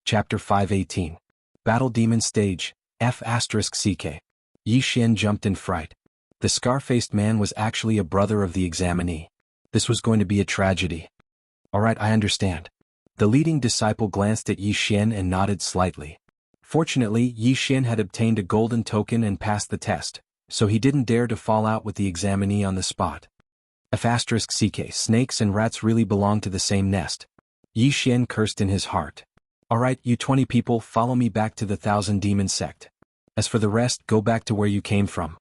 Chapter 518. Battle Demon Stage, F***CK. Yi Xian jumped in fright. The scar-faced man was actually a brother of the examinee. This was going to be a tragedy. Alright, I understand. The leading disciple glanced at Yi Xian and nodded slightly. Fortunately, Yi Xian had obtained a golden token and passed the test, so he didn't dare to fall out with the examinee on the spot. F***CK. Snakes and rats really belong to the same nest. Yi Xian cursed in his heart. Alright, you 20 people, follow me back to the 1,000 Demon Sect. As for the rest, go back to where you came from.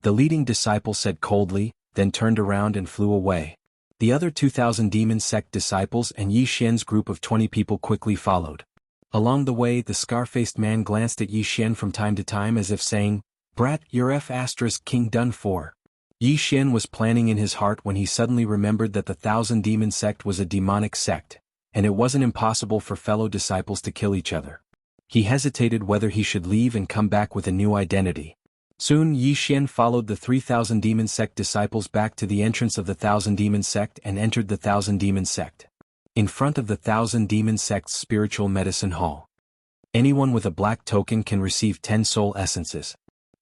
The leading disciple said coldly, then turned around and flew away. The other 2,000 Demon Sect disciples and Yi Xian's group of 20 people quickly followed. Along the way, the scar-faced man glanced at Yi Xian from time to time as if saying, "Brat, you're F***king done for." Yi Xian was planning in his heart when he suddenly remembered that the 1,000 Demon Sect was a demonic sect, and it wasn't impossible for fellow disciples to kill each other. He hesitated whether he should leave and come back with a new identity. Soon Yi Xian followed the 3,000 Demon Sect disciples back to the entrance of the 1,000 Demon Sect and entered the 1,000 Demon Sect. In front of the 1,000 Demon Sect's spiritual medicine hall. Anyone with a black token can receive 10 soul essences.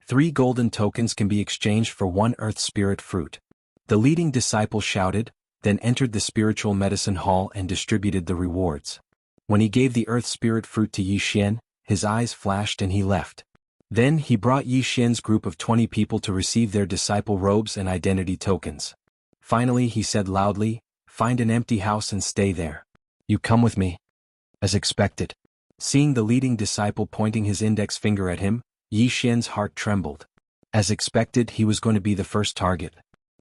3 golden tokens can be exchanged for 1 earth spirit fruit. The leading disciple shouted, then entered the spiritual medicine hall and distributed the rewards. When he gave the earth spirit fruit to Yi Xian, his eyes flashed and he left. Then he brought Yi Xian's group of 20 people to receive their disciple robes and identity tokens. Finally he said loudly, "Find an empty house and stay there. You come with me." As expected. Seeing the leading disciple pointing his index finger at him, Yi Xian's heart trembled. As expected, he was going to be the first target.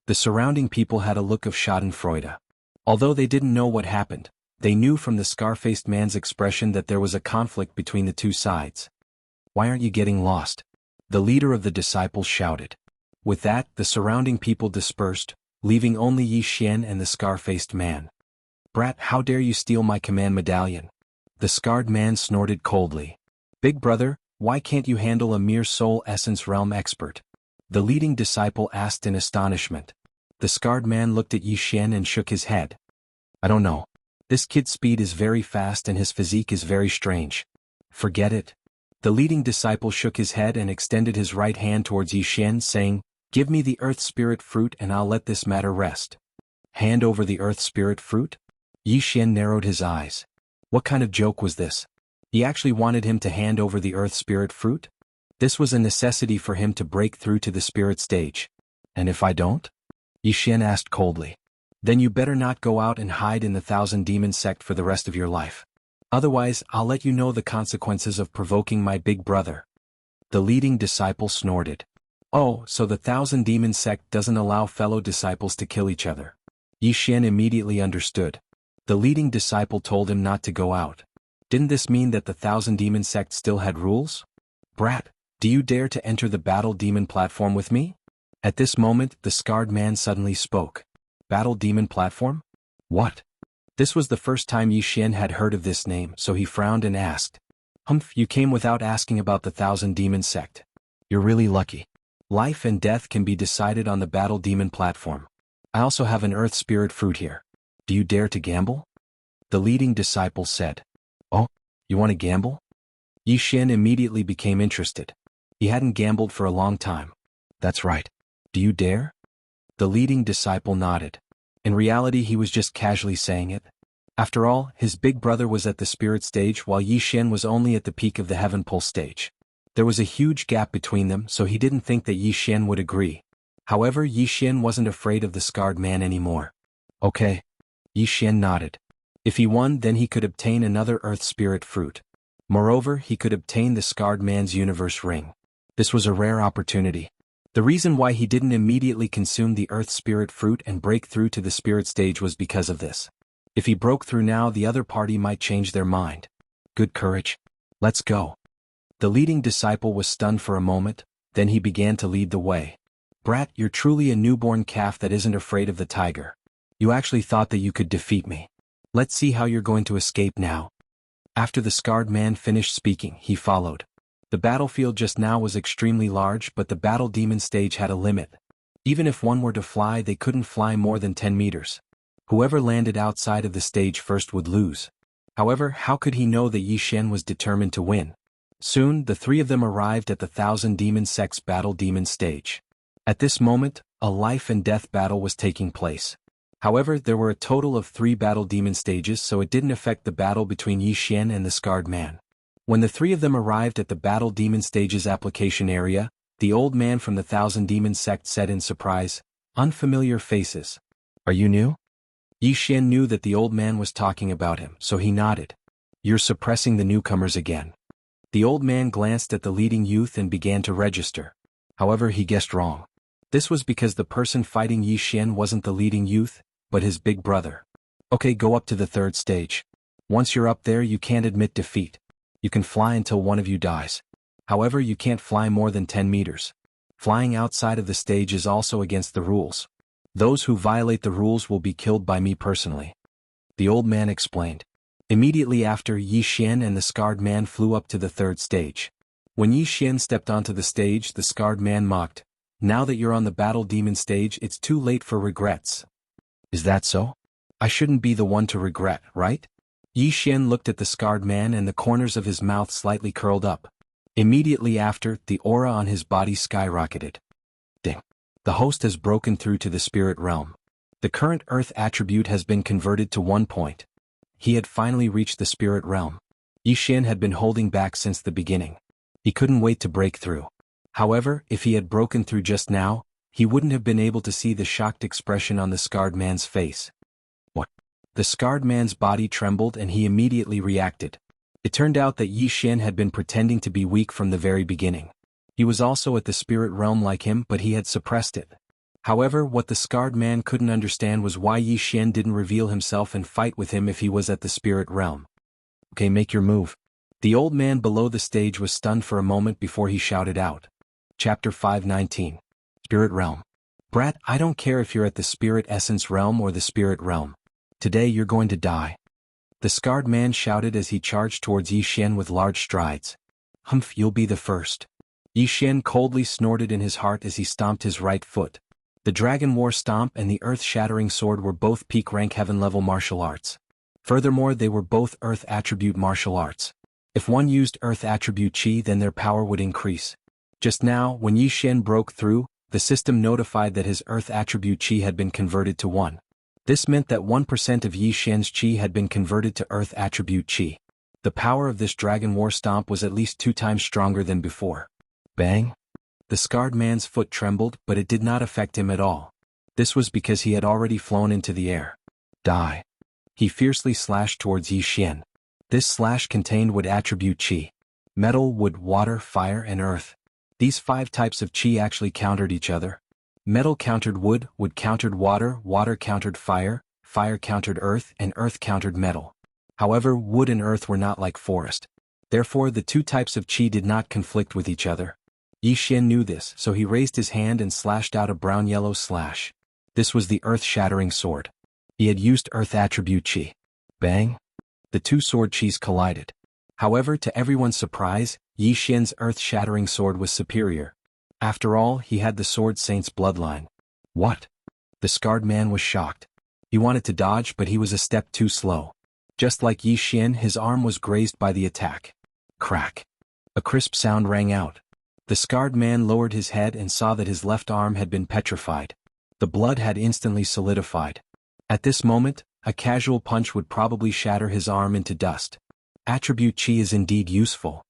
The surrounding people had a look of schadenfreude. Although they didn't know what happened, they knew from the scar-faced man's expression that there was a conflict between the two sides. "Why aren't you getting lost?" the leader of the disciples shouted. With that, the surrounding people dispersed, leaving only Yi Xian and the scar-faced man. "Brat, how dare you steal my command medallion?" The scarred man snorted coldly. "Big brother, why can't you handle a mere soul essence realm expert?" the leading disciple asked in astonishment. The scarred man looked at Yi Xian and shook his head. "I don't know. This kid's speed is very fast and his physique is very strange. Forget it." The leading disciple shook his head and extended his right hand towards Yi Xian, saying, "Give me the earth spirit fruit and I'll let this matter rest." Hand over the earth spirit fruit? Yi Xian narrowed his eyes. What kind of joke was this? He actually wanted him to hand over the earth spirit fruit? This was a necessity for him to break through to the spirit stage. "And if I don't?" Yi Xian asked coldly. "Then you better not go out and hide in the 1,000 Demon Sect for the rest of your life. Otherwise, I'll let you know the consequences of provoking my big brother." The leading disciple snorted. "Oh, so the 1,000 Demon Sect doesn't allow fellow disciples to kill each other." Yi Xian immediately understood. The leading disciple told him not to go out. Didn't this mean that the 1,000 Demon Sect still had rules? "Brat, do you dare to enter the Battle Demon platform with me?" At this moment, the scarred man suddenly spoke. Battle Demon platform? What? This was the first time Yi Xian had heard of this name, so he frowned and asked. "Humph, you came without asking about the 1,000 Demon Sect. You're really lucky. Life and death can be decided on the Battle Demon platform. I also have an earth spirit fruit here. Do you dare to gamble?" The leading disciple said. "Oh, you want to gamble?" Yi Xian immediately became interested. He hadn't gambled for a long time. "That's right. Do you dare?" The leading disciple nodded. In reality, he was just casually saying it. After all, his big brother was at the spirit stage while Yi Xian was only at the peak of the heaven pulse stage. There was a huge gap between them, so he didn't think that Yi Xian would agree. However, Yi Xian wasn't afraid of the scarred man anymore. "Okay." Yi Xian nodded. If he won, then he could obtain another earth spirit fruit. Moreover, he could obtain the scarred man's universe ring. This was a rare opportunity. The reason why he didn't immediately consume the earth spirit fruit and break through to the spirit stage was because of this. If he broke through now, the other party might change their mind. Good courage. Let's go. The leading disciple was stunned for a moment, then he began to lead the way. "Brat, you're truly a newborn calf that isn't afraid of the tiger. You actually thought that you could defeat me. Let's see how you're going to escape now." After the scarred man finished speaking, he followed. The battlefield just now was extremely large, but the battle demon stage had a limit. Even if one were to fly, they couldn't fly more than 10 meters. Whoever landed outside of the stage first would lose. However, how could he know that Yi Xian was determined to win? Soon, the three of them arrived at the Thousand Demon Sects Battle Demon stage. At this moment, a life and death battle was taking place. However, there were a total of 3 Battle Demon stages, so it didn't affect the battle between Yi Xian and the Scarred Man. When the three of them arrived at the Battle Demon stage's application area, the old man from the Thousand Demon Sect said in surprise, "Unfamiliar faces. Are you new?" Yi Xian knew that the old man was talking about him, so he nodded. "You're suppressing the newcomers again." The old man glanced at the leading youth and began to register. However, he guessed wrong. This was because the person fighting Yi Xian wasn't the leading youth, but his big brother. "Okay, go up to the 3rd stage. Once you're up there, you can't admit defeat. You can fly until one of you dies. However, you can't fly more than 10 meters. Flying outside of the stage is also against the rules. Those who violate the rules will be killed by me personally," the old man explained. Immediately after, Yi Xian and the Scarred Man flew up to the 3rd stage. When Yi Xian stepped onto the stage, the Scarred Man mocked, "Now that you're on the Battle Demon stage, it's too late for regrets." "Is that so? I shouldn't be the one to regret, right?" Yi Xian looked at the Scarred Man and the corners of his mouth slightly curled up. Immediately after, the aura on his body skyrocketed. Ding. The host has broken through to the spirit realm. The current earth attribute has been converted to 1 point. He had finally reached the spirit realm. Yi Xian had been holding back since the beginning. He couldn't wait to break through. However, if he had broken through just now, he wouldn't have been able to see the shocked expression on the Scarred Man's face. What? The Scarred Man's body trembled and he immediately reacted. It turned out that Yi Xian had been pretending to be weak from the very beginning. He was also at the spirit realm like him, but he had suppressed it. However, what the Scarred Man couldn't understand was why Yi Xian didn't reveal himself and fight with him if he was at the spirit realm. "Okay, make your move." The old man below the stage was stunned for a moment before he shouted out. Chapter 519. Spirit Realm. "Brat, I don't care if you're at the Spirit Essence Realm or the Spirit Realm. Today you're going to die," the Scarred Man shouted as he charged towards Yi Xian with large strides. "Humph, you'll be the first." Yi Xian coldly snorted in his heart as he stomped his right foot. The Dragon War Stomp and the Earth-Shattering Sword were both peak rank heaven-level martial arts. Furthermore, they were both Earth attribute martial arts. If one used Earth attribute Qi, then their power would increase. Just now, when Yi Xian broke through, the system notified that his Earth attribute Qi had been converted to 1. This meant that 1% of Yi Xian's Qi had been converted to Earth attribute Qi. The power of this Dragon War Stomp was at least 2 times stronger than before. Bang! The Scarred Man's foot trembled, but it did not affect him at all. This was because he had already flown into the air. Die! He fiercely slashed towards Yi Xian. This slash contained wood attribute Qi. Metal, wood, water, fire, and earth. These 5 types of Qi actually countered each other. Metal countered wood, wood countered water, water countered fire, fire countered earth, and earth countered metal. However, wood and earth were not like forest. Therefore, the 2 types of Qi did not conflict with each other. Yi Xian knew this, so he raised his hand and slashed out a brown-yellow slash. This was the Earth-Shattering Sword. He had used Earth attribute Qi. Bang! The 2 sword Qis collided. However, to everyone's surprise, Yi Xian's Earth-Shattering Sword was superior. After all, he had the Sword Saint's bloodline. What? The Scarred Man was shocked. He wanted to dodge, but he was a step too slow. Just like Yi Xian, his arm was grazed by the attack. Crack! A crisp sound rang out. The Scarred Man lowered his head and saw that his left arm had been petrified. The blood had instantly solidified. At this moment, a casual punch would probably shatter his arm into dust. Attribute Qi is indeed useful.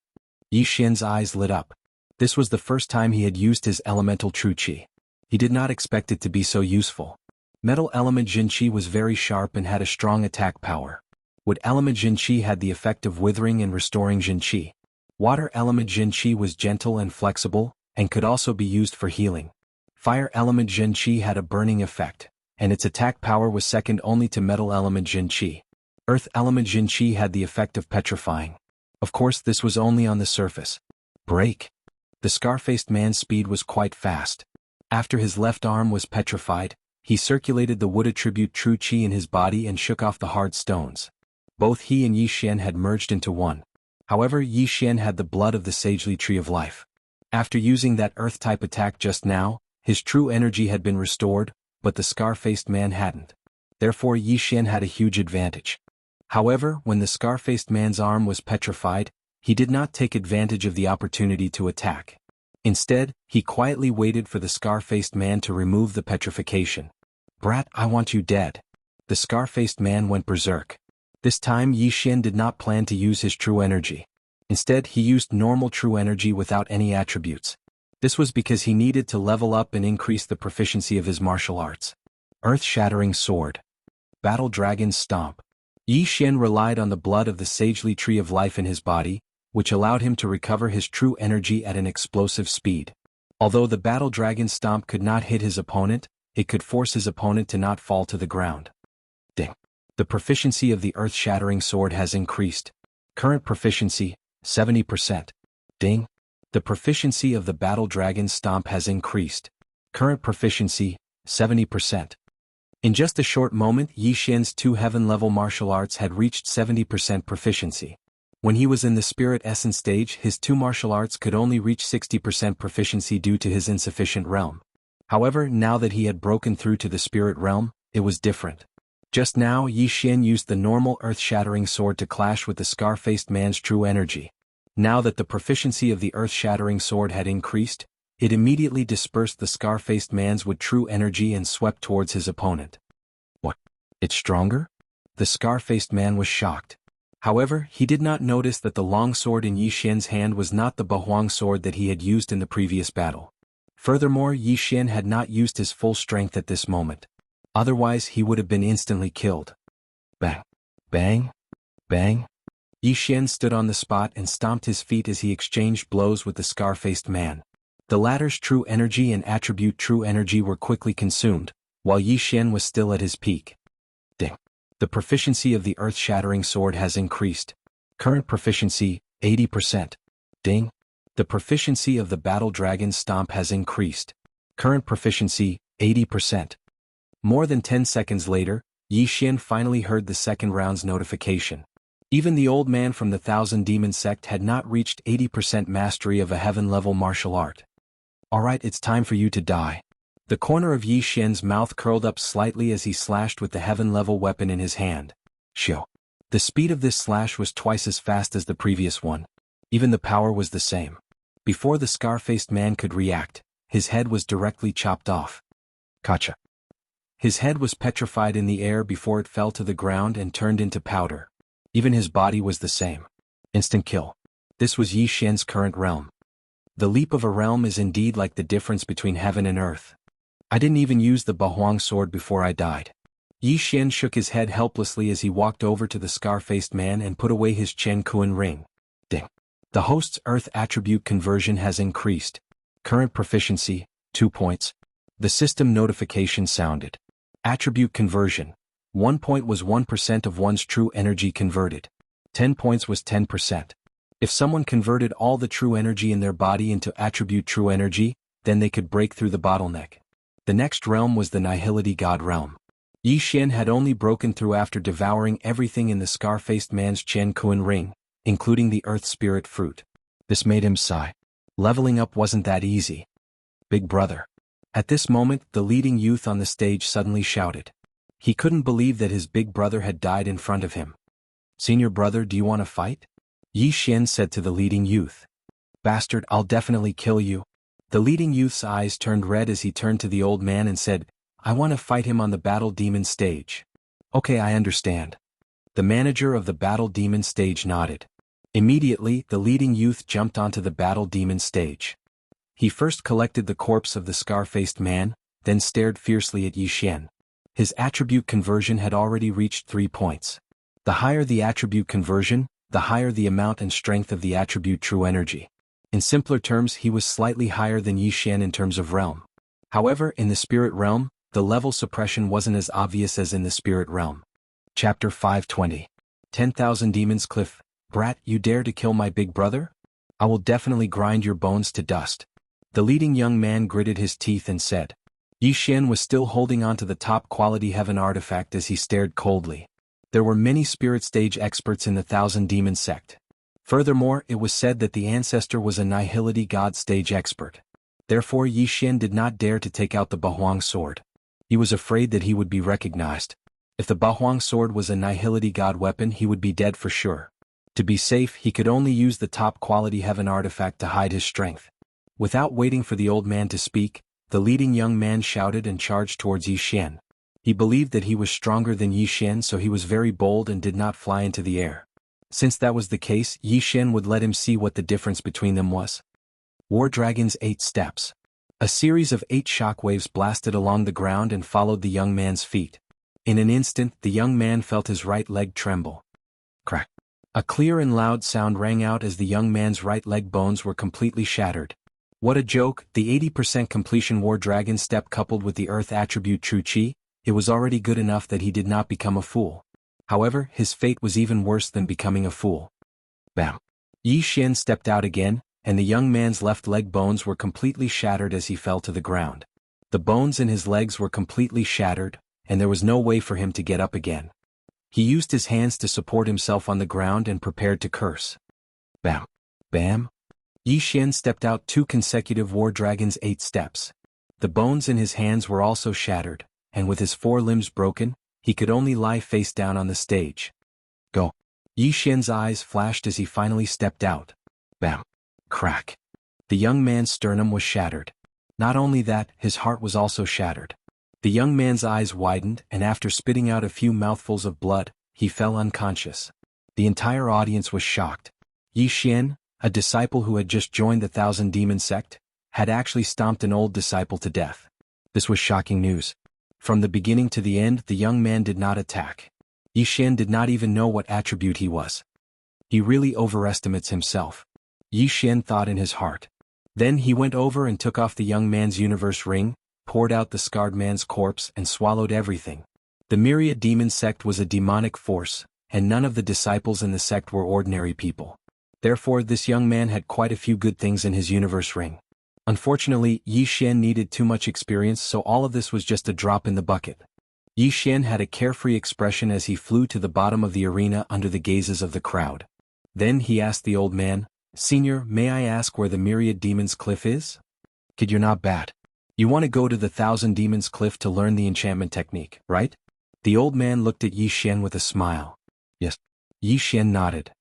Yi Xian's eyes lit up. This was the first time he had used his elemental true Qi. He did not expect it to be so useful. Metal element Jin Qi was very sharp and had a strong attack power. Wood element Jin Qi had the effect of withering and restoring Jin Qi. Water element Jin Qi was gentle and flexible, and could also be used for healing. Fire element Jin Qi had a burning effect, and its attack power was second only to metal element Jin Qi. Earth element Jin Qi had the effect of petrifying. Of course, this was only on the surface. Break! The scar-faced man's speed was quite fast. After his left arm was petrified, he circulated the wood attribute true Qi in his body and shook off the hard stones. Both he and Yi Xian had merged into one. However, Yi Xian had the blood of the Sagely Tree of Life. After using that Earth-type attack just now, his true energy had been restored, but the scar-faced man hadn't. Therefore Yi Xian had a huge advantage. However, when the scar-faced man's arm was petrified, he did not take advantage of the opportunity to attack. Instead, he quietly waited for the scar-faced man to remove the petrification. "Brat, I want you dead." The scar-faced man went berserk. This time Yi Xian did not plan to use his true energy. Instead, he used normal true energy without any attributes. This was because he needed to level up and increase the proficiency of his martial arts. Earth-shattering sword. Battle Dragon's Stomp. Yi Xian relied on the blood of the sagely tree of life in his body, which allowed him to recover his true energy at an explosive speed. Although the Battle Dragon's Stomp could not hit his opponent, it could force his opponent to not fall to the ground. Ding. The proficiency of the earth-shattering sword has increased. Current proficiency, 70%. Ding. The proficiency of the Battle Dragon's Stomp has increased. Current proficiency, 70%. In just a short moment, Yi Xian's 2 heaven-level martial arts had reached 70% proficiency. When he was in the Spirit Essence stage, his 2 martial arts could only reach 60% proficiency due to his insufficient realm. However, now that he had broken through to the Spirit realm, it was different. Just now, Yi Xian used the normal earth-shattering sword to clash with the scar-faced man's true energy. Now that the proficiency of the earth-shattering sword had increased, it immediately dispersed the scar-faced man's with true energy and swept towards his opponent. What? It's stronger? The scar-faced man was shocked. However, he did not notice that the long sword in Yi Xian's hand was not the Bahuang sword that he had used in the previous battle. Furthermore, Yi Xian had not used his full strength at this moment. Otherwise, he would have been instantly killed. Bang! Bang! Bang! Yi Xian stood on the spot and stomped his feet as he exchanged blows with the scar-faced man. The latter's true energy and attribute true energy were quickly consumed, while Yi Xian was still at his peak. Ding. The proficiency of the earth-shattering sword has increased. Current proficiency, 80%. Ding. The proficiency of the Battle Dragon's Stomp has increased. Current proficiency, 80%. More than 10 seconds later, Yi Xian finally heard the second round's notification. Even the old man from the Thousand Demon sect had not reached 80% mastery of a heaven-level martial art. "Alright, it's time for you to die." The corner of Yi Xian's mouth curled up slightly as he slashed with the heaven-level weapon in his hand. Shio. The speed of this slash was twice as fast as the previous one. Even the power was the same. Before the scar-faced man could react, his head was directly chopped off. Kacha. His head was petrified in the air before it fell to the ground and turned into powder. Even his body was the same. Instant kill. This was Yi Xian's current realm. The leap of a realm is indeed like the difference between heaven and earth. I didn't even use the Bahuang sword before I died. Yi Xian shook his head helplessly as he walked over to the scar-faced man and put away his Chen Kuan ring. Ding. The host's earth attribute conversion has increased. Current proficiency, 2 points. The system notification sounded. Attribute conversion. 1 point was 1% of one's true energy converted. 10 points was 10%. If someone converted all the true energy in their body into attribute true energy, then they could break through the bottleneck. The next realm was the Nihility God realm. Yi Xian had only broken through after devouring everything in the scar-faced man's Chen Kuan ring, including the Earth Spirit fruit. This made him sigh. Leveling up wasn't that easy. Big brother. At this moment, the leading youth on the stage suddenly shouted. He couldn't believe that his big brother had died in front of him. "Senior brother, do you want to fight?" Yi Xian said to the leading youth. "Bastard, I'll definitely kill you." The leading youth's eyes turned red as he turned to the old man and said, "I want to fight him on the Battle Demon stage." "Okay, I understand." The manager of the Battle Demon stage nodded. Immediately, the leading youth jumped onto the Battle Demon stage. He first collected the corpse of the scar-faced man, then stared fiercely at Yi Xian. His attribute conversion had already reached 3 points. The higher the attribute conversion, the higher the amount and strength of the attribute true energy. In simpler terms, he was slightly higher than Yi Xian in terms of realm. However, in the spirit realm, the level suppression wasn't as obvious as in the spirit realm. Chapter 520. 10,000 Demons Cliff. "Brat, you dare to kill my big brother? I will definitely grind your bones to dust." The leading young man gritted his teeth and said. Yi Xian was still holding on to the top-quality heaven artifact as he stared coldly. There were many spirit stage experts in the Thousand Demon sect. Furthermore, it was said that the ancestor was a Nihility God stage expert. Therefore, Yi Xian did not dare to take out the Bahuang sword. He was afraid that he would be recognized. If the Bahuang sword was a Nihility god weapon, he would be dead for sure. To be safe, he could only use the top-quality heaven artifact to hide his strength. Without waiting for the old man to speak, the leading young man shouted and charged towards Yi Xian. He believed that he was stronger than Yi Xian, so he was very bold and did not fly into the air. Since that was the case, Yi Xian would let him see what the difference between them was. War Dragon's 8 steps. A series of 8 shockwaves blasted along the ground and followed the young man's feet. In an instant, the young man felt his right leg tremble. Crack. A clear and loud sound rang out as the young man's right leg bones were completely shattered. What a joke! The 80% completion War Dragon step coupled with the earth attribute True Qi, it was already good enough that he did not become a fool. However, his fate was even worse than becoming a fool. Bam! Yi Xian stepped out again, and the young man's left leg bones were completely shattered as he fell to the ground. The bones in his legs were completely shattered, and there was no way for him to get up again. He used his hands to support himself on the ground and prepared to curse. Bam! Bam! Yi Xian stepped out 2 consecutive War Dragon's 8 steps. The bones in his hands were also shattered, and with his 4 limbs broken, he could only lie face down on the stage. Go! Yi Xian's eyes flashed as he finally stepped out. Bam! Crack! The young man's sternum was shattered. Not only that, his heart was also shattered. The young man's eyes widened, and after spitting out a few mouthfuls of blood, he fell unconscious. The entire audience was shocked. Yi Xian, a disciple who had just joined the Thousand Demon sect, had actually stomped an old disciple to death. This was shocking news. From the beginning to the end, the young man did not attack. Yi Xian did not even know what attribute he was. He really overestimates himself. Yi Xian thought in his heart. Then he went over and took off the young man's universe ring, poured out the scarred man's corpse and swallowed everything. The Myriad Demon sect was a demonic force, and none of the disciples in the sect were ordinary people. Therefore, this young man had quite a few good things in his universe ring. Unfortunately, Yi Xian needed too much experience, so all of this was just a drop in the bucket. Yi Xian had a carefree expression as he flew to the bottom of the arena under the gazes of the crowd. Then he asked the old man, "Senior, may I ask where the Myriad Demons Cliff is?" "Kid, you're not bad. You want to go to the Thousand Demons Cliff to learn the enchantment technique, right?" The old man looked at Yi Xian with a smile. "Yes." Yi Xian nodded.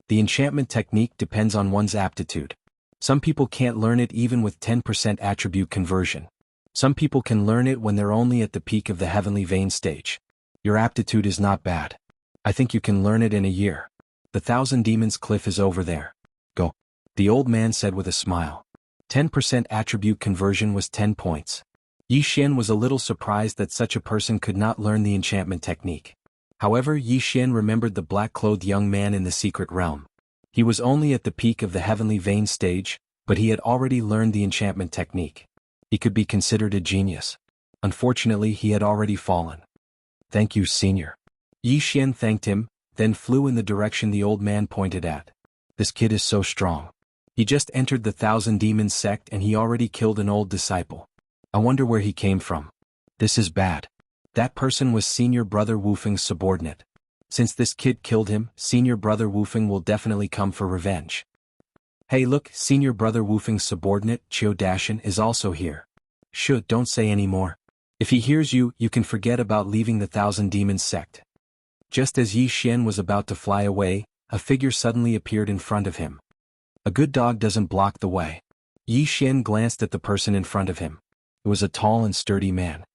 The enchantment technique depends on one's aptitude. Some people can't learn it even with 10% attribute conversion. Some people can learn it when they're only at the peak of the heavenly vein stage. Your aptitude is not bad. I think you can learn it in a year. The Thousand Demons Cliff is over there. Go. The old man said with a smile. 10% attribute conversion was 10 points. Yi Xian was a little surprised that such a person could not learn the enchantment technique. However, Yi Xian remembered the black-clothed young man in the secret realm. He was only at the peak of the heavenly vein stage, but he had already learned the enchantment technique. He could be considered a genius. Unfortunately, he had already fallen. "Thank you, senior." Yi Xian thanked him, then flew in the direction the old man pointed at. This kid is so strong. He just entered the Thousand Demons sect and he already killed an old disciple. I wonder where he came from. This is bad. That person was Senior Brother Wufeng's subordinate. Since this kid killed him, Senior Brother Wufeng will definitely come for revenge. Hey look, Senior Brother Wufeng's subordinate, Qiu Dashan, is also here. Shh, don't say any more. If he hears you, you can forget about leaving the Thousand Demons sect. Just as Yi Xian was about to fly away, a figure suddenly appeared in front of him. A good dog doesn't block the way. Yi Xian glanced at the person in front of him. It was a tall and sturdy man.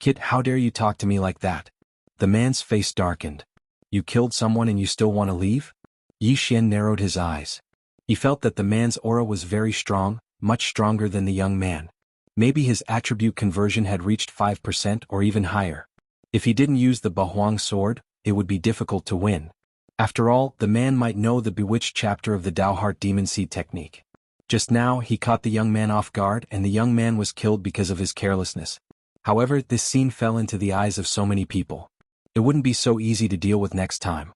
"Kid, how dare you talk to me like that?" The man's face darkened. "You killed someone and you still want to leave?" Yi Xian narrowed his eyes. He felt that the man's aura was very strong, much stronger than the young man. Maybe his attribute conversion had reached 5% or even higher. If he didn't use the Bahuang sword, it would be difficult to win. After all, the man might know the bewitched chapter of the Dao Heart Demon Seed technique. Just now, he caught the young man off guard and the young man was killed because of his carelessness. However, this scene fell into the eyes of so many people. It wouldn't be so easy to deal with next time.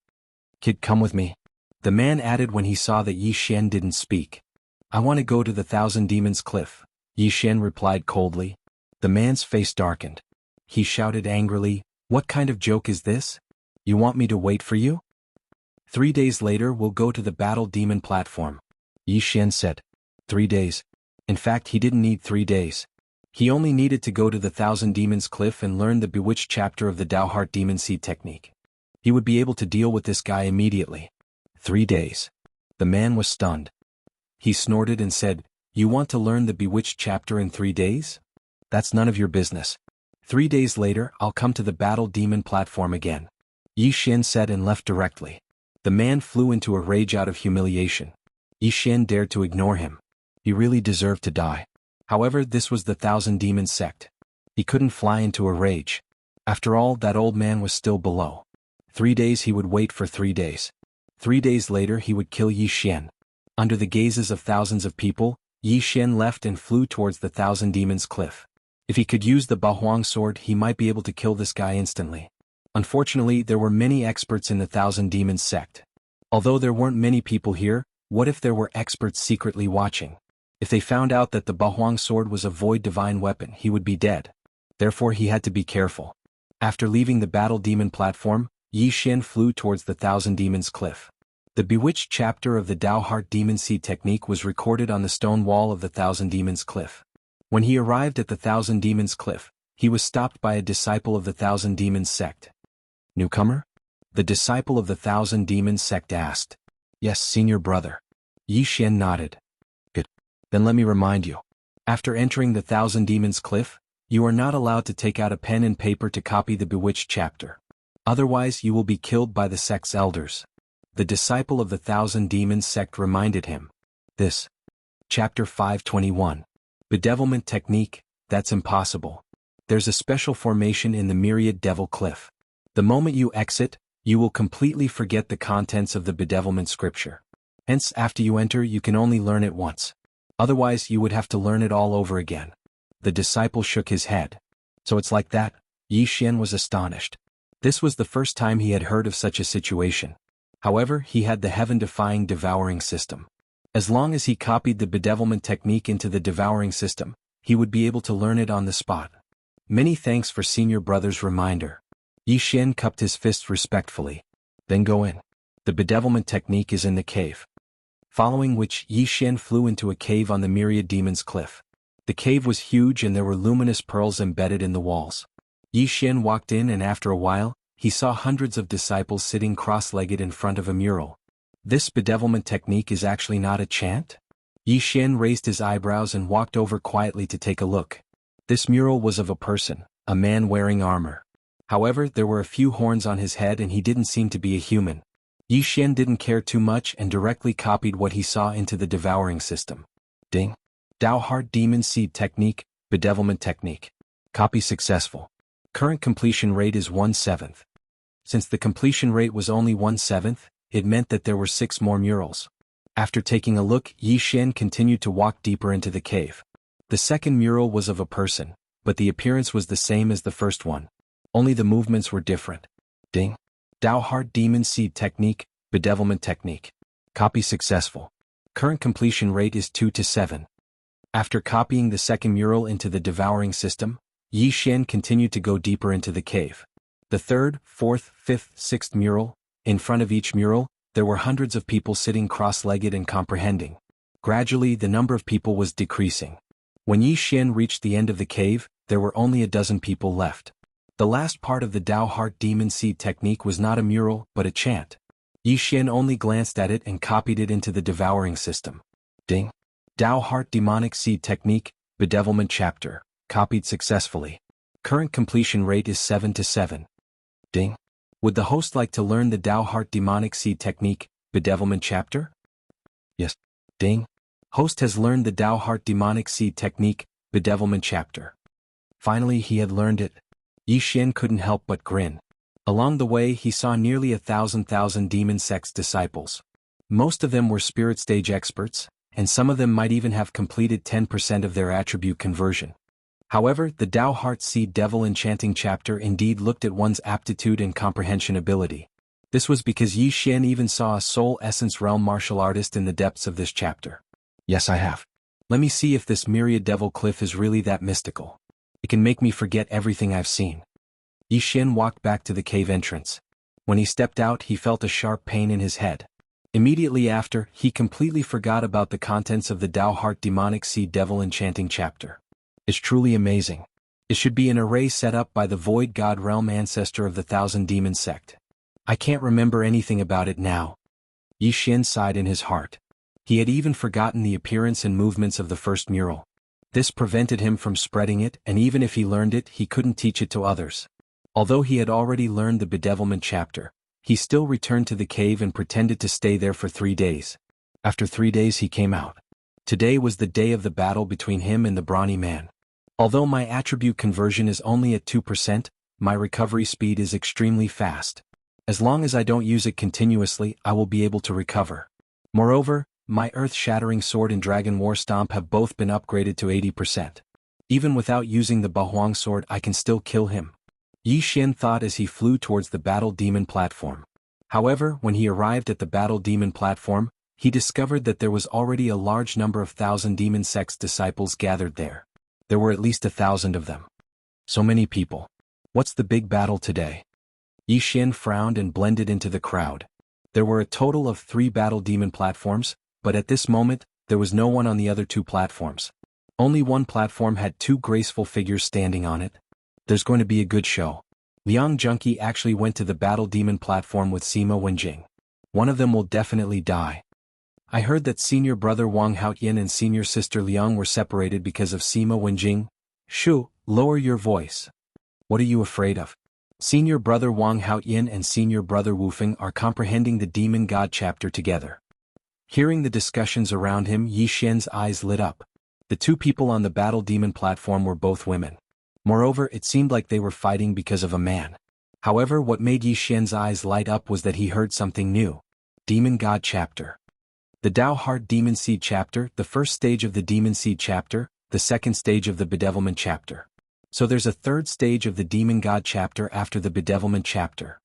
"Kid, come with me," the man added when he saw that Yi Xian didn't speak. "I want to go to the Thousand Demons Cliff," Yi Xian replied coldly. The man's face darkened. He shouted angrily, "What kind of joke is this? You want me to wait for you?" 3 days later we'll go to the Battle Demon platform, Yi Xian said. 3 days. In fact, he didn't need 3 days. He only needed to go to the Thousand Demons Cliff and learn the bewitched chapter of the Tao Heart Demon Seed technique. He would be able to deal with this guy immediately. 3 days. The man was stunned. He snorted and said, "You want to learn the bewitched chapter in 3 days? That's none of your business. 3 days later, I'll come to the battle demon platform again." Yi Xian said and left directly. The man flew into a rage out of humiliation. Yi Xian dared to ignore him. He really deserved to die. However, this was the Thousand Demons sect. He couldn't fly into a rage. After all, that old man was still below. 3 days he would wait for 3 days. 3 days later he would kill Yi Xian. Under the gazes of thousands of people, Yi Xian left and flew towards the Thousand Demons Cliff. If he could use the Bahuang sword, he might be able to kill this guy instantly. Unfortunately, there were many experts in the Thousand Demons sect. Although there weren't many people here, what if there were experts secretly watching? If they found out that the Bahuang sword was a void divine weapon, he would be dead. Therefore he had to be careful. After leaving the battle demon platform, Yi Xian flew towards the Thousand Demons Cliff. The bewitched chapter of the Tao Heart Demon Seed technique was recorded on the stone wall of the Thousand Demons Cliff. When he arrived at the Thousand Demons Cliff, he was stopped by a disciple of the Thousand Demons sect. "Newcomer?" The disciple of the Thousand Demons sect asked. "Yes, senior brother." Yi Xian nodded. "Good. Then let me remind you. After entering the Thousand Demons Cliff, you are not allowed to take out a pen and paper to copy the bewitched chapter. Otherwise you will be killed by the sect's elders." The disciple of the Thousand Demons sect reminded him. This. Chapter 521. Bedevilment technique, that's impossible. There's a special formation in the Myriad Devil Cliff. The moment you exit, you will completely forget the contents of the bedevilment scripture. Hence, after you enter, you can only learn it once. Otherwise, you would have to learn it all over again. The disciple shook his head. "So it's like that?" Yi Xian was astonished. This was the first time he had heard of such a situation. However, he had the heaven-defying devouring system. As long as he copied the bedevilment technique into the devouring system, he would be able to learn it on the spot. "Many thanks for senior brother's reminder." Yi Xian cupped his fists respectfully. "Then go in. The bedevilment technique is in the cave." Following which, Yi Xian flew into a cave on the Myriad Demons Cliff. The cave was huge and there were luminous pearls embedded in the walls. Yi Xian walked in and after a while, he saw hundreds of disciples sitting cross-legged in front of a mural. This bedevilment technique is actually not a chant? Yi Xian raised his eyebrows and walked over quietly to take a look. This mural was of a person, a man wearing armor. However, there were a few horns on his head and he didn't seem to be a human. Yi Xian didn't care too much and directly copied what he saw into the devouring system. Ding. Tao Heart Demon Seed technique, bedevilment technique. Copy successful. Current completion rate is 1/7. Since the completion rate was only 1/7, it meant that there were 6 more murals. After taking a look, Yi Xian continued to walk deeper into the cave. The second mural was of a person, but the appearance was the same as the first one. Only the movements were different. Ding. Tao Heart Demon Seed technique, bedevilment technique. Copy successful. Current completion rate is 2/7. After copying the second mural into the devouring system, Yi Xian continued to go deeper into the cave. The third, fourth, fifth, sixth mural, in front of each mural, there were hundreds of people sitting cross-legged and comprehending. Gradually, the number of people was decreasing. When Yi Xian reached the end of the cave, there were only a dozen people left. The last part of the Tao Heart Demon Seed technique was not a mural, but a chant. Yi Xian only glanced at it and copied it into the devouring system. Ding. Tao Heart Demonic Seed technique, bedevilment chapter, copied successfully. Current completion rate is 7/7. Ding. Would the host like to learn the Tao Heart Demonic Seed technique, bedevilment chapter? Yes. Ding. Host has learned the Tao Heart Demonic Seed technique, bedevilment chapter. Finally he had learned it. Yi Xian couldn't help but grin. Along the way he saw nearly 1,000 demon sect's disciples. Most of them were spirit stage experts, and some of them might even have completed 10% of their attribute conversion. However, the Tao Heart Seed Devil Enchanting chapter indeed looked at one's aptitude and comprehension ability. This was because Yi Xian even saw a soul essence realm martial artist in the depths of this chapter. Yes, I have. Let me see if this Myriad Devil Cliff is really that mystical. It can make me forget everything I've seen. Yi Xian walked back to the cave entrance. When he stepped out, he felt a sharp pain in his head. Immediately after, he completely forgot about the contents of the Tao Heart Demonic Seed Devil Enchanting chapter. It's truly amazing. It should be an array set up by the Void God Realm ancestor of the Thousand Demon sect. I can't remember anything about it now. Yi Xian sighed in his heart. He had even forgotten the appearance and movements of the first mural. This prevented him from spreading it, and even if he learned it, he couldn't teach it to others. Although he had already learned the bedevilment chapter, he still returned to the cave and pretended to stay there for 3 days. After 3 days he came out. Today was the day of the battle between him and the brawny man. Although my attribute conversion is only at 2%, my recovery speed is extremely fast. As long as I don't use it continuously, I will be able to recover. Moreover, my earth-shattering sword and dragon war stomp have both been upgraded to 80%. Even without using the Bahuang sword, I can still kill him. Yi Xian thought as he flew towards the battle demon platform. However, when he arrived at the battle demon platform, he discovered that there was already a large number of Thousand Demon Sect's disciples gathered there. There were at least 1,000 of them. So many people. What's the big battle today? Yi Xian frowned and blended into the crowd. There were a total of 3 battle demon platforms, but at this moment, there was no one on the other 2 platforms. Only one platform had 2 graceful figures standing on it. There's going to be a good show. Liang Junqi actually went to the battle demon platform with Sima Wenjing. One of them will definitely die. I heard that senior brother Wang Haoyin and senior sister Liang were separated because of Sima Wenjing. Shu, lower your voice. What are you afraid of? Senior brother Wang Haoyin and senior brother Wu Feng are comprehending the Demon God chapter together. Hearing the discussions around him, Yi Xian's eyes lit up. The 2 people on the battle demon platform were both women. Moreover, it seemed like they were fighting because of a man. However, what made Yi Xian's eyes light up was that he heard something new. Demon God chapter. The Dao Heart Demon Seed chapter, the first stage of the Demon Seed chapter, the second stage of the Bedevilment chapter. So there's a third stage of the Demon God chapter after the Bedevilment chapter.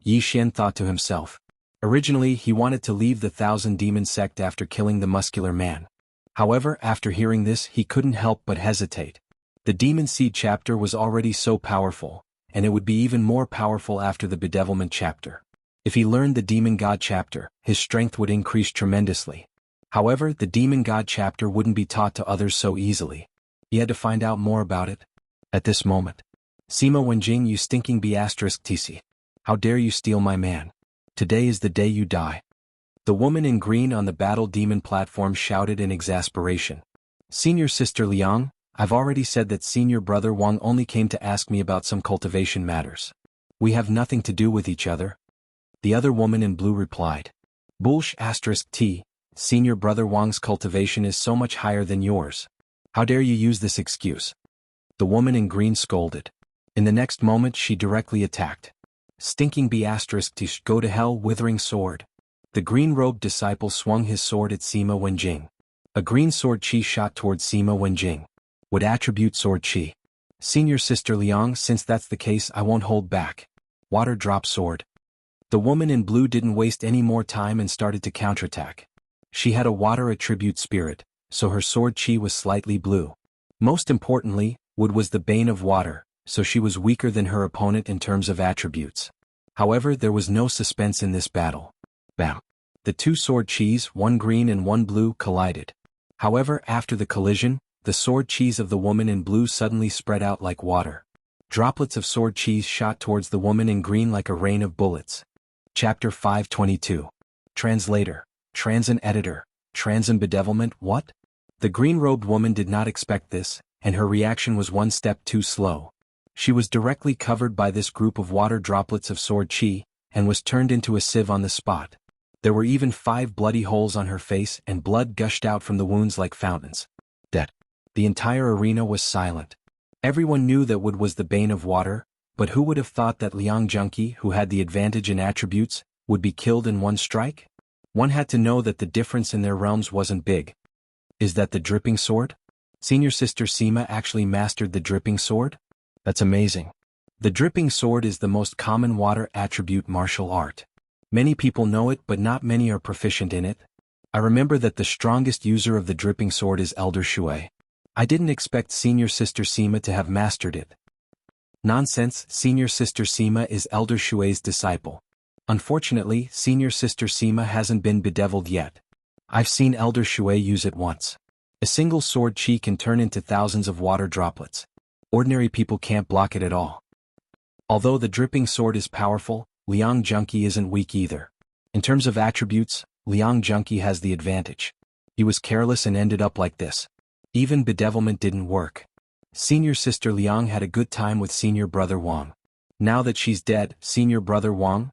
Yi Xian thought to himself. Originally, he wanted to leave the Thousand Demon sect after killing the muscular man. However, after hearing this, he couldn't help but hesitate. The Demon Seed chapter was already so powerful, and it would be even more powerful after the Bedevilment chapter. If he learned the Demon God chapter, his strength would increase tremendously. However, the Demon God chapter wouldn't be taught to others so easily. He had to find out more about it. At this moment, Sima Wenjing, you stinking B*TC. How dare you steal my man? Today is the day you die. The woman in green on the battle demon platform shouted in exasperation. Senior sister Liang, I've already said that senior brother Wang only came to ask me about some cultivation matters. We have nothing to do with each other. The other woman in blue replied. T, senior brother Wang's cultivation is so much higher than yours. How dare you use this excuse? The woman in green scolded. In the next moment she directly attacked. Stinking B*T, go to hell, withering sword. The green-robed disciple swung his sword at Sima Wenjing. A green sword chi shot towards Sima Wenjing. Would attribute sword chi. Senior sister Liang, since that's the case, I won't hold back. Water drop sword. The woman in blue didn't waste any more time and started to counterattack. She had a water attribute spirit, so her sword chi was slightly blue. Most importantly, wood was the bane of water, so she was weaker than her opponent in terms of attributes. However, there was no suspense in this battle. Bam! The 2 sword chis, one green and one blue, collided. However, after the collision, the sword chis of the woman in blue suddenly spread out like water. Droplets of sword chis shot towards the woman in green like a rain of bullets. Chapter 522. Translator, Transin Editor, Transin Bedevilment, what? The green-robed woman did not expect this, and her reaction was one step too slow. She was directly covered by this group of water droplets of sword chi, and was turned into a sieve on the spot. There were even 5 bloody holes on her face, and blood gushed out from the wounds like fountains. Dead. The entire arena was silent. Everyone knew that wood was the bane of water, but who would have thought that Liang Junqi, who had the advantage in attributes, would be killed in one strike? One had to know that the difference in their realms wasn't big. Is that the dripping sword? Senior sister Sima actually mastered the dripping sword? That's amazing. The dripping sword is the most common water attribute martial art. Many people know it, but not many are proficient in it. I remember that the strongest user of the dripping sword is Elder Shui. I didn't expect senior sister Sima to have mastered it. Nonsense, senior sister Sima is Elder Shui's disciple. Unfortunately, senior sister Sima hasn't been bedeviled yet. I've seen Elder Shui use it once. A single sword chi can turn into thousands of water droplets. Ordinary people can't block it at all. Although the dripping sword is powerful, Liang Junqi isn't weak either. In terms of attributes, Liang Junqi has the advantage. He was careless and ended up like this. Even bedevilment didn't work. Senior sister Liang had a good time with senior brother Wang. Now that she's dead, senior brother Wang?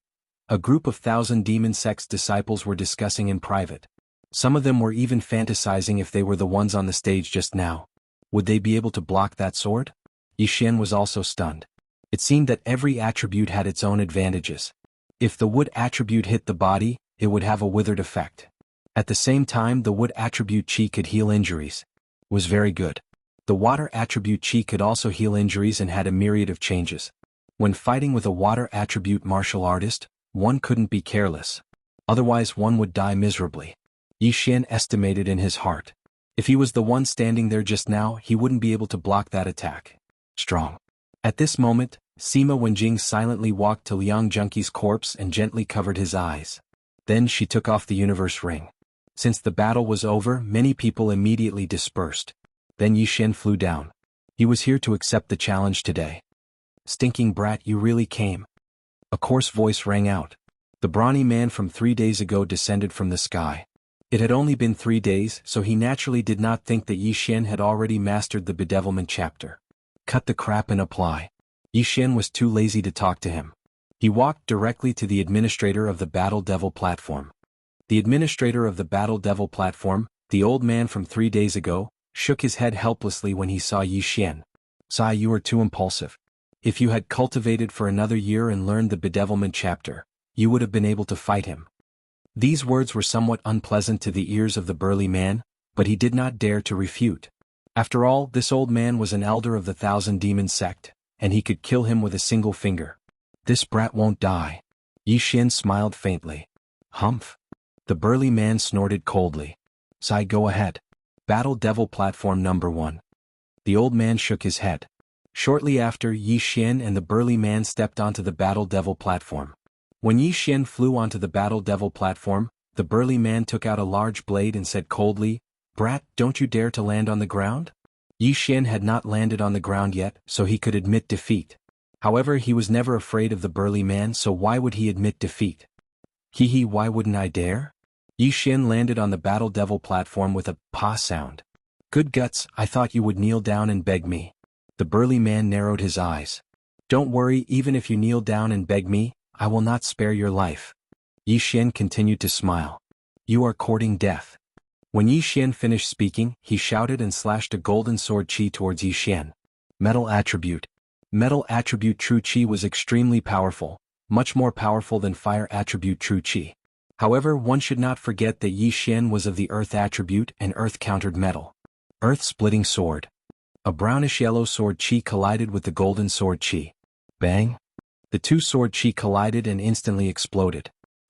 A group of 1,000 demon sect's disciples were discussing in private. Some of them were even fantasizing if they were the ones on the stage just now. Would they be able to block that sword? Yixin was also stunned. It seemed that every attribute had its own advantages. If the wood attribute hit the body, it would have a withered effect. At the same time, the wood attribute chi could heal injuries. It was very good. The water attribute chi could also heal injuries and had a myriad of changes. When fighting with a water attribute martial artist, one couldn't be careless. Otherwise one would die miserably. Yixin estimated in his heart. If he was the one standing there just now, he wouldn't be able to block that attack. Strong. At this moment, Sima Wenjing silently walked to Liang Junqi's corpse and gently covered his eyes. Then she took off the universe ring. Since the battle was over, many people immediately dispersed. Then Yixin flew down. He was here to accept the challenge today. Stinking brat, you really came. A coarse voice rang out. The brawny man from 3 days ago descended from the sky. It had only been 3 days, so he naturally did not think that Yixin had already mastered the bedevilment chapter. Cut the crap and apply. Yixin was too lazy to talk to him. He walked directly to the administrator of the Battle Devil platform. The administrator of the Battle Devil platform, the old man from 3 days ago, shook his head helplessly when he saw Yixin. Sai, you are too impulsive. If you had cultivated for another year and learned the bedevilment chapter, you would have been able to fight him. These words were somewhat unpleasant to the ears of the burly man, but he did not dare to refute. After all, this old man was an elder of the 1,000 demon sect, and he could kill him with a single finger. This brat won't die. Yixin smiled faintly. Humph. The burly man snorted coldly. Sai, go ahead. Battle Devil Platform number 1. The old man shook his head. Shortly after, Yixin and the burly man stepped onto the Battle Devil platform. When Yixin flew onto the Battle Devil platform, the burly man took out a large blade and said coldly, Brat, don't you dare to land on the ground? Yixin had not landed on the ground yet, so he could admit defeat. However, he was never afraid of the burly man, so why would he admit defeat? Hee, why wouldn't I dare? Yixin landed on the Battle Devil platform with a pa sound. Good guts, I thought you would kneel down and beg me. The burly man narrowed his eyes. Don't worry, even if you kneel down and beg me, I will not spare your life. Yixin continued to smile. You are courting death. When Yixin finished speaking, he shouted and slashed a golden sword chi towards Yixin. Metal attribute. Metal attribute true chi was extremely powerful, much more powerful than fire attribute true chi. However, one should not forget that Yixin was of the earth attribute and earth countered metal. Earth-splitting sword. A brownish-yellow sword chi collided with the golden sword chi. Bang! The two sword chi collided and instantly exploded.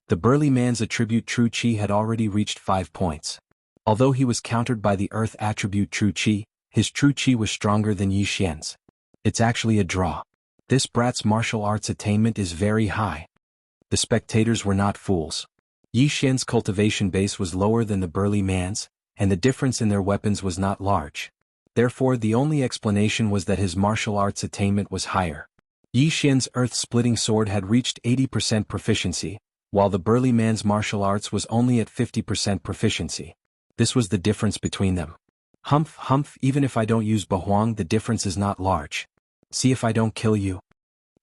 The burly man's attribute true chi had already reached 5 points. Although he was countered by the earth attribute true chi, his true chi was stronger than Yixin's. It's actually a draw. This brat's martial arts attainment is very high. The spectators were not fools. Yixin's cultivation base was lower than the burly man's, and the difference in their weapons was not large. Therefore, the only explanation was that his martial arts attainment was higher. Yixin's earth-splitting sword had reached 80% proficiency, while the burly man's martial arts was only at 50% proficiency. This was the difference between them. Humph, even if I don't use Bahuang, the difference is not large. See if I don't kill you.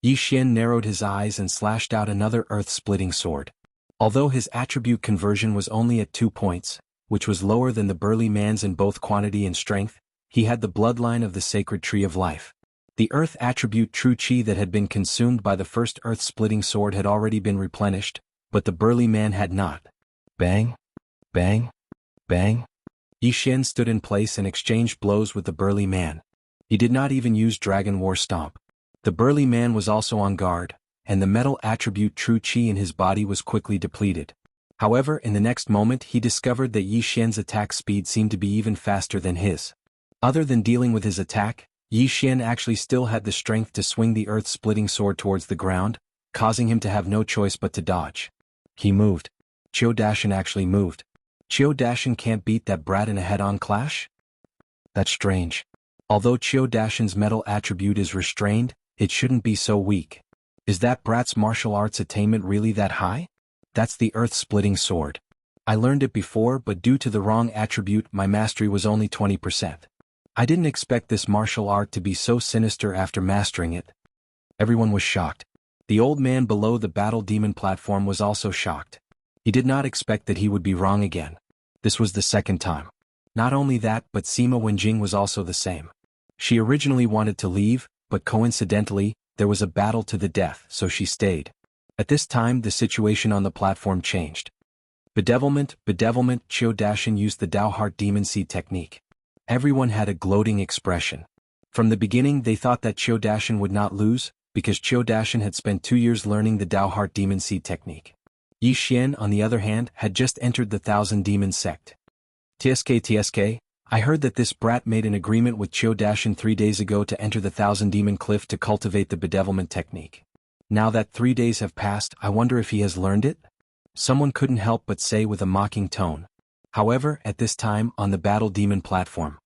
Yixin narrowed his eyes and slashed out another earth-splitting sword. Although his attribute conversion was only at 2 points, which was lower than the burly man's in both quantity and strength, he had the bloodline of the sacred tree of life. The earth attribute true chi that had been consumed by the first earth-splitting sword had already been replenished, but the burly man had not. Bang! Bang! Bang! Yixin stood in place and exchanged blows with the burly man. He did not even use Dragon War Stomp. The burly man was also on guard, and the metal attribute true chi in his body was quickly depleted. However, in the next moment he discovered that Yixin's attack speed seemed to be even faster than his. Other than dealing with his attack, Yixin actually still had the strength to swing the earth-splitting sword towards the ground, causing him to have no choice but to dodge. He moved. Qiu Dashan actually moved. Qiu Dashan can't beat that brat in a head-on clash? That's strange. Although Qiu Dashan's metal attribute is restrained, it shouldn't be so weak. Is that brat's martial arts attainment really that high? That's the earth-splitting sword. I learned it before, but due to the wrong attribute my mastery was only 20%. I didn't expect this martial art to be so sinister after mastering it. Everyone was shocked. The old man below the battle demon platform was also shocked. He did not expect that he would be wrong again. This was the second time. Not only that, but Sima Wenjing was also the same. She originally wanted to leave, but coincidentally, there was a battle to the death, so she stayed. At this time the situation on the platform changed. Bedevilment, Qiu Dashan used the Dao Heart Demon Seed technique. Everyone had a gloating expression. From the beginning they thought that Qiu Dashan would not lose, because Qiu Dashan had spent 2 years learning the Dao Heart Demon Seed technique. Yi Xian, on the other hand, had just entered the Thousand Demon sect. TSK, I heard that this brat made an agreement with Qiu Dashan 3 days ago to enter the Thousand Demon Cliff to cultivate the bedevilment technique. Now that 3 days have passed, I wonder if he has learned it? Someone couldn't help but say with a mocking tone. However, at this time, on the battle demon platform.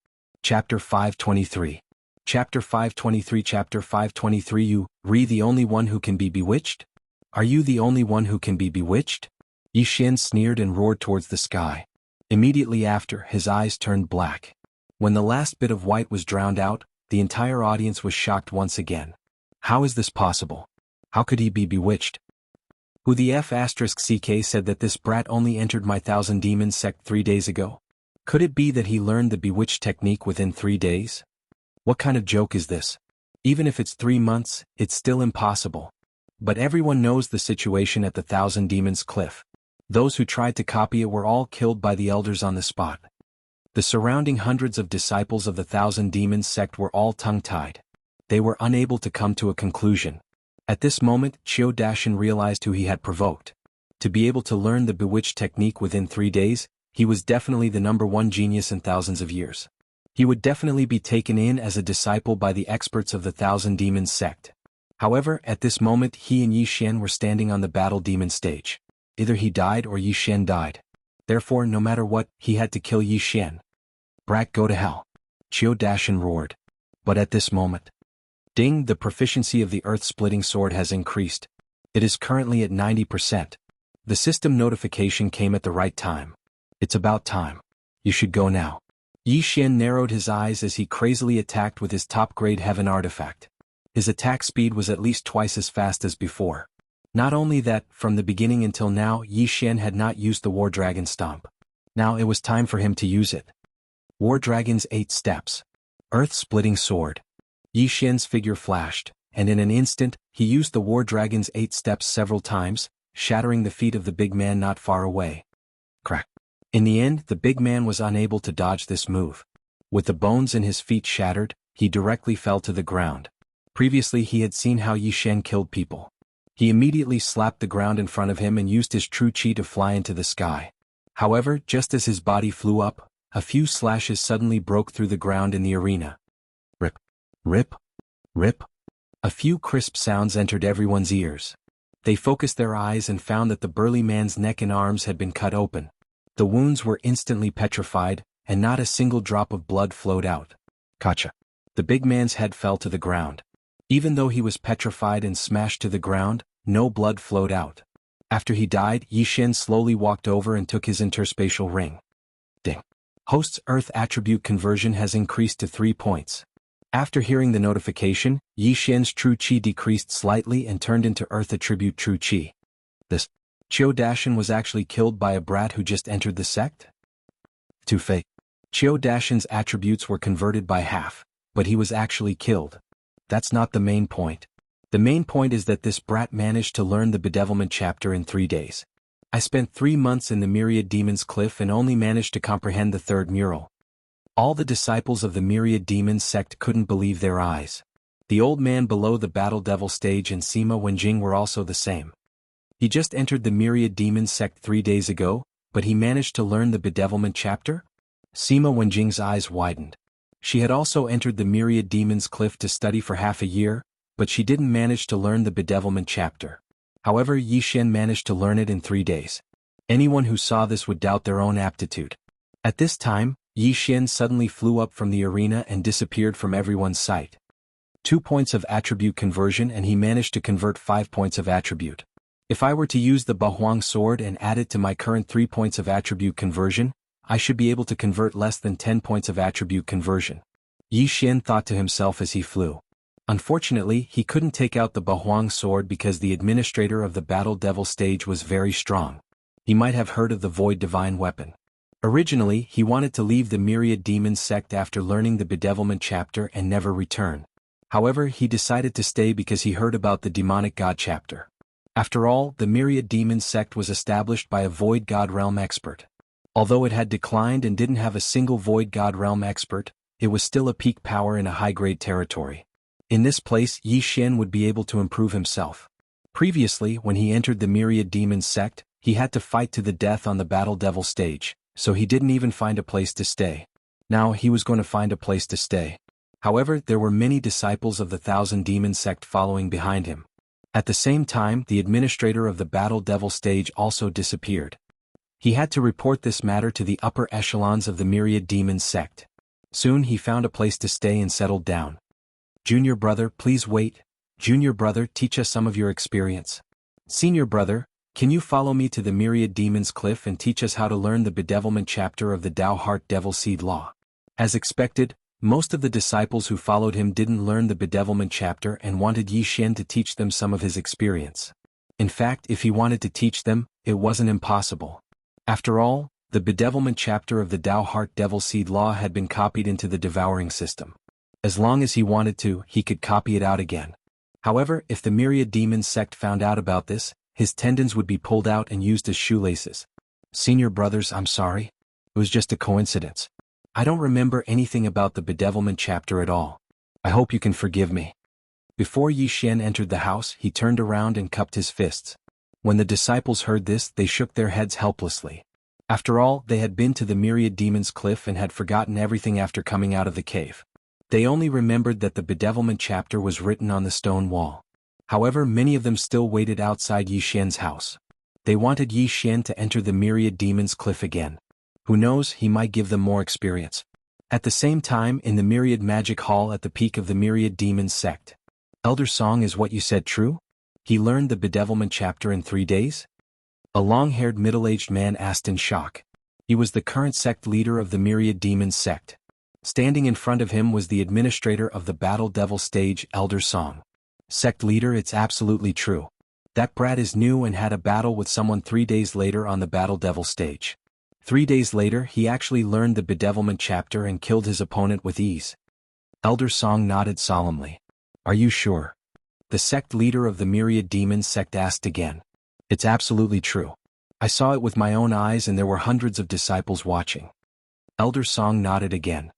Chapter 523. Chapter 523. You, Re, the only one who can be bewitched? Are you the only one who can be bewitched? Yi Xian sneered and roared towards the sky. Immediately after, his eyes turned black. When the last bit of white was drowned out, the entire audience was shocked once again. How is this possible? How could he be bewitched? Who the F***CK said that this brat only entered my Thousand Demons sect 3 days ago? Could it be that he learned the bewitched technique within 3 days? What kind of joke is this? Even if it's 3 months, it's still impossible. But everyone knows the situation at the Thousand Demons Cliff. Those who tried to copy it were all killed by the elders on the spot. The surrounding hundreds of disciples of the Thousand Demons sect were all tongue-tied. They were unable to come to a conclusion. At this moment, Qiu Dashan realized who he had provoked. To be able to learn the bewitched technique within 3 days, he was definitely the #1 genius in thousands of years. He would definitely be taken in as a disciple by the experts of the Thousand Demons sect. However, at this moment he and Yi Xian were standing on the battle demon stage. Either he died or Yi Xian died. Therefore, no matter what, he had to kill Yi Xian. Brat, go to hell. Qiu Dashan roared. But at this moment, ding, the proficiency of the earth-splitting sword has increased. It is currently at 90%. The system notification came at the right time. It's about time. You should go now. Yi Xian narrowed his eyes as he crazily attacked with his top-grade heaven artifact. His attack speed was at least twice as fast as before. Not only that, from the beginning until now Yi Xian had not used the War Dragon Stomp. Now it was time for him to use it. War Dragon's 8 steps. Earth-splitting sword. Yi Xian's figure flashed, and in an instant, he used the War Dragon's 8 steps several times, shattering the feet of the big man not far away. Crack. In the end, the big man was unable to dodge this move. With the bones in his feet shattered, he directly fell to the ground. Previously he had seen how Yi Xian killed people. He immediately slapped the ground in front of him and used his true chi to fly into the sky. However, just as his body flew up, a few slashes suddenly broke through the ground in the arena. Rip. Rip. Rip. A few crisp sounds entered everyone's ears. They focused their eyes and found that the burly man's neck and arms had been cut open. The wounds were instantly petrified, and not a single drop of blood flowed out. Gotcha. The big man's head fell to the ground. Even though he was petrified and smashed to the ground, no blood flowed out. After he died, Yi Xian slowly walked over and took his interspatial ring. Ding. Host's Earth attribute conversion has increased to 3 points. After hearing the notification, Yi Xian's true chi decreased slightly and turned into Earth attribute true chi. This Qiu Dashan was actually killed by a brat who just entered the sect? Too fake. Qiu Dashan's attributes were converted by half, but he was actually killed. That's not the main point. The main point is that this brat managed to learn the bedevilment chapter in 3 days. I spent 3 months in the Myriad Demons Cliff and only managed to comprehend the 3rd mural. All the disciples of the Myriad Demons sect couldn't believe their eyes. The old man below the Battle Devil stage and Sima Wenjing were also the same. He just entered the Myriad Demons sect 3 days ago, but he managed to learn the bedevilment chapter? Sima Wenjing's eyes widened. She had also entered the Myriad Demons Cliff to study for half a year, but she didn't manage to learn the bedevilment chapter. However, Yi Xian managed to learn it in 3 days. Anyone who saw this would doubt their own aptitude. At this time, Yi Xian suddenly flew up from the arena and disappeared from everyone's sight. 2 points of attribute conversion, and he managed to convert 5 points of attribute. If I were to use the Bahuang sword and add it to my current 3 points of attribute conversion, I should be able to convert less than 10 points of attribute conversion. Yi Xian thought to himself as he flew. Unfortunately, he couldn't take out the Bahuang sword because the administrator of the Battle Devil stage was very strong. He might have heard of the Void Divine weapon. Originally, he wanted to leave the Myriad Demon sect after learning the Bedevilment chapter and never return. However, he decided to stay because he heard about the Demonic God chapter. After all, the Myriad Demon sect was established by a Void God Realm expert. Although it had declined and didn't have a single Void God Realm expert, it was still a peak power in a high-grade territory. In this place, Yi Xian would be able to improve himself. Previously, when he entered the Myriad Demon sect, he had to fight to the death on the Battle Devil stage, so he didn't even find a place to stay. Now he was going to find a place to stay. However, there were many disciples of the Thousand Demon sect following behind him. At the same time, the administrator of the Battle Devil stage also disappeared. He had to report this matter to the upper echelons of the Myriad Demon sect. Soon he found a place to stay and settled down. Junior brother, please wait. Junior brother, teach us some of your experience. Senior brother, can you follow me to the Myriad Demon's Cliff and teach us how to learn the Bedevilment chapter of the Tao Heart Devil Seed Law? As expected, most of the disciples who followed him didn't learn the Bedevilment chapter and wanted Yi Xian to teach them some of his experience. In fact, if he wanted to teach them, it wasn't impossible. After all, the Bedevilment chapter of the Tao Heart Devil Seed Law had been copied into the devouring system. As long as he wanted to, he could copy it out again. However, if the Myriad Demon sect found out about this, his tendons would be pulled out and used as shoelaces. Senior brothers, I'm sorry. It was just a coincidence. I don't remember anything about the Bedevilment chapter at all. I hope you can forgive me. Before Yi Xian entered the house, he turned around and cupped his fists. When the disciples heard this, they shook their heads helplessly. After all, they had been to the Myriad Demon's Cliff and had forgotten everything after coming out of the cave. They only remembered that the Bedevilment chapter was written on the stone wall. However, many of them still waited outside Yi Xian's house. They wanted Yi Xian to enter the Myriad Demon's Cliff again. Who knows, he might give them more experience. At the same time, in the Myriad Magic Hall at the peak of the Myriad Demon sect. Elder Song, is what you said true? He learned the Bedevilment chapter in 3 days? A long-haired middle-aged man asked in shock. He was the current sect leader of the Myriad Demon sect. Standing in front of him was the administrator of the Battle Devil stage, Elder Song. Sect leader, it's absolutely true. That brat is new and had a battle with someone 3 days later on the Battle Devil stage. 3 days later, he actually learned the Bedevilment chapter and killed his opponent with ease. Elder Song nodded solemnly. Are you sure? The sect leader of the Myriad Demon sect asked again. It's absolutely true. I saw it with my own eyes and there were hundreds of disciples watching. Elder Song nodded again.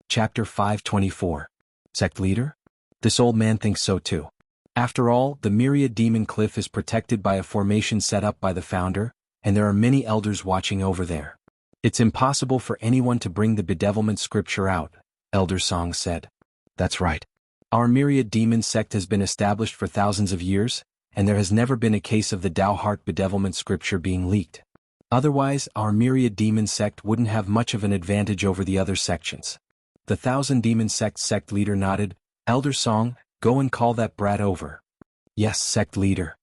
Chapter 524. Sect leader? This old man thinks so too. After all, the Myriad Demon Cliff is protected by a formation set up by the founder, and there are many elders watching over there. It's impossible for anyone to bring the Bedevilment scripture out, Elder Song said. That's right. Our Myriad Demon sect has been established for thousands of years, and there has never been a case of the Tao Heart Bedevilment scripture being leaked. Otherwise, our Myriad Demon sect wouldn't have much of an advantage over the other sections. The Thousand Demon sect leader nodded. Elder Song, go and call that brat over. Yes, sect leader.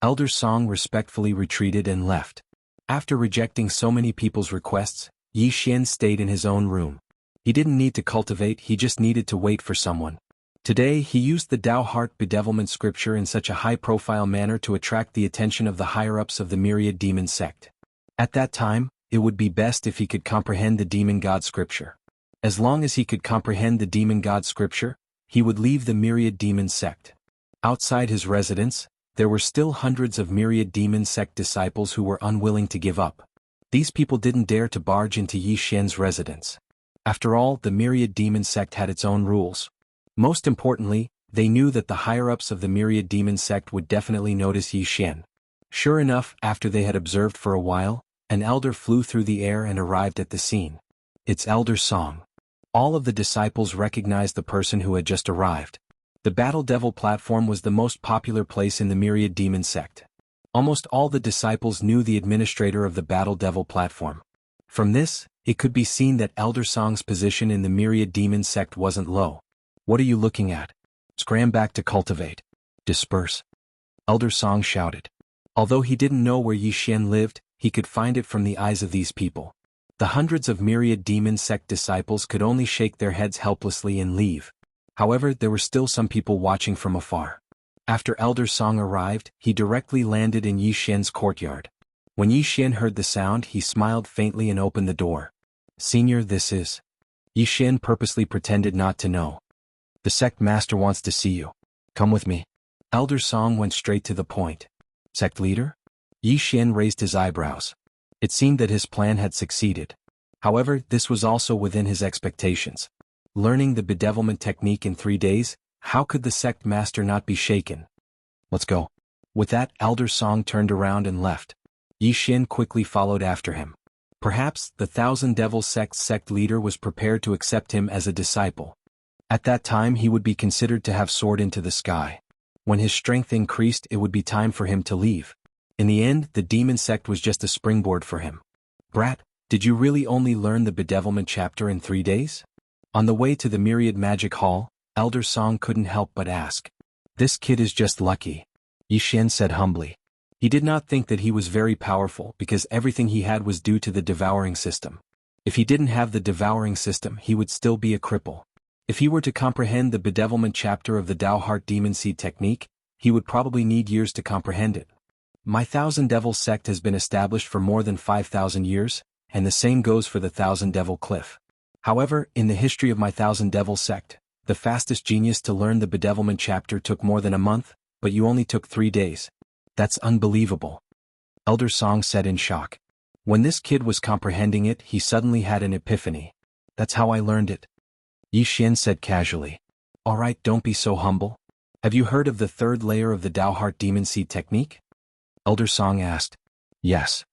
Elder Song respectfully retreated and left. After rejecting so many people's requests, Yi Xian stayed in his own room. He didn't need to cultivate, he just needed to wait for someone. Today, he used the Tao Heart Bedevilment scripture in such a high-profile manner to attract the attention of the higher-ups of the Myriad Demon sect. At that time, it would be best if he could comprehend the Demon God scripture. As long as he could comprehend the Demon God scripture, he would leave the Myriad Demon sect. Outside his residence, there were still hundreds of Myriad Demon sect disciples who were unwilling to give up. These people didn't dare to barge into Yi Xian's residence. After all, the Myriad Demon sect had its own rules. Most importantly, they knew that the higher-ups of the Myriad Demon sect would definitely notice Yi Xian. Sure enough, after they had observed for a while, an elder flew through the air and arrived at the scene. It's Elder Song. All of the disciples recognized the person who had just arrived. The Battle Devil platform was the most popular place in the Myriad Demon sect. Almost all the disciples knew the administrator of the Battle Devil platform. From this, It could be seen that Elder Song's position in the myriad demon sect wasn't low. What are you looking at? Scram back to cultivate. Disperse. Elder Song shouted. Although he didn't know where Yi Xian lived, he could find it from the eyes of these people. The hundreds of myriad demon sect disciples could only shake their heads helplessly and leave. However, there were still some people watching from afar. After Elder Song arrived, he directly landed in Yi Xian's courtyard. When Yi Xian heard the sound, he smiled faintly and opened the door. Senior, this is... Yi Xian purposely pretended not to know. The sect master wants to see you. Come with me. Elder Song went straight to the point. Sect leader? Yi Xian raised his eyebrows. It seemed that his plan had succeeded. However, this was also within his expectations. Learning the bedevilment technique in 3 days, how could the sect master not be shaken? Let's go. With that, Elder Song turned around and left. Yi Xian quickly followed after him. Perhaps the Thousand Devil Sect's sect leader was prepared to accept him as a disciple. At that time he would be considered to have soared into the sky. When his strength increased, it would be time for him to leave. In the end, the demon sect was just a springboard for him. Brat, did you really only learn the bedevilment chapter in 3 days? On the way to the Myriad Magic Hall, Elder Song couldn't help but ask. This kid is just lucky. Yi Xian said humbly. He did not think that he was very powerful because everything he had was due to the devouring system. If he didn't have the devouring system, he would still be a cripple. If he were to comprehend the bedevilment chapter of the Tao Heart Demon Seed technique, he would probably need years to comprehend it. My Thousand Devil sect has been established for more than 5,000 years, and the same goes for the Thousand Devil Cliff. However, in the history of my Thousand Devil sect, the fastest genius to learn the bedevilment chapter took more than a month, but you only took 3 days. That's unbelievable. Elder Song said in shock. When this kid was comprehending it, he suddenly had an epiphany. That's how I learned it. Yi Xian said casually. Alright, don't be so humble. Have you heard of the 3rd layer of the Tao Heart Demon Seed technique? Elder Song asked. Yes.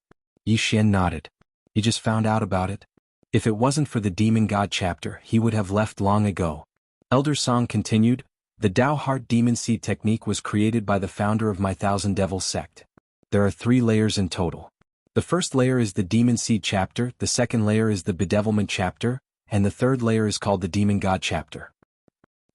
Yi Xian nodded. He just found out about it. If it wasn't for the Demon God chapter, he would have left long ago. Elder Song continued. The Tao Heart Demon Seed technique was created by the founder of my Thousand Devil sect. There are 3 layers in total. The first layer is the Demon Seed chapter, the second layer is the bedevilment chapter, and the 3rd layer is called the Demon God chapter.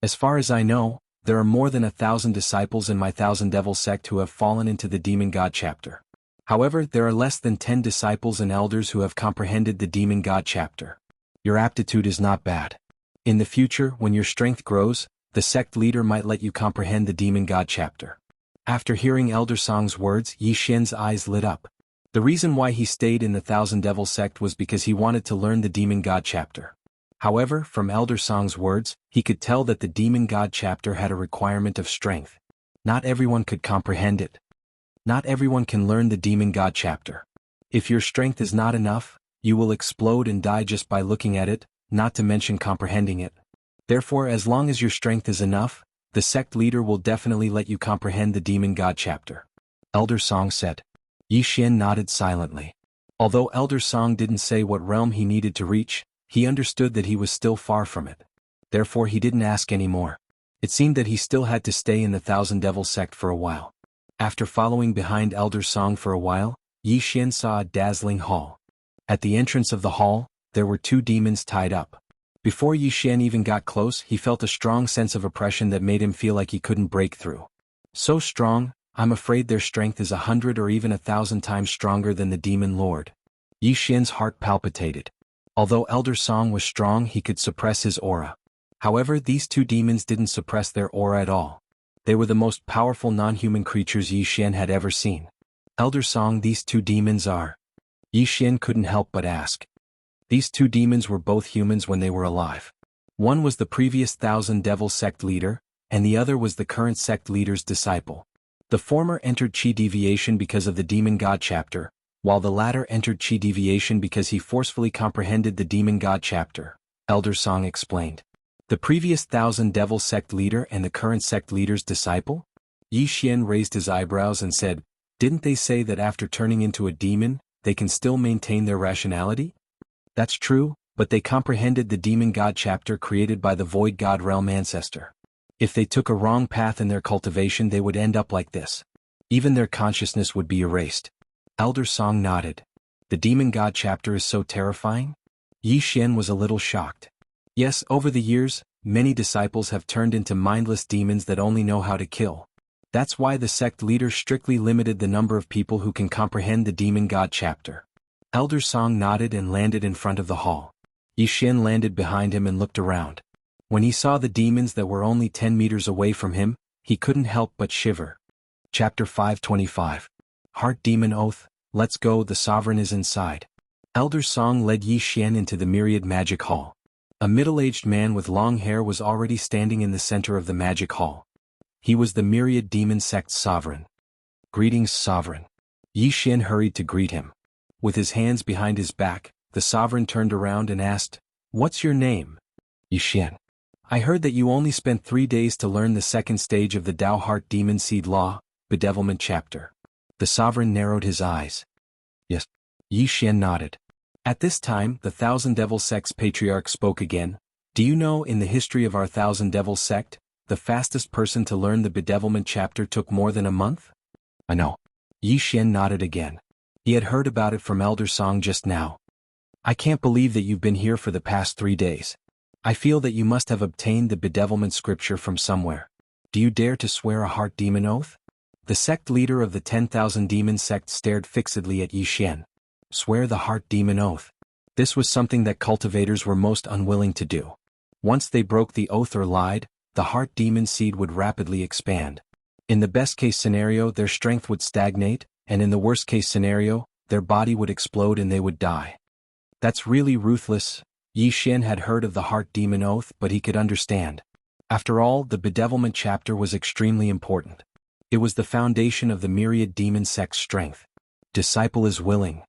As far as I know, there are more than 1,000 disciples in my Thousand Devil sect who have fallen into the Demon God chapter. However, there are less than 10 disciples and elders who have comprehended the Demon God chapter. Your aptitude is not bad. In the future, when your strength grows, the sect leader might let you comprehend the Demon God chapter. After hearing Elder Song's words, Yi Xian's eyes lit up. The reason why he stayed in the Thousand Devil sect was because he wanted to learn the Demon God chapter. However, from Elder Song's words, he could tell that the Demon God chapter had a requirement of strength. Not everyone could comprehend it. Not everyone can learn the Demon God chapter. If your strength is not enough, you will explode and die just by looking at it, not to mention comprehending it. Therefore, as long as your strength is enough, the sect leader will definitely let you comprehend the Demon God chapter. Elder Song said. Yi Xian nodded silently. Although Elder Song didn't say what realm he needed to reach, he understood that he was still far from it. Therefore he didn't ask any more. It seemed that he still had to stay in the Thousand Devil sect for a while. After following behind Elder Song for a while, Yi Xian saw a dazzling hall. At the entrance of the hall, there were 2 demons tied up. Before Yi Xian even got close, he felt a strong sense of oppression that made him feel like he couldn't break through. So strong, I'm afraid their strength is 100 or even 1,000 times stronger than the Demon Lord. Yi Xian's heart palpitated. Although Elder Song was strong, he could suppress his aura. However, these 2 demons didn't suppress their aura at all. They were the most powerful non-human creatures Yi Xian had ever seen. Elder Song, these 2 demons are... Yi Xian couldn't help but ask. These 2 demons were both humans when they were alive. One was the previous Thousand Devil sect leader, and the other was the current sect leader's disciple. The former entered Qi Deviation because of the Demon God chapter, while the latter entered Qi Deviation because he forcefully comprehended the Demon God chapter, Elder Song explained. The previous Thousand Devil sect leader and the current sect leader's disciple? Yi Xian raised his eyebrows and said, didn't they say that after turning into a demon, they can still maintain their rationality? That's true, but they comprehended the Demon God chapter created by the Void God Realm ancestor. If they took a wrong path in their cultivation, they would end up like this. Even their consciousness would be erased. Elder Song nodded. The Demon God chapter is so terrifying? Yi Xian was a little shocked. Yes, over the years, many disciples have turned into mindless demons that only know how to kill. That's why the sect leader strictly limited the number of people who can comprehend the Demon God chapter. Elder Song nodded and landed in front of the hall. Yi Xian landed behind him and looked around. When he saw the demons that were only 10 meters away from him, he couldn't help but shiver. Chapter 525. Heart Demon Oath, let's go, the sovereign is inside. Elder Song led Yi Xian into the Myriad Magic Hall. A middle-aged man with long hair was already standing in the center of the magic hall. He was the Myriad Demon Sect's sovereign. Greetings, sovereign. Yi Xian hurried to greet him. With his hands behind his back, the sovereign turned around and asked, "What's your name?" Yi Xian. I heard that you only spent 3 days to learn the second stage of the Dao Heart Demon Seed Law, Bedevilment Chapter. The sovereign narrowed his eyes. Yes. Yi Xian nodded. At this time, the Thousand Devil Sect's patriarch spoke again. Do you know, in the history of our Thousand Devil Sect, the fastest person to learn the Bedevilment Chapter took more than a month? I know. Yi Xian nodded again. He had heard about it from Elder Song just now. I can't believe that you've been here for the past 3 days. I feel that you must have obtained the bedevilment scripture from somewhere. Do you dare to swear a heart demon oath? The sect leader of the 10,000 demon sect stared fixedly at Yi Xian. Swear the heart demon oath. This was something that cultivators were most unwilling to do. Once they broke the oath or lied, the heart demon seed would rapidly expand. In the best-case scenario, their strength would stagnate, and in the worst-case scenario, their body would explode and they would die. That's really ruthless. Yi Xian had heard of the heart demon oath, but he could understand. After all, the bedevilment chapter was extremely important. It was the foundation of the myriad demon sect's strength. Disciple is willing.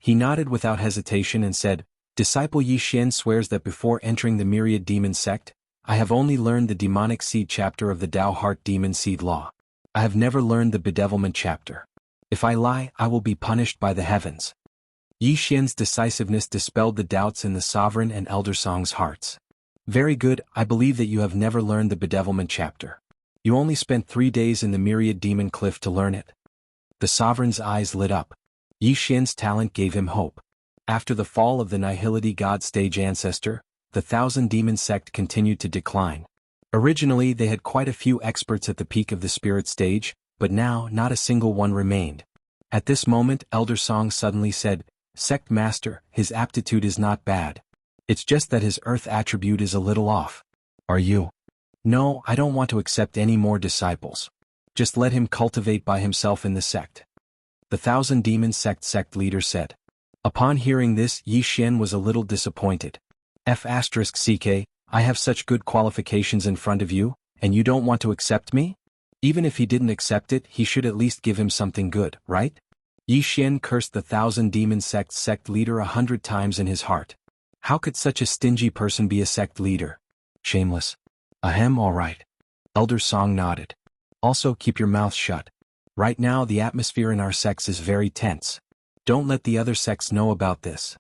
He nodded without hesitation and said, Disciple Yi Xian swears that before entering the myriad demon sect, I have only learned the demonic seed chapter of the Dao Heart Demon Seed Law. I have never learned the bedevilment chapter. If I lie, I will be punished by the heavens. Yi Xian's decisiveness dispelled the doubts in the sovereign and Elder Song's hearts. Very good, I believe that you have never learned the bedevilment chapter. You only spent 3 days in the myriad demon cliff to learn it. The sovereign's eyes lit up. Yi Xian's talent gave him hope. After the fall of the Nihility God stage ancestor, the Thousand Demon sect continued to decline. Originally they had quite a few experts at the peak of the spirit stage, but now not a single one remained. At this moment Elder Song suddenly said, Sect Master, his aptitude is not bad. It's just that his earth attribute is a little off. Are you? No, I don't want to accept any more disciples. Just let him cultivate by himself in the sect. The Thousand Demon sect leader said. Upon hearing this, Yi Xian was a little disappointed. F***ck, I have such good qualifications in front of you, and you don't want to accept me? Even if he didn't accept it, he should at least give him something good, right? Yi Xian cursed the Thousand Demon sect leader 100 times in his heart. How could such a stingy person be a sect leader? Shameless. Ahem, all right. Elder Song nodded. Also, keep your mouth shut. Right now the atmosphere in our sects is very tense. Don't let the other sects know about this.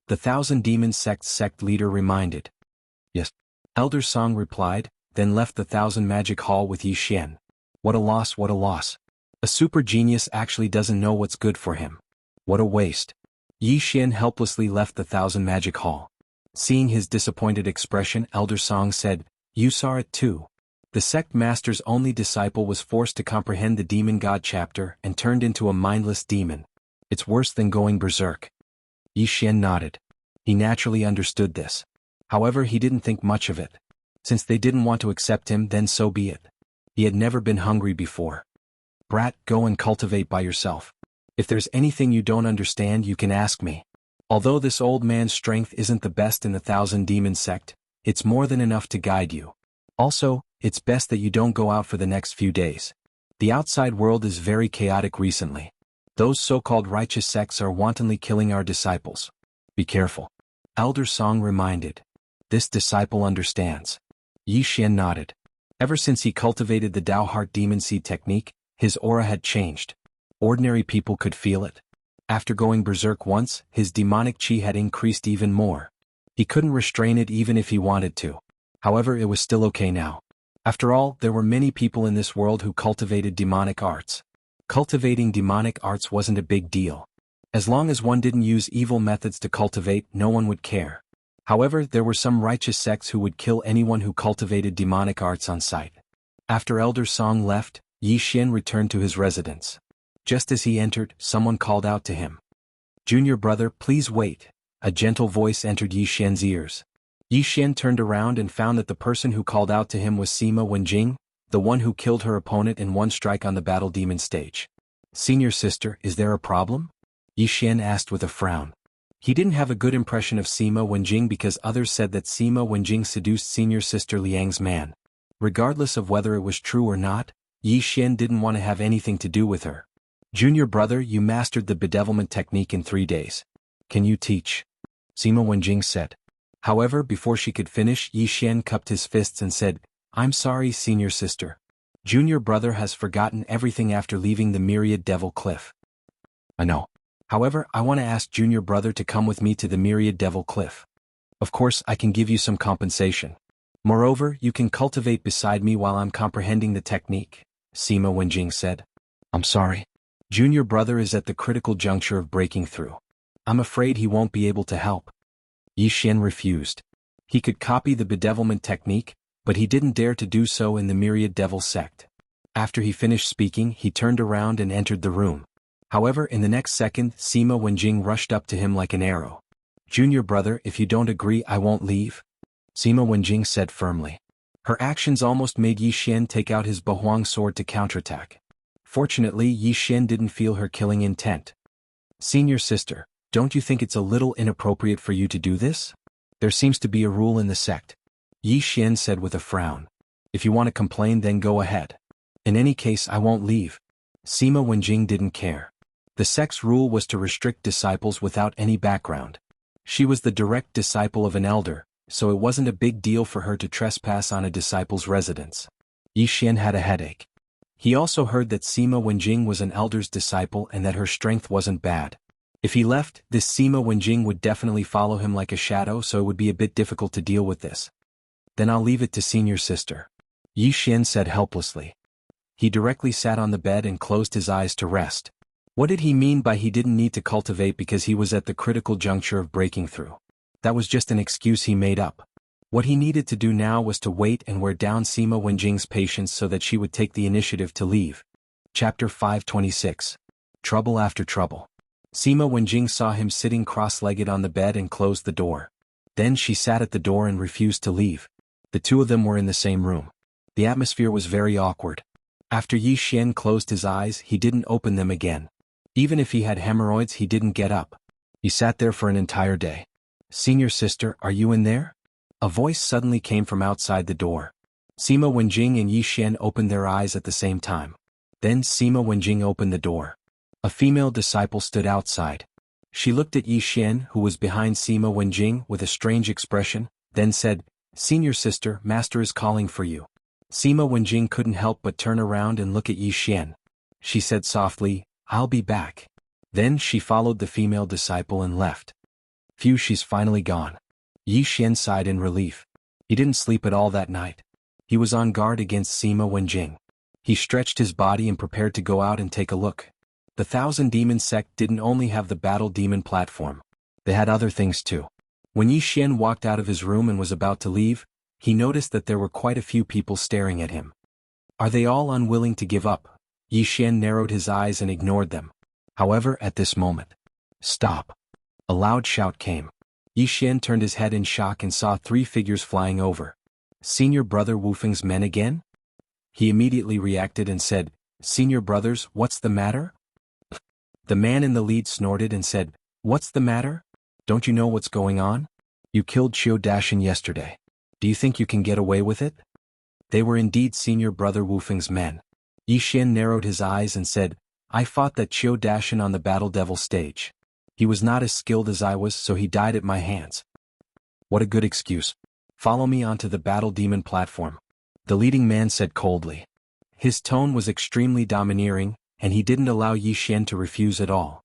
The Thousand Demon sect leader reminded. Yes. Elder Song replied, then left the Thousand Magic Hall with Yi Xian. What a loss, what a loss. A super genius actually doesn't know what's good for him. What a waste. Yi Xian helplessly left the Thousand Magic Hall. Seeing his disappointed expression, Elder Song said, You saw it too. The sect master's only disciple was forced to comprehend the Demon God chapter and turned into a mindless demon. It's worse than going berserk. Yi Xian nodded. He naturally understood this. However, he didn't think much of it. Since they didn't want to accept him, then so be it. He had never been hungry before. Brat, go and cultivate by yourself. If there's anything you don't understand, you can ask me. Although this old man's strength isn't the best in the Thousand Demon sect, it's more than enough to guide you. Also, it's best that you don't go out for the next few days. The outside world is very chaotic recently. Those so-called righteous sects are wantonly killing our disciples. Be careful. Elder Song reminded. This disciple understands. Yi Xian nodded. Ever since he cultivated the Dao Heart Demon Seed technique, his aura had changed. Ordinary people could feel it. After going berserk once, his demonic chi had increased even more. He couldn't restrain it even if he wanted to. However, it was still okay now. After all, there were many people in this world who cultivated demonic arts. Cultivating demonic arts wasn't a big deal. As long as one didn't use evil methods to cultivate, no one would care. However, there were some righteous sects who would kill anyone who cultivated demonic arts on sight. After Elder Song left, Yi Xian returned to his residence. Just as he entered, someone called out to him. "Junior brother, please wait." A gentle voice entered Yi Xian's ears. Yi Xian turned around and found that the person who called out to him was Sima Wenjing, the one who killed her opponent in one strike on the battle demon stage. "Senior sister, is there a problem?" Yi Xian asked with a frown. He didn't have a good impression of Sima Wenjing because others said that Sima Wenjing seduced senior sister Liang's man. Regardless of whether it was true or not, Yi Xian didn't want to have anything to do with her. "Junior brother, you mastered the bedevilment technique in 3 days. Can you teach?" Sima Wenjing said. However, before she could finish, Yi Xian cupped his fists and said, "I'm sorry, senior sister. Junior brother has forgotten everything after leaving the Myriad Devil Cliff." "I know. However, I want to ask junior brother to come with me to the Myriad Devil Cliff. Of course, I can give you some compensation. Moreover, you can cultivate beside me while I'm comprehending the technique," Sima Wenjing said. "I'm sorry. Junior brother is at the critical juncture of breaking through. I'm afraid he won't be able to help." Yi Xian refused. He could copy the bedevilment technique, but he didn't dare to do so in the Myriad Devil sect. After he finished speaking, he turned around and entered the room. However, in the next second, Sima Wenjing rushed up to him like an arrow. "Junior brother, if you don't agree, I won't leave," Sima Wenjing said firmly. Her actions almost made Yi Xian take out his Bahuang sword to counterattack. Fortunately, Yi Xian didn't feel her killing intent. "Senior sister, don't you think it's a little inappropriate for you to do this? There seems to be a rule in the sect," Yi Xian said with a frown. "If you want to complain, then go ahead. In any case, I won't leave." Sima Wenjing didn't care. The sect's rule was to restrict disciples without any background. She was the direct disciple of an elder, so it wasn't a big deal for her to trespass on a disciple's residence. Yi Xian had a headache. He also heard that Sima Wenjing was an elder's disciple and that her strength wasn't bad. If he left, this Sima Wenjing would definitely follow him like a shadow, so it would be a bit difficult to deal with this. "Then I'll leave it to senior sister," Yi Xian said helplessly. He directly sat on the bed and closed his eyes to rest. What did he mean by he didn't need to cultivate because he was at the critical juncture of breaking through? That was just an excuse he made up. What he needed to do now was to wait and wear down Sima Wenjing's patience so that she would take the initiative to leave. Chapter 526. Trouble After Trouble. Sima Wenjing saw him sitting cross-legged on the bed and closed the door. Then she sat at the door and refused to leave. The two of them were in the same room. The atmosphere was very awkward. After Yi Xian closed his eyes, he didn't open them again. Even if he had hemorrhoids, he didn't get up. He sat there for an entire day. "Senior sister, are you in there?" A voice suddenly came from outside the door. Sima Wenjing and Yi Xian opened their eyes at the same time. Then Sima Wenjing opened the door. A female disciple stood outside. She looked at Yi Xian, who was behind Sima Wenjing, with a strange expression, then said, "Senior sister, master is calling for you." Sima Wenjing couldn't help but turn around and look at Yi Xian. She said softly, "I'll be back." Then she followed the female disciple and left. Phew, she's finally gone. Yi Xian sighed in relief. He didn't sleep at all that night. He was on guard against Sima Wenjing. He stretched his body and prepared to go out and take a look. The Thousand Demon sect didn't only have the battle demon platform. They had other things too. When Yi Xian walked out of his room and was about to leave, he noticed that there were quite a few people staring at him. Are they all unwilling to give up? Yi Xian narrowed his eyes and ignored them. However, at this moment, "Stop!" A loud shout came. Yi Xian turned his head in shock and saw 3 figures flying over. "Senior brother Wu Feng's men again?" He immediately reacted and said, "Senior brothers, what's the matter?" The man in the lead snorted and said, "What's the matter? Don't you know what's going on? You killed Qiu Dashin yesterday. Do you think you can get away with it?" They were indeed senior brother Wu Feng's men. Yi Xian narrowed his eyes and said, "I fought that Qiu Dashin on the Battle Devil stage. He was not as skilled as I was, so he died at my hands." "What a good excuse. Follow me onto the Battle Demon platform," the leading man said coldly. His tone was extremely domineering, and he didn't allow Yi Xian to refuse at all.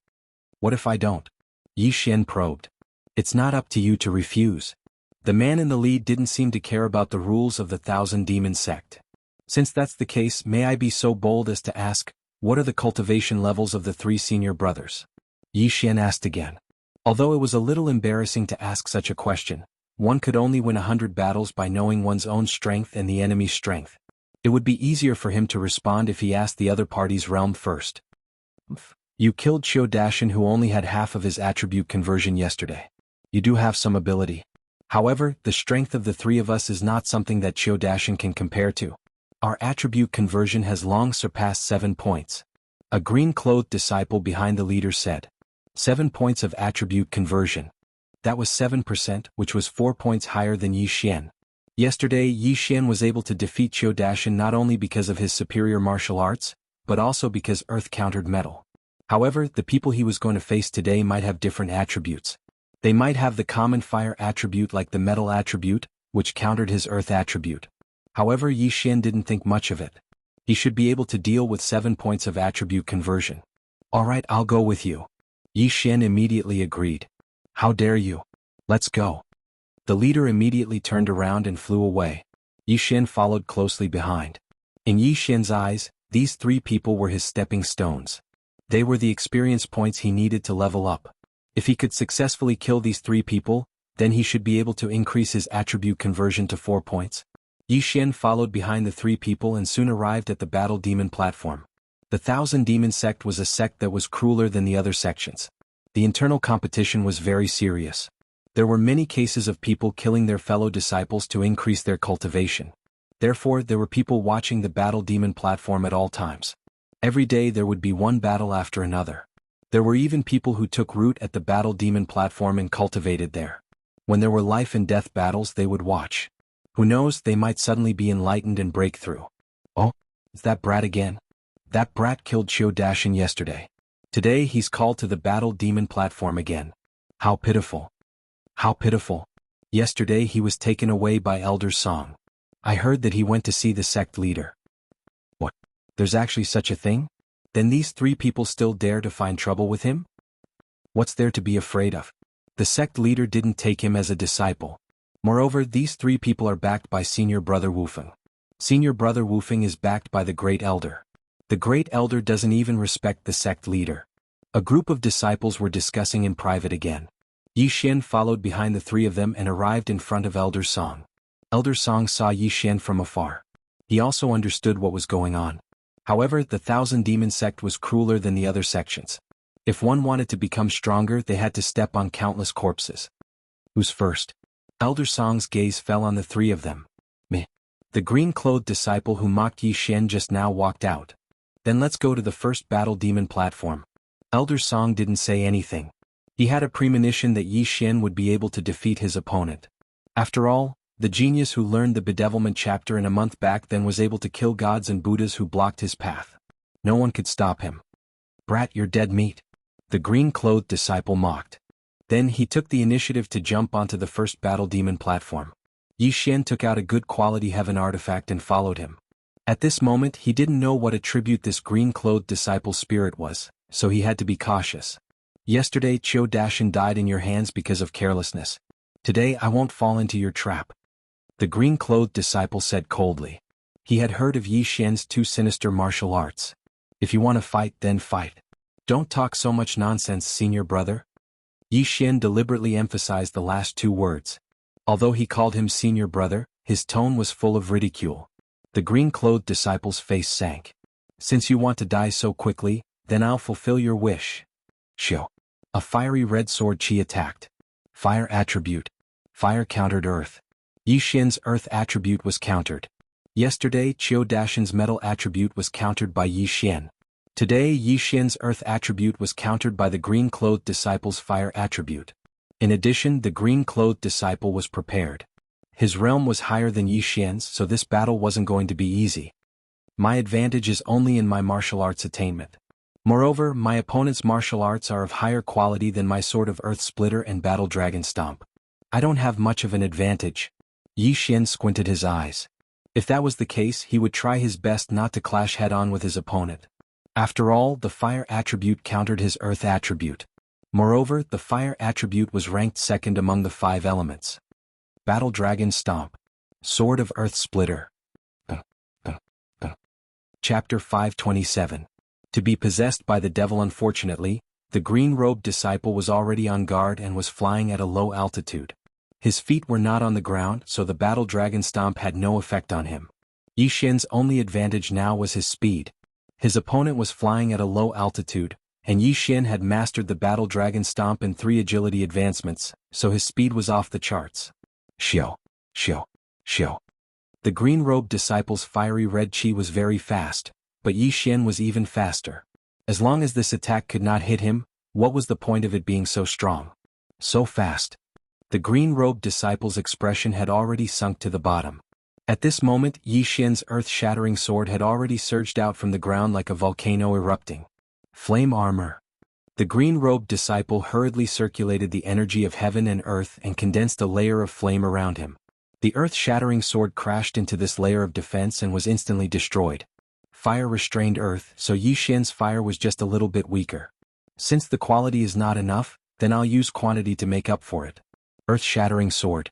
"What if I don't?" Yi Xian probed. "It's not up to you to refuse." The man in the lead didn't seem to care about the rules of the Thousand Demon sect. "Since that's the case, may I be so bold as to ask, what are the cultivation levels of the 3 senior brothers?" Yi Xian asked again. Although it was a little embarrassing to ask such a question, one could only win 100 battles by knowing one's own strength and the enemy's strength. It would be easier for him to respond if he asked the other party's realm first. You killed Qiu Dashan, who only had half of his attribute conversion yesterday. You do have some ability. However, the strength of the three of us is not something that Qiu Dashan can compare to. Our attribute conversion has long surpassed 7 points. A green-clothed disciple behind the leader said. 7 points of attribute conversion. That was 7%, which was 4 points higher than Yi Xian. Yesterday, Yi Xian was able to defeat Qiu Dashan not only because of his superior martial arts, but also because earth countered metal. However, the people he was going to face today might have different attributes. They might have the common fire attribute like the metal attribute, which countered his earth attribute. However, Yi Xian didn't think much of it. He should be able to deal with 7 points of attribute conversion. Alright, I'll go with you. Yi Xian immediately agreed. How dare you? Let's go. The leader immediately turned around and flew away. Yi Xian followed closely behind. In Yi Xian's eyes, these 3 people were his stepping stones. They were the experience points he needed to level up. If he could successfully kill these 3 people, then he should be able to increase his attribute conversion to 4 points. Yi Xian followed behind the 3 people and soon arrived at the battle demon platform. The Thousand Demon sect was a sect that was crueler than the other sections. The internal competition was very serious. There were many cases of people killing their fellow disciples to increase their cultivation. Therefore, there were people watching the battle demon platform at all times. Every day there would be one battle after another. There were even people who took root at the battle demon platform and cultivated there. When there were life and death battles, they would watch. Who knows, they might suddenly be enlightened and break through. Oh, is that brat again? That brat killed Qiu Dashan yesterday. Today he's called to the battle demon platform again. How pitiful. How pitiful. Yesterday he was taken away by Elder Song. I heard that he went to see the sect leader. What? There's actually such a thing? Then these 3 people still dare to find trouble with him? What's there to be afraid of? The sect leader didn't take him as a disciple. Moreover, these 3 people are backed by Senior Brother Wufeng. Senior Brother Wufeng is backed by the Great Elder. The Great Elder doesn't even respect the sect leader. A group of disciples were discussing in private again. Yi Xian followed behind the 3 of them and arrived in front of Elder Song. Elder Song saw Yi Xian from afar. He also understood what was going on. However, the Thousand Demon sect was crueler than the other sections. If one wanted to become stronger, they had to step on countless corpses. Who's first? Elder Song's gaze fell on the 3 of them. Meh. The green-clothed disciple who mocked Yi Xian just now walked out. Then let's go to the first battle demon platform. Elder Song didn't say anything. He had a premonition that Yi Xian would be able to defeat his opponent. After all, the genius who learned the bedevilment chapter in a month back then was able to kill gods and Buddhas who blocked his path. No one could stop him. Brat, you're dead meat. The green-clothed disciple mocked. Then he took the initiative to jump onto the first battle demon platform. Yi Xian took out a good quality heaven artifact and followed him. At this moment he didn't know what attribute this green-clothed disciple's spirit was, so he had to be cautious. Yesterday Qiu Dashan died in your hands because of carelessness. Today I won't fall into your trap. The green-clothed disciple said coldly. He had heard of Yi Xian's 2 sinister martial arts. If you want to fight, then fight. Don't talk so much nonsense, senior brother. Yi Xian deliberately emphasized the last 2 words. Although he called him senior brother, his tone was full of ridicule. The green-clothed disciple's face sank. Since you want to die so quickly, then I'll fulfill your wish. Xiu. A fiery red sword chi attacked. Fire attribute. Fire countered earth. Yi Xian's earth attribute was countered. Yesterday Qiu Dashan's metal attribute was countered by Yi Xian. Today Yi Xian's earth attribute was countered by the green-clothed disciple's fire attribute. In addition, the green-clothed disciple was prepared. His realm was higher than Yi Xian's, so this battle wasn't going to be easy. My advantage is only in my martial arts attainment. Moreover, my opponent's martial arts are of higher quality than my Sword of Earth Splitter and Battle Dragon Stomp. I don't have much of an advantage. Yi Xian squinted his eyes. If that was the case, he would try his best not to clash head-on with his opponent. After all, the fire attribute countered his earth attribute. Moreover, the fire attribute was ranked second among the 5 elements. Battle Dragon Stomp. Sword of Earth Splitter. Chapter 527. To be possessed by the devil. Unfortunately, The green-robed disciple was already on guard and was flying at a low altitude. His feet were not on the ground, so the battle dragon stomp had no effect on him. Yi Xian's only advantage now was his speed. His opponent was flying at a low altitude, and Yi Xian had mastered the battle dragon stomp and 3 agility advancements, so his speed was off the charts. Xiao, xiao, xiao. The green-robed disciple's fiery red chi was very fast, but Yi Xian was even faster. As long as this attack could not hit him, what was the point of it being so strong? So fast. The green-robed disciple's expression had already sunk to the bottom. At this moment, Yi Xian's earth-shattering sword had already surged out from the ground like a volcano erupting. Flame armor. The green-robed disciple hurriedly circulated the energy of heaven and earth and condensed a layer of flame around him. The earth-shattering sword crashed into this layer of defense and was instantly destroyed. Fire restrained earth, so Yi Xian's fire was just a little bit weaker. Since the quality is not enough, then I'll use quantity to make up for it. Earth-shattering sword.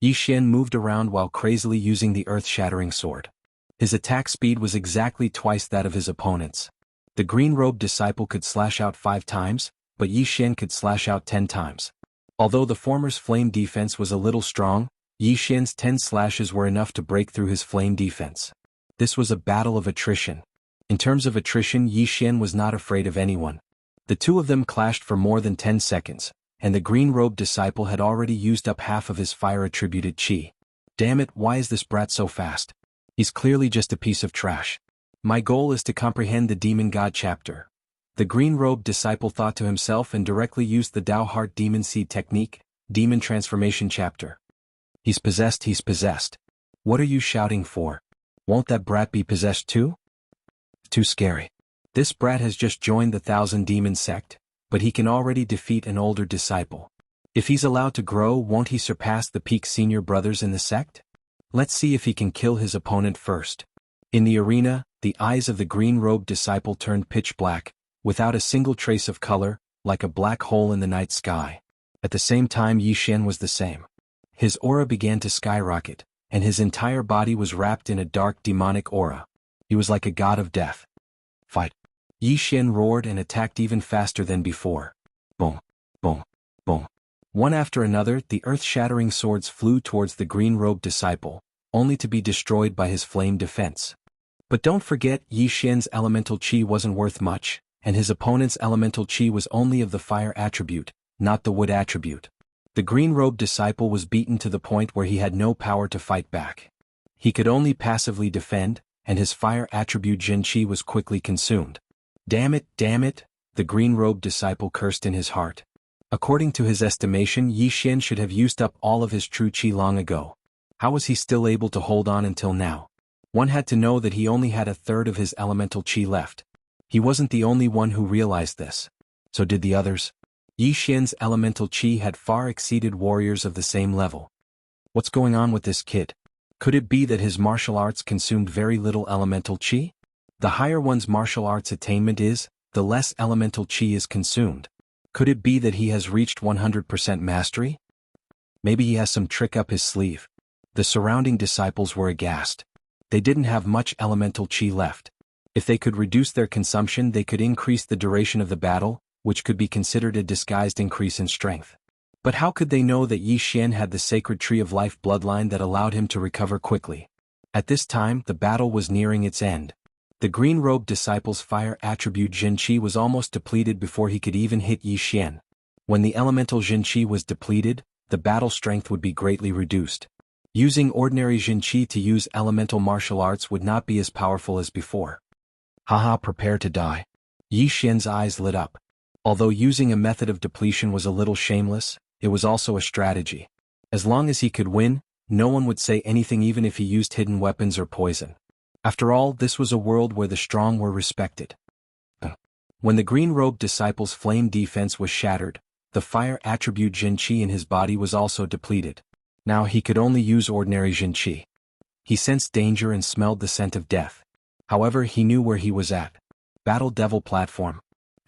Yi Xian moved around while crazily using the earth-shattering sword. His attack speed was exactly twice that of his opponent's. The green-robed disciple could slash out 5 times, but Yi Xian could slash out 10 times. Although the former's flame defense was a little strong, Yi Xian's 10 slashes were enough to break through his flame defense. This was a battle of attrition. In terms of attrition, Yi Xian was not afraid of anyone. The two of them clashed for more than 10 seconds, and the green-robed disciple had already used up half of his fire-attributed chi. Damn it, why is this brat so fast? He's clearly just a piece of trash. My goal is to comprehend the Demon God chapter. The green-robed disciple thought to himself and directly used the Tao Heart Demon Seed technique, Demon Transformation chapter. He's possessed, he's possessed. What are you shouting for? Won't that brat be possessed too? Too scary. This brat has just joined the 1,000 Demon sect, but he can already defeat an older disciple. If he's allowed to grow, won't he surpass the peak senior brothers in the sect? Let's see if he can kill his opponent first. In the arena, the eyes of the green-robed disciple turned pitch black, without a single trace of color, like a black hole in the night sky. At the same time, Yi Xian was the same. His aura began to skyrocket, and his entire body was wrapped in a dark demonic aura. He was like a god of death. Fight! Yi Xian roared and attacked even faster than before. Boom, boom, boom. One after another, the earth-shattering swords flew towards the green-robed disciple, only to be destroyed by his flame defense. But don't forget, Yi Xian's elemental chi wasn't worth much, and his opponent's elemental chi was only of the fire attribute, not the wood attribute. The green-robed disciple was beaten to the point where he had no power to fight back. He could only passively defend, and his fire attribute Jin Chi was quickly consumed. Damn it, the green-robed disciple cursed in his heart. According to his estimation, Yi Xian should have used up all of his true chi long ago. How was he still able to hold on until now? One had to know that he only had 1/3 of his elemental chi left. He wasn't the only one who realized this. So did the others? Yi Xian's elemental chi had far exceeded warriors of the same level. What's going on with this kid? Could it be that his martial arts consumed very little elemental chi? The higher one's martial arts attainment is, the less elemental chi is consumed. Could it be that he has reached 100% mastery? Maybe he has some trick up his sleeve. The surrounding disciples were aghast. They didn't have much elemental chi left. If they could reduce their consumption, they could increase the duration of the battle, which could be considered a disguised increase in strength. But how could they know that Yi Xian had the sacred tree of life bloodline that allowed him to recover quickly? At this time, the battle was nearing its end. The green-robed disciple's fire attribute Jin Chi was almost depleted before he could even hit Yi Xian. When the elemental Jin Chi was depleted, the battle strength would be greatly reduced. Using ordinary Jin Chi to use elemental martial arts would not be as powerful as before. Haha, prepare to die. Yi Xian's eyes lit up. Although using a method of depletion was a little shameless, it was also a strategy. As long as he could win, no one would say anything even if he used hidden weapons or poison. After all, this was a world where the strong were respected. When the green-robed disciple's flame defense was shattered, the fire attribute Jin Chi in his body was also depleted. Now he could only use ordinary Jin Chi. He sensed danger and smelled the scent of death. However, he knew where he was at. Battle Devil Platform.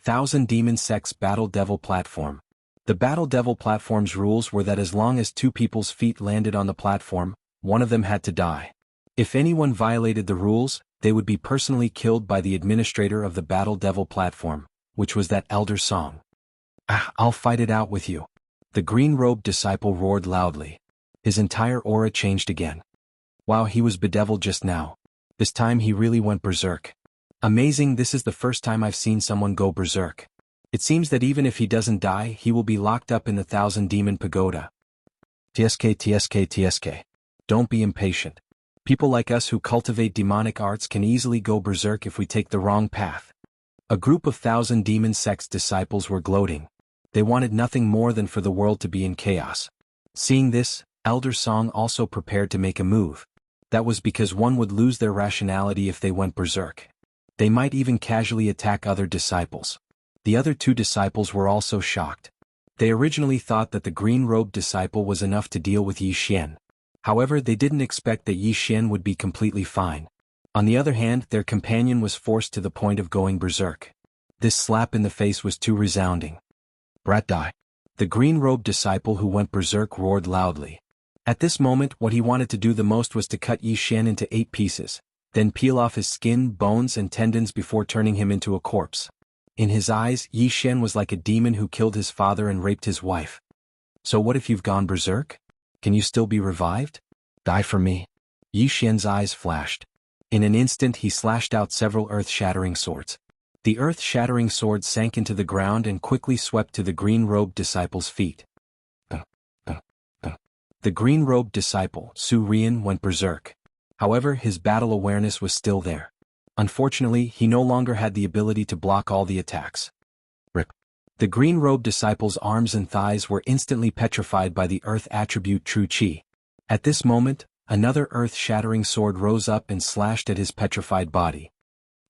1,000 Demon Sects Battle Devil Platform. The Battle Devil Platform's rules were that as long as 2 people's feet landed on the platform, one of them had to die. If anyone violated the rules, they would be personally killed by the administrator of the Battle Devil Platform, which was that elder song. "Ah, I'll fight it out with you." The green-robed disciple roared loudly. His entire aura changed again. Wow, he was bedeviled just now. This time he really went berserk. Amazing, this is the first time I've seen someone go berserk. It seems that even if he doesn't die, he will be locked up in the 1,000-demon pagoda. TSK. Don't be impatient. People like us who cultivate demonic arts can easily go berserk if we take the wrong path. A group of 1,000-demon sect's disciples were gloating. They wanted nothing more than for the world to be in chaos. Seeing this, Elder Song also prepared to make a move. That was because one would lose their rationality if they went berserk. They might even casually attack other disciples. The other two disciples were also shocked. They originally thought that the green-robed disciple was enough to deal with Yi Xian. However, they didn't expect that Yi Xian would be completely fine. On the other hand, their companion was forced to the point of going berserk. This slap in the face was too resounding. "Brat die." The green-robed disciple who went berserk roared loudly. At this moment, what he wanted to do the most was to cut Yi Xian into 8 pieces, then peel off his skin, bones and tendons before turning him into a corpse. In his eyes, Yi Xian was like a demon who killed his father and raped his wife. "So what if you've gone berserk? Can you still be revived? Die for me." Yi Xian's eyes flashed. In an instant he slashed out several earth-shattering swords. The earth-shattering sword sank into the ground and quickly swept to the green-robed disciple's feet. The green-robed disciple, Su Rian, went berserk. However, his battle awareness was still there. Unfortunately, he no longer had the ability to block all the attacks. Rip. The green-robed disciple's arms and thighs were instantly petrified by the earth attribute True Qi. At this moment, another earth-shattering sword rose up and slashed at his petrified body.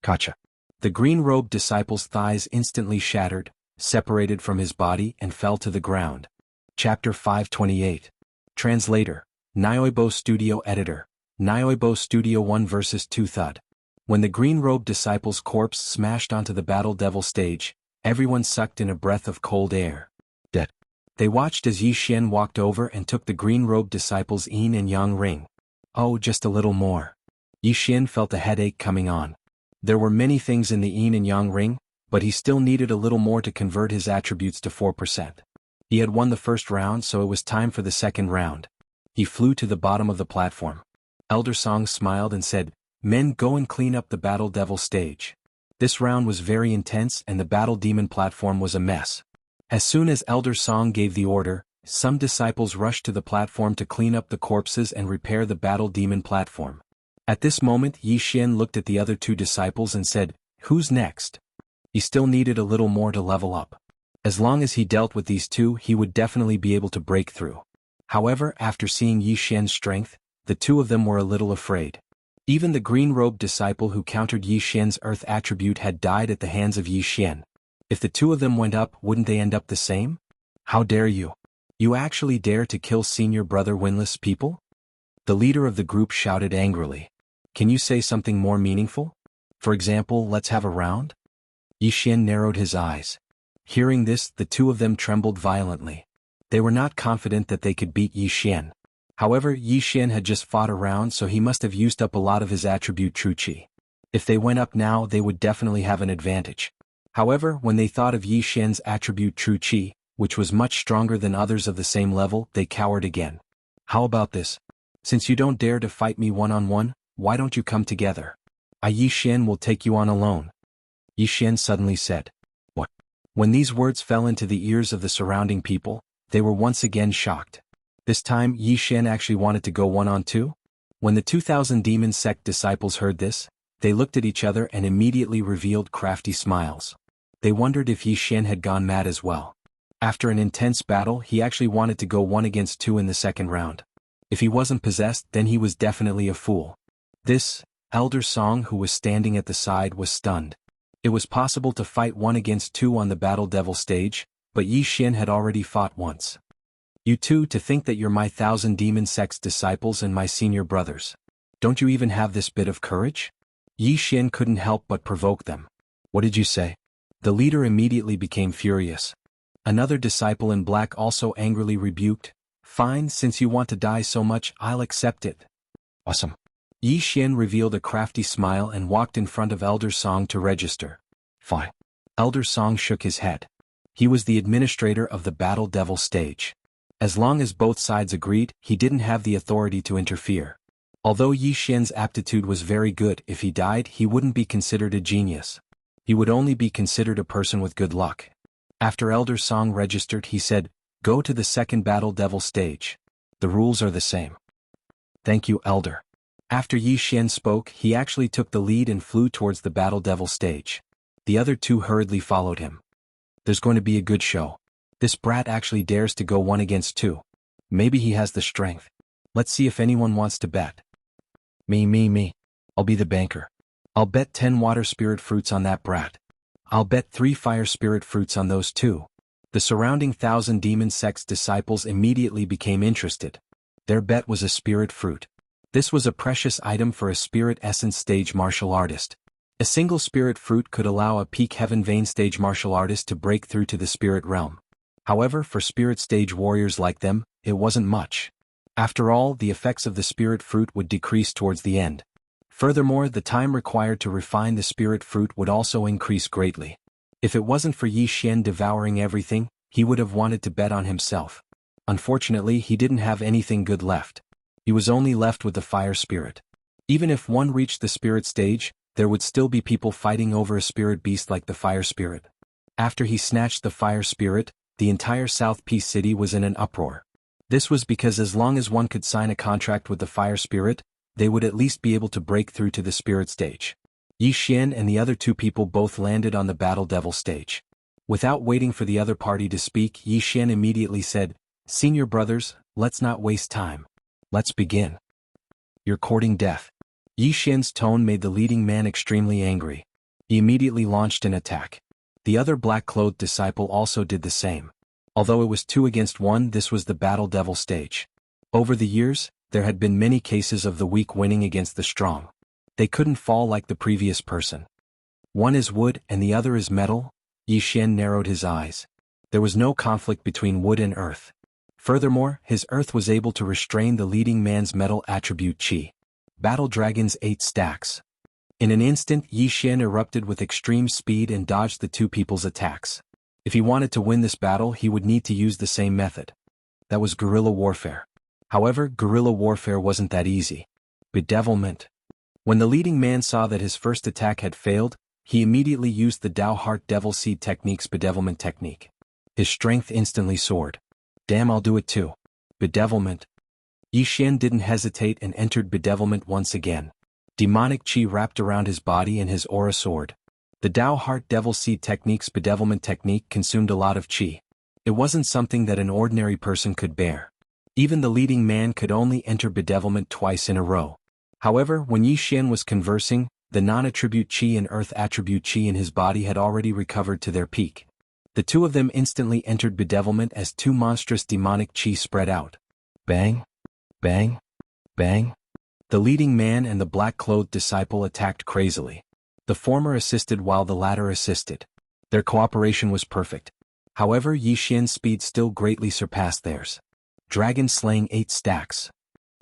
Gotcha. The green-robed disciple's thighs instantly shattered, separated from his body and fell to the ground. Chapter 528. Translator, Nyoibo Studio Editor, Nyoibo Studio 1 vs 2 Thud. When the green-robed disciple's corpse smashed onto the Battle Devil stage, everyone sucked in a breath of cold air. Dead. They watched as Yi Xian walked over and took the green-robed disciple's yin and yang ring. Oh, just a little more. Yi Xian felt a headache coming on. There were many things in the yin and yang ring, but he still needed a little more to convert his attributes to 4%. He had won the first round, so it was time for the second round. He flew to the bottom of the platform. Elder Song smiled and said, "Men, go and clean up the Battle Devil stage." This round was very intense and the Battle Demon platform was a mess. As soon as Elder Song gave the order, some disciples rushed to the platform to clean up the corpses and repair the Battle Demon platform. At this moment, Yi Xian looked at the other two disciples and said, "Who's next?" He still needed a little more to level up. As long as he dealt with these two, he would definitely be able to break through. However, after seeing Yi Xian's strength, the two of them were a little afraid. Even the green-robed disciple who countered Yi Xian's earth attribute had died at the hands of Yi Xian. If the two of them went up, wouldn't they end up the same? How dare you? You actually dare to kill senior brother winless people? The leader of the group shouted angrily. Can you say something more meaningful? For example, let's have a round? Yi Xian narrowed his eyes. Hearing this, the two of them trembled violently. They were not confident that they could beat Yi Xian. However, Yi Xian had just fought a round, so he must have used up a lot of his attribute True Qi. If they went up now, they would definitely have an advantage. However, when they thought of Yi Xian's attribute True Qi, which was much stronger than others of the same level, they cowered again. How about this? Since you don't dare to fight me one-on-one, why don't you come together? Yi Xian will take you on alone. Yi Xian suddenly said. What? When these words fell into the ears of the surrounding people, they were once again shocked. This time, Yi Xian actually wanted to go one-on-two? When the 2,000 demon sect disciples heard this, they looked at each other and immediately revealed crafty smiles. They wondered if Yi Xian had gone mad as well. After an intense battle, he actually wanted to go 1-against-2 in the second round. If he wasn't possessed, then he was definitely a fool. This, Elder Song who was standing at the side was stunned. It was possible to fight 1-against-2 on the Battle Devil stage, but Yi Xian had already fought once. You two, to think that you're my 1,000 demon sect's disciples and my senior brothers. Don't you even have this bit of courage? Yi Xian couldn't help but provoke them. What did you say? The leader immediately became furious. Another disciple in black also angrily rebuked. Fine, since you want to die so much, I'll accept it. Awesome. Yi Xian revealed a crafty smile and walked in front of Elder Song to register. Fine. Elder Song shook his head. He was the administrator of the Battle Devil stage. As long as both sides agreed, he didn't have the authority to interfere. Although Yi Xian's aptitude was very good, if he died he wouldn't be considered a genius. He would only be considered a person with good luck. After Elder Song registered, he said, "Go to the second Battle Devil stage. The rules are the same." "Thank you, Elder." After Yi Xian spoke, he actually took the lead and flew towards the Battle Devil stage. The other two hurriedly followed him. There's going to be a good show. This brat actually dares to go 1 against 2. Maybe he has the strength. Let's see if anyone wants to bet. Me. I'll be the banker. I'll bet 10 water spirit fruits on that brat. I'll bet 3 fire spirit fruits on those 2. The surrounding 1,000 demon sect's disciples immediately became interested. Their bet was a spirit fruit. This was a precious item for a spirit essence stage martial artist. A single spirit fruit could allow a peak heaven vein stage martial artist to break through to the spirit realm. However, for spirit stage warriors like them, it wasn't much. After all, the effects of the spirit fruit would decrease towards the end. Furthermore, the time required to refine the spirit fruit would also increase greatly. If it wasn't for Yi Xian devouring everything, he would have wanted to bet on himself. Unfortunately, he didn't have anything good left. He was only left with the fire spirit. Even if one reached the spirit stage, there would still be people fighting over a spirit beast like the fire spirit. After he snatched the fire spirit, the entire South Peace City was in an uproar. This was because as long as one could sign a contract with the fire spirit, they would at least be able to break through to the spirit stage. Yi Xian and the other 2 people both landed on the Battle Devil stage. Without waiting for the other party to speak, Yi Xian immediately said, "Senior brothers, let's not waste time. Let's begin. You're courting death." Yi Xian's tone made the leading man extremely angry. He immediately launched an attack. The other black-clothed disciple also did the same. Although it was 2 against 1, this was the Battle Devil stage. Over the years, there had been many cases of the weak winning against the strong. They couldn't fall like the previous person. One is wood and the other is metal. Yi Xian narrowed his eyes. There was no conflict between wood and earth. Furthermore, his earth was able to restrain the leading man's metal attribute Qi. Battle Dragon's 8 stacks. In an instant, Yi Xian erupted with extreme speed and dodged the 2 people's attacks. If he wanted to win this battle, he would need to use the same method. That was guerrilla warfare. However, guerrilla warfare wasn't that easy. Bedevilment. When the leading man saw that his first attack had failed, he immediately used the Dao Heart Devil Seed Technique's bedevilment technique. His strength instantly soared. Damn, I'll do it too. Bedevilment. Yi Xian didn't hesitate and entered bedevilment once again. Demonic Qi wrapped around his body and his aura soared. The Dao Heart Devil Seed Technique's bedevilment technique consumed a lot of Qi. It wasn't something that an ordinary person could bear. Even the leading man could only enter bedevilment twice in a row. However, when Yi Xian was conversing, the non-attribute Qi and earth attribute Qi in his body had already recovered to their peak. The 2 of them instantly entered bedevilment as 2 monstrous demonic Qi spread out. Bang! Bang! Bang! The leading man and the black-clothed disciple attacked crazily. The former assisted while the latter assisted. Their cooperation was perfect. However, Yi Xian's speed still greatly surpassed theirs. Dragon slaying 8 stacks.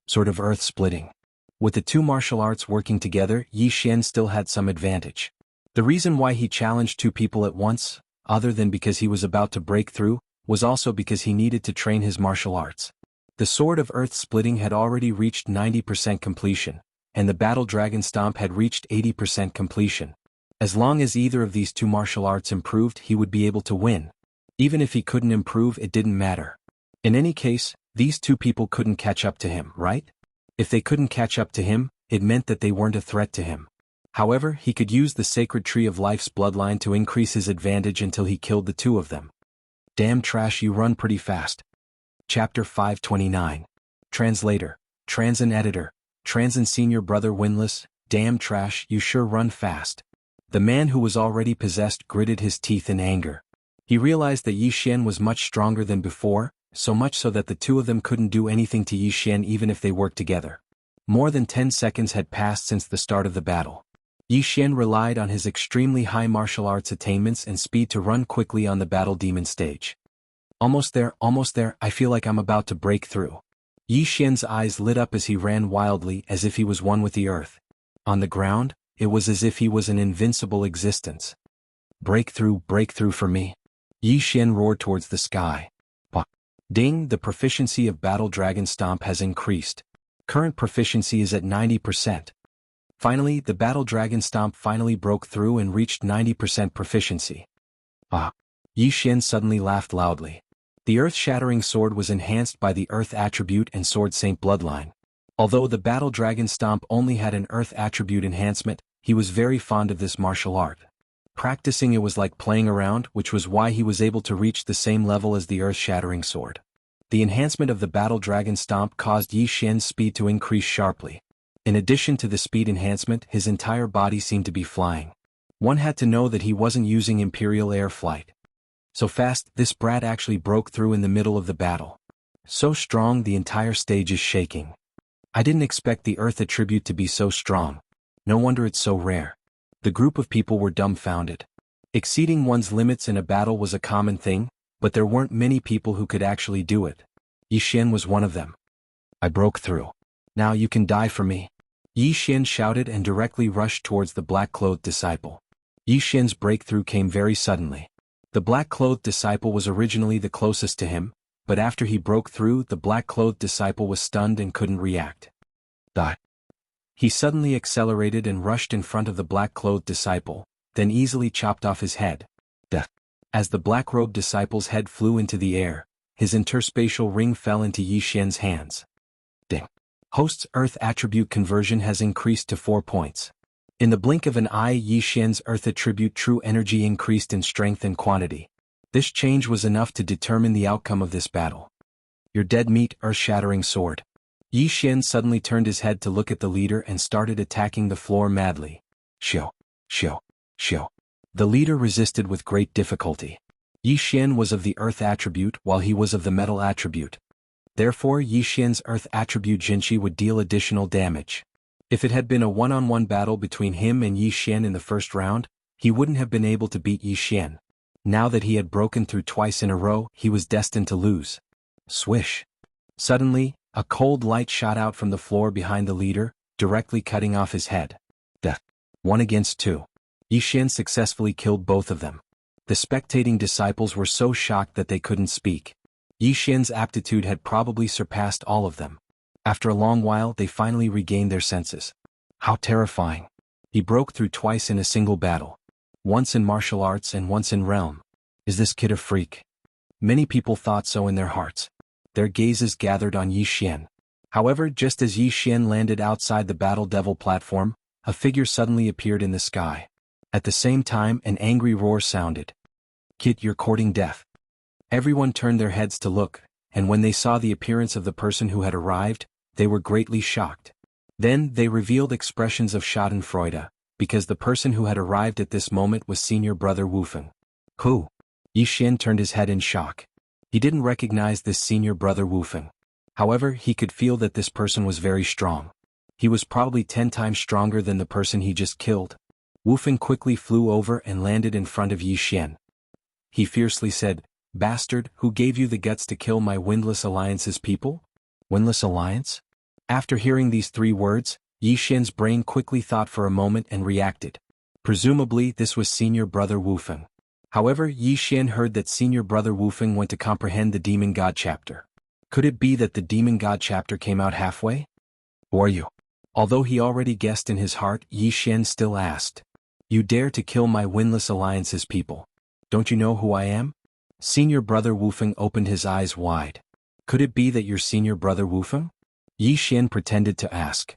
Sort of earth-splitting. With the 2 martial arts working together, Yi Xian still had some advantage. The reason why he challenged 2 people at once, other than because he was about to break through, was also because he needed to train his martial arts. The Sword of Earth Splitting had already reached 90% completion, and the Battle Dragon Stomp had reached 80% completion. As long as either of these 2 martial arts improved, he would be able to win. Even if he couldn't improve, it didn't matter. In any case, these 2 people couldn't catch up to him, right? If they couldn't catch up to him, it meant that they weren't a threat to him. However, he could use the Sacred Tree of Life's bloodline to increase his advantage until he killed the 2 of them. Damn trash, you run pretty fast. Chapter 529. Translator, Transin Editor, Transin Senior Brother Winless, damn trash, you sure run fast. The man who was already possessed gritted his teeth in anger. He realized that Yi Xian was much stronger than before, so much so that the 2 of them couldn't do anything to Yi Xian even if they worked together. More than 10 seconds had passed since the start of the battle. Yi Xian relied on his extremely high martial arts attainments and speed to run quickly on the battle demon stage. Almost there, I feel like I'm about to break through. Yi Xian's eyes lit up as he ran wildly as if he was one with the earth. On the ground, it was as if he was an invincible existence. Breakthrough, breakthrough for me. Yi Xian roared towards the sky. Bah. Ding, the proficiency of Battle Dragon Stomp has increased. Current proficiency is at 90%. Finally, the Battle Dragon Stomp finally broke through and reached 90% proficiency. Ah. Yi Xian suddenly laughed loudly. The earth-shattering sword was enhanced by the Earth attribute and Sword Saint bloodline. Although the Battle Dragon Stomp only had an Earth attribute enhancement, he was very fond of this martial art. Practicing it was like playing around, which was why he was able to reach the same level as the earth-shattering sword. The enhancement of the Battle Dragon Stomp caused Yi Xian's speed to increase sharply. In addition to the speed enhancement, his entire body seemed to be flying. One had to know that he wasn't using Imperial Air Flight. So fast, this brat actually broke through in the middle of the battle. So strong the entire stage is shaking. I didn't expect the Earth attribute to be so strong. No wonder it's so rare. The group of people were dumbfounded. Exceeding one's limits in a battle was a common thing, but there weren't many people who could actually do it. Yi Xian was one of them. I broke through. Now you can die for me. Yi Xian shouted and directly rushed towards the black-clothed disciple. Yi Xian's breakthrough came very suddenly. The black-clothed disciple was originally the closest to him, but after he broke through, the black-clothed disciple was stunned and couldn't react. Die. He suddenly accelerated and rushed in front of the black-clothed disciple, then easily chopped off his head. Death. As the black-robed disciple's head flew into the air, his interspatial ring fell into Yi Xian's hands. Ding. Host's Earth attribute conversion has increased to 4 points. In the blink of an eye, Yi Xian's Earth attribute true energy increased in strength and quantity. This change was enough to determine the outcome of this battle. Your dead meat, earth-shattering sword. Yi Xian suddenly turned his head to look at the leader and started attacking the floor madly. Xiao, xiao, xiao. The leader resisted with great difficulty. Yi Xian was of the earth attribute while he was of the metal attribute. Therefore Yi Xian's earth attribute Jinqi would deal additional damage. If it had been a one-on-one battle between him and Yi Xian in the first round, he wouldn't have been able to beat Yi Xian. Now that he had broken through twice in a row, he was destined to lose. Swish. Suddenly, a cold light shot out from the floor behind the leader, directly cutting off his head. Death. 1 against 2. Yi Xian successfully killed both of them. The spectating disciples were so shocked that they couldn't speak. Yi Xian's aptitude had probably surpassed all of them. After a long while, they finally regained their senses. How terrifying. He broke through twice in a single battle. Once in martial arts and once in realm. Is this kid a freak? Many people thought so in their hearts. Their gazes gathered on Yi Xian. However, just as Yi Xian landed outside the Battle Devil platform, a figure suddenly appeared in the sky. At the same time, an angry roar sounded. Kid, you're courting death. Everyone turned their heads to look, and when they saw the appearance of the person who had arrived, they were greatly shocked. Then they revealed expressions of schadenfreude, because the person who had arrived at this moment was senior brother Wufeng. Who? Yi Xian turned his head in shock. He didn't recognize this senior brother Wufeng. However, he could feel that this person was very strong. He was probably 10 times stronger than the person he just killed. Wufeng quickly flew over and landed in front of Yi Xian. He fiercely said, "Bastard, who gave you the guts to kill my Windless Alliance's people?" Windless Alliance? After hearing these 3 words, Yi Xian's brain quickly thought for a moment and reacted. Presumably this was senior brother Wufeng. However, Yi Xian heard that senior brother Wufeng went to comprehend the Demon God chapter. Could it be that the Demon God chapter came out halfway? Who are you? Although he already guessed in his heart, Yi Xian still asked. You dare to kill my Windless Alliance's people. Don't you know who I am? Senior brother Wufeng opened his eyes wide. Could it be that you're senior brother Wufeng? Yi Xian pretended to ask.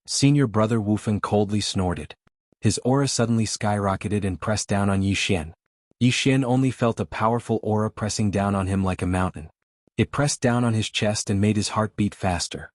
Senior brother Wufeng coldly snorted. His aura suddenly skyrocketed and pressed down on Yi Xian. Yi Xian only felt a powerful aura pressing down on him like a mountain. It pressed down on his chest and made his heart beat faster.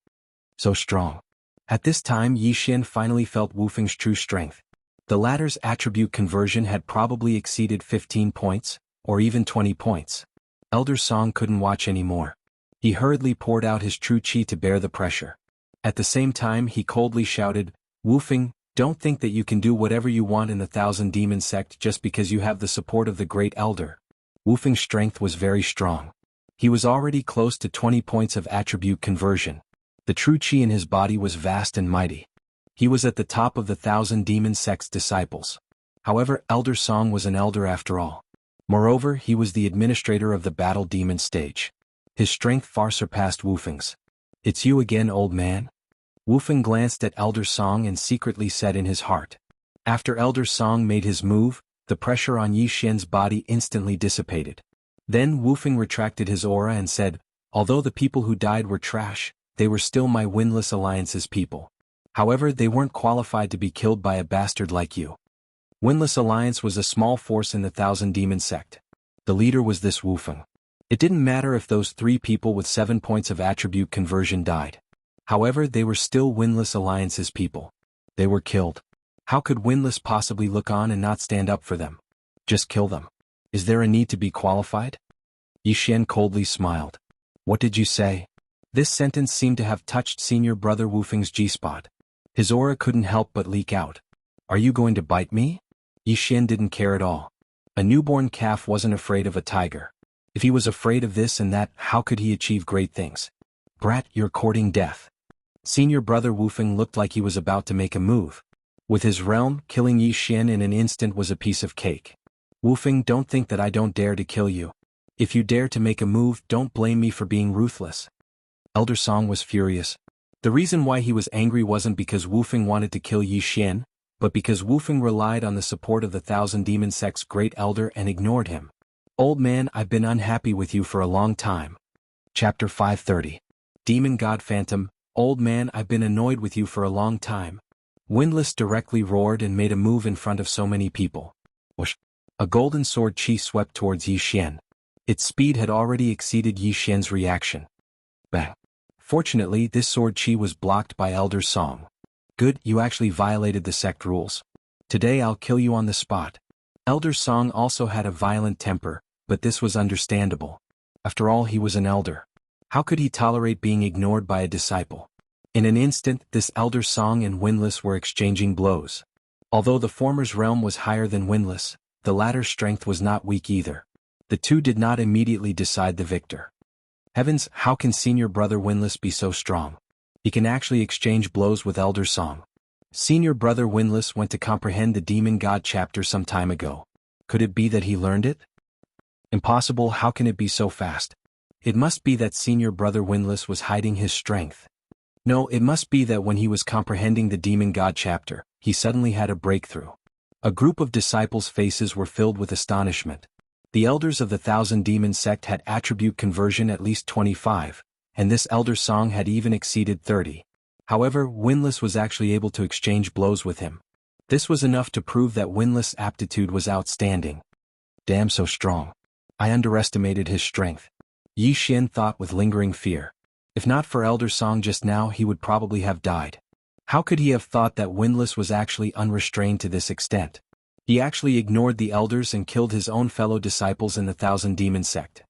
So strong. At this time Yi Xian finally felt Wufeng's true strength. The latter's attribute conversion had probably exceeded 15 points, or even 20 points. Elder Song couldn't watch anymore. He hurriedly poured out his true chi to bear the pressure. At the same time he coldly shouted, Wufeng, don't think that you can do whatever you want in the Thousand Demon sect just because you have the support of the Great Elder. Wufeng's strength was very strong. He was already close to 20 points of attribute conversion. The true chi in his body was vast and mighty. He was at the top of the Thousand Demon sect's disciples. However, Elder Song was an elder after all. Moreover, he was the administrator of the battle demon stage. His strength far surpassed Wufeng's. "It's you again, old man?" Wufeng glanced at Elder Song and secretly said in his heart. After Elder Song made his move, the pressure on Yi Xian's body instantly dissipated. Then Wufeng retracted his aura and said, "Although the people who died were trash, they were still my Windless Alliance's people. However, they weren't qualified to be killed by a bastard like you." Windless Alliance was a small force in the Thousand Demon sect. The leader was this Wufeng. It didn't matter if those 3 people with 7 points of attribute conversion died. However, they were still Windless Alliance's people. They were killed. How could Windless possibly look on and not stand up for them? Just kill them. Is there a need to be qualified? Yi Xian coldly smiled. "What did you say?" This sentence seemed to have touched senior brother Wufeng's G-spot. His aura couldn't help but leak out. "Are you going to bite me?" Yi Xian didn't care at all. A newborn calf wasn't afraid of a tiger. If he was afraid of this and that, how could he achieve great things? "Brat, you're courting death." Senior brother Wufeng looked like he was about to make a move. With his realm, killing Yi Xian in an instant was a piece of cake. "Wufeng, don't think that I don't dare to kill you. If you dare to make a move, don't blame me for being ruthless." Elder Song was furious. The reason why he was angry wasn't because Wufeng wanted to kill Yi Xian, but because Wufeng relied on the support of the Thousand Demon Sect's great elder and ignored him. "Old man, I've been unhappy with you for a long time." Chapter 530. Demon God Phantom. "Old man, I've been annoyed with you for a long time." Windless directly roared and made a move in front of so many people. Whoosh! A golden sword chi swept towards Yi Xian. Its speed had already exceeded Yi Xian's reaction. Bang! Fortunately, this sword chi was blocked by Elder Song. "Good, you actually violated the sect rules. Today I'll kill you on the spot." Elder Song also had a violent temper, but this was understandable. After all, he was an elder. How could he tolerate being ignored by a disciple? In an instant, this Elder Song and Windless were exchanging blows. Although the former's realm was higher than Windless, the latter's strength was not weak either. The two did not immediately decide the victor. Heavens, how can senior brother Windless be so strong? He can actually exchange blows with Elder Song. Senior brother Windless went to comprehend the Demon God chapter some time ago. Could it be that he learned it? Impossible, how can it be so fast? It must be that senior brother Windless was hiding his strength. No, it must be that when he was comprehending the Demon God chapter, he suddenly had a breakthrough. A group of disciples' faces were filled with astonishment. The elders of the Thousand Demon sect had attribute conversion at least 25, and this Elder Song had even exceeded 30. However, Windless was actually able to exchange blows with him. This was enough to prove that Windless' aptitude was outstanding. Damn, so strong. I underestimated his strength. Yi Xian thought with lingering fear. If not for Elder Song just now, he would probably have died. How could he have thought that Windless was actually unrestrained to this extent? He actually ignored the elders and killed his own fellow disciples in the Thousand Demon sect.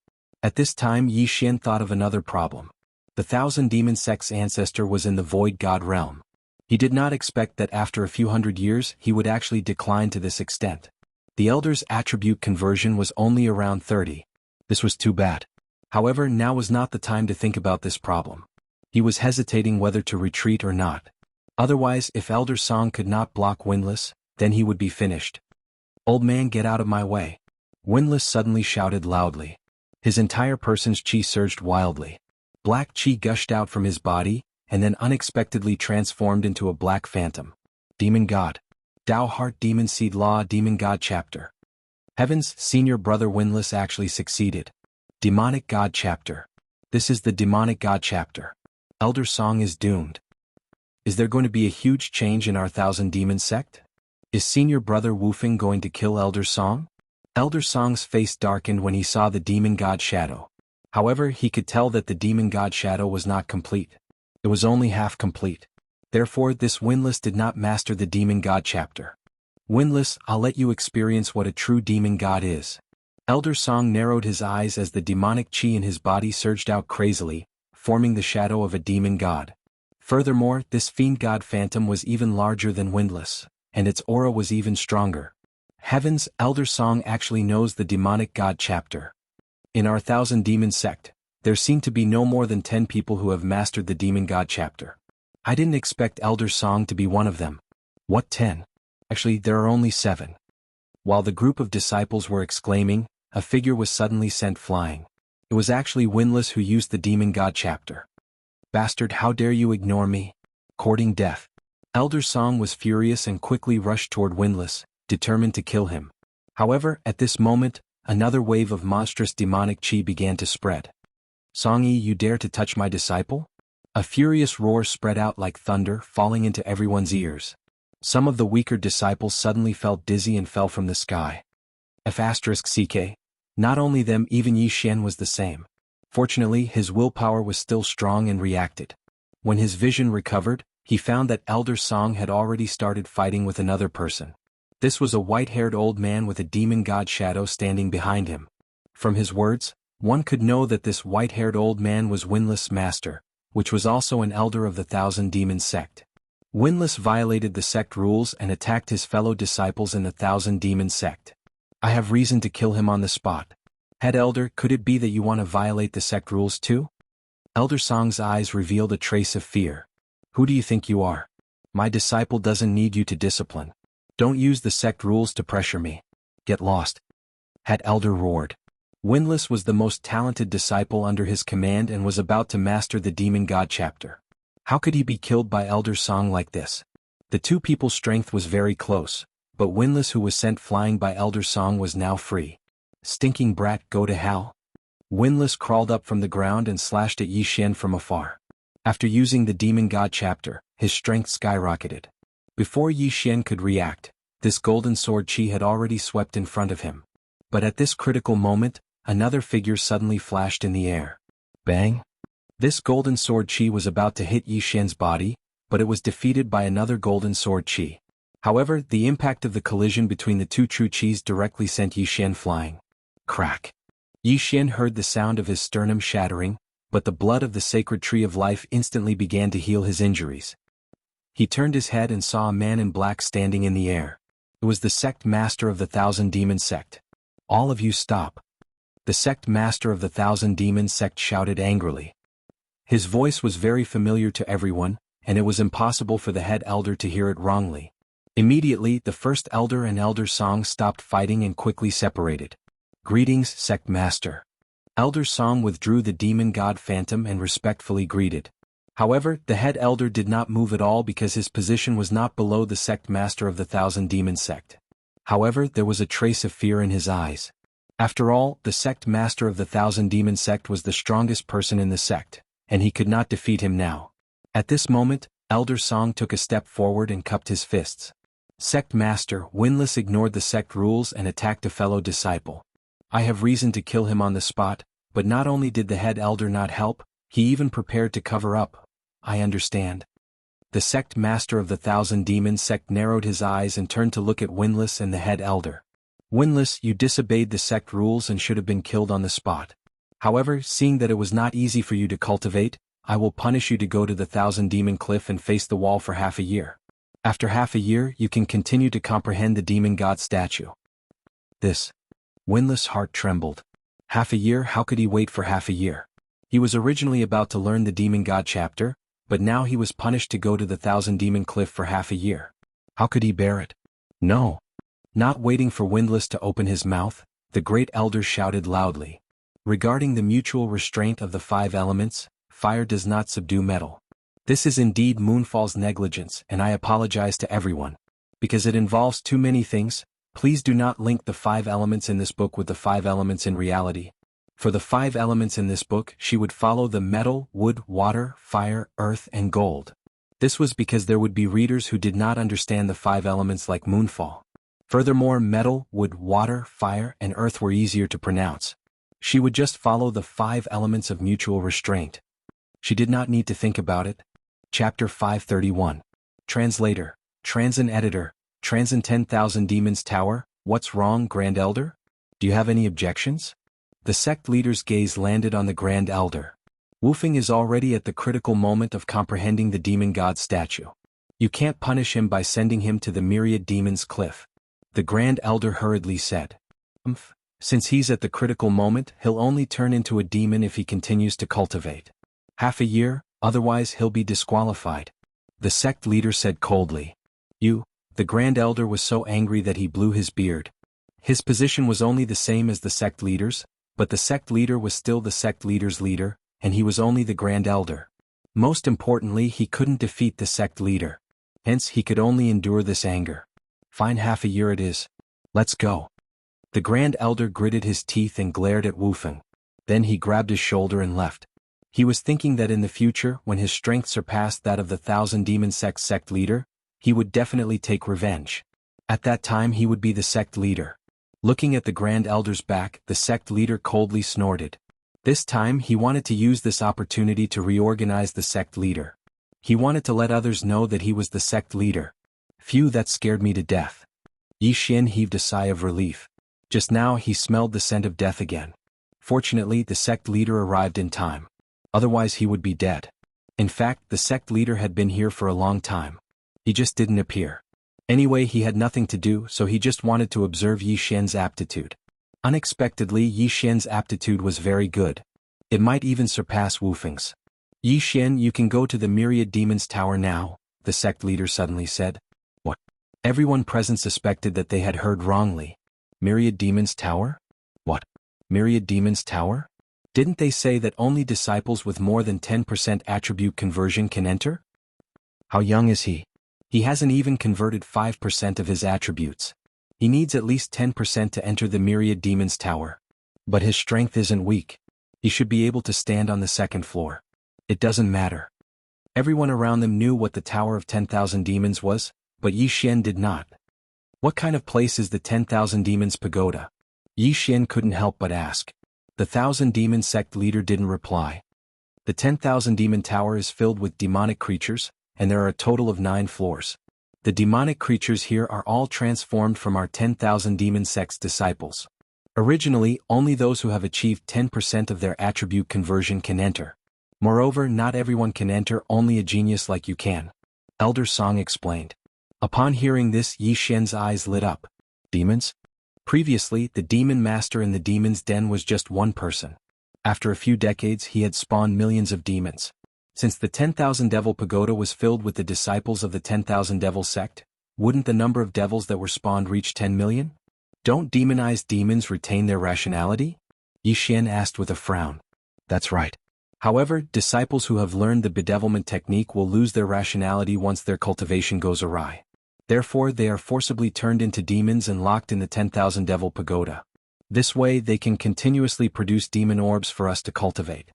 At this time, Yi Xian thought of another problem. The Thousand Demon sect's ancestor was in the Void God realm. He did not expect that after a few hundred years he would actually decline to this extent. The elder's attribute conversion was only around 30. This was too bad. However, now was not the time to think about this problem. He was hesitating whether to retreat or not. Otherwise, if Elder Song could not block Windless, then he would be finished. "Old man, get out of my way." Windless suddenly shouted loudly. His entire person's chi surged wildly. Black chi gushed out from his body, and then unexpectedly transformed into a black phantom. Demon God. Tao Heart Demon Seed Law Demon God Chapter. Heavens, senior brother Windless actually succeeded. Demonic God Chapter. This is the Demonic God Chapter. Elder Song is doomed. Is there going to be a huge change in our Thousand Demon sect? Is senior brother Wufeng going to kill Elder Song? Elder Song's face darkened when he saw the Demon God Shadow. However, he could tell that the Demon God Shadow was not complete. It was only half complete. Therefore, this Windless did not master the Demon God Chapter. Windless, I'll let you experience what a true Demon God is. Elder Song narrowed his eyes as the demonic chi in his body surged out crazily, forming the shadow of a demon god. Furthermore, this fiend god phantom was even larger than Windless, and its aura was even stronger. Heavens, Elder Song actually knows the Demonic God Chapter. In our Thousand Demon sect, there seem to be no more than 10 people who have mastered the Demon God Chapter. I didn't expect Elder Song to be one of them. What 10? Actually, there are only 7. While the group of disciples were exclaiming, a figure was suddenly sent flying. It was actually Windless who used the demon god chapter. "Bastard, how dare you ignore me? Courting death." Elder Song was furious and quickly rushed toward Windless, determined to kill him. However, at this moment, another wave of monstrous demonic chi began to spread. "Song-yi, you dare to touch my disciple?" A furious roar spread out like thunder, falling into everyone's ears. Some of the weaker disciples suddenly felt dizzy and fell from the sky. F***ck. Not only them, even Yi Xian was the same. Fortunately, his willpower was still strong and reacted. When his vision recovered, he found that Elder Song had already started fighting with another person. This was a white-haired old man with a demon god shadow standing behind him. From his words, one could know that this white-haired old man was Windless' master, which was also an elder of the Thousand Demons sect. Windless violated the sect rules and attacked his fellow disciples in the Thousand Demons sect. "I have reason to kill him on the spot." "Head Elder, could it be that you want to violate the sect rules too?" Elder Song's eyes revealed a trace of fear. "Who do you think you are? My disciple doesn't need you to discipline. Don't use the sect rules to pressure me. Get lost." Head Elder roared. Windless was the most talented disciple under his command and was about to master the demon god chapter. How could he be killed by Elder Song like this? The two people's strength was very close, but Windless, who was sent flying by Elder Song, was now free. "Stinking brat, go to hell." Windless crawled up from the ground and slashed at Yi Xian from afar. After using the demon god chapter, his strength skyrocketed. Before Yi Xian could react, this golden sword chi had already swept in front of him. But at this critical moment, another figure suddenly flashed in the air. Bang! This golden sword chi was about to hit Yi Xian's body, but it was defeated by another golden sword chi. However, the impact of the collision between the two true chis directly sent Yi Xian flying. Crack! Yi Xian heard the sound of his sternum shattering, but the blood of the sacred tree of life instantly began to heal his injuries. He turned his head and saw a man in black standing in the air. It was the sect master of the Thousand Demons sect. "All of you stop." The sect master of the Thousand Demons sect shouted angrily. His voice was very familiar to everyone, and it was impossible for the head elder to hear it wrongly. Immediately, the first elder and Elder Song stopped fighting and quickly separated. "Greetings, sect master." Elder Song withdrew the demon god phantom and respectfully greeted. However, the head elder did not move at all because his position was not below the sect master of the Thousand Demons sect. However, there was a trace of fear in his eyes. After all, the sect master of the Thousand Demons sect was the strongest person in the sect, and he could not defeat him now. At this moment, Elder Song took a step forward and cupped his fists. Sect master Windless ignored the sect rules and attacked a fellow disciple. "I have reason to kill him on the spot," but not only did the head elder not help, he even prepared to cover up. "I understand." The sect master of the Thousand Demons sect narrowed his eyes and turned to look at Windless and the head elder. "Windless, you disobeyed the sect rules and should have been killed on the spot. However, seeing that it was not easy for you to cultivate, I will punish you to go to the Thousand Demon Cliff and face the wall for half a year. After half a year, you can continue to comprehend the demon god statue." This. Windless' heart trembled. Half a year? How could he wait for half a year? He was originally about to learn the demon god chapter, but now he was punished to go to the Thousand Demon Cliff for half a year. How could he bear it? No. Not waiting for Windless to open his mouth, the great elder shouted loudly. "Regarding the mutual restraint of the five elements, fire does not subdue metal. This is indeed Moonfall's negligence, and I apologize to everyone. Because it involves too many things, please do not link the five elements in this book with the five elements in reality. For the five elements in this book, she would follow the metal, wood, water, fire, earth, and gold. This was because there would be readers who did not understand the five elements like Moonfall. Furthermore, metal, wood, water, fire, and earth were easier to pronounce. She would just follow the five elements of mutual restraint. She did not need to think about it. Chapter 531. Translator, Transin Editor, Transin 10,000 Demons Tower, what's wrong, Grand Elder? Do you have any objections? The sect leader's gaze landed on the Grand Elder. Woofing is already at the critical moment of comprehending the demon god statue. You can't punish him by sending him to the Myriad Demons Cliff. The Grand Elder hurriedly said. Since he's at the critical moment, he'll only turn into a demon if he continues to cultivate. Half a year, otherwise he'll be disqualified. The sect leader said coldly. The Grand Elder was so angry that he blew his beard. His position was only the same as the sect leader's, but the sect leader was still the sect leader's leader, and he was only the Grand Elder. Most importantly, he couldn't defeat the sect leader. Hence he could only endure this anger. Fine, half a year it is. Let's go. The Grand Elder gritted his teeth and glared at Wu Feng. Then he grabbed his shoulder and left. He was thinking that in the future, when his strength surpassed that of the Thousand Demon Sect's sect leader, he would definitely take revenge. At that time he would be the sect leader. Looking at the Grand Elder's back, the sect leader coldly snorted. This time he wanted to use this opportunity to reorganize the sect leader. He wanted to let others know that he was the sect leader. Phew, that scared me to death. Yi Xian heaved a sigh of relief. Just now he smelled the scent of death again. Fortunately, the sect leader arrived in time. Otherwise he would be dead. In fact, the sect leader had been here for a long time. He just didn't appear. Anyway, he had nothing to do, so he just wanted to observe Yi Xian's aptitude. Unexpectedly, Yi Xian's aptitude was very good. It might even surpass Wu Feng's. Yi Xian, you can go to the Myriad Demons Tower now, the sect leader suddenly said. What? Everyone present suspected that they had heard wrongly. Myriad Demons Tower? What? Myriad Demons Tower? Didn't they say that only disciples with more than 10% attribute conversion can enter? How young is he? He hasn't even converted 5% of his attributes. He needs at least 10% to enter the Myriad Demons Tower. But his strength isn't weak. He should be able to stand on the second floor. It doesn't matter. Everyone around them knew what the Tower of 10,000 Demons was, but Yi Xian did not. What kind of place is the 10,000 Demons Pagoda? Yi Xian couldn't help but ask. The 1,000 Demon Sect leader didn't reply. The 10,000 Demon Tower is filled with demonic creatures, and there are a total of 9 floors. The demonic creatures here are all transformed from our 10,000 Demon Sect's disciples. Originally, only those who have achieved 10% of their attribute conversion can enter. Moreover, not everyone can enter, only a genius like you can. Elder Song explained. Upon hearing this, Yi Xian's eyes lit up. Demons? Previously, the demon master in the demon's den was just one person. After a few decades, he had spawned millions of demons. Since the 10,000 Devil Pagoda was filled with the disciples of the 10,000 Devil Sect, wouldn't the number of devils that were spawned reach 10 million? Don't demonized demons retain their rationality? Yi Xian asked with a frown. That's right. However, disciples who have learned the bedevilment technique will lose their rationality once their cultivation goes awry. Therefore, they are forcibly turned into demons and locked in the 10,000 Devil Pagoda. This way, they can continuously produce demon orbs for us to cultivate.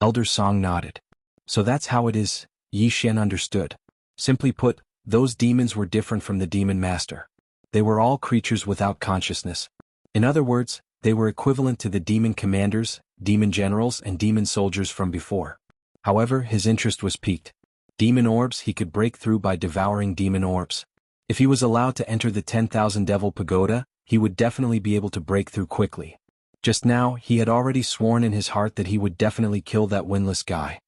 Elder Song nodded. So that's how it is, Yi Xian understood. Simply put, those demons were different from the demon master. They were all creatures without consciousness. In other words, they were equivalent to the demon commanders, demon generals and demon soldiers from before. However, his interest was piqued. Demon orbs he could break through by devouring demon orbs. If he was allowed to enter the 10,000 Devil Pagoda, he would definitely be able to break through quickly. Just now, he had already sworn in his heart that he would definitely kill that windless guy.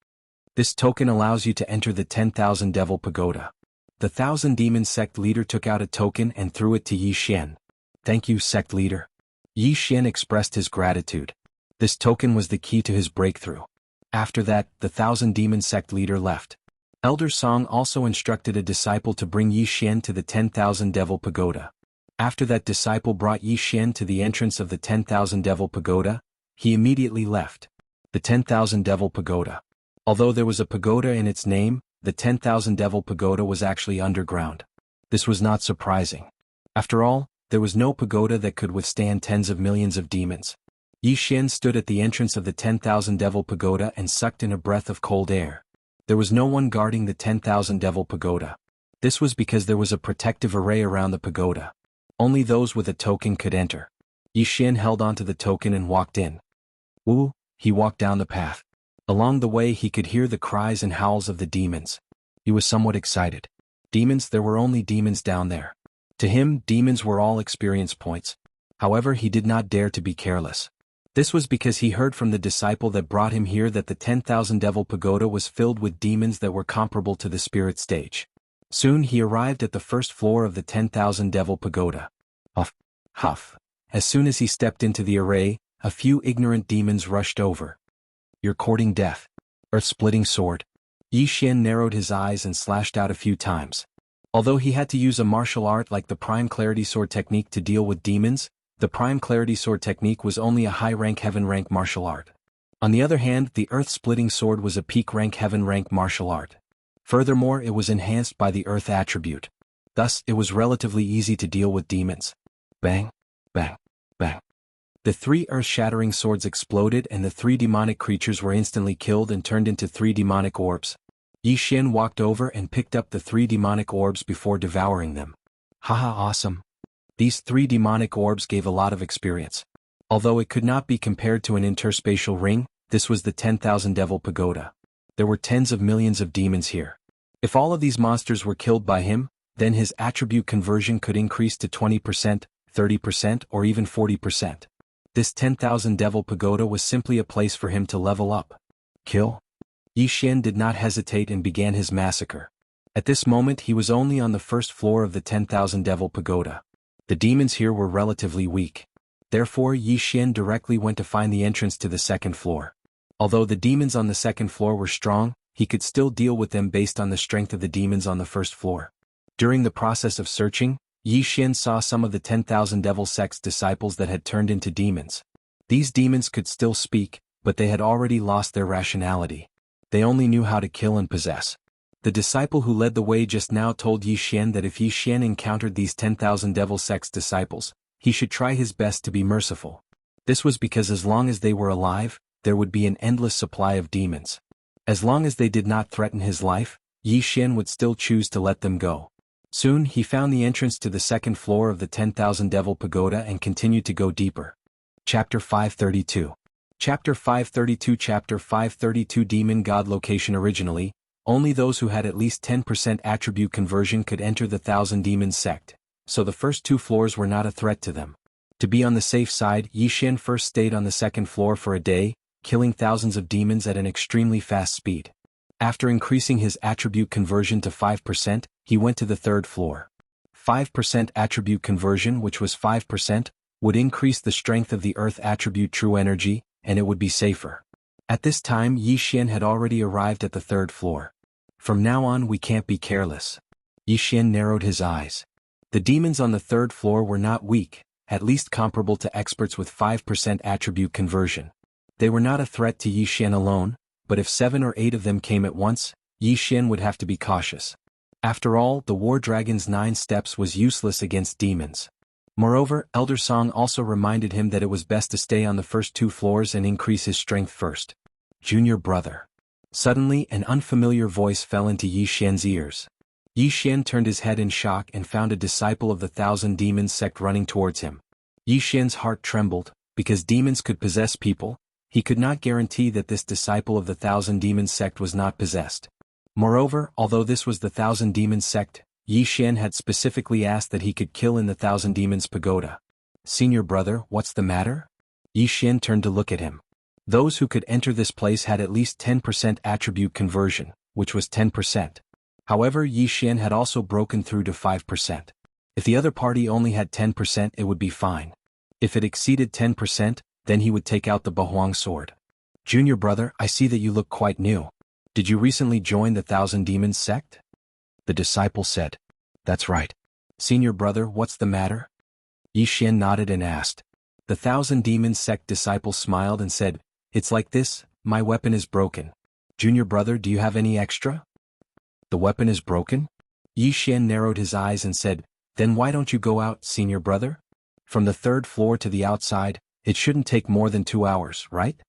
This token allows you to enter the 10,000 Devil Pagoda. The 1,000 Demon Sect leader took out a token and threw it to Yi Xian. Thank you, Sect leader. Yi Xian expressed his gratitude. This token was the key to his breakthrough. After that, the 1,000 Demon Sect leader left. Elder Song also instructed a disciple to bring Yi Xian to the 10,000 Devil Pagoda. After that disciple brought Yi Xian to the entrance of the 10,000 Devil Pagoda, he immediately left. The 10,000 Devil Pagoda. Although there was a pagoda in its name, the 10,000 Devil Pagoda was actually underground. This was not surprising. After all, there was no pagoda that could withstand tens of millions of demons. Yi Xian stood at the entrance of the 10,000 Devil Pagoda and sucked in a breath of cold air. There was no one guarding the 10,000 Devil Pagoda. This was because there was a protective array around the pagoda. Only those with a token could enter. Yi Xian held onto the token and walked in. Woo, he walked down the path. Along the way he could hear the cries and howls of the demons. He was somewhat excited. Demons, there were only demons down there. To him, demons were all experience points. However, he did not dare to be careless. This was because he heard from the disciple that brought him here that the 10,000 Devil Pagoda was filled with demons that were comparable to the spirit stage. Soon he arrived at the first floor of the 10,000 Devil Pagoda. Huff, huff. As soon as he stepped into the array, a few ignorant demons rushed over. You're courting death. Earth-splitting sword. Yi Xian narrowed his eyes and slashed out a few times. Although he had to use a martial art like the Prime Clarity Sword technique to deal with demons, The Prime Clarity Sword technique was only a high-rank heaven-rank martial art. On the other hand, the Earth-Splitting Sword was a peak-rank heaven-rank martial art. Furthermore, it was enhanced by the Earth attribute. Thus, it was relatively easy to deal with demons. Bang, bang, bang. The 3 earth-shattering swords exploded and the 3 demonic creatures were instantly killed and turned into 3 demonic orbs. Yi Xian walked over and picked up the 3 demonic orbs before devouring them. Haha, awesome. These 3 demonic orbs gave a lot of experience. Although it could not be compared to an interspatial ring, this was the 10,000 Devil Pagoda. There were tens of millions of demons here. If all of these monsters were killed by him, then his attribute conversion could increase to 20%, 30%, or even 40%. This 10,000 Devil Pagoda was simply a place for him to level up. Kill? Yi Xian did not hesitate and began his massacre. At this moment he was only on the first floor of the 10,000 Devil Pagoda. The demons here were relatively weak. Therefore Yi Xian directly went to find the entrance to the second floor. Although the demons on the second floor were strong, he could still deal with them based on the strength of the demons on the first floor. During the process of searching, Yi Xian saw some of the 10,000 Devil Sect's disciples that had turned into demons. These demons could still speak, but they had already lost their rationality. They only knew how to kill and possess. The disciple who led the way just now told Yi Xian that if Yi Xian encountered these 10,000 Devil Sect's disciples, he should try his best to be merciful. This was because as long as they were alive, there would be an endless supply of demons. As long as they did not threaten his life, Yi Xian would still choose to let them go. Soon he found the entrance to the second floor of the 10,000 Devil Pagoda and continued to go deeper. Chapter 532. Chapter 532 Chapter 532 Demon God Location. Originally, only those who had at least 10% attribute conversion could enter the Thousand Demons sect, so the first 2 floors were not a threat to them. To be on the safe side, Yi Xian first stayed on the second floor for a day, killing thousands of demons at an extremely fast speed. After increasing his attribute conversion to 5%, he went to the third floor. 5% attribute conversion, which was 5%, would increase the strength of the earth attribute true energy, and it would be safer. At this time Yi Xian had already arrived at the third floor. From now on we can't be careless. Yi Xian narrowed his eyes. The demons on the third floor were not weak, at least comparable to experts with 5% attribute conversion. They were not a threat to Yi Xian alone, but if 7 or 8 of them came at once, Yi Xian would have to be cautious. After all, the War Dragon's 9 steps was useless against demons. Moreover, Elder Song also reminded him that it was best to stay on the first 2 floors and increase his strength first. Junior brother. Suddenly, an unfamiliar voice fell into Yi Xian's ears. Yi Xian turned his head in shock and found a disciple of the Thousand Demons sect running towards him. Yi Xian's heart trembled, because demons could possess people. He could not guarantee that this disciple of the Thousand Demons sect was not possessed. Moreover, although this was the Thousand Demons sect, Yi Xian had specifically asked that he could kill in the Thousand Demons Pagoda. Senior brother, what's the matter? Yi Xian turned to look at him. Those who could enter this place had at least 10% attribute conversion, which was 10%. However, Yi Xian had also broken through to 5%. If the other party only had 10%, it would be fine. If it exceeded 10%, then he would take out the Bahuang sword. Junior brother, I see that you look quite new. Did you recently join the Thousand Demons sect? The disciple said. That's right. Senior brother, what's the matter? Yi Xian nodded and asked. The Thousand Demons sect disciple smiled and said, It's like this, my weapon is broken. Junior brother, do you have any extra? The weapon is broken? Yi Xian narrowed his eyes and said, Then why don't you go out, senior brother? From the third floor to the outside, it shouldn't take more than 2 hours, right?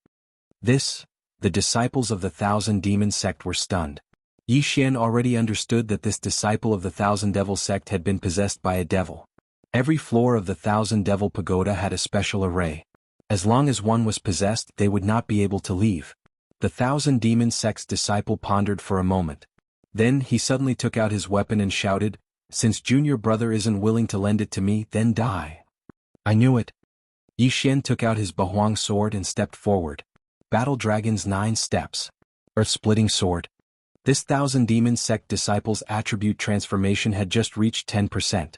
The disciples of the Thousand Demons sect were stunned. Yi Xian already understood that this disciple of the Thousand Devil sect had been possessed by a devil. Every floor of the Thousand Devil Pagoda had a special array. As long as one was possessed, they would not be able to leave. The Thousand Demons sect's disciple pondered for a moment. Then he suddenly took out his weapon and shouted, Since junior brother isn't willing to lend it to me, then die. I knew it. Yi Xian took out his Bahuang sword and stepped forward. Battle Dragon's 9 steps. Earth-splitting sword. This Thousand Demons sect disciple's attribute transformation had just reached 10%.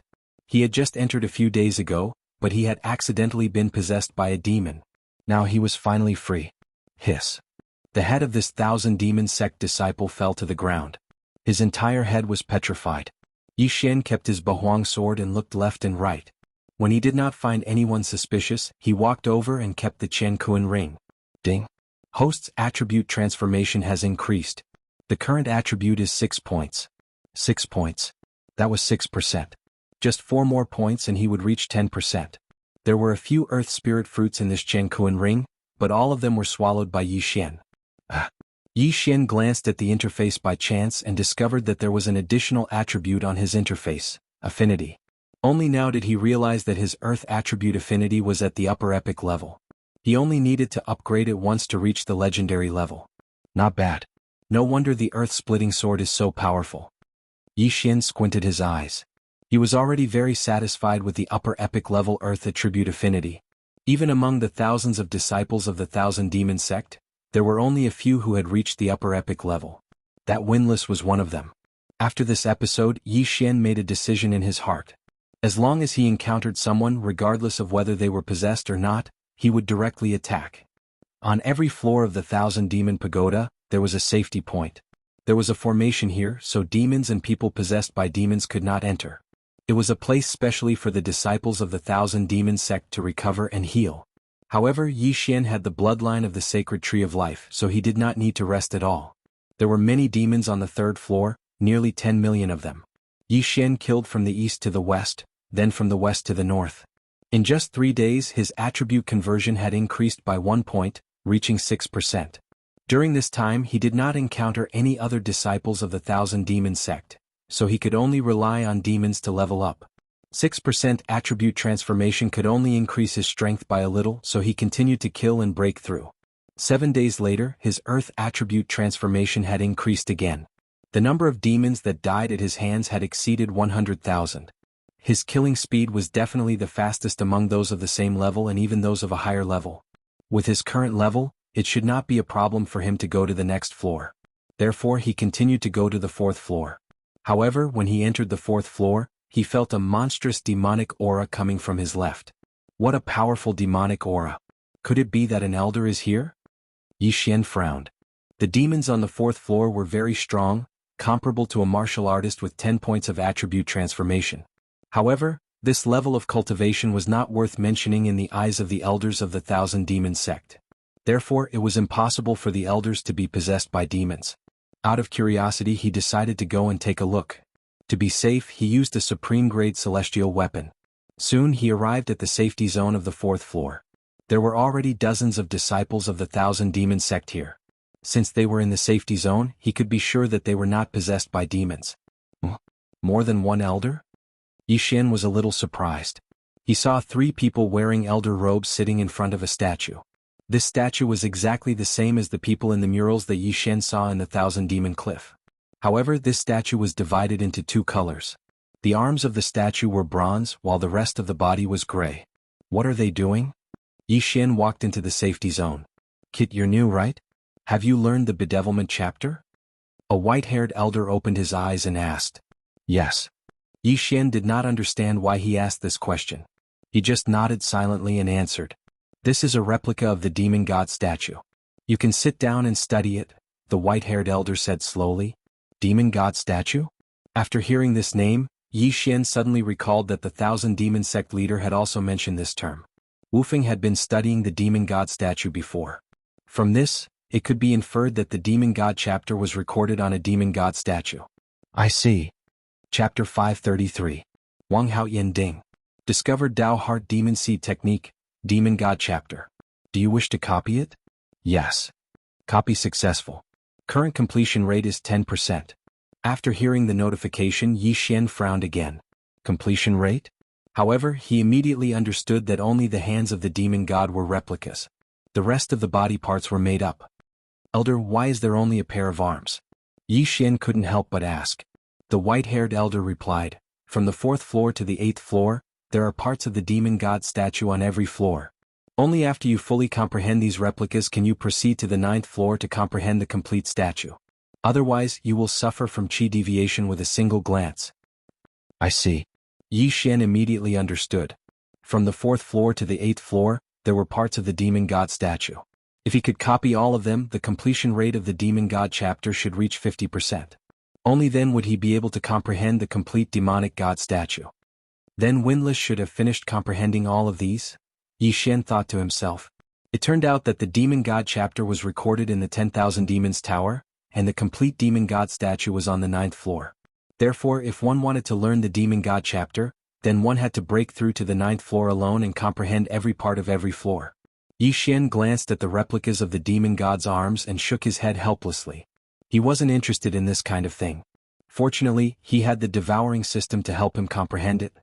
He had just entered a few days ago, but he had accidentally been possessed by a demon. Now he was finally free. Hiss. The head of this Thousand Demons sect disciple fell to the ground. His entire head was petrified. Yi Xian kept his Bahuang sword and looked left and right. When he did not find anyone suspicious, he walked over and kept the Qiankuan ring. Ding. Host's attribute transformation has increased. The current attribute is 6 points. 6 points. That was 6%. Just 4 more points and he would reach 10%. There were a few earth spirit fruits in this Qiankuan ring, but all of them were swallowed by Yi Xian. Yi Xian glanced at the interface by chance and discovered that there was an additional attribute on his interface, affinity. Only now did he realize that his earth attribute affinity was at the upper epic level. He only needed to upgrade it once to reach the legendary level. Not bad. No wonder the earth-splitting sword is so powerful. Yi Xian squinted his eyes. He was already very satisfied with the upper epic level earth attribute affinity. Even among the thousands of disciples of the Thousand Demon sect, there were only a few who had reached the upper epic level. That windlass was one of them. After this episode, Yi Xian made a decision in his heart. As long as he encountered someone, regardless of whether they were possessed or not, he would directly attack. On every floor of the Thousand Demon Pagoda, there was a safety point. There was a formation here so demons and people possessed by demons could not enter. It was a place specially for the disciples of the Thousand Demon sect to recover and heal. However, Yi Xian had the bloodline of the sacred tree of life, so he did not need to rest at all. There were many demons on the 3rd floor, nearly 10 million of them. Yi Xian killed from the east to the west, then from the west to the north. In just 3 days his attribute conversion had increased by 1 point, reaching 6%. During this time he did not encounter any other disciples of the Thousand Demon sect, so he could only rely on demons to level up. 6% attribute transformation could only increase his strength by a little, so he continued to kill and break through. 7 days later, his earth attribute transformation had increased again. The number of demons that died at his hands had exceeded 100,000. His killing speed was definitely the fastest among those of the same level and even those of a higher level. With his current level, it should not be a problem for him to go to the next floor. Therefore he continued to go to the 4th floor. However, when he entered the 4th floor, he felt a monstrous demonic aura coming from his left. What a powerful demonic aura. Could it be that an elder is here? Yi Xian frowned. The demons on the 4th floor were very strong, comparable to a martial artist with 10 points of attribute transformation. However, this level of cultivation was not worth mentioning in the eyes of the elders of the Thousand Demon sect. Therefore, it was impossible for the elders to be possessed by demons. Out of curiosity, he decided to go and take a look. To be safe, he used a supreme-grade celestial weapon. Soon he arrived at the safety zone of the 4th floor. There were already dozens of disciples of the Thousand Demon sect here. Since they were in the safety zone, he could be sure that they were not possessed by demons. More than one elder? Yi Xian was a little surprised. He saw 3 people wearing elder robes sitting in front of a statue. This statue was exactly the same as the people in the murals that Yi Xian saw in the Thousand Demon Cliff. However, this statue was divided into 2 colors. The arms of the statue were bronze, while the rest of the body was gray. What are they doing? Yi Xian walked into the safety zone. Kit, you're new, right? Have you learned the bedevilment chapter? A white-haired elder opened his eyes and asked. Yes. Yi Xian did not understand why he asked this question. He just nodded silently and answered. This is a replica of the demon god statue. You can sit down and study it, the white-haired elder said slowly. Demon god statue? After hearing this name, Yi Xian suddenly recalled that the Thousand Demon sect leader had also mentioned this term. Wufeng had been studying the demon god statue before. From this, it could be inferred that the demon god chapter was recorded on a demon god statue. I see. Chapter 533. Wang Hao Yin Ding. Discovered Dao Heart Demon Seed Technique, Demon God Chapter. Do you wish to copy it? Yes. Copy successful. Current completion rate is 10%. After hearing the notification, Yi Xian frowned again. Completion rate? However, he immediately understood that only the hands of the demon god were replicas. The rest of the body parts were made up. Elder, why is there only a pair of arms? Yi Xian couldn't help but ask. The white-haired elder replied, from the 4th floor to the 8th floor, there are parts of the demon god statue on every floor. Only after you fully comprehend these replicas can you proceed to the 9th floor to comprehend the complete statue. Otherwise, you will suffer from chi deviation with a single glance. I see. Yi Xian immediately understood. From the 4th floor to the 8th floor, there were parts of the demon god statue. If he could copy all of them, the completion rate of the demon god chapter should reach 50%. Only then would he be able to comprehend the complete demonic god statue. Then Windless should have finished comprehending all of these? Yi Xian thought to himself. It turned out that the Demon God chapter was recorded in the 10,000 Demons Tower, and the complete Demon God statue was on the 9th floor. Therefore, if one wanted to learn the Demon God chapter, then one had to break through to the 9th floor alone and comprehend every part of every floor. Yi Xian glanced at the replicas of the Demon God's arms and shook his head helplessly. He wasn't interested in this kind of thing. Fortunately, he had the devouring system to help him comprehend it.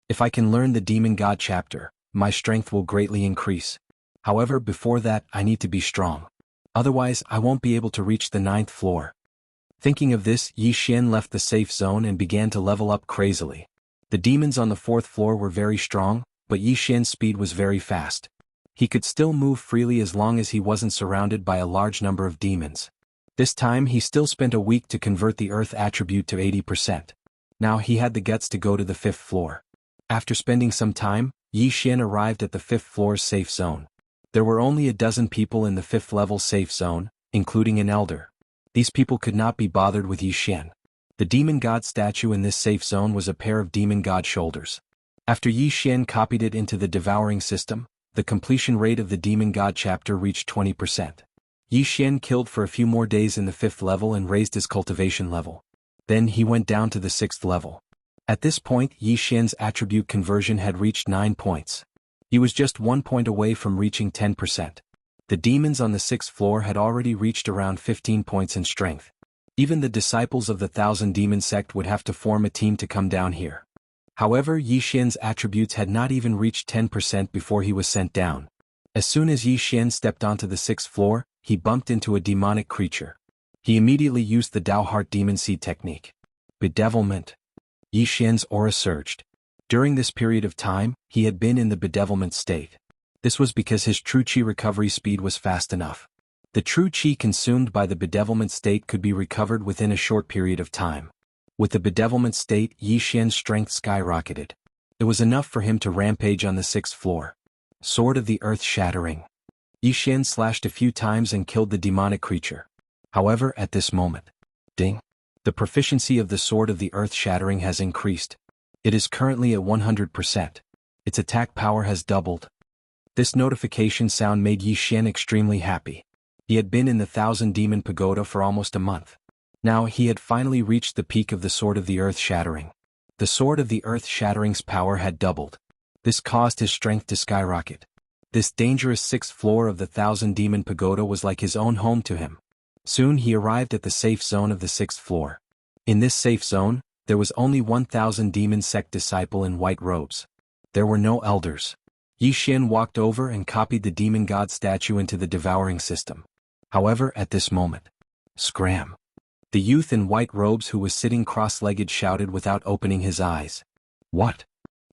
If I can learn the Demon God chapter, my strength will greatly increase. However, before that, I need to be strong. Otherwise, I won't be able to reach the 9th floor. Thinking of this, Yi Xian left the safe zone and began to level up crazily. The demons on the 4th floor were very strong, but Yi Xian's speed was very fast. He could still move freely as long as he wasn't surrounded by a large number of demons. This time he still spent a week to convert the earth attribute to 80%. Now he had the guts to go to the 5th floor. After spending some time, Yi Xian arrived at the 5th floor's safe zone. There were only a dozen people in the 5th level safe zone, including an elder. These people could not be bothered with Yi Xian. The Demon God statue in this safe zone was a pair of Demon God shoulders. After Yi Xian copied it into the devouring system, the completion rate of the Demon God chapter reached 20%. Yi Xian killed for a few more days in the 5th level and raised his cultivation level. Then he went down to the 6th level. At this point, Yi Xian's attribute conversion had reached 9 points. He was just 1 point away from reaching 10%. The demons on the 6th floor had already reached around 15 points in strength. Even the disciples of the 1,000 Demon sect would have to form a team to come down here. However, Yi Xian's attributes had not even reached 10% before he was sent down. As soon as Yi Xian stepped onto the 6th floor, he bumped into a demonic creature. He immediately used the Dao Heart Demon Seed technique. Bedevilment. Yi Xian's aura surged. During this period of time, he had been in the bedevilment state. This was because his true chi recovery speed was fast enough. The true chi consumed by the bedevilment state could be recovered within a short period of time. With the bedevilment state, Yi Xian's strength skyrocketed. It was enough for him to rampage on the 6th floor. Sword of the Earth Shattering. Yi Xian slashed a few times and killed the demonic creature. However, at this moment, ding! The proficiency of the Sword of the Earth Shattering has increased. It is currently at 100%. Its attack power has doubled. This notification sound made Yi Xian extremely happy. He had been in the 1,000 Demon Pagoda for almost a month. Now he had finally reached the peak of the Sword of the Earth Shattering. The Sword of the Earth Shattering's power had doubled. This caused his strength to skyrocket. This dangerous 6th floor of the 1,000 Demon Pagoda was like his own home to him. Soon he arrived at the safe zone of the 6th floor. In this safe zone, there was only 1,000 Demon sect disciple in white robes. There were no elders. Yi Xian walked over and copied the Demon God statue into the devouring system. However, at this moment, scram! The youth in white robes who was sitting cross-legged shouted without opening his eyes. What?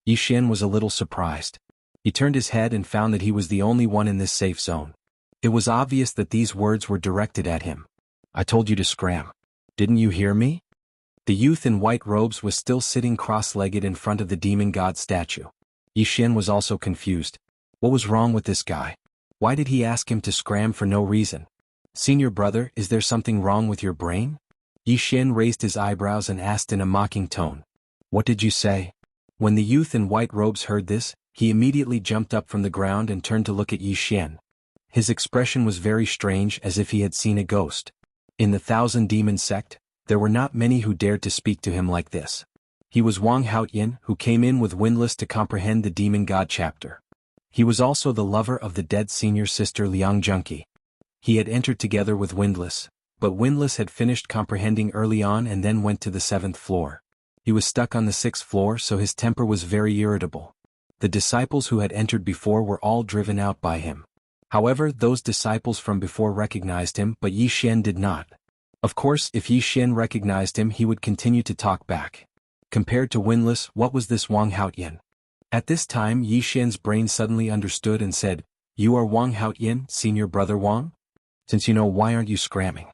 Yi Xian was a little surprised. He turned his head and found that he was the only one in this safe zone. It was obvious that these words were directed at him. I told you to scram. Didn't you hear me? The youth in white robes was still sitting cross-legged in front of the Demon God statue. Yi Xian was also confused. What was wrong with this guy? Why did he ask him to scram for no reason? Senior brother, is there something wrong with your brain? Yi Xian raised his eyebrows and asked in a mocking tone. What did you say? When the youth in white robes heard this, he immediately jumped up from the ground and turned to look at Yi Xian. His expression was very strange, as if he had seen a ghost. In the 1,000 Demon sect, there were not many who dared to speak to him like this. He was Wang Haotian, who came in with Windless to comprehend the Demon God chapter. He was also the lover of the dead senior sister Liang Junqi. He had entered together with Windless, but Windless had finished comprehending early on and then went to the 7th floor. He was stuck on the 6th floor, so his temper was very irritable. The disciples who had entered before were all driven out by him. However, those disciples from before recognized him, but Yi Xian did not. Of course, if Yi Xian recognized him, he would continue to talk back. Compared to Windless, what was this Wang Haotian? At this time, Yi Xian's brain suddenly understood and said, You are Wang Haotian, senior brother Wang? Since you know, why aren't you scramming?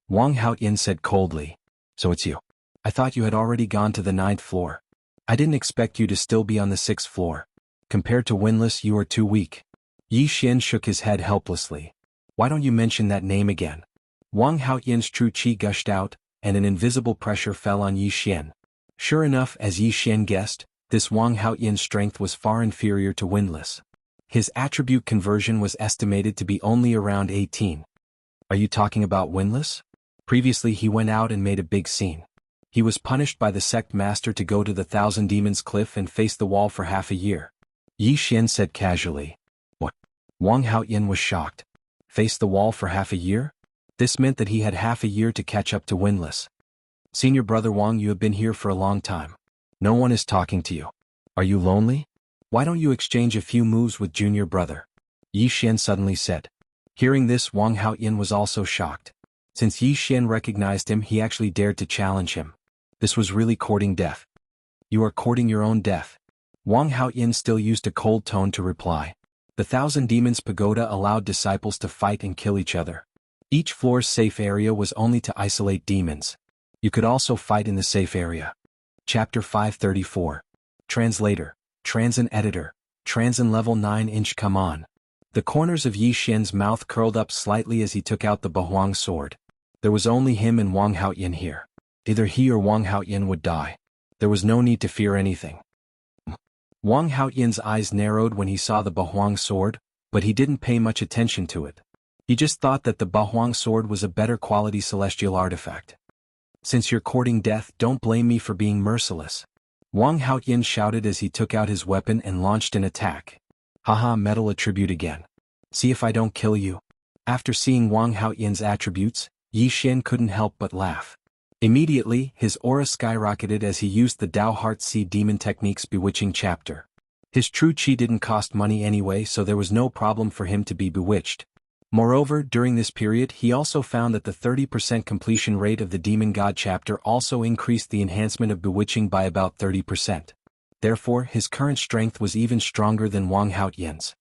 Wang Haotian said coldly. So it's you. I thought you had already gone to the 9th floor. I didn't expect you to still be on the 6th floor. Compared to Windless, you are too weak. Yi Xian shook his head helplessly. Why don't you mention that name again? Wang Haotian's true chi gushed out, and an invisible pressure fell on Yi Xian. Sure enough, as Yi Xian guessed, this Wang Haoyin's strength was far inferior to Windless. His attribute conversion was estimated to be only around 18. Are you talking about Windless? Previously he went out and made a big scene. He was punished by the sect master to go to the Thousand Demons Cliff and face the wall for half a year. Yi Xian said casually. What? Wang Haoyin was shocked. Face the wall for half a year? This meant that he had half a year to catch up to Windless. Senior brother Wang, you have been here for a long time. No one is talking to you. Are you lonely? Why don't you exchange a few moves with junior brother? Yi Xian suddenly said. Hearing this, Wang Haoyin was also shocked. Since Yi Xian recognized him, he actually dared to challenge him. This was really courting death. You are courting your own death. Wang Haoyin still used a cold tone to reply. The Thousand Demons Pagoda allowed disciples to fight and kill each other. Each floor's safe area was only to isolate demons. You could also fight in the safe area. Chapter 534. Translator, Transin Editor, Transin Level 9-inch. Come on. The corners of Yi Xian's mouth curled up slightly as he took out the Bahuang sword. There was only him and Wang Haoyin here. Either he or Wang Haoyin would die. There was no need to fear anything. Wang Haoyin's eyes narrowed when he saw the Bahuang sword, but he didn't pay much attention to it. He just thought that the Bahuang sword was a better quality celestial artifact. Since you're courting death, don't blame me for being merciless. Wang Haoyin shouted as he took out his weapon and launched an attack. Haha, metal attribute again. See if I don't kill you. After seeing Wang Haoyin's attributes, Yi Xian couldn't help but laugh. Immediately, his aura skyrocketed as he used the Dao Heart Seed Demon Technique's bewitching chapter. His true chi didn't cost money anyway, so there was no problem for him to be bewitched. Moreover, during this period he also found that the 30% completion rate of the Demon God chapter also increased the enhancement of bewitching by about 30%. Therefore, his current strength was even stronger than Wang Haoyin's.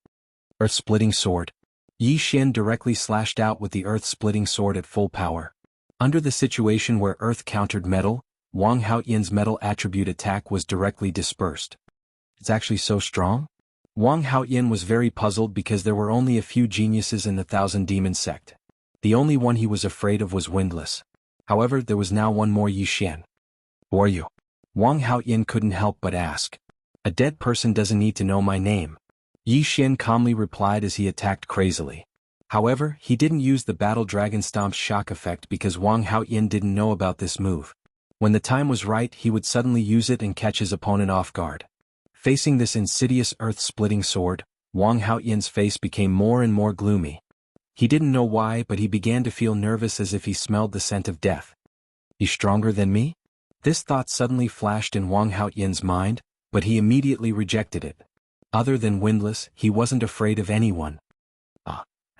Earth-splitting sword. Yi Xian directly slashed out with the earth-splitting sword at full power. Under the situation where earth countered metal, Wang Haoyin's metal attribute attack was directly dispersed. It's actually so strong? Wang Haoyin was very puzzled because there were only a few geniuses in the Thousand Demon sect. The only one he was afraid of was Windless. However, there was now one more. Yi Xian. Who are you? Wang Haoyin couldn't help but ask. A dead person doesn't need to know my name. Yi Xian calmly replied as he attacked crazily. However, he didn't use the Battle Dragon Stomp's shock effect because Wang Haoyin didn't know about this move. When the time was right, he would suddenly use it and catch his opponent off guard. Facing this insidious earth-splitting sword, Wang Haoyin's face became more and more gloomy. He didn't know why, but he began to feel nervous as if he smelled the scent of death. He's stronger than me? This thought suddenly flashed in Wang Haoyin's mind, but he immediately rejected it. Other than Windless, he wasn't afraid of anyone.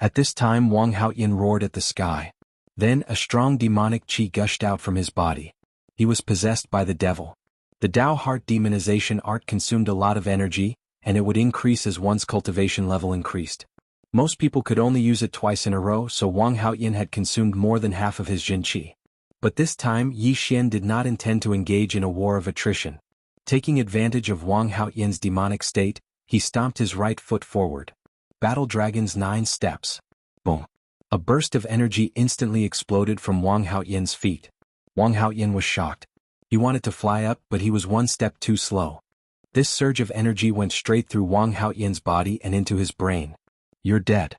At this time Wang Haoyin roared at the sky. Then a strong demonic chi gushed out from his body. He was possessed by the devil. The Dao Heart demonization art consumed a lot of energy, and it would increase as one's cultivation level increased. Most people could only use it twice in a row, so Wang Haoyin had consumed more than half of his Jin Qi. But this time Yi Xian did not intend to engage in a war of attrition. Taking advantage of Wang Haoyin's demonic state, he stomped his right foot forward. Battle Dragon's 9 steps. Boom. A burst of energy instantly exploded from Wang Haoyin's feet. Wang Haoyin was shocked. He wanted to fly up, but he was one step too slow. This surge of energy went straight through Wang Haoyin's body and into his brain. You're dead.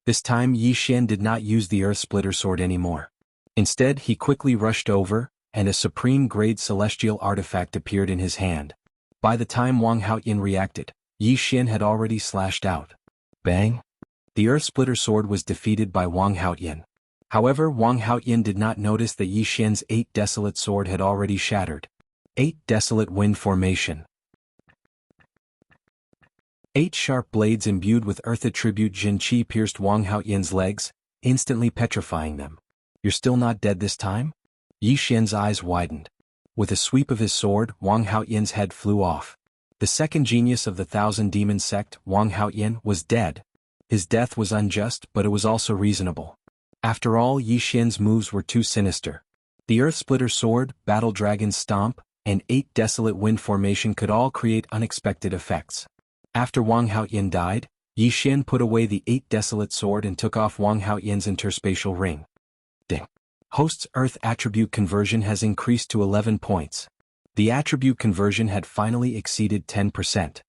This time Yi Xian did not use the Earth Splitter sword anymore. Instead, he quickly rushed over, and a supreme-grade celestial artifact appeared in his hand. By the time Wang Haoyin reacted, Yi Xian had already slashed out. Bang! The Earth Splitter sword was defeated by Wang Haoyin. However, Wang Haoyin did not notice that Yi Xian's 8 Desolate sword had already shattered. 8 Desolate Wind Formation. 8 sharp blades imbued with Earth attribute Jin Qi pierced Wang Haoyin's legs, instantly petrifying them. You're still not dead this time? Yi Xian's eyes widened. With a sweep of his sword, Wang Haoyin's head flew off. The second genius of the Thousand Demon sect, Wang Haoyin, was dead. His death was unjust, but it was also reasonable. After all, Yi Xian's moves were too sinister. The Earth Splitter sword, Battle Dragon's Stomp, and 8 Desolate Wind Formation could all create unexpected effects. After Wang Haoyin died, Yi Xian put away the 8 Desolate sword and took off Wang Haoyin's interspatial ring. Ding. Host's Earth attribute conversion has increased to 11 points. The attribute conversion had finally exceeded 10%.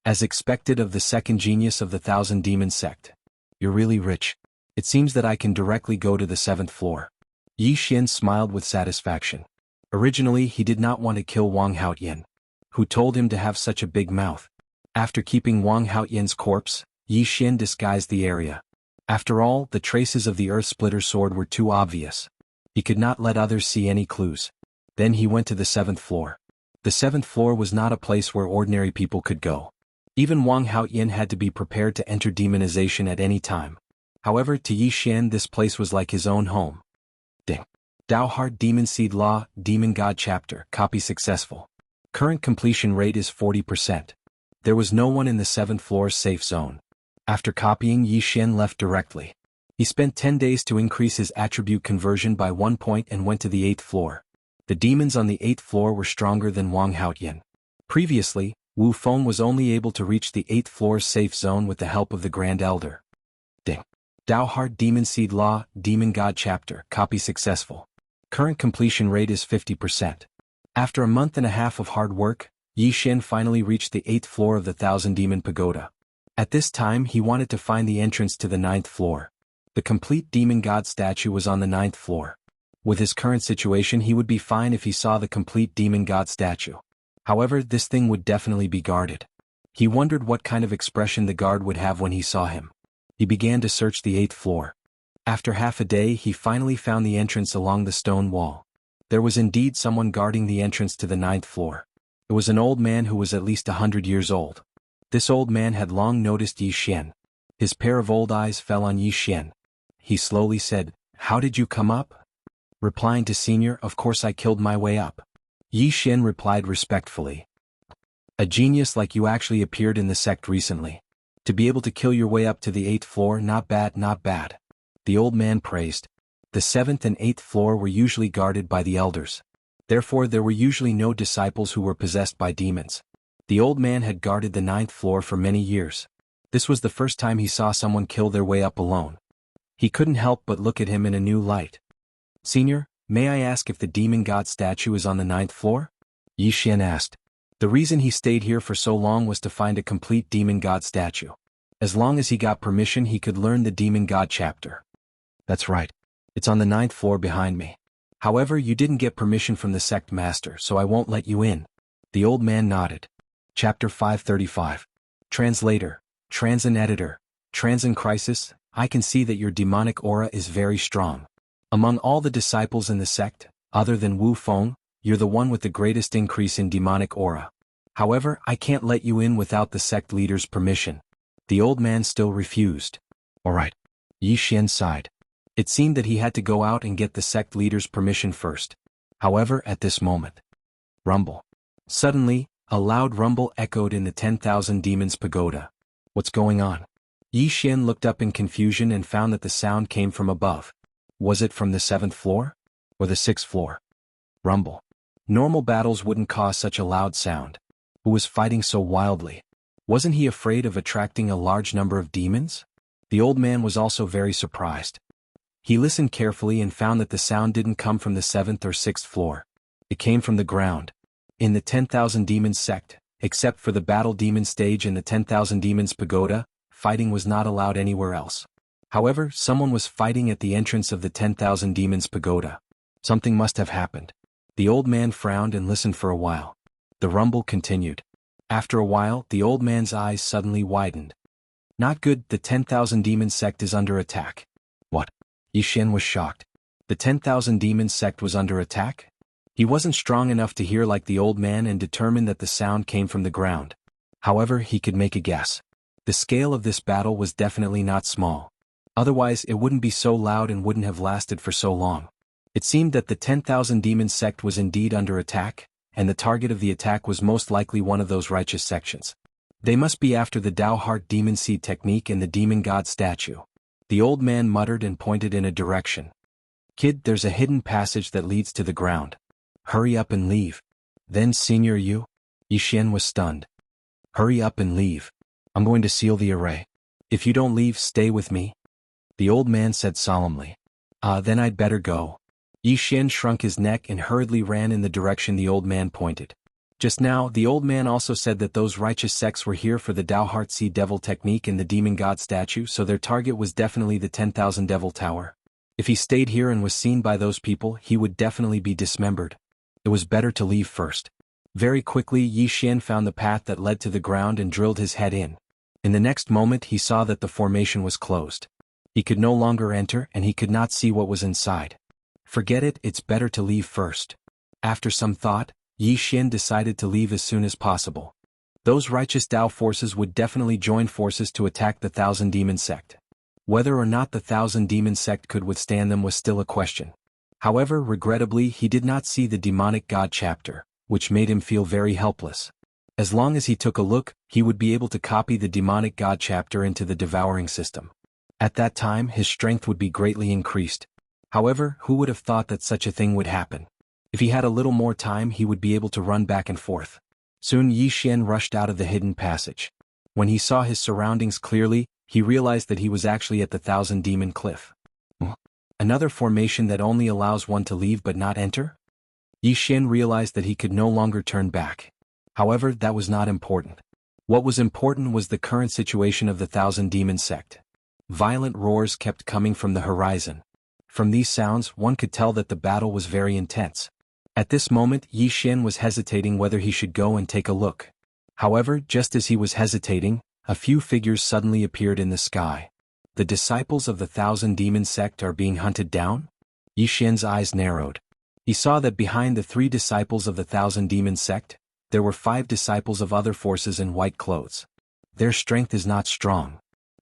As expected of the second genius of the Thousand Demon sect. You're really rich. It seems that I can directly go to the 7th floor. Yi Xian smiled with satisfaction. Originally he did not want to kill Wang Haotian, who told him to have such a big mouth. After keeping Wang Haotian's corpse, Yi Xian disguised the area. After all, the traces of the Earth Splitter sword were too obvious. He could not let others see any clues. Then he went to the 7th floor. The 7th floor was not a place where ordinary people could go. Even Wang Haotian had to be prepared to enter demonization at any time. However, to Yi Xian this place was like his own home. Ding. Dao Heart Demon Seed Law, Demon God Chapter, copy successful. Current completion rate is 40%. There was no one in the 7th floor's safe zone. After copying, Yi Xian left directly. He spent 10 days to increase his attribute conversion by 1 point and went to the 8th floor. The demons on the 8th floor were stronger than Wang Haotian. Previously, Wu Feng was only able to reach the 8th floor's safe zone with the help of the Grand Elder. Ding. Dao Heart Demon Seed Law, Demon God Chapter, copy successful. Current completion rate is 50%. After a month and a half of hard work, Yi Xian finally reached the 8th floor of the Thousand Demon Pagoda. At this time he wanted to find the entrance to the 9th floor. The complete demon god statue was on the 9th floor. With his current situation he would be fine if he saw the complete demon god statue. However, this thing would definitely be guarded. He wondered what kind of expression the guard would have when he saw him. He began to search the 8th floor. After half a day he finally found the entrance along the stone wall. There was indeed someone guarding the entrance to the 9th floor. It was an old man who was at least 100 years old. This old man had long noticed Yi Xian. His pair of old eyes fell on Yi Xian. He slowly said, "How did you come up?" Replying to Senior, "Of course I killed my way up." Yi Xian replied respectfully. "A genius like you actually appeared in the sect recently. To be able to kill your way up to the 8th floor, not bad, not bad." The old man praised. The 7th and 8th floor were usually guarded by the elders. Therefore there were usually no disciples who were possessed by demons. The old man had guarded the 9th floor for many years. This was the first time he saw someone kill their way up alone. He couldn't help but look at him in a new light. "Senior, may I ask if the demon god statue is on the 9th floor?" Yi Xian asked. The reason he stayed here for so long was to find a complete demon god statue. As long as he got permission he could learn the demon god chapter. "That's right. It's on the 9th floor behind me. However, you didn't get permission from the sect master, so I won't let you in." The old man nodded. Chapter 535. Translator, Transin Editor, Transin Crisis, I can see that your demonic aura is very strong. Among all the disciples in the sect, other than Wu Feng, you're the one with the greatest increase in demonic aura. However, I can't let you in without the sect leader's permission. The old man still refused. Alright. Yi Xian sighed. It seemed that he had to go out and get the sect leader's permission first. However, at this moment. Rumble. Suddenly, a loud rumble echoed in the 10,000 Demons Pagoda. What's going on? Yi Xian looked up in confusion and found that the sound came from above. Was it from the 7th floor? Or the 6th floor? Rumble. Normal battles wouldn't cause such a loud sound. Who was fighting so wildly? Wasn't he afraid of attracting a large number of demons? The old man was also very surprised. He listened carefully and found that the sound didn't come from the 7th or 6th floor. It came from the ground. In the 10,000 Demons sect, except for the Battle Demon stage in the 10,000 Demons Pagoda, fighting was not allowed anywhere else. However, someone was fighting at the entrance of the 10,000 Demons Pagoda. Something must have happened. The old man frowned and listened for a while. The rumble continued. After a while, the old man's eyes suddenly widened. Not good, the 10,000 Demons sect is under attack. What? Yi Xian was shocked. The 10,000 Demons sect was under attack? He wasn't strong enough to hear like the old man and determined that the sound came from the ground. However, he could make a guess. The scale of this battle was definitely not small. Otherwise it wouldn't be so loud and wouldn't have lasted for so long. It seemed that the 10,000 Demons sect was indeed under attack, and the target of the attack was most likely one of those righteous sections. They must be after the Dao Heart Demon Seed technique and the Demon God statue. The old man muttered and pointed in a direction. Kid, there's a hidden passage that leads to the ground. Hurry up and leave. Then Senior Yi Xian was stunned. Hurry up and leave. I'm going to seal the array. If you don't leave, stay with me. The old man said solemnly. Then I'd better go. Yi Xian shrunk his neck and hurriedly ran in the direction the old man pointed. Just now, the old man also said that those righteous sects were here for the Tao Heart Sea Devil technique and the demon god statue, so their target was definitely the 10,000 Devil Tower. If he stayed here and was seen by those people, he would definitely be dismembered. It was better to leave first. Very quickly, Yi Xian found the path that led to the ground and drilled his head in. In the next moment, he saw that the formation was closed. He could no longer enter and he could not see what was inside. Forget it, it's better to leave first. After some thought, Yi Xian decided to leave as soon as possible. Those righteous Tao forces would definitely join forces to attack the Thousand Demon Sect. Whether or not the Thousand Demon Sect could withstand them was still a question. However, regrettably, he did not see the demonic god chapter, which made him feel very helpless. As long as he took a look, he would be able to copy the demonic god chapter into the devouring system. At that time, his strength would be greatly increased. However, who would have thought that such a thing would happen? If he had a little more time, he would be able to run back and forth. Soon Yi Xian rushed out of the hidden passage. When he saw his surroundings clearly, he realized that he was actually at the Thousand Demon Cliff. Another formation that only allows one to leave but not enter? Yi Xian realized that he could no longer turn back. However, that was not important. What was important was the current situation of the Thousand Demon Sect. Violent roars kept coming from the horizon. From these sounds, one could tell that the battle was very intense. At this moment, Yi Xian was hesitating whether he should go and take a look. However, just as he was hesitating, a few figures suddenly appeared in the sky. The disciples of the Thousand Demon Sect are being hunted down? Yi Xian's eyes narrowed. He saw that behind the 3 disciples of the Thousand Demon Sect, there were 5 disciples of other forces in white clothes. Their strength is not strong.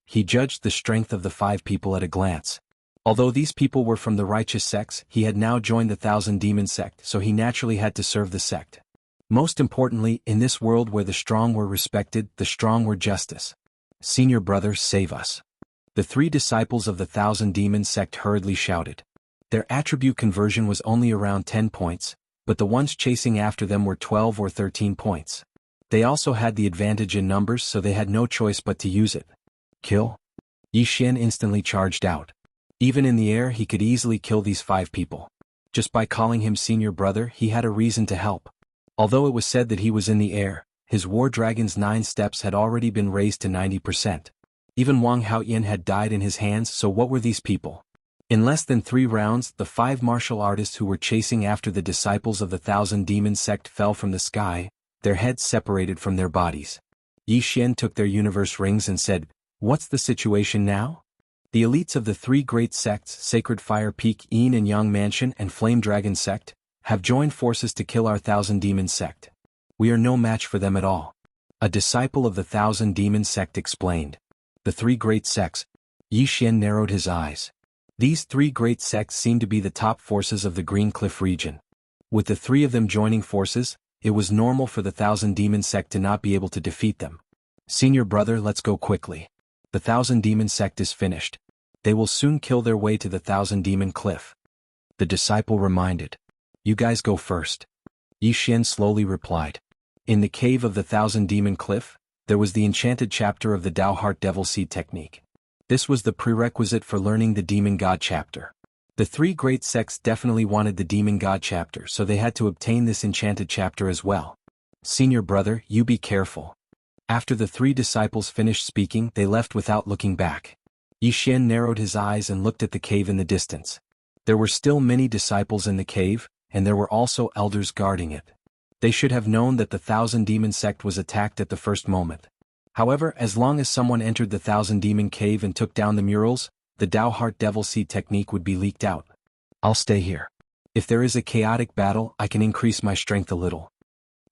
He judged the strength of the 5 people at a glance. Although these people were from the righteous sects, he had now joined the Thousand Demon Sect, so he naturally had to serve the sect. Most importantly, in this world where the strong were respected, the strong were justice. Senior brother, save us. The 3 disciples of the Thousand Demon Sect hurriedly shouted. Their attribute conversion was only around 10 points, but the ones chasing after them were 12 or 13 points. They also had the advantage in numbers, so they had no choice but to use it. Kill? Yi Xian instantly charged out. Even in the air, he could easily kill these 5 people. Just by calling him senior brother, he had a reason to help. Although it was said that he was in the air, his War Dragon's 9 steps had already been raised to 90%. Even Wang Haoyan had died in his hands, so what were these people? In less than 3 rounds, the 5 martial artists who were chasing after the disciples of the Thousand Demon Sect fell from the sky, their heads separated from their bodies. Yi Xian took their universe rings and said, "What's the situation now?" The elites of the 3 great sects, Sacred Fire Peak, Yin and Yang Mansion and Flame Dragon Sect, have joined forces to kill our Thousand Demon Sect. We are no match for them at all. A disciple of the Thousand Demon Sect explained. The 3 great sects. Yi Xian narrowed his eyes. These 3 great sects seemed to be the top forces of the Green Cliff region. With the 3 of them joining forces, it was normal for the Thousand Demon Sect to not be able to defeat them. Senior brother, let's go quickly. The Thousand Demon Sect is finished. They will soon kill their way to the Thousand Demon Cliff. The disciple reminded. You guys go first. Yi Xian slowly replied. In the cave of the Thousand Demon Cliff, there was the enchanted chapter of the Tao Heart Devil Seed technique. This was the prerequisite for learning the Demon God chapter. The 3 great sects definitely wanted the Demon God chapter, so they had to obtain this enchanted chapter as well. Senior brother, you be careful. After the 3 disciples finished speaking, they left without looking back. Yi Xian narrowed his eyes and looked at the cave in the distance. There were still many disciples in the cave, and there were also elders guarding it. They should have known that the Thousand Demon Sect was attacked at the first moment. However, as long as someone entered the Thousand Demon Cave and took down the murals, the Tao Heart Devil Seed technique would be leaked out. I'll stay here. If there is a chaotic battle, I can increase my strength a little.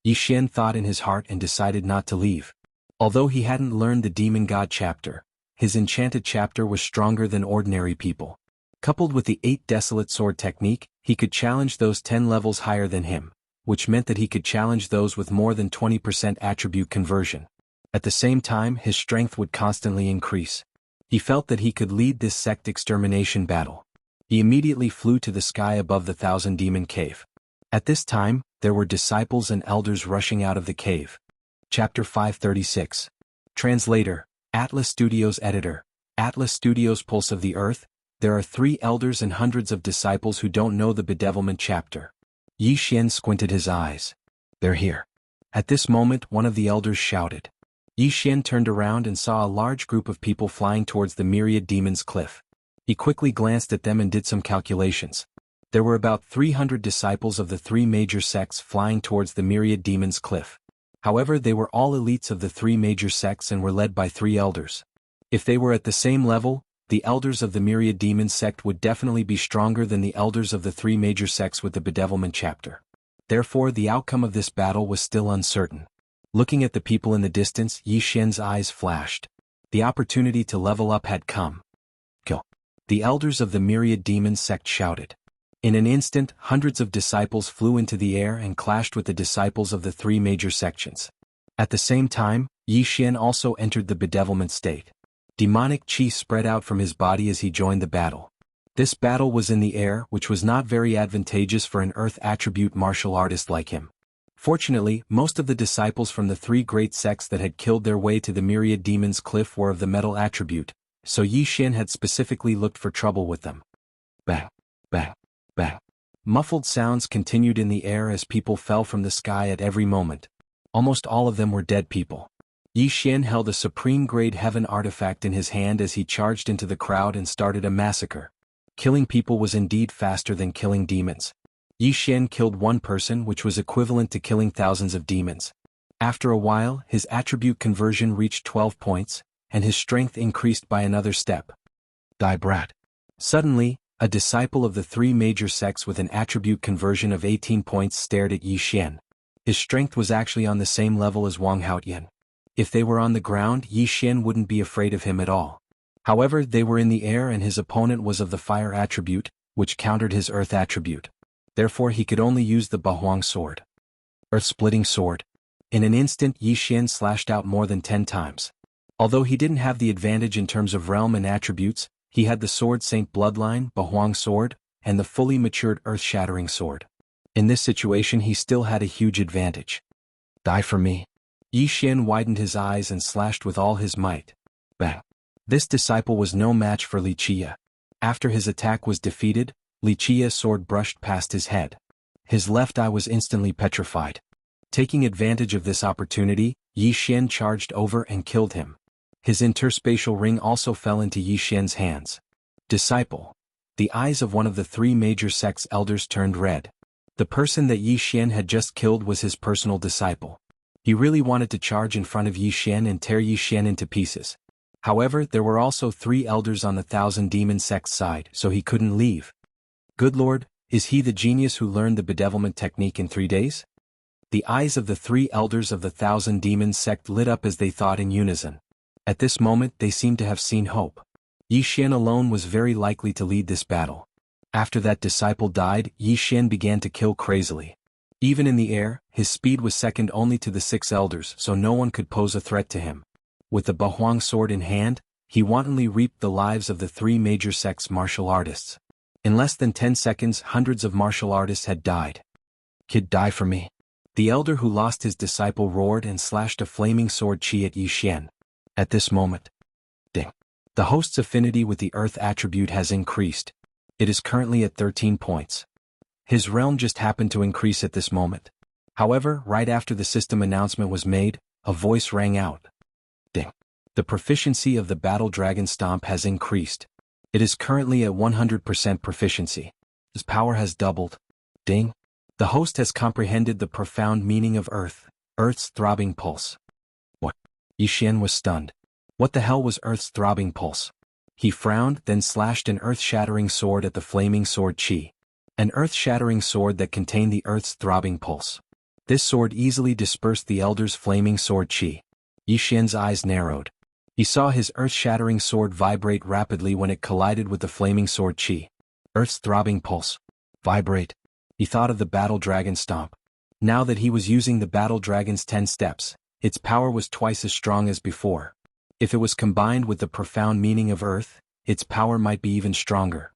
Yi Xian thought in his heart and decided not to leave. Although he hadn't learned the Demon God chapter, his enchanted chapter was stronger than ordinary people. Coupled with the 8 Desolate Sword technique, he could challenge those 10 levels higher than him, which meant that he could challenge those with more than 20% attribute conversion. At the same time, his strength would constantly increase. He felt that he could lead this sect extermination battle. He immediately flew to the sky above the Thousand Demon Cave. At this time, there were disciples and elders rushing out of the cave. Chapter 536. Translator, Atlas Studios Editor, Atlas Studios Pulse of the Earth, there are 3 elders and hundreds of disciples who don't know the bedevilment chapter. Yi Xian squinted his eyes. They're here. At this moment, one of the elders shouted. Yi Xian turned around and saw a large group of people flying towards the myriad demons cliff. He quickly glanced at them and did some calculations. There were about 300 disciples of the 3 major sects flying towards the myriad demons cliff. However, they were all elites of the 3 major sects and were led by 3 elders. If they were at the same level, the elders of the myriad demons sect would definitely be stronger than the elders of the 3 major sects with the bedevilment chapter. Therefore, the outcome of this battle was still uncertain. Looking at the people in the distance, Yi Xian's eyes flashed. The opportunity to level up had come. Kill. The elders of the myriad demons sect shouted. In an instant, hundreds of disciples flew into the air and clashed with the disciples of the 3 major sections. At the same time, Yi Xian also entered the bedevilment state. Demonic chi spread out from his body as he joined the battle. This battle was in the air, which was not very advantageous for an earth attribute martial artist like him. Fortunately, most of the disciples from the 3 great sects that had killed their way to the myriad demons cliff were of the metal attribute, so Yi Xian had specifically looked for trouble with them. Bang, bang, bang. Muffled sounds continued in the air as people fell from the sky at every moment. Almost all of them were dead people. Yi Xian held a supreme-grade heaven artifact in his hand as he charged into the crowd and started a massacre. Killing people was indeed faster than killing demons. Yi Xian killed 1 person, which was equivalent to killing thousands of demons. After a while, his attribute conversion reached 12 points, and his strength increased by another step. Die brat. Suddenly, a disciple of the 3 major sects with an attribute conversion of 18 points stared at Yi Xian. His strength was actually on the same level as Wang Haotian. If they were on the ground, Yi Xian wouldn't be afraid of him at all. However, they were in the air and his opponent was of the fire attribute, which countered his earth attribute. Therefore he could only use the Bahuang sword. Earth-splitting sword. In an instant, Yi Xian slashed out more than 10 times. Although he didn't have the advantage in terms of realm and attributes, he had the Sword Saint Bloodline, Bahuang sword, and the fully matured earth-shattering sword. In this situation he still had a huge advantage. Die for me. Yi Xian widened his eyes and slashed with all his might. Bang. This disciple was no match for Li Chia. After his attack was defeated, Li Chia's sword brushed past his head. His left eye was instantly petrified. Taking advantage of this opportunity, Yi Xian charged over and killed him. His interspatial ring also fell into Yi Xian's hands. Disciple. The eyes of one of the 3 major sects elders turned red. The person that Yi Xian had just killed was his personal disciple. He really wanted to charge in front of Yi Xian and tear Yi Xian into pieces. However, there were also 3 elders on the 1,000 demon sect side, so he couldn't leave. Good Lord, is he the genius who learned the bedevilment technique in 3 days? The eyes of the 3 elders of the 1,000 demon sect lit up as they thought in unison. At this moment they seemed to have seen hope. Yi Xian alone was very likely to lead this battle. After that disciple died, Yi Xian began to kill crazily. Even in the air, his speed was second only to the 6 elders, so no one could pose a threat to him. With the Bahuang sword in hand, he wantonly reaped the lives of the 3 major sects martial artists. In less than 10 seconds, hundreds of martial artists had died. Kid, die for me. The elder who lost his disciple roared and slashed a flaming sword chi at Yi Xian. At this moment, ding. The host's affinity with the earth attribute has increased. It is currently at 13 points. His realm just happened to increase at this moment. However, right after the system announcement was made, a voice rang out. Ding. The proficiency of the Battle Dragon Stomp has increased. It is currently at 100% proficiency. His power has doubled. Ding. The host has comprehended the profound meaning of Earth, Earth's throbbing pulse. What? Yi Xian was stunned. What the hell was Earth's throbbing pulse? He frowned, then slashed an earth-shattering sword at the flaming sword chi. An earth-shattering sword that contained the Earth's throbbing pulse. This sword easily dispersed the elder's flaming sword chi. Yi Xian's eyes narrowed. He saw his earth-shattering sword vibrate rapidly when it collided with the flaming sword chi. Earth's throbbing pulse. Vibrate. He thought of the Battle Dragon Stomp. Now that he was using the Battle Dragon's 10 steps, its power was twice as strong as before. If it was combined with the profound meaning of Earth, its power might be even stronger.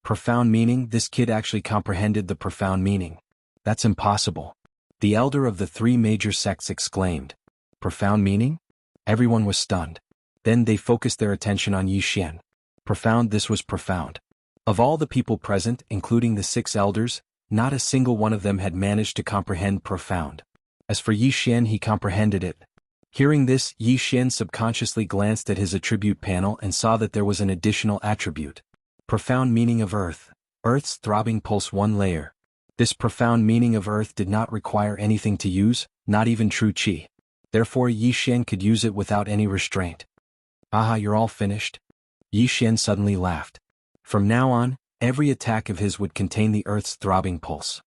Profound meaning? This kid actually comprehended the profound meaning. That's impossible. The elder of the 3 major sects exclaimed. Profound meaning? Everyone was stunned. Then they focused their attention on Yi Xian. Profound. This was profound. Of all the people present, including the 6 elders, not a single one of them had managed to comprehend profound. As for Yi Xian, he comprehended it. Hearing this, Yi Xian subconsciously glanced at his attribute panel and saw that there was an additional attribute. Profound meaning of Earth. Earth's throbbing pulse 1 layer. This profound meaning of Earth did not require anything to use, not even true qi. Therefore Yi Xian could use it without any restraint. Aha, you're all finished? Yi Xian suddenly laughed. From now on, every attack of his would contain the Earth's throbbing pulse.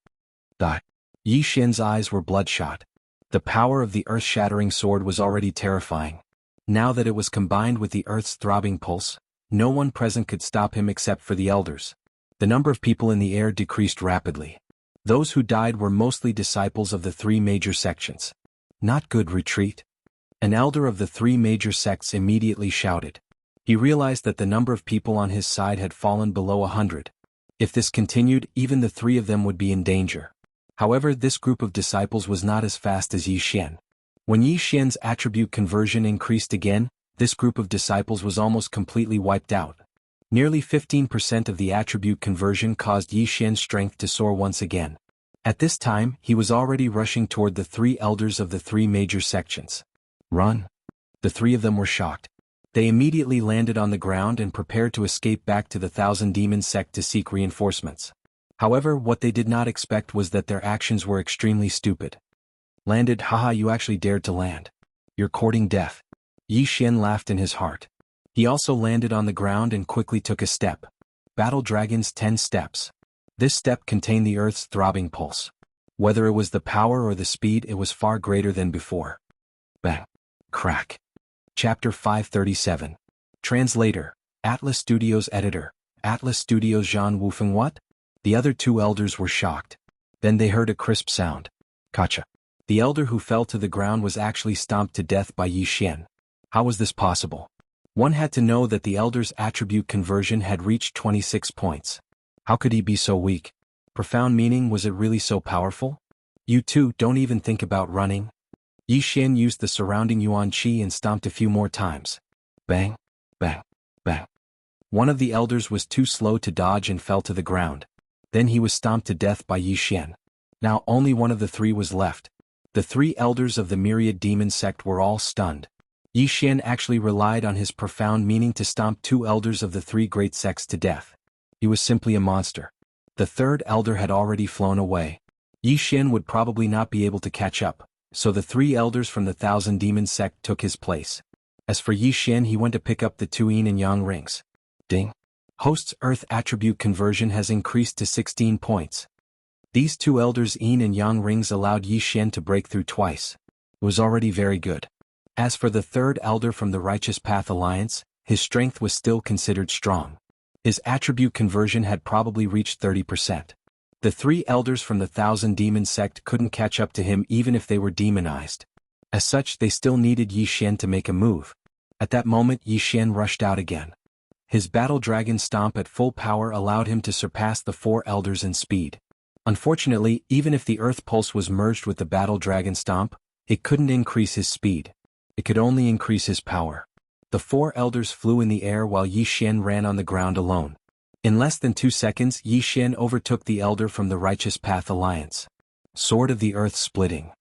Yi Xian's eyes were bloodshot. The power of the earth-shattering sword was already terrifying. Now that it was combined with the Earth's throbbing pulse, no one present could stop him except for the elders. The number of people in the air decreased rapidly. Those who died were mostly disciples of the 3 major sections. Not good. Retreat. An elder of the 3 major sects immediately shouted. He realized that the number of people on his side had fallen below 100. If this continued, even the 3 of them would be in danger. However, this group of disciples was not as fast as Yi Xian. When Yi Xian's attribute conversion increased again, this group of disciples was almost completely wiped out. Nearly 15% of the attribute conversion caused Yi Xian's strength to soar once again. At this time, he was already rushing toward the 3 elders of the 3 major sections. Run! The 3 of them were shocked. They immediately landed on the ground and prepared to escape back to the Thousand Demon sect to seek reinforcements. However, what they did not expect was that their actions were extremely stupid. Landed? Haha, you actually dared to land. You're courting death. Yi Xian laughed in his heart. He also landed on the ground and quickly took a step. Battle Dragon's 10 steps. This step contained the Earth's throbbing pulse. Whether it was the power or the speed, it was far greater than before. Bang. Crack. Chapter 537. Translator. Atlas Studios Editor. Atlas Studios Zhan Wufeng. What? The other 2 elders were shocked. Then they heard a crisp sound. Kacha. The elder who fell to the ground was actually stomped to death by Yi Xian. How was this possible? One had to know that the elder's attribute conversion had reached 26 points. How could he be so weak? Profound meaning. Was it really so powerful? You two, don't even think about running. Yi Xian used the surrounding Yuan Qi and stomped a few more times. Bang, bang, bang. One of the elders was too slow to dodge and fell to the ground. Then he was stomped to death by Yi Xian. Now only one of the 3 was left. The 3 elders of the Myriad Demon sect were all stunned. Yi Xian actually relied on his profound meaning to stomp 2 elders of the 3 great sects to death. He was simply a monster. The 3rd elder had already flown away. Yi Xian would probably not be able to catch up, so the 3 elders from the Thousand Demon sect took his place. As for Yi Xian, he went to pick up the 2 yin and yang rings. Ding. Host's Earth attribute conversion has increased to 16 points. These 2 elders' yin and yang rings allowed Yi Xian to break through twice. It was already very good. As for the 3rd elder from the Righteous Path Alliance, his strength was still considered strong. His attribute conversion had probably reached 30%. The 3 elders from the Thousand Demon sect couldn't catch up to him even if they were demonized. As such, they still needed Yi Xian to make a move. At that moment, Yi Xian rushed out again. His Battle Dragon Stomp at full power allowed him to surpass the 4 elders in speed. Unfortunately, even if the Earth Pulse was merged with the Battle Dragon Stomp, it couldn't increase his speed. It could only increase his power. The 4 elders flew in the air while Yi Xian ran on the ground alone. In less than 2 seconds, Yi Xian overtook the elder from the Righteous Path Alliance. Sword of the Earth splitting.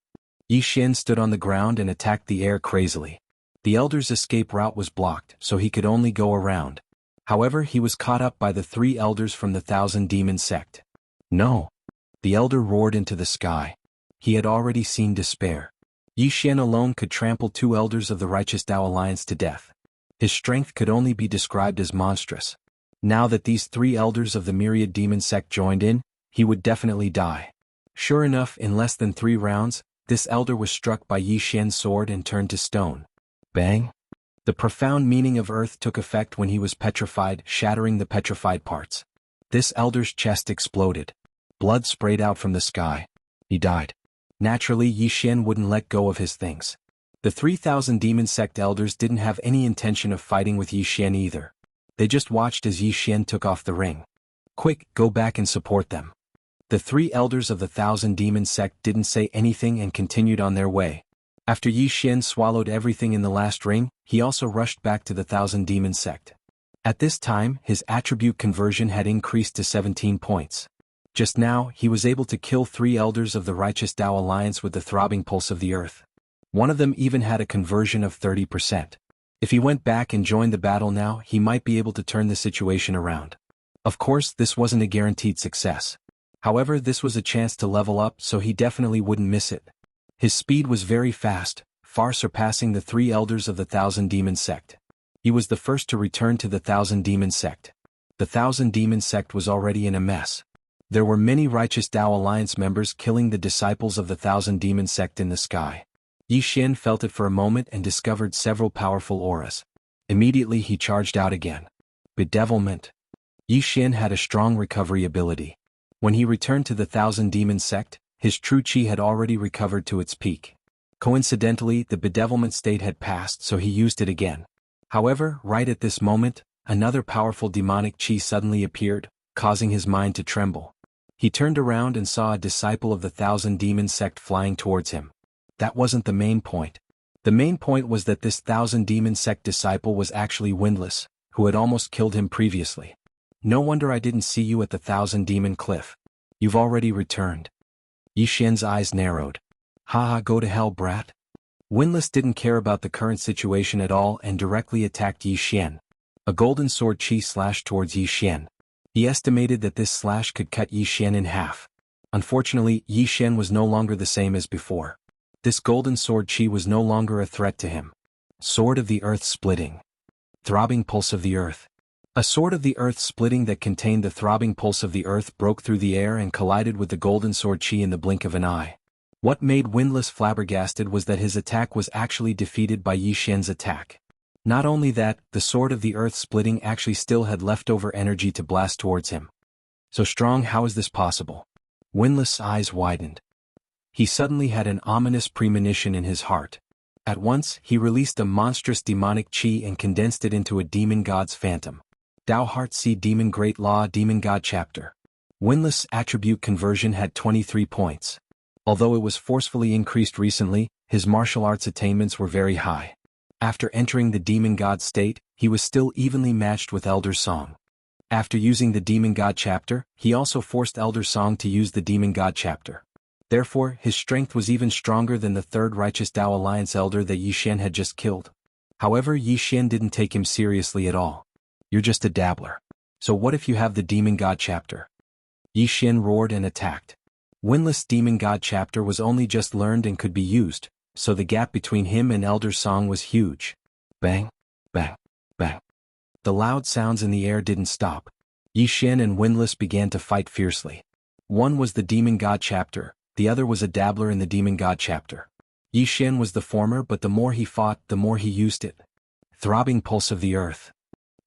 Yi Xian stood on the ground and attacked the air crazily. The elder's escape route was blocked, so he could only go around. However, he was caught up by the 3 elders from the Thousand Demon sect. No! The elder roared into the sky. He had already seen despair. Yi Xian alone could trample 2 elders of the Righteous Tao Alliance to death. His strength could only be described as monstrous. Now that these 3 elders of the Myriad Demon sect joined in, he would definitely die. Sure enough, in less than 3 rounds, this elder was struck by Yi Xian's sword and turned to stone. Bang! The profound meaning of Earth took effect when he was petrified, shattering the petrified parts. This elder's chest exploded. Blood sprayed out from the sky. He died. Naturally, Yi Xian wouldn't let go of his things. The 3,000 Demon Sect elders didn't have any intention of fighting with Yi Xian either. They just watched as Yi Xian took off the ring. Quick, go back and support them. The 3 elders of the Thousand Demon Sect didn't say anything and continued on their way. After Yi Xian swallowed everything in the last ring, he also rushed back to the Thousand Demon Sect. At this time, his attribute conversion had increased to 17 points. Just now, he was able to kill 3 elders of the Righteous Tao Alliance with the throbbing pulse of the earth. One of them even had a conversion of 30%. If he went back and joined the battle now, he might be able to turn the situation around. Of course, this wasn't a guaranteed success. However, this was a chance to level up, so he definitely wouldn't miss it. His speed was very fast, far surpassing the 3 elders of the Thousand Demon Sect. He was the first to return to the Thousand Demon Sect. The Thousand Demon Sect was already in a mess. There were many Righteous Tao Alliance members killing the disciples of the Thousand Demon Sect in the sky. Yi Xian felt it for a moment and discovered several powerful auras. Immediately he charged out again. Bedevilment. Yi Xian had a strong recovery ability. When he returned to the Thousand Demon Sect, his true qi had already recovered to its peak. Coincidentally, the bedevilment state had passed, so he used it again. However, right at this moment, another powerful demonic qi suddenly appeared, causing his mind to tremble. He turned around and saw a disciple of the Thousand Demon Sect flying towards him. That wasn't the main point. The main point was that this Thousand Demon Sect disciple was actually Windless, who had almost killed him previously. No wonder I didn't see you at the Thousand Demon Cliff. You've already returned. Yi Xian's eyes narrowed. Haha, go to hell, brat. Windless didn't care about the current situation at all and directly attacked Yi Xian. A golden sword qi slashed towards Yi Xian. He estimated that this slash could cut Yi Xian in half. Unfortunately, Yi Xian was no longer the same as before. This golden sword qi was no longer a threat to him. Sword of the Earth splitting. Throbbing pulse of the earth. A sword of the earth splitting that contained the throbbing pulse of the earth broke through the air and collided with the golden sword qi in the blink of an eye. What made Windless flabbergasted was that his attack was actually defeated by Yi Xian's attack. Not only that, the sword of the earth splitting actually still had leftover energy to blast towards him. So strong, how is this possible? Windless' eyes widened. He suddenly had an ominous premonition in his heart. At once, he released a monstrous demonic qi and condensed it into a demon god's phantom. Tao Heart See Demon Great Law Demon God Chapter. Windless' attribute conversion had 23 points. Although it was forcefully increased recently, his martial arts attainments were very high. After entering the demon god state, he was still evenly matched with Elder Song. After using the demon god chapter, he also forced Elder Song to use the demon god chapter. Therefore, his strength was even stronger than the third Righteous Tao Alliance elder that Yi Xian had just killed. However, Yi Xian didn't take him seriously at all. You're just a dabbler. So what if you have the demon god chapter? Yi Xian roared and attacked. Windless demon god chapter was only just learned and could be used, so the gap between him and Elder Song was huge. Bang, bang, bang. The loud sounds in the air didn't stop. Yi Xian and Windless began to fight fiercely. One was the demon god chapter, the other was a dabbler in the demon god chapter. Yi Xian was the former, but the more he fought, the more he used it. Throbbing pulse of the earth.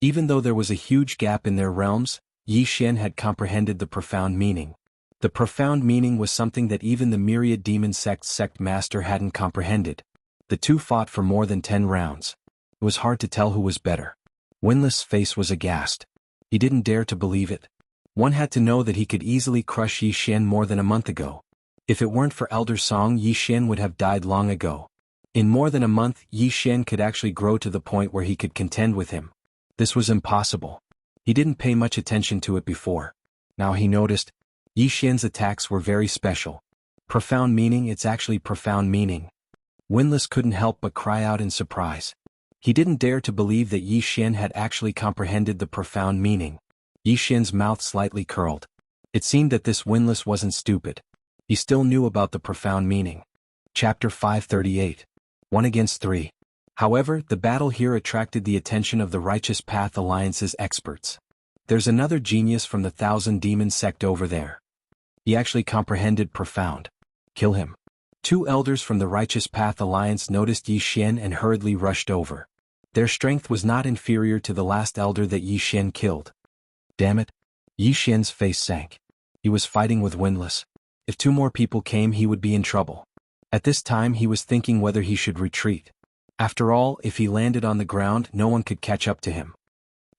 Even though there was a huge gap in their realms, Yi Xian had comprehended the profound meaning. The profound meaning was something that even the myriad demon sect master hadn't comprehended. The two fought for more than 10 rounds. It was hard to tell who was better. Windless' face was aghast. He didn't dare to believe it. One had to know that he could easily crush Yi Xian more than a month ago. If it weren't for Elder Song, Yi Xian would have died long ago. In more than a month, Yi Xian could actually grow to the point where he could contend with him. This was impossible. He didn't pay much attention to it before. Now he noticed, Yi Xian's attacks were very special. Profound meaning, it's actually profound meaning. Windless couldn't help but cry out in surprise. He didn't dare to believe that Yi Xian had actually comprehended the profound meaning. Yi Xian's mouth slightly curled. It seemed that this Windless wasn't stupid. He still knew about the profound meaning. Chapter 538. 1 against 3. However, the battle here attracted the attention of the Righteous Path Alliance's experts. There's another genius from the Thousand Demon Sect over there. He actually comprehended profound. Kill him. 2 elders from the Righteous Path Alliance noticed Yi Xian and hurriedly rushed over. Their strength was not inferior to the last elder that Yi Xian killed. Damn it. Yi Xian's face sank. He was fighting with Windless. If 2 more people came, he would be in trouble. At this time he was thinking whether he should retreat. After all, if he landed on the ground, no one could catch up to him.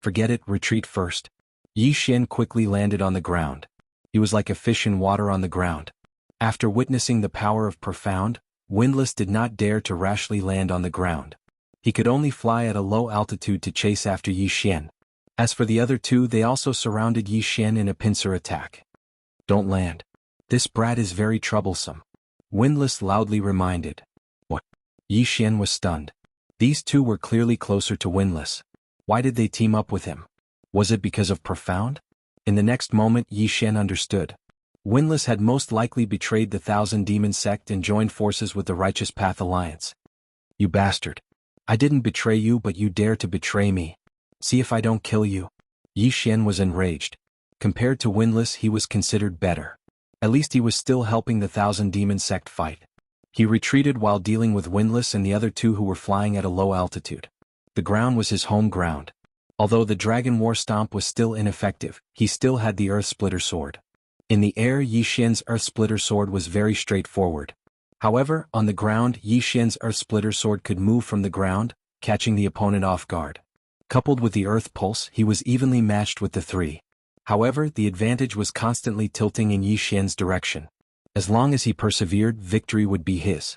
Forget it, retreat first. Yi Xian quickly landed on the ground. He was like a fish in water on the ground. After witnessing the power of profound, Windless did not dare to rashly land on the ground. He could only fly at a low altitude to chase after Yi Xian. As for the other two, they also surrounded Yi Xian in a pincer attack. Don't land. This brat is very troublesome. Windless loudly reminded. What? Yi Xian was stunned. These two were clearly closer to Windless. Why did they team up with him? Was it because of Profound? In the next moment Yi Xian understood. Windless had most likely betrayed the Thousand Demon sect and joined forces with the Righteous Path Alliance. You bastard. I didn't betray you, but you dare to betray me. See if I don't kill you. Yi Xian was enraged. Compared to Windless, he was considered better. At least he was still helping the Thousand Demon sect fight. He retreated while dealing with Windless and the other two who were flying at a low altitude. The ground was his home ground. Although the Dragon War Stomp was still ineffective, he still had the Earth Splitter Sword. In the air, Yi Xian's Earth Splitter Sword was very straightforward. However, on the ground, Yi Xian's Earth Splitter Sword could move from the ground, catching the opponent off guard. Coupled with the Earth Pulse, he was evenly matched with the three. However, the advantage was constantly tilting in Yi Xian's direction. As long as he persevered, victory would be his.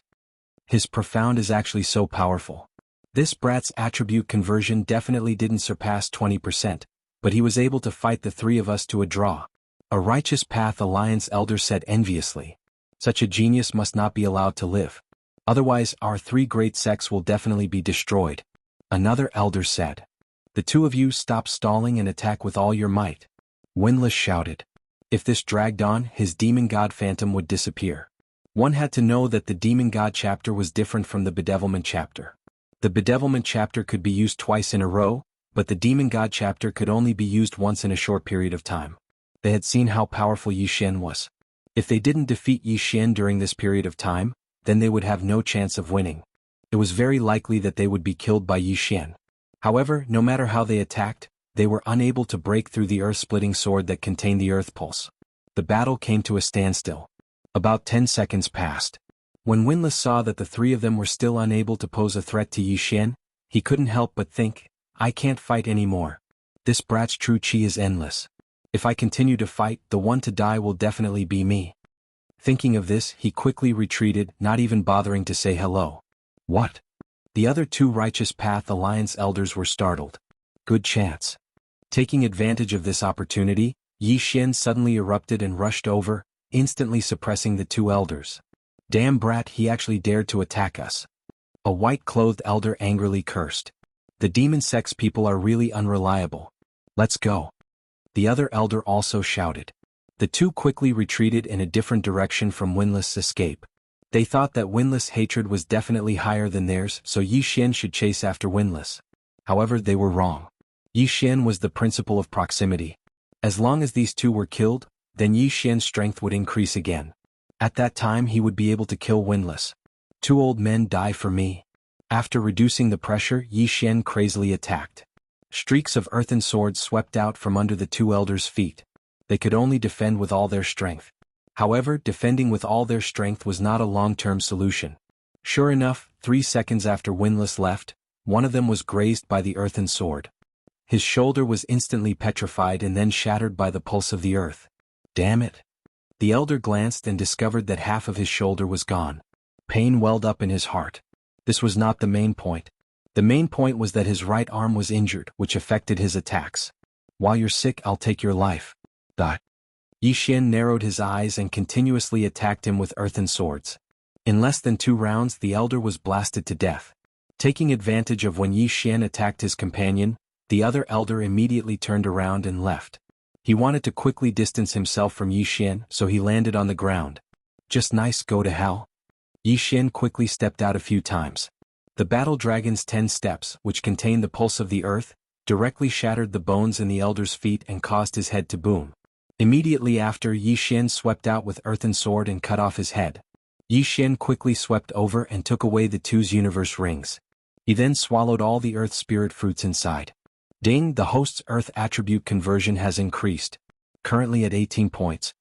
His Profound is actually so powerful. This brat's attribute conversion definitely didn't surpass 20%, but he was able to fight the three of us to a draw. A Righteous Path Alliance elder said enviously. Such a genius must not be allowed to live. Otherwise, our three great sects will definitely be destroyed. Another elder said. The two of you stop stalling and attack with all your might. Windless shouted. If this dragged on, his demon god phantom would disappear. One had to know that the demon god chapter was different from the bedevilment chapter. The bedevilment chapter could be used twice in a row, but the demon god chapter could only be used once in a short period of time. They had seen how powerful Yi Xian was. If they didn't defeat Yi Xian during this period of time, then they would have no chance of winning. It was very likely that they would be killed by Yi Xian. However, no matter how they attacked, they were unable to break through the earth-splitting sword that contained the Earth Pulse. The battle came to a standstill. About 10 seconds passed. When Windless saw that the three of them were still unable to pose a threat to Yi Xian, he couldn't help but think, I can't fight anymore. This brat's true chi is endless. If I continue to fight, the one to die will definitely be me. Thinking of this, he quickly retreated, not even bothering to say hello. What? The other two Righteous Path Alliance elders were startled. Good chance. Taking advantage of this opportunity, Yi Xian suddenly erupted and rushed over, instantly suppressing the two elders. Damn brat, he actually dared to attack us. A white-clothed elder angrily cursed. The demon sex people are really unreliable. Let's go. The other elder also shouted. The two quickly retreated in a different direction from Windless' escape. They thought that Windless' hatred was definitely higher than theirs, so Yi Xian should chase after Windless. However, they were wrong. Yi Xian was the principle of proximity. As long as these two were killed, then Yi Xian's strength would increase again. At that time he would be able to kill Windless. Two old men die for me. After reducing the pressure, Yi Xian crazily attacked. Streaks of earthen swords swept out from under the two elders' feet. They could only defend with all their strength. However, defending with all their strength was not a long-term solution. Sure enough, 3 seconds after Windless left, one of them was grazed by the earthen sword. His shoulder was instantly petrified and then shattered by the pulse of the earth. Damn it. The elder glanced and discovered that half of his shoulder was gone. Pain welled up in his heart. This was not the main point. The main point was that his right arm was injured, which affected his attacks. While you're sick, I'll take your life. Yi Xian narrowed his eyes and continuously attacked him with earthen swords. In less than 2 rounds, the elder was blasted to death. Taking advantage of when Yi Xian attacked his companion, the other elder immediately turned around and left. He wanted to quickly distance himself from Yi Xian, so he landed on the ground. Just nice, go to hell. Yi Xian quickly stepped out a few times. The battle dragon's 10 steps, which contained the pulse of the earth, directly shattered the bones in the elder's feet and caused his head to boom. Immediately after, Yi Xian swept out with earthen sword and cut off his head. Yi Xian quickly swept over and took away the two's universe rings. He then swallowed all the earth spirit fruits inside. Ding, the host's earth attribute conversion has increased. Currently at 18 points.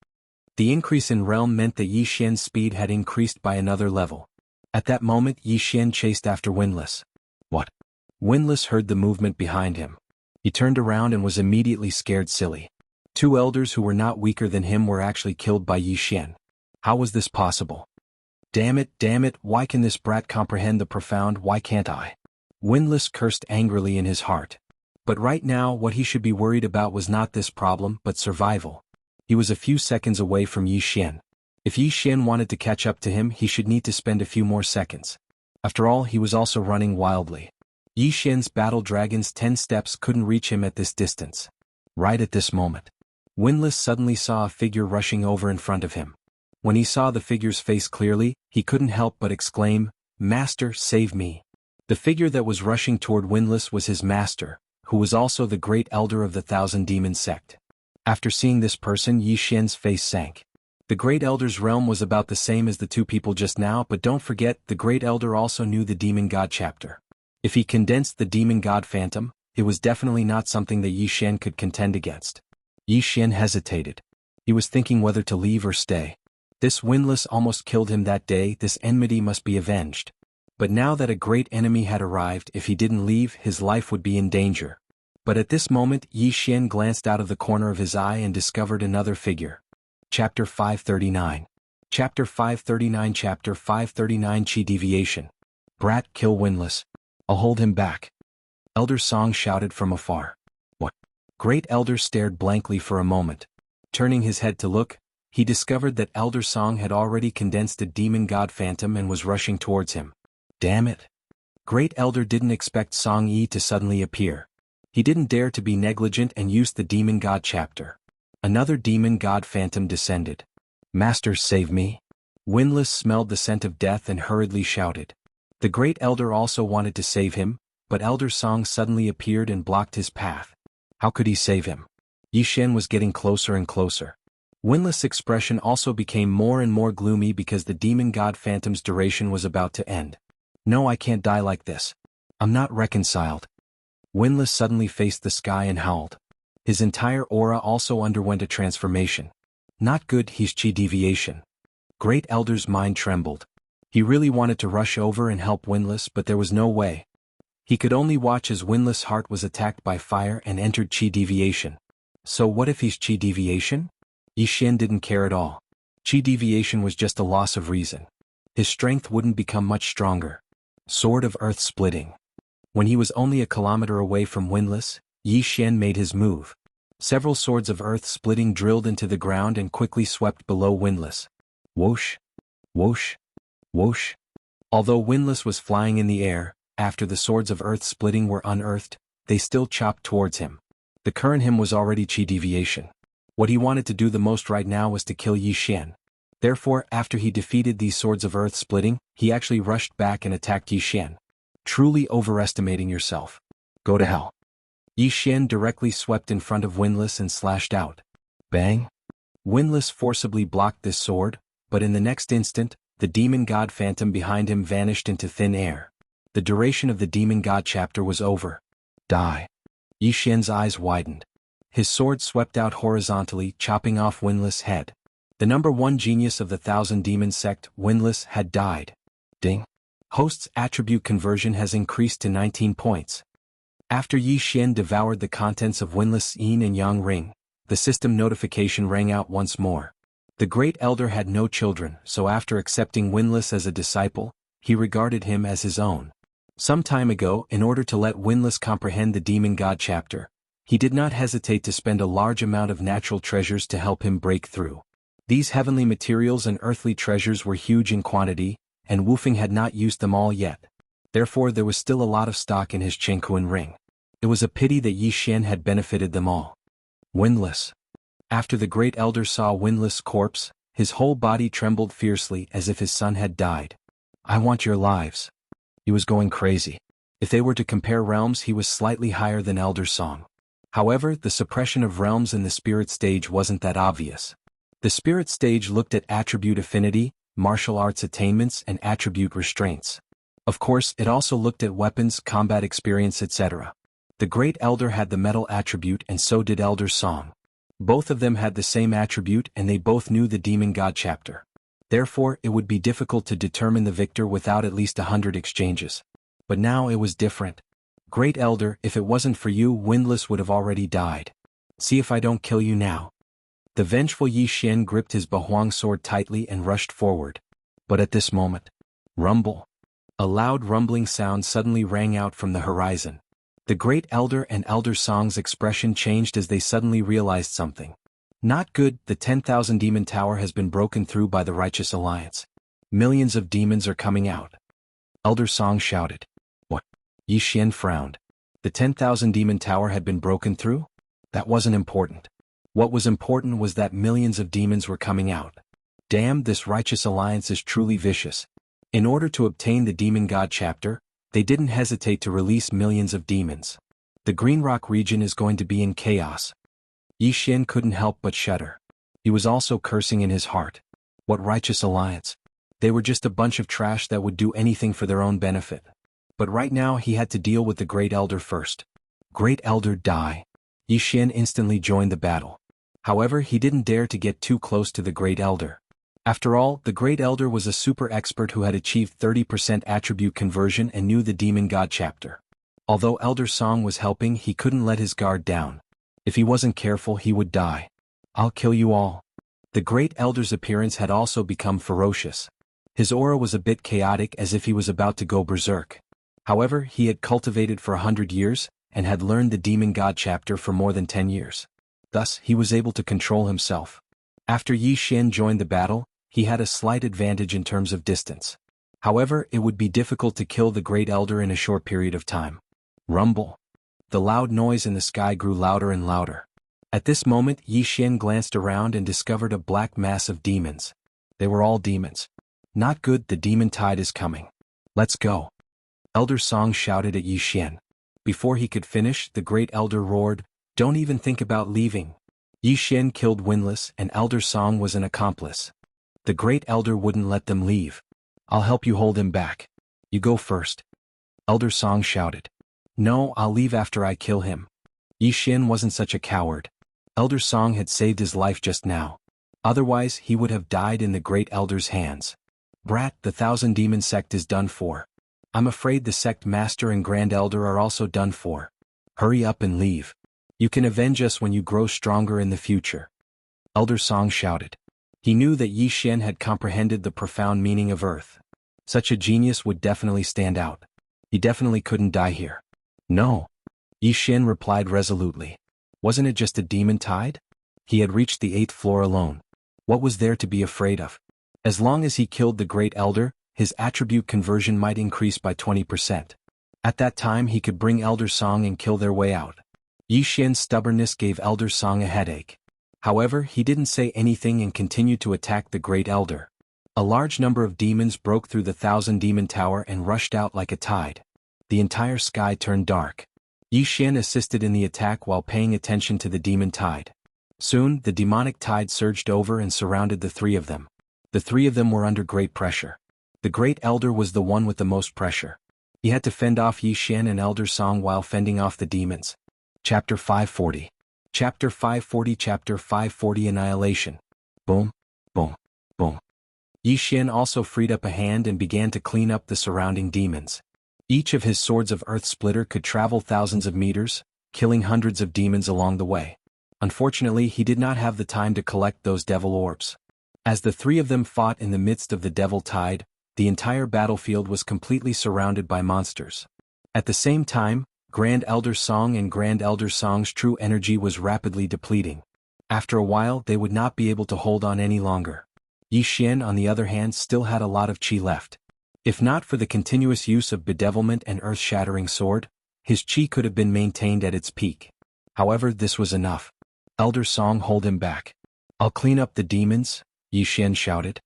The increase in realm meant that Yi Xian's speed had increased by another level. At that moment, Yi Xian chased after Windless. What? Windless heard the movement behind him. He turned around and was immediately scared silly. 2 elders who were not weaker than him were actually killed by Yi Xian. How was this possible? Damn it, why can this brat comprehend the profound, why can't I? Windless cursed angrily in his heart. But right now what he should be worried about was not this problem but survival. He was a few seconds away from Yi Xian. If Yi Xian wanted to catch up to him he should need to spend a few more seconds. After all he was also running wildly. Yi Xian's battle dragon's 10 steps couldn't reach him at this distance. Right at this moment, Windless suddenly saw a figure rushing over in front of him. When he saw the figure's face clearly, he couldn't help but exclaim, "Master, save me." The figure that was rushing toward Windless was his master, who was also the great elder of the Thousand Demon sect. After seeing this person, Yi Xian's face sank. The great elder's realm was about the same as the two people just now, but don't forget, the great elder also knew the demon god chapter. If he condensed the demon god phantom, it was definitely not something that Yi Xian could contend against. Yi Xian hesitated. He was thinking whether to leave or stay. This Windless almost killed him that day, this enmity must be avenged. But now that a great enemy had arrived, if he didn't leave, his life would be in danger. But at this moment, Yi Xian glanced out of the corner of his eye and discovered another figure. Chapter 539. Chapter 539 Chapter 539 Chi Deviation. Brat, kill Windless. I'll hold him back. Elder Song shouted from afar. What? Great Elder stared blankly for a moment. Turning his head to look, he discovered that Elder Song had already condensed a demon god phantom and was rushing towards him. Damn it. Great Elder didn't expect Song Yi to suddenly appear. He didn't dare to be negligent and used the demon god chapter. Another demon god phantom descended. Master, save me. Windless smelled the scent of death and hurriedly shouted. The great elder also wanted to save him, but Elder Song suddenly appeared and blocked his path. How could he save him? Yi Xian was getting closer and closer. Windless' expression also became more and more gloomy because the demon god phantom's duration was about to end. No, I can't die like this. I'm not reconciled. Windless suddenly faced the sky and howled. His entire aura also underwent a transformation. Not good, he's Chi Deviation. Great Elder's mind trembled. He really wanted to rush over and help Windless, but there was no way. He could only watch as Windless' heart was attacked by fire and entered Chi Deviation. So what if he's Chi Deviation? Yi Xian didn't care at all. Chi Deviation was just a loss of reason. His strength wouldn't become much stronger. Sword of Earth Splitting. When he was only a kilometer away from Windless, Yi Xian made his move. Several swords of earth splitting drilled into the ground and quickly swept below Windless. Whoosh, whoosh, whoosh. Although Windless was flying in the air, after the swords of earth splitting were unearthed, they still chopped towards him. The current him was already Chi Deviation. What he wanted to do the most right now was to kill Yi Xian. Therefore, after he defeated these swords of earth splitting, he actually rushed back and attacked Yi Xian. Truly overestimating yourself. Go to hell. Yi Xian directly swept in front of Windless and slashed out. Bang! Windless forcibly blocked this sword, but in the next instant, the demon god phantom behind him vanished into thin air. The duration of the demon god chapter was over. Die. Yi Xian's eyes widened. His sword swept out horizontally, chopping off Windless' head. The number one genius of the Thousand Demon sect, Windless, had died. Ding. Host's attribute conversion has increased to 19 points. After Yi Xian devoured the contents of Windless' yin and yang ring, the system notification rang out once more. The great elder had no children, so after accepting Windless as a disciple, he regarded him as his own. Some time ago, in order to let Windless comprehend the demon god chapter, he did not hesitate to spend a large amount of natural treasures to help him break through. These heavenly materials and earthly treasures were huge in quantity, and Wu Feng had not used them all yet. Therefore there was still a lot of stock in his Chengkuan ring. It was a pity that Yi Xian had benefited them all. Windless. After the great elder saw Windless' corpse, his whole body trembled fiercely as if his son had died. I want your lives. He was going crazy. If they were to compare realms, he was slightly higher than Elder Song. However, the suppression of realms in the spirit stage wasn't that obvious. The spirit stage looked at attribute affinity, martial arts attainments, and attribute restraints. Of course, it also looked at weapons, combat experience, etc. The great elder had the metal attribute and so did Elder Song. Both of them had the same attribute and they both knew the demon god chapter. Therefore, it would be difficult to determine the victor without at least 100 exchanges. But now it was different. Great elder, if it wasn't for you, Windless would have already died. See if I don't kill you now. The vengeful Yi Xian gripped his Bahuang sword tightly and rushed forward. But at this moment, rumble. A loud rumbling sound suddenly rang out from the horizon. The Great Elder and Elder Song's expression changed as they suddenly realized something. Not good, the 10,000 demon tower has been broken through by the Righteous Alliance. Millions of demons are coming out. Elder Song shouted. What? Yi Xian frowned. The 10,000 demon tower had been broken through? That wasn't important. What was important was that millions of demons were coming out. Damn, this Righteous Alliance is truly vicious. In order to obtain the Demon God chapter, they didn't hesitate to release millions of demons. The Green Rock region is going to be in chaos. Yi Xian couldn't help but shudder. He was also cursing in his heart. What Righteous Alliance? They were just a bunch of trash that would do anything for their own benefit. But right now he had to deal with the Great Elder first. Great Elder, die. Yi Xian instantly joined the battle. However, he didn't dare to get too close to the Great Elder. After all, the Great Elder was a super expert who had achieved 30% attribute conversion and knew the Demon God chapter. Although Elder Song was helping, he couldn't let his guard down. If he wasn't careful, he would die. I'll kill you all. The Great Elder's appearance had also become ferocious. His aura was a bit chaotic, as if he was about to go berserk. However, he had cultivated for 100 years, and had learned the Demon God chapter for more than 10 years. Thus, he was able to control himself. After Yi Xian joined the battle, he had a slight advantage in terms of distance. However, it would be difficult to kill the Great Elder in a short period of time. Rumble. The loud noise in the sky grew louder and louder. At this moment, Yi Xian glanced around and discovered a black mass of demons. They were all demons. Not good, the demon tide is coming. Let's go. Elder Song shouted at Yi Xian. Before he could finish, the Great Elder roared, "Don't even think about leaving." Yi Xian killed Windless, and Elder Song was an accomplice. The Great Elder wouldn't let them leave. I'll help you hold him back. You go first. Elder Song shouted. No, I'll leave after I kill him. Yi Xian wasn't such a coward. Elder Song had saved his life just now. Otherwise, he would have died in the Great Elder's hands. Brat, the 1,000 Demon sect is done for. I'm afraid the sect master and Grand Elder are also done for. Hurry up and leave. You can avenge us when you grow stronger in the future. Elder Song shouted. He knew that Yi Xian had comprehended the profound meaning of Earth. Such a genius would definitely stand out. He definitely couldn't die here. No. Yi Xian replied resolutely. Wasn't it just a demon tide? He had reached the 8th floor alone. What was there to be afraid of? As long as he killed the Great Elder, his attribute conversion might increase by 20%. At that time he could bring Elder Song and kill their way out. Yi Xian's stubbornness gave Elder Song a headache. However, he didn't say anything and continued to attack the Great Elder. A large number of demons broke through the 1,000 Demon Tower and rushed out like a tide. The entire sky turned dark. Yi Xian assisted in the attack while paying attention to the demon tide. Soon, the demonic tide surged over and surrounded the three of them. The three of them were under great pressure. The Great Elder was the one with the most pressure. He had to fend off Yi Xian and Elder Song while fending off the demons. Chapter 540. Chapter 540 Chapter 540 Annihilation. Boom, boom, boom. Yi Xian also freed up a hand and began to clean up the surrounding demons. Each of his swords of Earth Splitter could travel thousands of meters, killing hundreds of demons along the way. Unfortunately, he did not have the time to collect those devil orbs. As the three of them fought in the midst of the devil tide, the entire battlefield was completely surrounded by monsters. At the same time, Grand Elder Song and Grand Elder Song's true energy was rapidly depleting. After a while, they would not be able to hold on any longer. Yi Xian, on the other hand, still had a lot of chi left. If not for the continuous use of Bedevilment and Earth-Shattering Sword, his chi could have been maintained at its peak. However, this was enough. Elder Song, hold him back. I'll clean up the demons, Yi Xian shouted.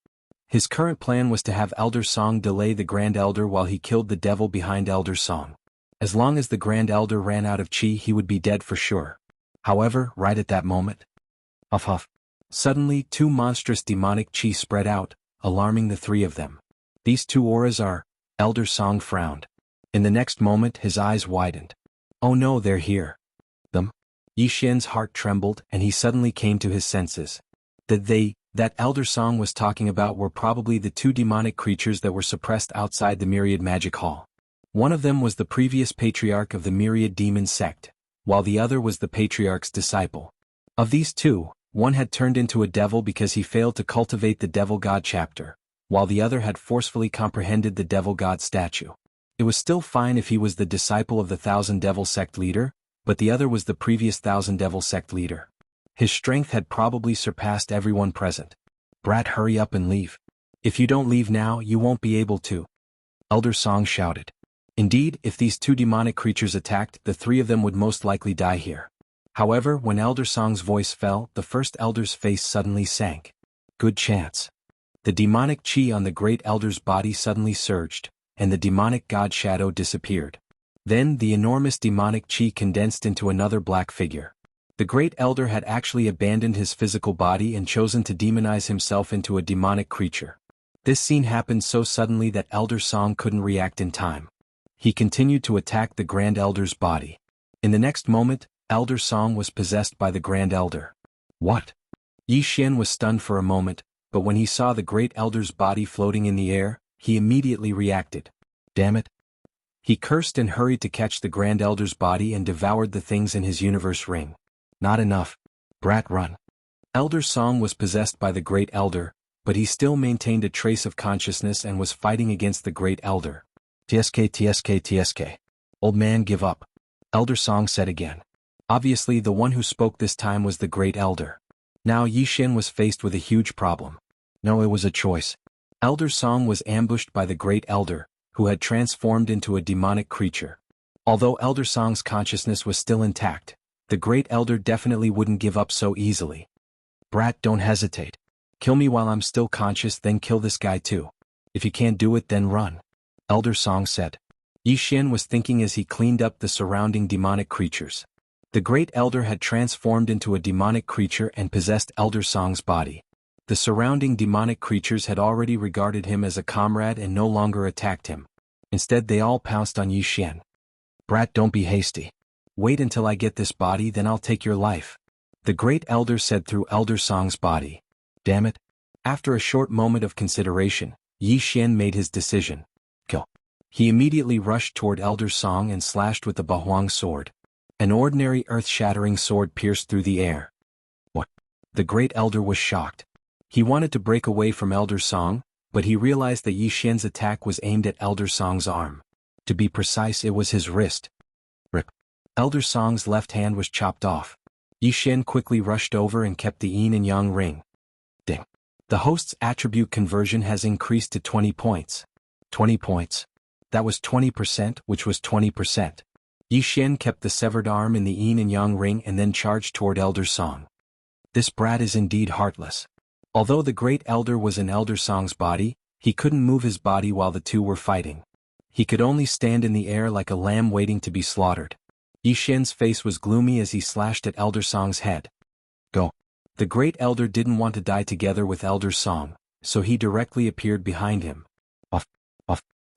His current plan was to have Elder Song delay the Grand Elder while he killed the devil behind Elder Song. As long as the Grand Elder ran out of chi, he would be dead for sure. However, right at that moment, huff huff, suddenly 2 monstrous demonic chi spread out, alarming the three of them. These 2 auras are. Elder Song frowned. In the next moment, his eyes widened. Oh no, they're here. Them? Yi Xian's heart trembled and he suddenly came to his senses. That Elder Song was talking about were probably the 2 demonic creatures that were suppressed outside the Myriad Magic Hall. One of them was the previous patriarch of the Myriad Demon sect, while the other was the patriarch's disciple. Of these 2, one had turned into a devil because he failed to cultivate the Devil God chapter, while the other had forcefully comprehended the Devil God statue. It was still fine if he was the disciple of the Thousand Devil Sect leader, but the other was the previous Thousand Devil Sect leader. His strength had probably surpassed everyone present. Brat, hurry up and leave. If you don't leave now, you won't be able to. Elder Song shouted. Indeed, if these two demonic creatures attacked, the three of them would most likely die here. However, when Elder Song's voice fell, the first elder's face suddenly sank. Good chance. The demonic chi on the great elder's body suddenly surged, and the demonic god shadow disappeared. Then the enormous demonic chi condensed into another black figure. The great elder had actually abandoned his physical body and chosen to demonize himself into a demonic creature. This scene happened so suddenly that Elder Song couldn't react in time. He continued to attack the Grand Elder's body. In the next moment, Elder Song was possessed by the Grand Elder. What? Yi Xian was stunned for a moment, but when he saw the Great Elder's body floating in the air, he immediately reacted. Damn it. He cursed and hurried to catch the Grand Elder's body and devoured the things in his universe ring. Not enough. Brat, run. Elder Song was possessed by the Great Elder, but he still maintained a trace of consciousness and was fighting against the Great Elder. TSK. Old man, give up. Elder Song said again. Obviously the one who spoke this time was the Great Elder. Now Yi Xian was faced with a huge problem. No, it was a choice. Elder Song was ambushed by the Great Elder, who had transformed into a demonic creature. Although Elder Song's consciousness was still intact, the Great Elder definitely wouldn't give up so easily. Brat, don't hesitate. Kill me while I'm still conscious, then kill this guy too. If you can't do it, then run. Elder Song said. Yi Xian was thinking as he cleaned up the surrounding demonic creatures. The Great Elder had transformed into a demonic creature and possessed Elder Song's body. The surrounding demonic creatures had already regarded him as a comrade and no longer attacked him. Instead, they all pounced on Yi Xian. Brat, don't be hasty. Wait until I get this body, then I'll take your life. The Great Elder said through Elder Song's body. Damn it. After a short moment of consideration, Yi Xian made his decision. Kill. He immediately rushed toward Elder Song and slashed with the Bahuang sword. An ordinary earth-shattering sword pierced through the air. What? The Great Elder was shocked. He wanted to break away from Elder Song, but he realized that Yi Xian's attack was aimed at Elder Song's arm. To be precise, it was his wrist. Rip. Elder Song's left hand was chopped off. Yi Xian quickly rushed over and kept the yin and yang ring. Ding. The host's attribute conversion has increased to 20 points. 20 points. That was 20%, which was 20%. Yi Xian kept the severed arm in the yin and yang ring and then charged toward Elder Song. This brat is indeed heartless. Although the Great Elder was in Elder Song's body, he couldn't move his body while the two were fighting. He could only stand in the air like a lamb waiting to be slaughtered. Yi Xian's face was gloomy as he slashed at Elder Song's head. Go. The Great Elder didn't want to die together with Elder Song, so he directly appeared behind him. Off.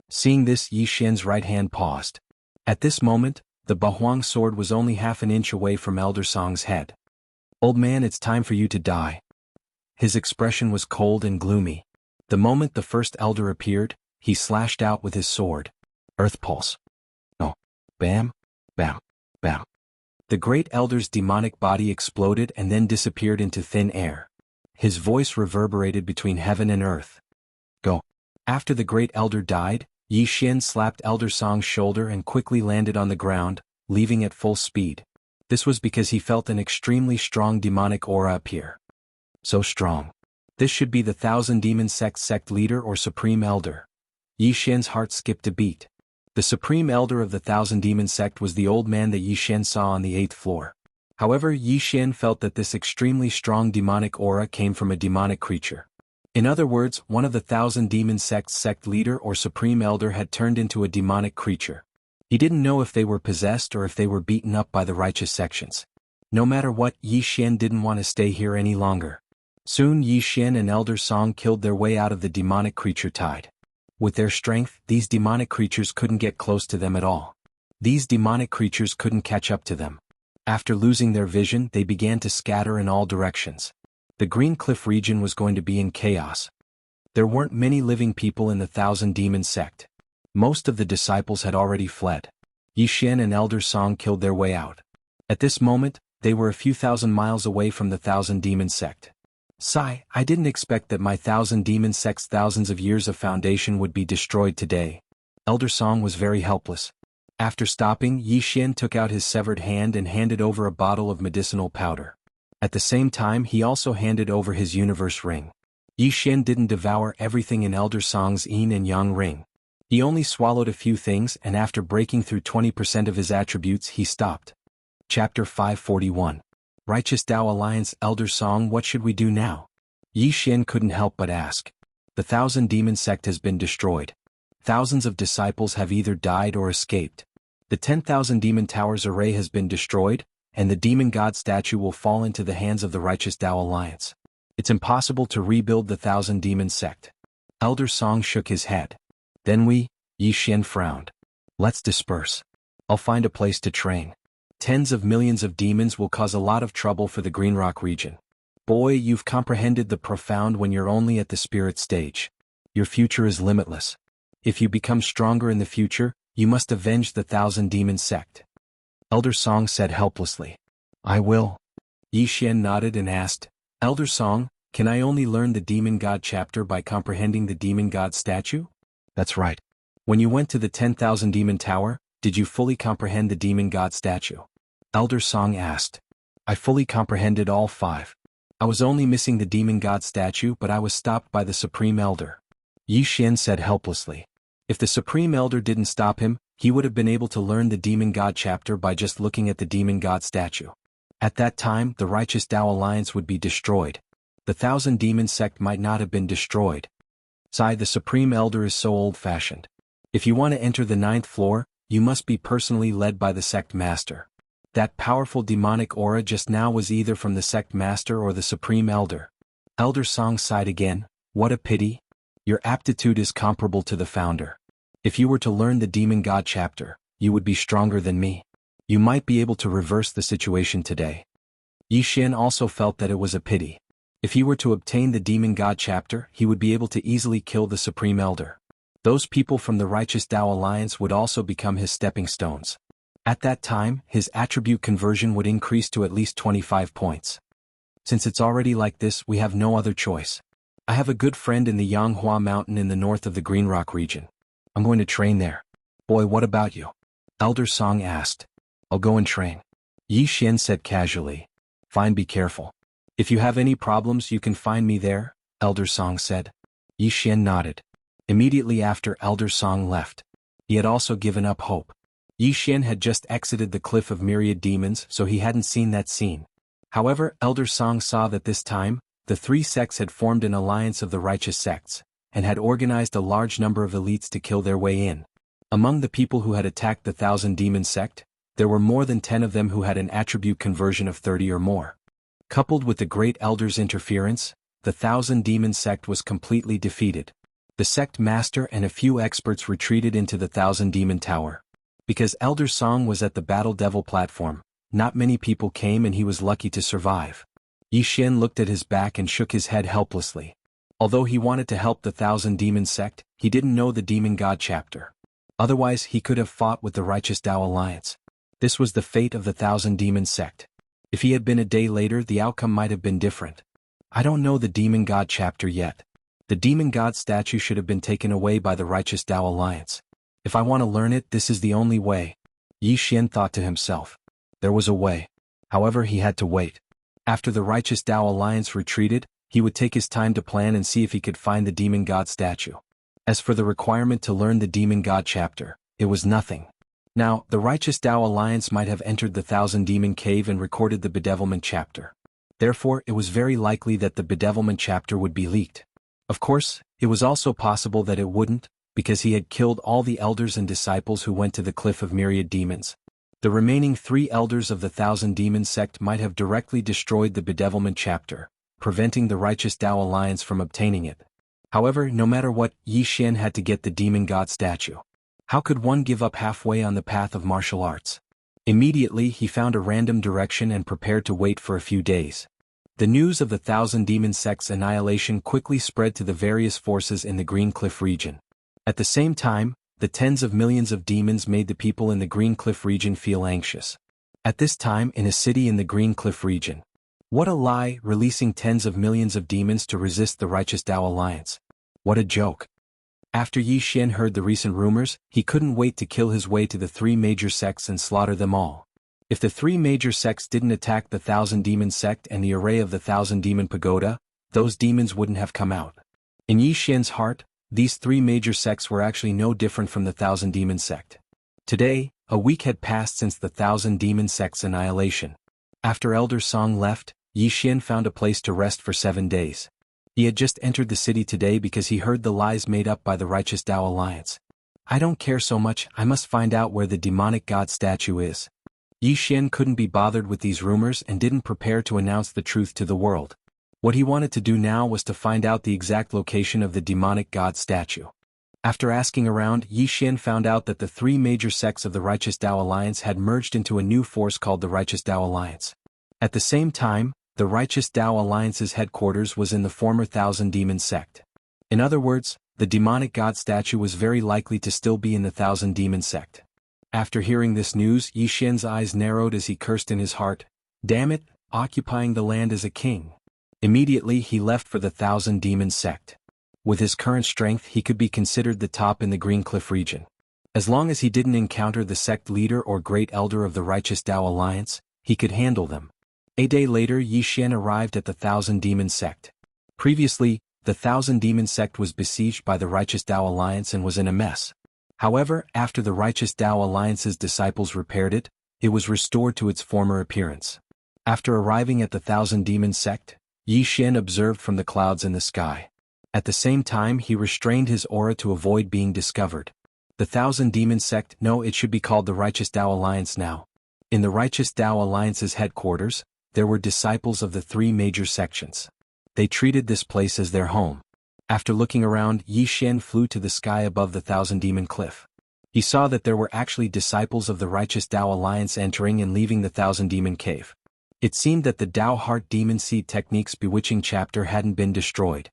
Seeing this, Yi Xian's right hand paused. At this moment, the Bahuang sword was only half an inch away from Elder Song's head. Old man, it's time for you to die. His expression was cold and gloomy. The moment the first elder appeared, he slashed out with his sword. Earth pulse. Oh. Bam. Bam. Bam. The Great Elder's demonic body exploded and then disappeared into thin air. His voice reverberated between heaven and earth. Go. After the Great Elder died, Yi Xian slapped Elder Song's shoulder and quickly landed on the ground, leaving at full speed. This was because he felt an extremely strong demonic aura appear. So strong. This should be the Thousand Demon sect leader or Supreme Elder. Yi Xian's heart skipped a beat. The Supreme Elder of the Thousand Demon sect was the old man that Yi Xian saw on the 8th floor. However, Yi Xian felt that this extremely strong demonic aura came from a demonic creature. In other words, one of the Thousand Demon sect leader or Supreme Elder had turned into a demonic creature. He didn't know if they were possessed or if they were beaten up by the righteous sections. No matter what, Yi Xian didn't want to stay here any longer. Soon Yi Xian and Elder Song killed their way out of the demonic creature tide. With their strength, these demonic creatures couldn't get close to them at all. These demonic creatures couldn't catch up to them. After losing their vision, they began to scatter in all directions. The Green Cliff region was going to be in chaos. There weren't many living people in the Thousand Demon sect. Most of the disciples had already fled. Yi Xian and Elder Song killed their way out. At this moment, they were a few thousand miles away from the Thousand Demon sect. Sigh, I didn't expect that my Thousand Demon sect's thousands of years of foundation would be destroyed today. Elder Song was very helpless. After stopping, Yi Xian took out his severed hand and handed over a bottle of medicinal powder. At the same time, he also handed over his universe ring. Yi Xian didn't devour everything in Elder Song's yin and yang ring. He only swallowed a few things, and after breaking through 20% of his attributes, he stopped. Chapter 541. Righteous Tao Alliance. Elder Song, what should we do now? Yi Xian couldn't help but ask. The Thousand Demon Sect has been destroyed. Thousands of disciples have either died or escaped. The 10,000 Demon Towers array has been destroyed, and the Demon God statue will fall into the hands of the Righteous Tao Alliance. It's impossible to rebuild the Thousand Demon Sect. Elder Song shook his head. Then Yi Xian frowned. Let's disperse. I'll find a place to train. Tens of millions of demons will cause a lot of trouble for the Green Rock region. Boy, you've comprehended the profound when you're only at the spirit stage. Your future is limitless. If you become stronger in the future, you must avenge the Thousand Demon Sect. Elder Song said helplessly. I will. Yi Xian nodded and asked, Elder Song, can I only learn the Demon God chapter by comprehending the Demon God statue? That's right. When you went to the 10,000 Demon Tower, did you fully comprehend the Demon God statue? Elder Song asked. I fully comprehended all 5. I was only missing the Demon God statue, but I was stopped by the Supreme Elder. Yi Xian said helplessly. If the Supreme Elder didn't stop him, he would have been able to learn the Demon God chapter by just looking at the Demon God statue. At that time, the Righteous Tao Alliance would be destroyed. The Thousand Demon Sect might not have been destroyed. The Supreme Elder is so old-fashioned. If you want to enter the 9th floor, you must be personally led by the Sect Master. That powerful demonic aura just now was either from the Sect Master or the Supreme Elder. Elder Song sighed again. What a pity. Your aptitude is comparable to the Founder. If you were to learn the Demon God chapter, you would be stronger than me. You might be able to reverse the situation today. Yi Xian also felt that it was a pity. If he were to obtain the Demon God chapter, he would be able to easily kill the Supreme Elder. Those people from the Righteous Tao Alliance would also become his stepping stones. At that time, his attribute conversion would increase to at least 25 points. Since it's already like this, we have no other choice. I have a good friend in the Jianghu mountain in the north of the Green Rock region. I'm going to train there. Boy, what about you? Elder Song asked. I'll go and train. Yi Xian said casually. Fine, be careful. If you have any problems, you can find me there, Elder Song said. Yi Xian nodded. Immediately after, Elder Song left. He had also given up hope. Yi Xian had just exited the Cliff of Myriad Demons, so he hadn't seen that scene. However, Elder Song saw that this time, the 3 sects had formed an alliance of the righteous sects, and had organized a large number of elites to kill their way in. Among the people who had attacked the Thousand Demon Sect, there were more than 10 of them who had an attribute conversion of 30 or more. Coupled with the Great Elder's interference, the Thousand Demon Sect was completely defeated. The sect master and a few experts retreated into the Thousand Demon Tower. Because Elder Song was at the Battle Devil platform, not many people came and he was lucky to survive. Yi Xian looked at his back and shook his head helplessly. Although he wanted to help the Thousand Demon Sect, he didn't know the Demon God chapter. Otherwise he could have fought with the Righteous Tao Alliance. This was the fate of the Thousand Demon Sect. If he had been a day later, the outcome might have been different. I don't know the Demon God chapter yet. The Demon God statue should have been taken away by the Righteous Tao Alliance. If I want to learn it, this is the only way. Yi Xian thought to himself. There was a way. However, he had to wait. After the Righteous Tao Alliance retreated, he would take his time to plan and see if he could find the Demon God statue. As for the requirement to learn the Demon God chapter, it was nothing. Now, the Righteous Tao Alliance might have entered the Thousand Demon Cave and recorded the Bedevilment chapter. Therefore, it was very likely that the Bedevilment chapter would be leaked. Of course, it was also possible that it wouldn't, because he had killed all the elders and disciples who went to the Cliff of Myriad Demons. The remaining 3 elders of the Thousand Demon Sect might have directly destroyed the Bedevilment chapter, preventing the Righteous Tao Alliance from obtaining it. However, no matter what, Yi Xian had to get the Demon God statue. How could one give up halfway on the path of martial arts? Immediately he found a random direction and prepared to wait for a few days. The news of the Thousand Demon Sect's annihilation quickly spread to the various forces in the Green Cliff region. At the same time, the tens of millions of demons made the people in the Green Cliff region feel anxious. At this time, in a city in the Green Cliff region. What a lie, releasing tens of millions of demons to resist the Righteous Tao Alliance. What a joke. After Yi Xian heard the recent rumors, he couldn't wait to kill his way to the three major sects and slaughter them all. If the three major sects didn't attack the Thousand Demon sect and the array of the Thousand Demon Pagoda, those demons wouldn't have come out. In Yi Xian's heart, these three major sects were actually no different from the Thousand Demon sect. Today, a week had passed since the Thousand Demon sect's annihilation. After Elder Song left, Yi Xian found a place to rest for 7 days. He had just entered the city today because he heard the lies made up by the Righteous Tao Alliance. I don't care so much, I must find out where the demonic god statue is. Yi Xian couldn't be bothered with these rumors and didn't prepare to announce the truth to the world. What he wanted to do now was to find out the exact location of the demonic god statue. After asking around, Yi Xian found out that the three major sects of the Righteous Tao Alliance had merged into a new force called the Righteous Tao Alliance. At the same time, the Righteous Tao Alliance's headquarters was in the former Thousand Demon sect. In other words, the demonic god statue was very likely to still be in the Thousand Demon sect. After hearing this news, Yi Xian's eyes narrowed as he cursed in his heart, "Damn it, occupying the land as a king." Immediately he left for the Thousand Demon sect. With his current strength he could be considered the top in the Green Cliff region. As long as he didn't encounter the sect leader or great elder of the Righteous Tao Alliance, he could handle them. A day later Yi Xian arrived at the Thousand Demon sect. Previously, the Thousand Demon sect was besieged by the Righteous Tao Alliance and was in a mess. However, after the Righteous Tao Alliance's disciples repaired it, it was restored to its former appearance. After arriving at the Thousand Demon sect, Yi Xian observed from the clouds in the sky. At the same time he restrained his aura to avoid being discovered. The Thousand Demon sect, no, it should be called the Righteous Tao Alliance now. In the Righteous Tao Alliance's headquarters, there were disciples of the three major sections. They treated this place as their home. After looking around, Yi Xian flew to the sky above the Thousand Demon Cliff. He saw that there were actually disciples of the Righteous Tao Alliance entering and leaving the Thousand Demon Cave. It seemed that the Tao Heart Demon Seed Technique's bewitching chapter hadn't been destroyed.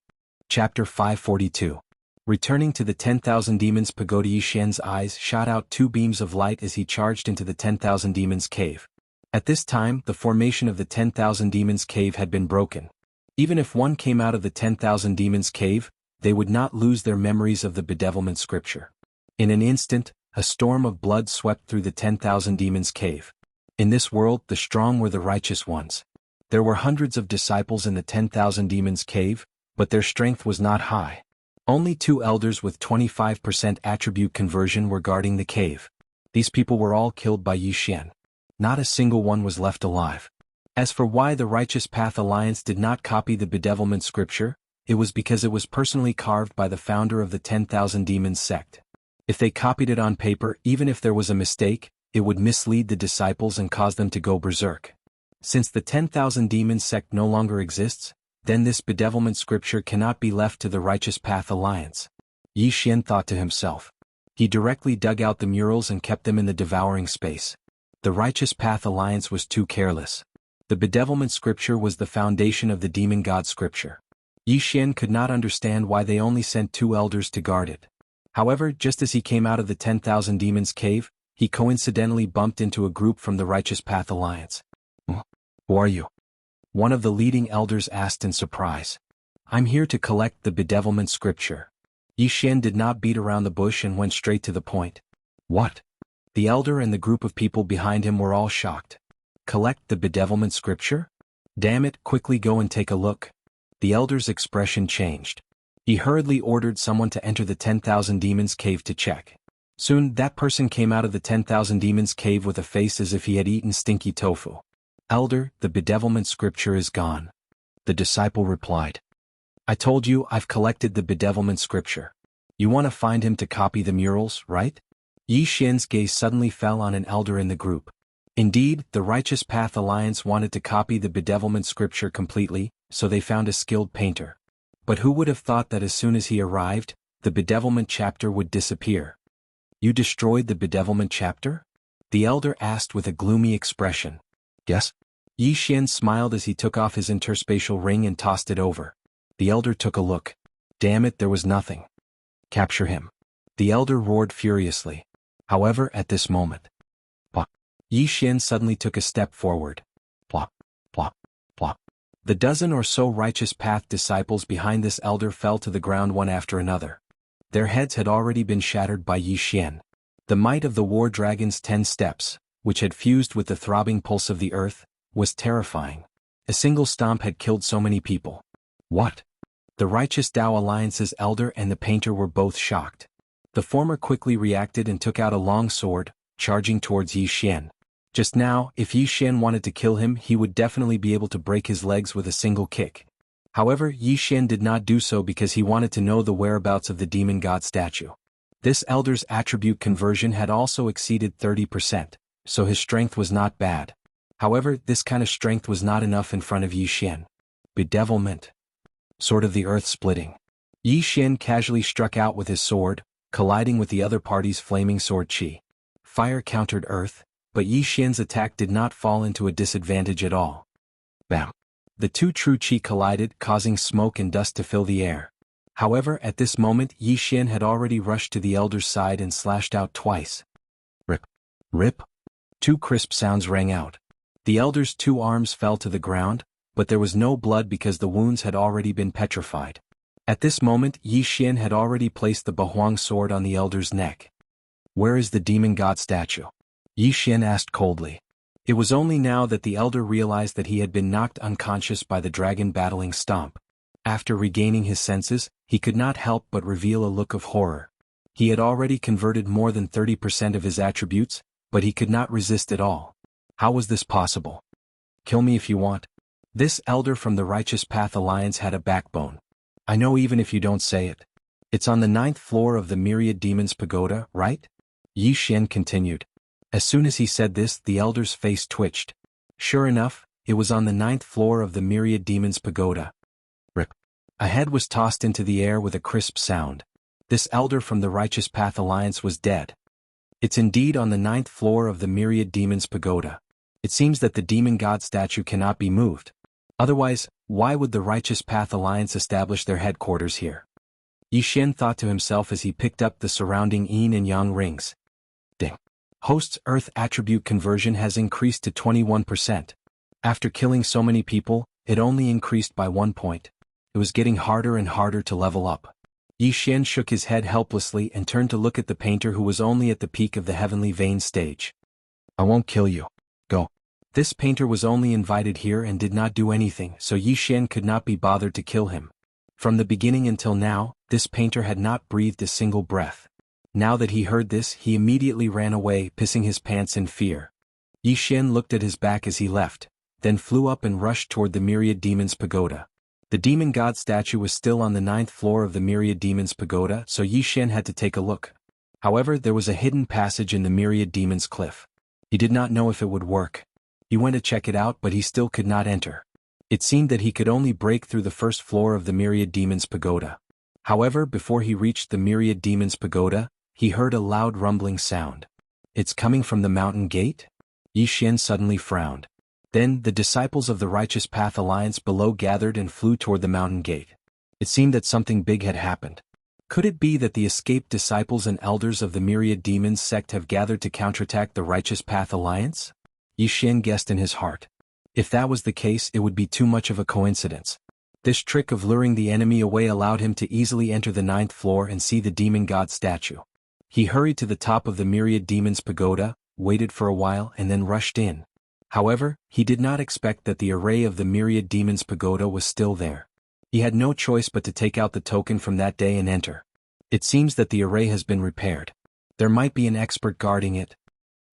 Chapter 542. Returning to the 10,000 Demons Pagoda, Yi Xian's eyes shot out two beams of light as he charged into the 10,000 Demons Cave. At this time, the formation of the 10,000 Demons Cave had been broken. Even if one came out of the 10,000 Demons Cave, they would not lose their memories of the bedevilment scripture. In an instant, a storm of blood swept through the 10,000 Demons Cave. In this world, the strong were the righteous ones. There were hundreds of disciples in the 10,000 Demons Cave, but their strength was not high. Only 2 elders with 25% attribute conversion were guarding the cave. These people were all killed by Yi Xian. Not a single one was left alive. As for why the Righteous Path Alliance did not copy the bedevilment scripture, it was because it was personally carved by the founder of the 10,000 Demons sect. If they copied it on paper, even if there was a mistake, it would mislead the disciples and cause them to go berserk. Since the 10,000 Demons sect no longer exists, then this bedevilment scripture cannot be left to the Righteous Path Alliance. Yi Xian thought to himself. He directly dug out the murals and kept them in the devouring space. The Righteous Path Alliance was too careless. The bedevilment scripture was the foundation of the demon god scripture. Yi Xian could not understand why they only sent 2 elders to guard it. However, just as he came out of the 10,000 Demons Cave, he coincidentally bumped into a group from the Righteous Path Alliance. "Who are you?" one of the leading elders asked in surprise. "I'm here to collect the bedevilment scripture." Yi Xian did not beat around the bush and went straight to the point. "What?" The elder and the group of people behind him were all shocked. "Collect the bedevilment scripture? Damn it, quickly go and take a look." The elder's expression changed. He hurriedly ordered someone to enter the 10,000 Demons Cave to check. Soon, that person came out of the 10,000 Demons Cave with a face as if he had eaten stinky tofu. "Elder, the bedevilment scripture is gone." The disciple replied. "I told you I've collected the bedevilment scripture. You want to find him to copy the murals, right?" Yi Xian's gaze suddenly fell on an elder in the group. Indeed, the Righteous Path Alliance wanted to copy the bedevilment scripture completely, so they found a skilled painter. But who would have thought that as soon as he arrived, the bedevilment chapter would disappear? "You destroyed the bedevilment chapter?" the elder asked with a gloomy expression. "Yes." Yi Xian smiled as he took off his interspatial ring and tossed it over. The elder took a look. "Damn it, there was nothing." "Capture him." The elder roared furiously. However, at this moment, plop, Yi Xian suddenly took a step forward. Plop, plop, plop. The dozen or so Righteous Path disciples behind this elder fell to the ground one after another. Their heads had already been shattered by Yi Xian. The might of the war dragon's 10 steps, which had fused with the throbbing pulse of the earth, was terrifying. A single stomp had killed so many people. What? The Righteous Tao Alliance's elder and the painter were both shocked. The former quickly reacted and took out a long sword, charging towards Yi Xian. Just now, if Yi Xian wanted to kill him, he would definitely be able to break his legs with a single kick. However, Yi Xian did not do so because he wanted to know the whereabouts of the demon god statue. This elder's attribute conversion had also exceeded 30%, so his strength was not bad. However, this kind of strength was not enough in front of Yi Xian. Bedevilment. Sword of the Earth splitting. Yi Xian casually struck out with his sword, colliding with the other party's flaming sword chi. Fire countered earth, but Yi Xian's attack did not fall into a disadvantage at all. Bam! The two true chi collided, causing smoke and dust to fill the air. However, at this moment Yi Xian had already rushed to the elder's side and slashed out twice. Rip! Rip! Two crisp sounds rang out. The elder's two arms fell to the ground, but there was no blood because the wounds had already been petrified. At this moment Yi Xian had already placed the Bahuang sword on the elder's neck. Where is the demon god statue? Yi Xian asked coldly. It was only now that the elder realized that he had been knocked unconscious by the dragon battling stomp. After regaining his senses, he could not help but reveal a look of horror. He had already converted more than 30% of his attributes, but he could not resist at all. How was this possible? Kill me if you want. This elder from the Righteous Path Alliance had a backbone. I know even if you don't say it. It's on the 9th floor of the Myriad Demons Pagoda, right? Yi Xian continued. As soon as he said this, the elder's face twitched. Sure enough, it was on the 9th floor of the Myriad Demons Pagoda. Rip. A head was tossed into the air with a crisp sound. This elder from the Righteous Path Alliance was dead. It's indeed on the 9th floor of the Myriad Demons Pagoda. It seems that the demon god statue cannot be moved. Otherwise, why would the Righteous Path Alliance establish their headquarters here? Yi Xian thought to himself as he picked up the surrounding yin and yang rings. Ding. Host's Earth attribute conversion has increased to 21%. After killing so many people, it only increased by 1 point. It was getting harder and harder to level up. Yi Xian shook his head helplessly and turned to look at the painter who was only at the peak of the Heavenly Vein stage. I won't kill you. Go. This painter was only invited here and did not do anything, so Yi Xian could not be bothered to kill him. From the beginning until now, this painter had not breathed a single breath. Now that he heard this, he immediately ran away, pissing his pants in fear. Yi Xian looked at his back as he left, then flew up and rushed toward the Myriad Demons Pagoda. The demon god statue was still on the 9th floor of the Myriad Demons Pagoda, so Yi Xian had to take a look. However, there was a hidden passage in the Myriad Demons Cliff. He did not know if it would work. He went to check it out, but he still could not enter. It seemed that he could only break through the first floor of the Myriad Demons Pagoda. However, before he reached the Myriad Demons Pagoda, he heard a loud rumbling sound. It's coming from the mountain gate? Yi Xian suddenly frowned. Then, the disciples of the Righteous Path Alliance below gathered and flew toward the mountain gate. It seemed that something big had happened. Could it be that the escaped disciples and elders of the Myriad Demons sect have gathered to counterattack the Righteous Path Alliance? Yi Xian guessed in his heart. If that was the case, it would be too much of a coincidence. This trick of luring the enemy away allowed him to easily enter the 9th floor and see the demon god statue. He hurried to the top of the Myriad Demons Pagoda, waited for a while and then rushed in. However, he did not expect that the array of the Myriad Demons Pagoda was still there. He had no choice but to take out the token from that day and enter. It seems that the array has been repaired. There might be an expert guarding it.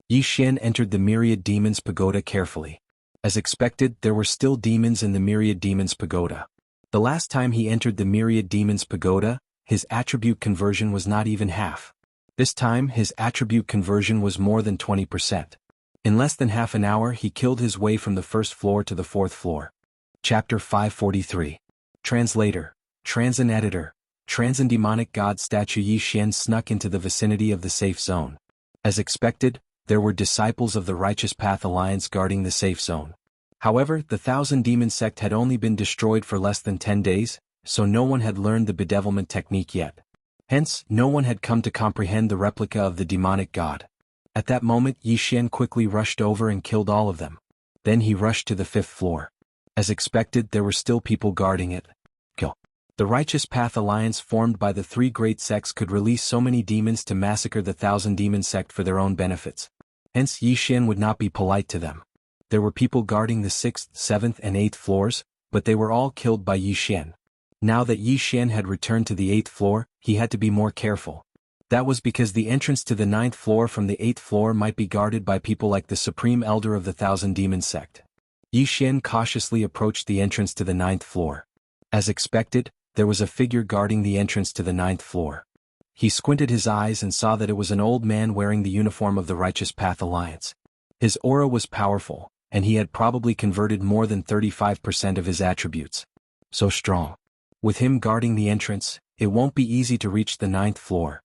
Yi Xian entered the Myriad Demons Pagoda carefully. As expected, there were still demons in the Myriad Demons Pagoda. The last time he entered the Myriad Demons Pagoda, his attribute conversion was not even half. This time, his attribute conversion was more than 20%. In less than half an hour, he killed his way from the 1st floor to the 4th floor. Chapter 543. Translator, Transin Editor, Transin Demonic God Statue. Yi Xian snuck into the vicinity of the safe zone. As expected, there were disciples of the Righteous Path Alliance guarding the safe zone. However, the Thousand Demon sect had only been destroyed for less than 10 days, so no one had learned the bedevilment technique yet. Hence, no one had come to comprehend the replica of the demonic god. At that moment, Yi Xian quickly rushed over and killed all of them. Then he rushed to the 5th floor. As expected, there were still people guarding it. Kill. The Righteous Path Alliance formed by the three great sects could release so many demons to massacre the Thousand Demon sect for their own benefits. Hence Yi Xian would not be polite to them. There were people guarding the 6th, 7th and 8th floors, but they were all killed by Yi Xian. Now that Yi Xian had returned to the 8th floor, he had to be more careful. That was because the entrance to the 9th floor from the 8th floor might be guarded by people like the Supreme Elder of the Thousand Demon sect. Yi Xian cautiously approached the entrance to the 9th floor. As expected, there was a figure guarding the entrance to the 9th floor. He squinted his eyes and saw that it was an old man wearing the uniform of the Righteous Path Alliance. His aura was powerful, and he had probably converted more than 35% of his attributes. So strong. With him guarding the entrance, it won't be easy to reach the 9th floor.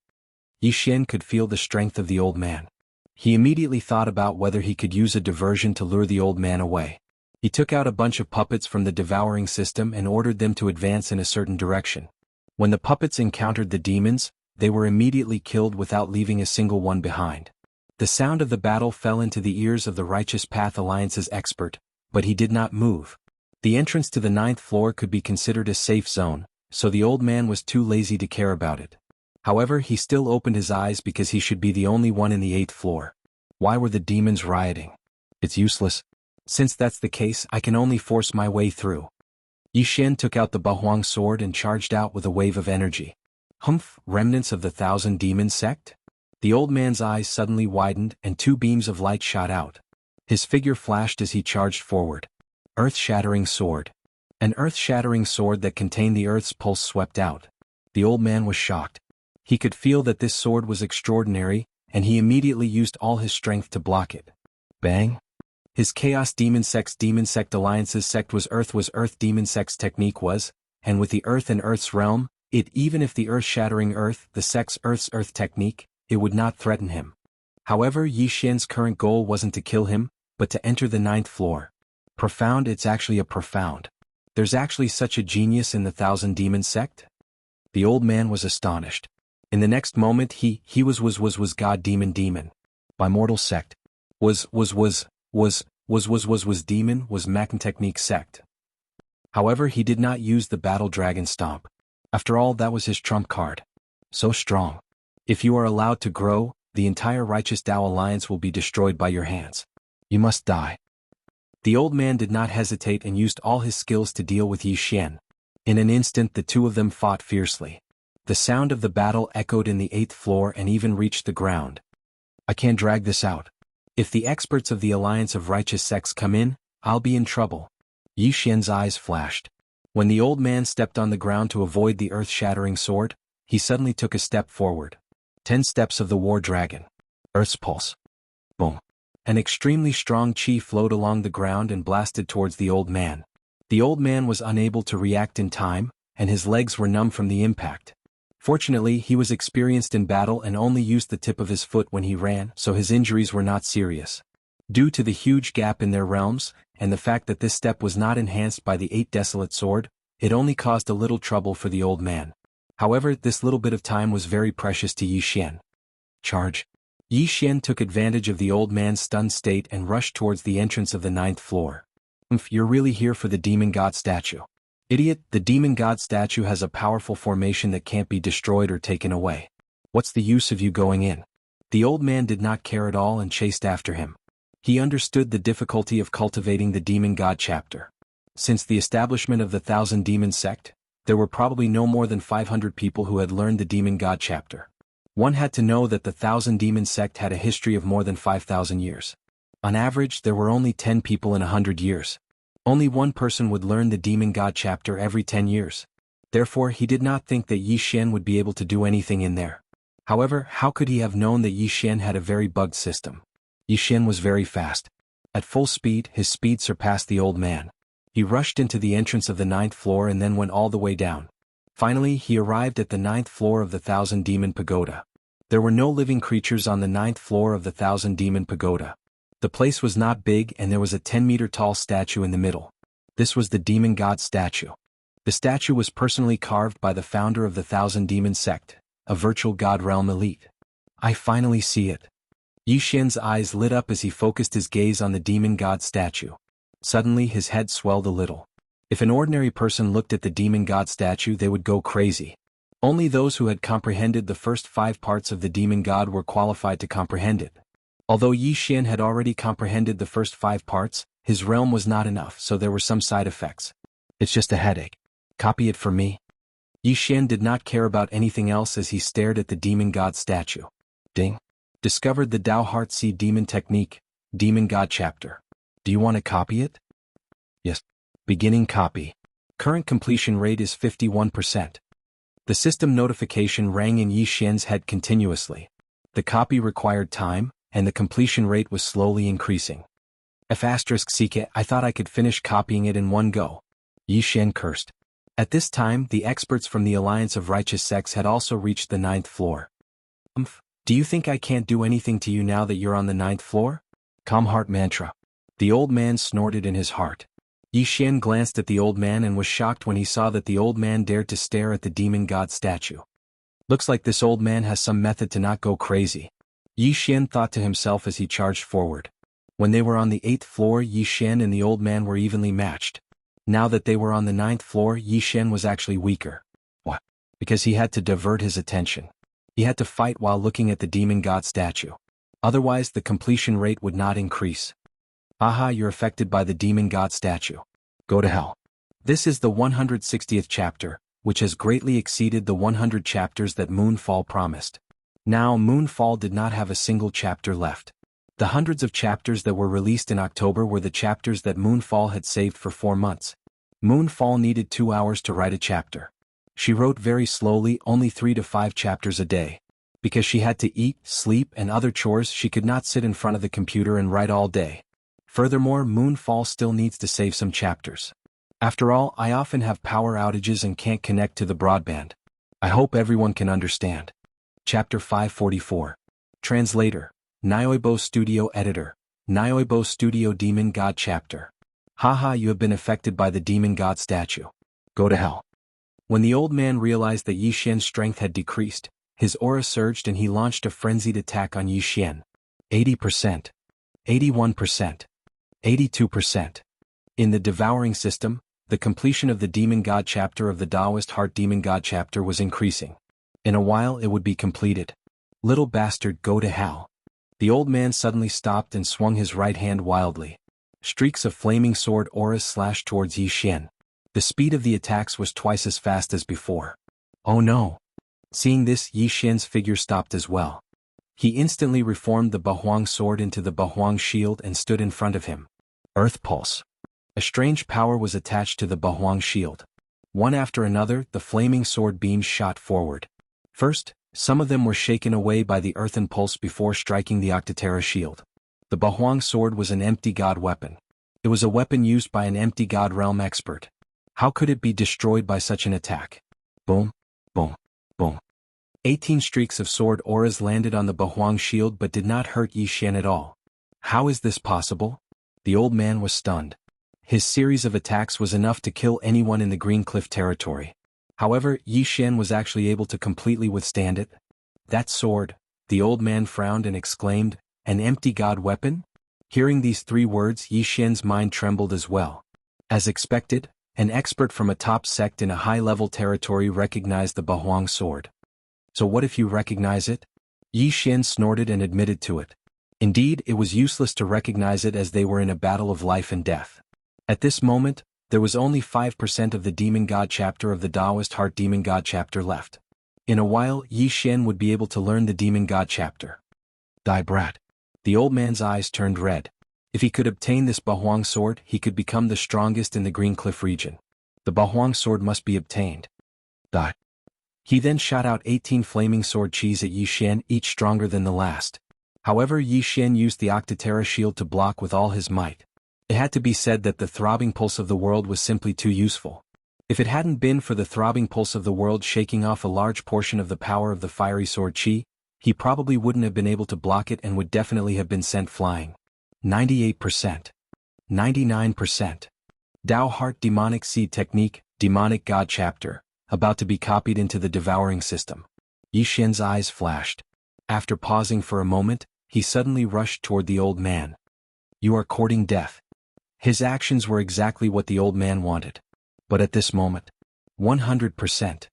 Yi Xian could feel the strength of the old man. He immediately thought about whether he could use a diversion to lure the old man away. He took out a bunch of puppets from the devouring system and ordered them to advance in a certain direction. When the puppets encountered the demons, they were immediately killed without leaving a single one behind. The sound of the battle fell into the ears of the Righteous Path Alliance's expert, but he did not move. The entrance to the 9th floor could be considered a safe zone, so the old man was too lazy to care about it. However, he still opened his eyes because he should be the only one in the 8th floor. Why were the demons rioting? It's useless. Since that's the case, I can only force my way through. Yi Xian took out the Bahuang sword and charged out with a wave of energy. Humph, remnants of the Thousand Demon sect? The old man's eyes suddenly widened and two beams of light shot out. His figure flashed as he charged forward. Earth-shattering sword. An earth-shattering sword that contained the earth's pulse swept out. The old man was shocked. He could feel that this sword was extraordinary, and he immediately used all his strength to block it. Bang! His Chaos Demon Sect's Demon Sect Alliance's sect was Earth Demon Sect's technique was, and with the Earth and Earth's realm, even if the earth-shattering Earth, the sect's Earth's Earth technique, it would not threaten him. However, Yi Xian's current goal wasn't to kill him, but to enter the 9th floor. Profound, it's actually a profound. There's actually such a genius in the Thousand Demon sect? The old man was astonished. In the next moment he was God Demon. By mortal sect. Was demon was Macon technique sect. However, he did not use the battle dragon stomp. After all, that was his trump card. So strong. If you are allowed to grow, the entire Righteous Tao Alliance will be destroyed by your hands. You must die. The old man did not hesitate and used all his skills to deal with Yi Xian. In an instant the two of them fought fiercely. The sound of the battle echoed in the 8th floor and even reached the ground. I can't drag this out. If the experts of the Alliance of Righteous Sects come in, I'll be in trouble. Yi Xian's eyes flashed. When the old man stepped on the ground to avoid the earth-shattering sword, he suddenly took a step forward. 10 steps of the War Dragon. Earth's pulse. Boom. An extremely strong chi flowed along the ground and blasted towards the old man. The old man was unable to react in time, and his legs were numb from the impact. Fortunately, he was experienced in battle and only used the tip of his foot when he ran, so his injuries were not serious. Due to the huge gap in their realms, and the fact that this step was not enhanced by the 8 Desolate Sword, it only caused a little trouble for the old man. However, this little bit of time was very precious to Yi Xian. Charge. Yi Xian took advantage of the old man's stunned state and rushed towards the entrance of the 9th floor. You're really here for the Demon God statue. Idiot, the Demon God statue has a powerful formation that can't be destroyed or taken away. What's the use of you going in? The old man did not care at all and chased after him. He understood the difficulty of cultivating the Demon God chapter. Since the establishment of the Thousand Demon sect, there were probably no more than 500 people who had learned the Demon God chapter. One had to know that the Thousand Demon sect had a history of more than 5,000 years. On average, there were only 10 people in 100 years. Only one person would learn the Demon God chapter every 10 years. Therefore, he did not think that Yi Xian would be able to do anything in there. However, how could he have known that Yi Xian had a very bugged system? Yi Xian was very fast. At full speed, his speed surpassed the old man. He rushed into the entrance of the 9th floor and then went all the way down. Finally, he arrived at the 9th floor of the Thousand Demon Pagoda. There were no living creatures on the 9th floor of the Thousand Demon Pagoda. The place was not big and there was a 10-meter-tall statue in the middle. This was the Demon God statue. The statue was personally carved by the founder of the Thousand Demon sect, a virtual God realm elite. I finally see it. Yi Xian's eyes lit up as he focused his gaze on the Demon God statue. Suddenly his head swelled a little. If an ordinary person looked at the demon god statue, they would go crazy. Only those who had comprehended the first 5 parts of the demon god were qualified to comprehend it. Although Yi Xian had already comprehended the first 5 parts, his realm was not enough, so there were some side effects. It's just a headache. Copy it for me. Yi Xian did not care about anything else as he stared at the demon god statue. Ding. Discovered the Dao Heart Seed Demon Technique, Demon God Chapter. Do you want to copy it? Yes. Beginning copy. Current completion rate is 51%. The system notification rang in Yi Xian's head continuously. The copy required time, and the completion rate was slowly increasing. F***CK, I thought I could finish copying it in one go. Yi Xian cursed. At this time, the experts from the Alliance of Righteous Sects had also reached the 9th floor. Do you think I can't do anything to you now that you're on the 9th floor? Calm heart mantra. The old man snorted in his heart. Yi Xian glanced at the old man and was shocked when he saw that the old man dared to stare at the demon god statue. Looks like this old man has some method to not go crazy. Yi Xian thought to himself as he charged forward. When they were on the 8th floor, Yi Xian and the old man were evenly matched. Now that they were on the 9th floor, Yi Xian was actually weaker. What? Because he had to divert his attention. He had to fight while looking at the demon god statue. Otherwise, the completion rate would not increase. Aha, you're affected by the demon god statue. Go to hell. This is the 160th chapter, which has greatly exceeded the 100 chapters that Moonfall promised. Now, Moonfall did not have a single chapter left. The hundreds of chapters that were released in October were the chapters that Moonfall had saved for 4 months. Moonfall needed 2 hours to write a chapter. She wrote very slowly, only 3 to 5 chapters a day. Because she had to eat, sleep, and other chores, she could not sit in front of the computer and write all day. Furthermore, Moonfall still needs to save some chapters. After all, I often have power outages and can't connect to the broadband. I hope everyone can understand. Chapter 544. Translator. Nyoibo Studio Editor. Nyoibo Studio Demon God Chapter. Haha, you have been affected by the demon god statue. Go to hell. When the old man realized that Yi Xian's strength had decreased, his aura surged and he launched a frenzied attack on Yi Xian. 80%. 81%. 82%. In the devouring system, the completion of the Demon God chapter of the Taoist Heart Demon God chapter was increasing. In a while it would be completed. Little bastard, go to hell. The old man suddenly stopped and swung his right hand wildly. Streaks of flaming sword auras slashed towards Yi Xian. The speed of the attacks was twice as fast as before. Oh no. Seeing this, Yi Xian's figure stopped as well. He instantly reformed the Bahuang sword into the Bahuang shield and stood in front of him. Earth Pulse. A strange power was attached to the Bahuang shield. One after another, the flaming sword beams shot forward. First, some of them were shaken away by the earthen pulse before striking the Octotera shield. The Bahuang sword was an empty god weapon. It was a weapon used by an empty god realm expert. How could it be destroyed by such an attack? Boom, boom, boom. 18 streaks of sword auras landed on the Bahuang shield but did not hurt Yi Xian at all. How is this possible? The old man was stunned. His series of attacks was enough to kill anyone in the Green Cliff territory. However, Yi Xian was actually able to completely withstand it. That sword, the old man frowned and exclaimed, an empty god weapon? Hearing these 3 words, Yi Xian's mind trembled as well. As expected, an expert from a top sect in a high-level territory recognized the Bahuang sword. So what if you recognize it? Yi Xian snorted and admitted to it. Indeed, it was useless to recognize it as they were in a battle of life and death. At this moment, there was only 5% of the Demon God chapter of the Taoist Heart Demon God chapter left. In a while, Yi Xian would be able to learn the Demon God chapter. Die brat. The old man's eyes turned red. If he could obtain this Bahuang sword, he could become the strongest in the Green Cliff region. The Bahuang sword must be obtained. Die. He then shot out 18 flaming sword chis at Yi Xian, each stronger than the last. However, Yi Xian used the Octotera shield to block with all his might. It had to be said that the throbbing pulse of the world was simply too useful. If it hadn't been for the throbbing pulse of the world shaking off a large portion of the power of the fiery sword chi, he probably wouldn't have been able to block it and would definitely have been sent flying. 98%. 99%. Dao Heart Demonic Seed Technique, Demonic God Chapter, about to be copied into the devouring system. Yi Xian's eyes flashed. After pausing for a moment, he suddenly rushed toward the old man. You are courting death. His actions were exactly what the old man wanted. But at this moment, 100%.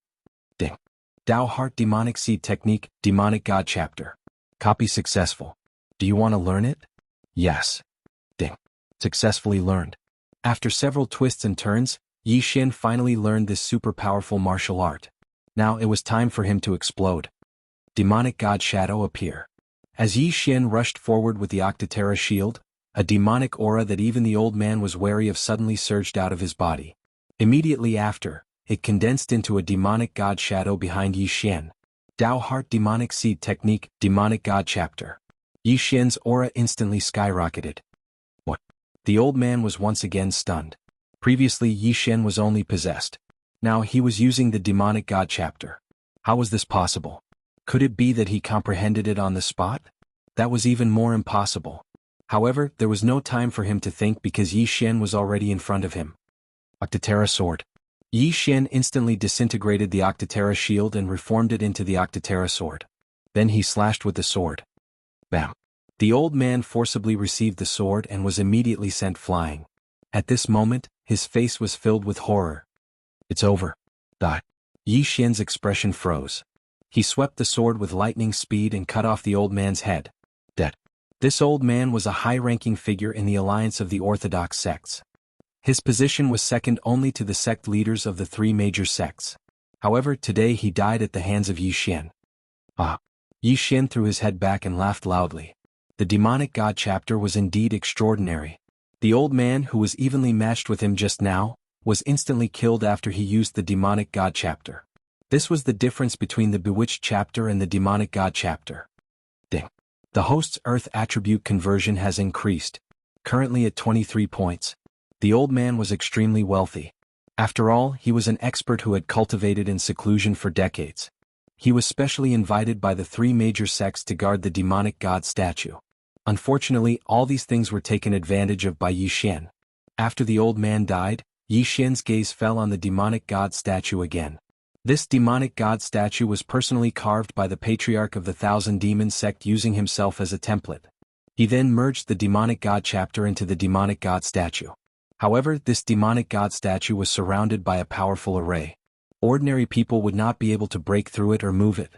Ding. Dao Heart Demonic Seed Technique, Demonic God Chapter. Copy successful. Do you want to learn it? Yes. Ding. Successfully learned. After several twists and turns, Yi Xin finally learned this super powerful martial art. Now it was time for him to explode. Demonic God Shadow appear. As Yi Xin rushed forward with the Octotera shield, a demonic aura that even the old man was wary of suddenly surged out of his body. Immediately after, it condensed into a demonic God Shadow behind Yi Xin. Dao Heart Demonic Seed Technique, Demonic God Chapter. Yi Xin's aura instantly skyrocketed. What? The old man was once again stunned. Previously Yi Xin was only possessed. Now he was using the Demonic God Chapter. How was this possible? Could it be that he comprehended it on the spot? That was even more impossible. However, there was no time for him to think because Yi Xin was already in front of him. Octotera Sword. Yi Xin instantly disintegrated the Octotera shield and reformed it into the Octotera Sword. Then he slashed with the sword. Bam! The old man forcibly received the sword and was immediately sent flying. At this moment, his face was filled with horror. It's over. Yi Xin's expression froze. He swept the sword with lightning speed and cut off the old man's head. Dead. This old man was a high-ranking figure in the alliance of the Orthodox sects. His position was second only to the sect leaders of the three major sects. However, today he died at the hands of Yi Xin. Yi Xin threw his head back and laughed loudly. The Demonic God Chapter was indeed extraordinary. The old man who was evenly matched with him just now, was instantly killed after he used the Demonic God Chapter. This was the difference between the Bewitched Chapter and the Demonic God Chapter. Ding. The host's Earth attribute conversion has increased, currently at 23 points. The old man was extremely wealthy. After all, he was an expert who had cultivated in seclusion for decades. He was specially invited by the three major sects to guard the demonic god statue. Unfortunately, all these things were taken advantage of by Yi Xin. After the old man died, Yi Xin's gaze fell on the demonic god statue again. This demonic god statue was personally carved by the patriarch of the Thousand Demons sect using himself as a template. He then merged the demonic god chapter into the demonic god statue. However, this demonic god statue was surrounded by a powerful array. Ordinary people would not be able to break through it or move it.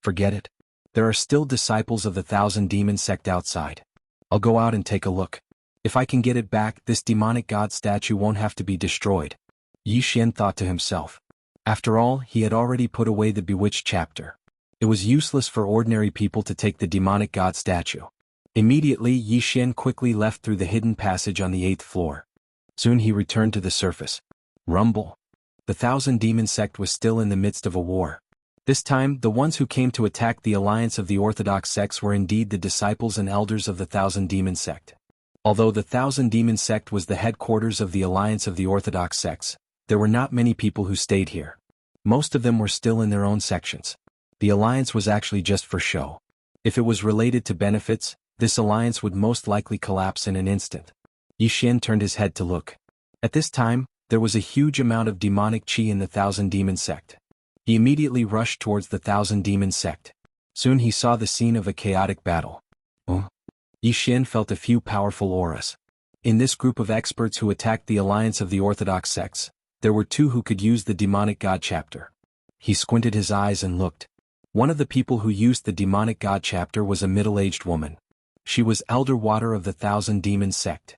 Forget it. There are still disciples of the Thousand Demons sect outside. I'll go out and take a look. If I can get it back, this demonic god statue won't have to be destroyed. Yi Xin thought to himself. After all, he had already put away the Bewitched chapter. It was useless for ordinary people to take the demonic god statue. Immediately, Yi Xin quickly left through the hidden passage on the 8th floor. Soon he returned to the surface. Rumble. The Thousand Demons sect was still in the midst of a war. This time, the ones who came to attack the alliance of the Orthodox sects were indeed the disciples and elders of the Thousand Demons sect. Although the Thousand Demons sect was the headquarters of the alliance of the Orthodox sects, there were not many people who stayed here. Most of them were still in their own sections. The alliance was actually just for show. If it was related to benefits, this alliance would most likely collapse in an instant. Yi Xin turned his head to look. At this time, there was a huge amount of demonic chi in the Thousand Demons sect. He immediately rushed towards the Thousand Demons sect. Soon he saw the scene of a chaotic battle. Yi Xin felt a few powerful auras. In this group of experts who attacked the alliance of the Orthodox sects, there were two who could use the demonic god chapter. He squinted his eyes and looked. One of the people who used the demonic god chapter was a middle-aged woman. She was Elder Water of the Thousand Demons sect.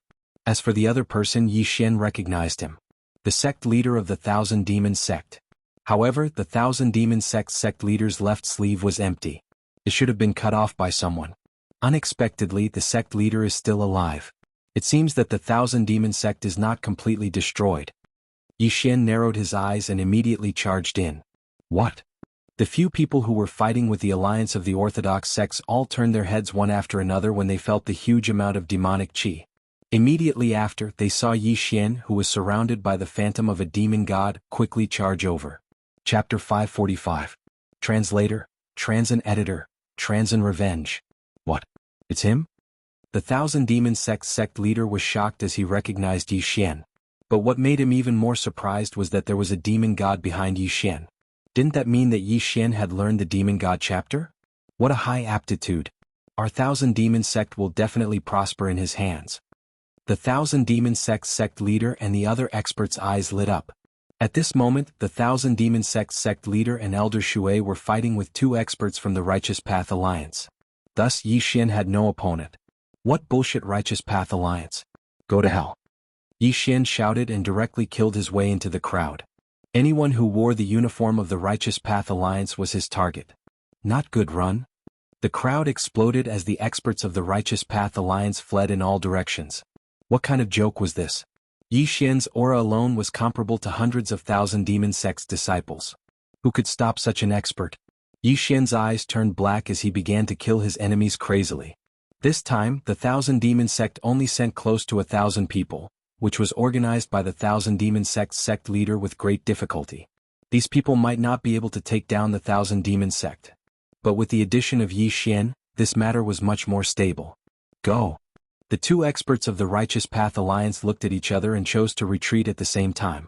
As for the other person, Yi Xin recognized him. The sect leader of the Thousand Demons sect. However, the Thousand Demons sect's sect leader's left sleeve was empty. It should have been cut off by someone. Unexpectedly, the sect leader is still alive. It seems that the Thousand Demons sect is not completely destroyed. Yi Xin narrowed his eyes and immediately charged in. What? The few people who were fighting with the alliance of the Orthodox sects all turned their heads one after another when they felt the huge amount of demonic chi. Immediately after, they saw Yi Xin, who was surrounded by the phantom of a demon god, quickly charge over. Chapter 545. Translator, Transin Editor, Transin Revenge. What? It's him? The Thousand Demons sect's sect leader was shocked as he recognized Yi Xin. But what made him even more surprised was that there was a demon god behind Yi Xin. Didn't that mean that Yi Xin had learned the demon god chapter? What a high aptitude. Our Thousand Demons sect will definitely prosper in his hands. The Thousand Demons sect's sect leader and the other experts' eyes lit up. At this moment, the Thousand Demon sect leader and Elder Shui were fighting with two experts from the Righteous Path Alliance. Thus Yi Xian had no opponent. What bullshit Righteous Path Alliance? Go to hell. Yi Xian shouted and directly killed his way into the crowd. Anyone who wore the uniform of the Righteous Path Alliance was his target. Not good run. The crowd exploded as the experts of the Righteous Path Alliance fled in all directions. What kind of joke was this? Yi Xian's aura alone was comparable to hundreds of Thousand Demon Sect's disciples. Who could stop such an expert? Yi Xian's eyes turned black as he began to kill his enemies crazily. This time, the Thousand Demon Sect only sent close to 1,000 people, which was organized by the Thousand Demon Sect's sect leader with great difficulty. These people might not be able to take down the Thousand Demon Sect. But with the addition of Yi Xian, this matter was much more stable. Go. The two experts of the Righteous Path Alliance looked at each other and chose to retreat at the same time.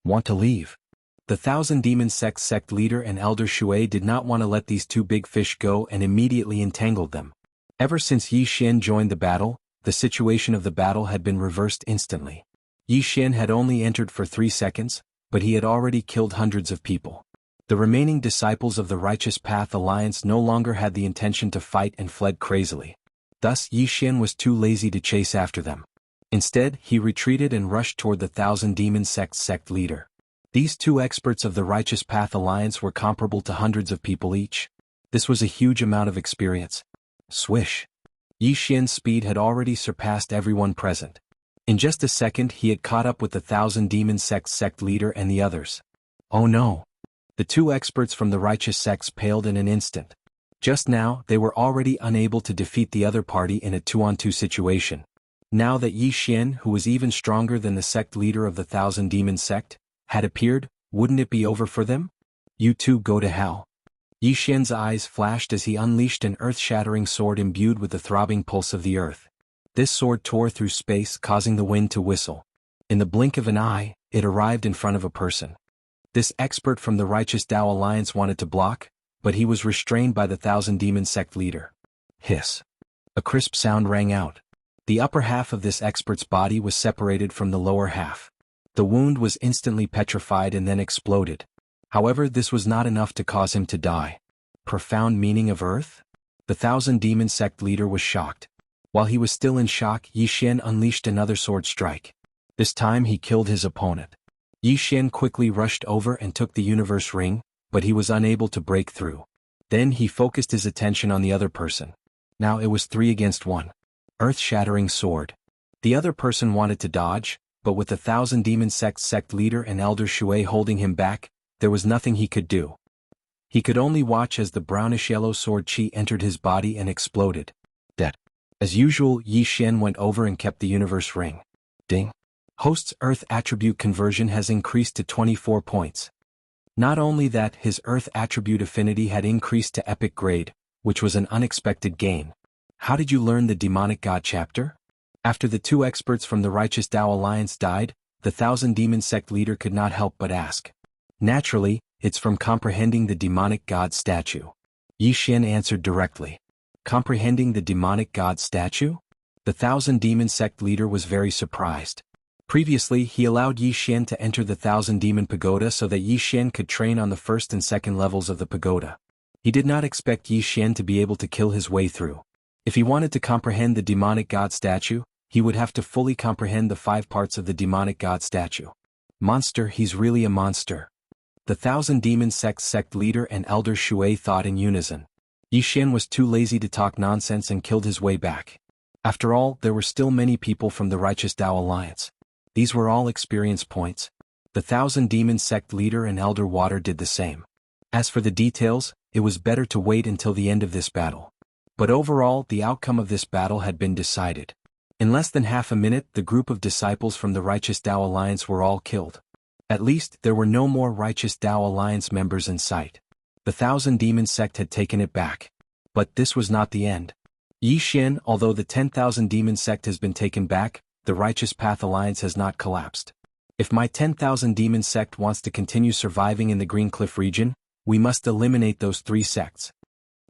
Want to leave? The Thousand Demon Sect's sect leader and Elder Shui did not want to let these two big fish go and immediately entangled them. Ever since Yi Xian joined the battle, the situation of the battle had been reversed instantly. Yi Xian had only entered for 3 seconds, but he had already killed hundreds of people. The remaining disciples of the Righteous Path Alliance no longer had the intention to fight and fled crazily. Thus Yi Xian was too lazy to chase after them. Instead, he retreated and rushed toward the Thousand Demon Sect's sect leader. These two experts of the Righteous Path Alliance were comparable to hundreds of people each. This was a huge amount of experience. Swish. Yi Xian's speed had already surpassed everyone present. In just a second he had caught up with the Thousand Demon Sect's sect leader and the others. Oh no! The two experts from the Righteous Sects paled in an instant. Just now, they were already unable to defeat the other party in a 2-on-2 situation. Now that Yi Xian, who was even stronger than the sect leader of the Thousand Demon Sect, had appeared, wouldn't it be over for them? You two go to hell. Yi Xian's eyes flashed as he unleashed an earth-shattering sword imbued with the throbbing pulse of the earth. This sword tore through space, causing the wind to whistle. In the blink of an eye, it arrived in front of a person. This expert from the Righteous Tao Alliance wanted to block, but he was restrained by the Thousand Demon Sect leader. Hiss. A crisp sound rang out. The upper half of this expert's body was separated from the lower half. The wound was instantly petrified and then exploded. However, this was not enough to cause him to die. Profound meaning of Earth? The Thousand Demon Sect leader was shocked. While he was still in shock, Yi Xian unleashed another sword strike. This time he killed his opponent. Yi Xian quickly rushed over and took the universe ring, but he was unable to break through. Then he focused his attention on the other person. Now it was 3 against 1. Earth-shattering sword. The other person wanted to dodge, but with the Thousand Demon Sect's sect leader and Elder Shui holding him back, there was nothing he could do. He could only watch as the brownish-yellow sword chi entered his body and exploded. Dead. As usual, Yi Xian went over and kept the universe ring. Ding. Host's Earth attribute conversion has increased to 24 points. Not only that, his Earth attribute affinity had increased to epic grade, which was an unexpected gain. How did you learn the Demonic God chapter? After the two experts from the Righteous Tao Alliance died, the Thousand Demon Sect leader could not help but ask. Naturally, it's from comprehending the Demonic God statue. Yi Xian answered directly. Comprehending the Demonic God statue? The Thousand Demon Sect leader was very surprised. Previously, he allowed Yi Xian to enter the Thousand Demon Pagoda so that Yi Xian could train on the first and second levels of the pagoda. He did not expect Yi Xian to be able to kill his way through. If he wanted to comprehend the Demonic God statue, he would have to fully comprehend the 5 parts of the Demonic God statue. Monster, he's really a monster. The Thousand Demon Sect's sect leader and Elder Shui thought in unison. Yi Xian was too lazy to talk nonsense and killed his way back. After all, there were still many people from the Righteous Tao Alliance. These were all experience points. The Thousand Demon Sect leader and Elder Water did the same. As for the details, it was better to wait until the end of this battle. But overall, the outcome of this battle had been decided. In less than half a minute, the group of disciples from the Righteous Tao Alliance were all killed. At least, there were no more Righteous Tao Alliance members in sight. The Thousand Demon Sect had taken it back. But this was not the end. Yi Xian, although the 10,000 Demon Sect has been taken back, the Righteous Path Alliance has not collapsed. If my 10,000 Demon Sect wants to continue surviving in the Green Cliff region, we must eliminate those 3 sects.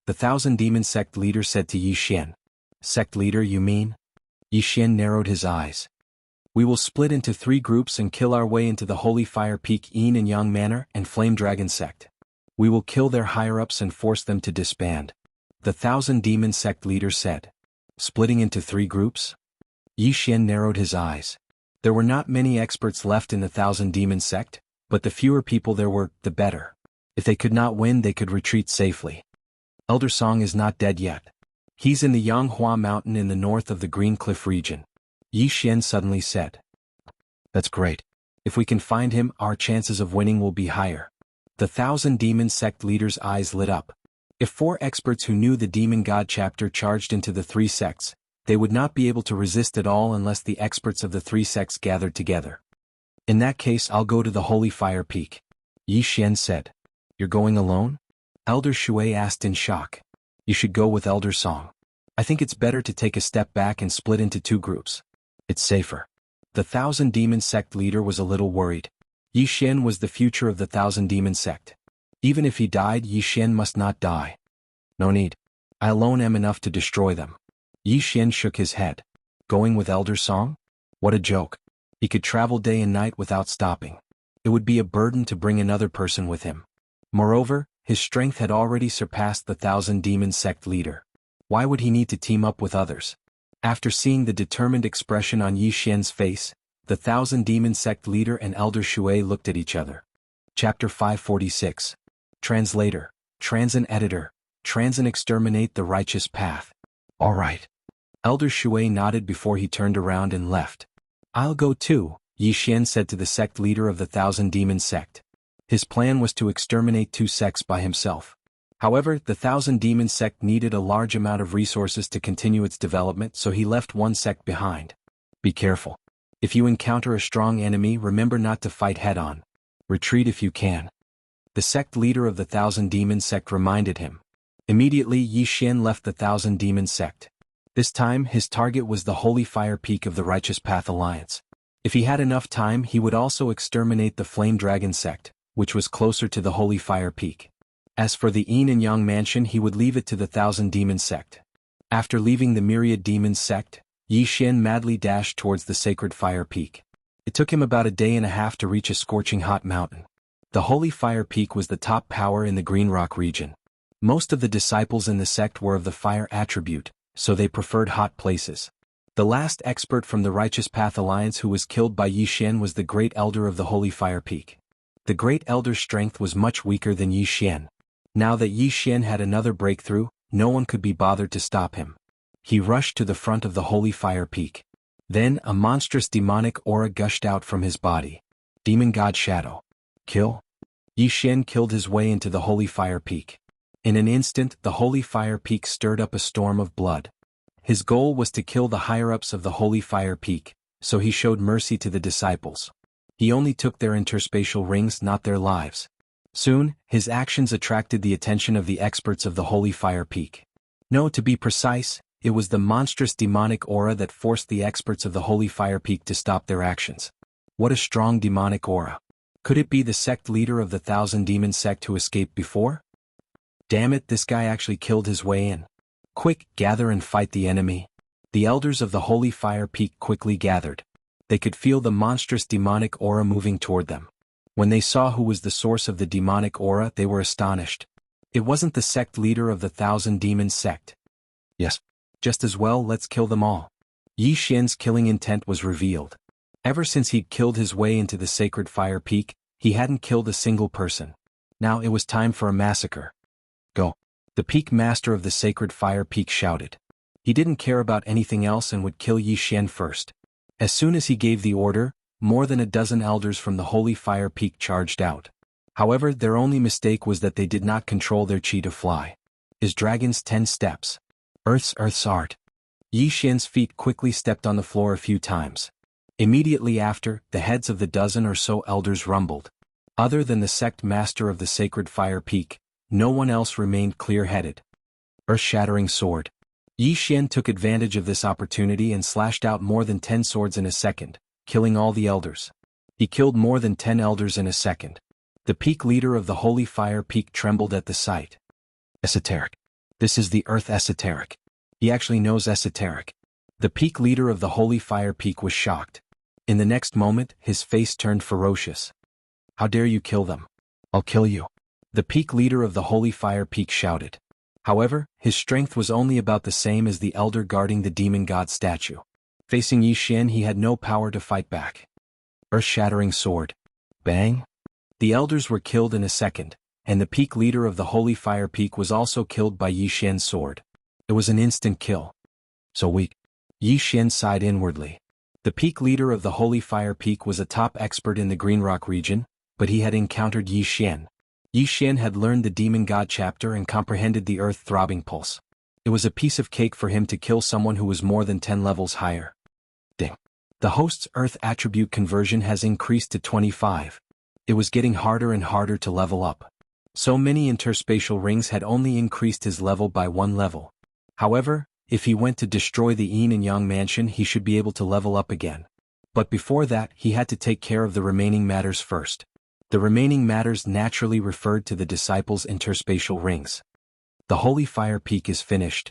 The Thousand Demon Sect leader said to Yi Xian. Sect leader, you mean? Yi Xian narrowed his eyes. We will split into 3 groups and kill our way into the Holy Fire Peak Yin and Yang Manor and Flame Dragon Sect. We will kill their higher-ups and force them to disband. The Thousand Demon Sect leader said. Splitting into 3 groups? Yi Xian narrowed his eyes. There were not many experts left in the Thousand Demon Sect, but the fewer people there were, the better. If they could not win, they could retreat safely. Elder Song is not dead yet. He's in the Yanghua Mountain in the north of the Green Cliff region. Yi Xian suddenly said. That's great. If we can find him, our chances of winning will be higher. The Thousand Demon Sect leader's eyes lit up. If 4 experts who knew the Demon God chapter charged into the 3 sects, they would not be able to resist at all unless the experts of the 3 sects gathered together. In that case, I'll go to the Holy Fire Peak. Yi Xian said. You're going alone? Elder Shui asked in shock. You should go with Elder Song. I think it's better to take a step back and split into 2 groups. It's safer. The Thousand Demon Sect leader was a little worried. Yi Xian was the future of the Thousand Demon Sect. Even if he died, Yi Xian must not die. No need. I alone am enough to destroy them. Yi Xian shook his head. Going with Elder Song? What a joke. He could travel day and night without stopping. It would be a burden to bring another person with him. Moreover, his strength had already surpassed the Thousand Demon Sect leader. Why would he need to team up with others? After seeing the determined expression on Yi Xian's face, the Thousand Demon Sect leader and Elder Shui looked at each other. Chapter 546. Translator, Transin Editor, Transin Exterminate the Righteous Path. All right. Elder Shui nodded before he turned around and left. I'll go too, Yi Xian said to the sect leader of the Thousand Demon Sect. His plan was to exterminate 2 sects by himself. However, the Thousand Demon Sect needed a large amount of resources to continue its development, so he left 1 sect behind. Be careful. If you encounter a strong enemy, remember not to fight head-on. Retreat if you can. The sect leader of the Thousand Demon Sect reminded him. Immediately, Yi Xian left the Thousand Demon Sect. This time, his target was the Holy Fire Peak of the Righteous Path Alliance. If he had enough time, he would also exterminate the Flame Dragon Sect, which was closer to the Holy Fire Peak. As for the Yin and Yang Mansion, he would leave it to the Thousand Demon Sect. After leaving the Myriad Demons Sect, Yi Xian madly dashed towards the Sacred Fire Peak. It took him about a day and a half to reach a scorching hot mountain. The Holy Fire Peak was the top power in the Green Rock region. Most of the disciples in the sect were of the fire attribute, so they preferred hot places. The last expert from the Righteous Path Alliance who was killed by Yi Xian was the Great Elder of the Holy Fire Peak. The Great Elder's strength was much weaker than Yi Xian. Now that Yi Xian had another breakthrough, no one could be bothered to stop him. He rushed to the front of the Holy Fire Peak. Then a monstrous demonic aura gushed out from his body. Demon God Shadow. Kill? Yi Xian killed his way into the Holy Fire Peak. In an instant, the Holy Fire Peak stirred up a storm of blood. His goal was to kill the higher-ups of the Holy Fire Peak, so he showed mercy to the disciples. He only took their interspatial rings, not their lives. Soon, his actions attracted the attention of the experts of the Holy Fire Peak. No, to be precise, it was the monstrous demonic aura that forced the experts of the Holy Fire Peak to stop their actions. What a strong demonic aura. Could it be the sect leader of the Thousand Demon Sect who escaped before? Damn it, this guy actually killed his way in. Quick, gather and fight the enemy. The elders of the Holy Fire Peak quickly gathered. They could feel the monstrous demonic aura moving toward them. When they saw who was the source of the demonic aura, they were astonished. It wasn't the sect leader of the Thousand Demon Sect. Yes. Just as well, let's kill them all. Yi Xian's killing intent was revealed. Ever since he'd killed his way into the Sacred Fire Peak, he hadn't killed a single person. Now it was time for a massacre. Go. The Peak Master of the Sacred Fire Peak shouted. He didn't care about anything else and would kill Yi Xian first. As soon as he gave the order, more than a dozen elders from the Holy Fire Peak charged out. However, their only mistake was that they did not control their chi to fly. His dragon's 10 steps. Earth's art. Yi Xian's feet quickly stepped on the floor a few times. Immediately after, the heads of the dozen or so elders rumbled. Other than the sect master of the Sacred Fire Peak, no one else remained clear-headed. Earth-shattering sword. Yi Xian took advantage of this opportunity and slashed out more than 10 swords in a second, killing all the elders. He killed more than 10 elders in a second. The peak leader of the Holy Fire Peak trembled at the sight. Esoteric. This is the Earth Esoteric. He actually knows esoteric. The peak leader of the Holy Fire Peak was shocked. In the next moment, his face turned ferocious. How dare you kill them? I'll kill you. The peak leader of the Holy Fire Peak shouted. However, his strength was only about the same as the elder guarding the demon god statue. Facing Yi Xian, he had no power to fight back. Earth-shattering sword. Bang! The elders were killed in a second, and the peak leader of the Holy Fire Peak was also killed by Yi Xian's sword. It was an instant kill. So weak. Yi Xian sighed inwardly. The peak leader of the Holy Fire Peak was a top expert in the Green Rock region, but he had encountered Yi Xian. Yi Xian had learned the Demon God chapter and comprehended the earth-throbbing pulse. It was a piece of cake for him to kill someone who was more than 10 levels higher. Ding. The host's earth attribute conversion has increased to 25. It was getting harder and harder to level up. So many interspatial rings had only increased his level by 1 level. However, if he went to destroy the Yin and Yang mansion, he should be able to level up again. But before that, he had to take care of the remaining matters first. The remaining matters naturally referred to the disciples' interspatial rings. The Holy Fire Peak is finished.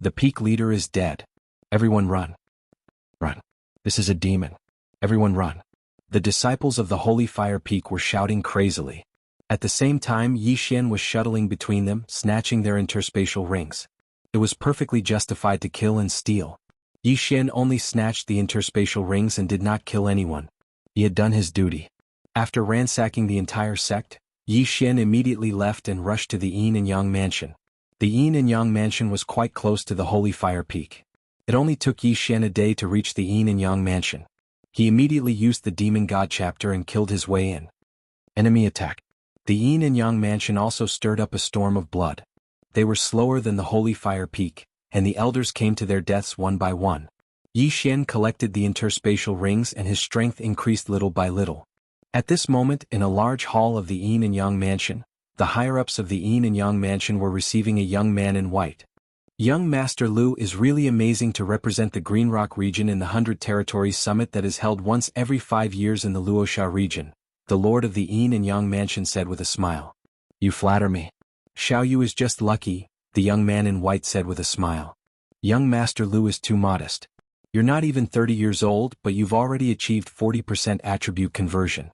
The peak leader is dead. Everyone run. Run. This is a demon. Everyone run. The disciples of the Holy Fire Peak were shouting crazily. At the same time, Yi Xian was shuttling between them, snatching their interspatial rings. It was perfectly justified to kill and steal. Yi Xian only snatched the interspatial rings and did not kill anyone. He had done his duty. After ransacking the entire sect, Yi Xian immediately left and rushed to the Yin and Yang mansion. The Yin and Yang mansion was quite close to the Holy Fire Peak. It only took Yi Xian a day to reach the Yin and Yang mansion. He immediately used the Demon God chapter and killed his way in. Enemy attack. The Yin and Yang mansion also stirred up a storm of blood. They were slower than the Holy Fire Peak, and the elders came to their deaths one by one. Yi Xian collected the interspatial rings and his strength increased little by little. At this moment, in a large hall of the Yin and Yang mansion, the higher-ups of the Yin and Yang mansion were receiving a young man in white. Young Master Lu is really amazing to represent the Green Rock region in the 100 Territories Summit that is held once every 5 years in the Luosha region, the Lord of the Yin and Yang mansion said with a smile. You flatter me. Xiao Yu is just lucky, the young man in white said with a smile. Young Master Lu is too modest. You're not even 30 years old, but you've already achieved 40% attribute conversion.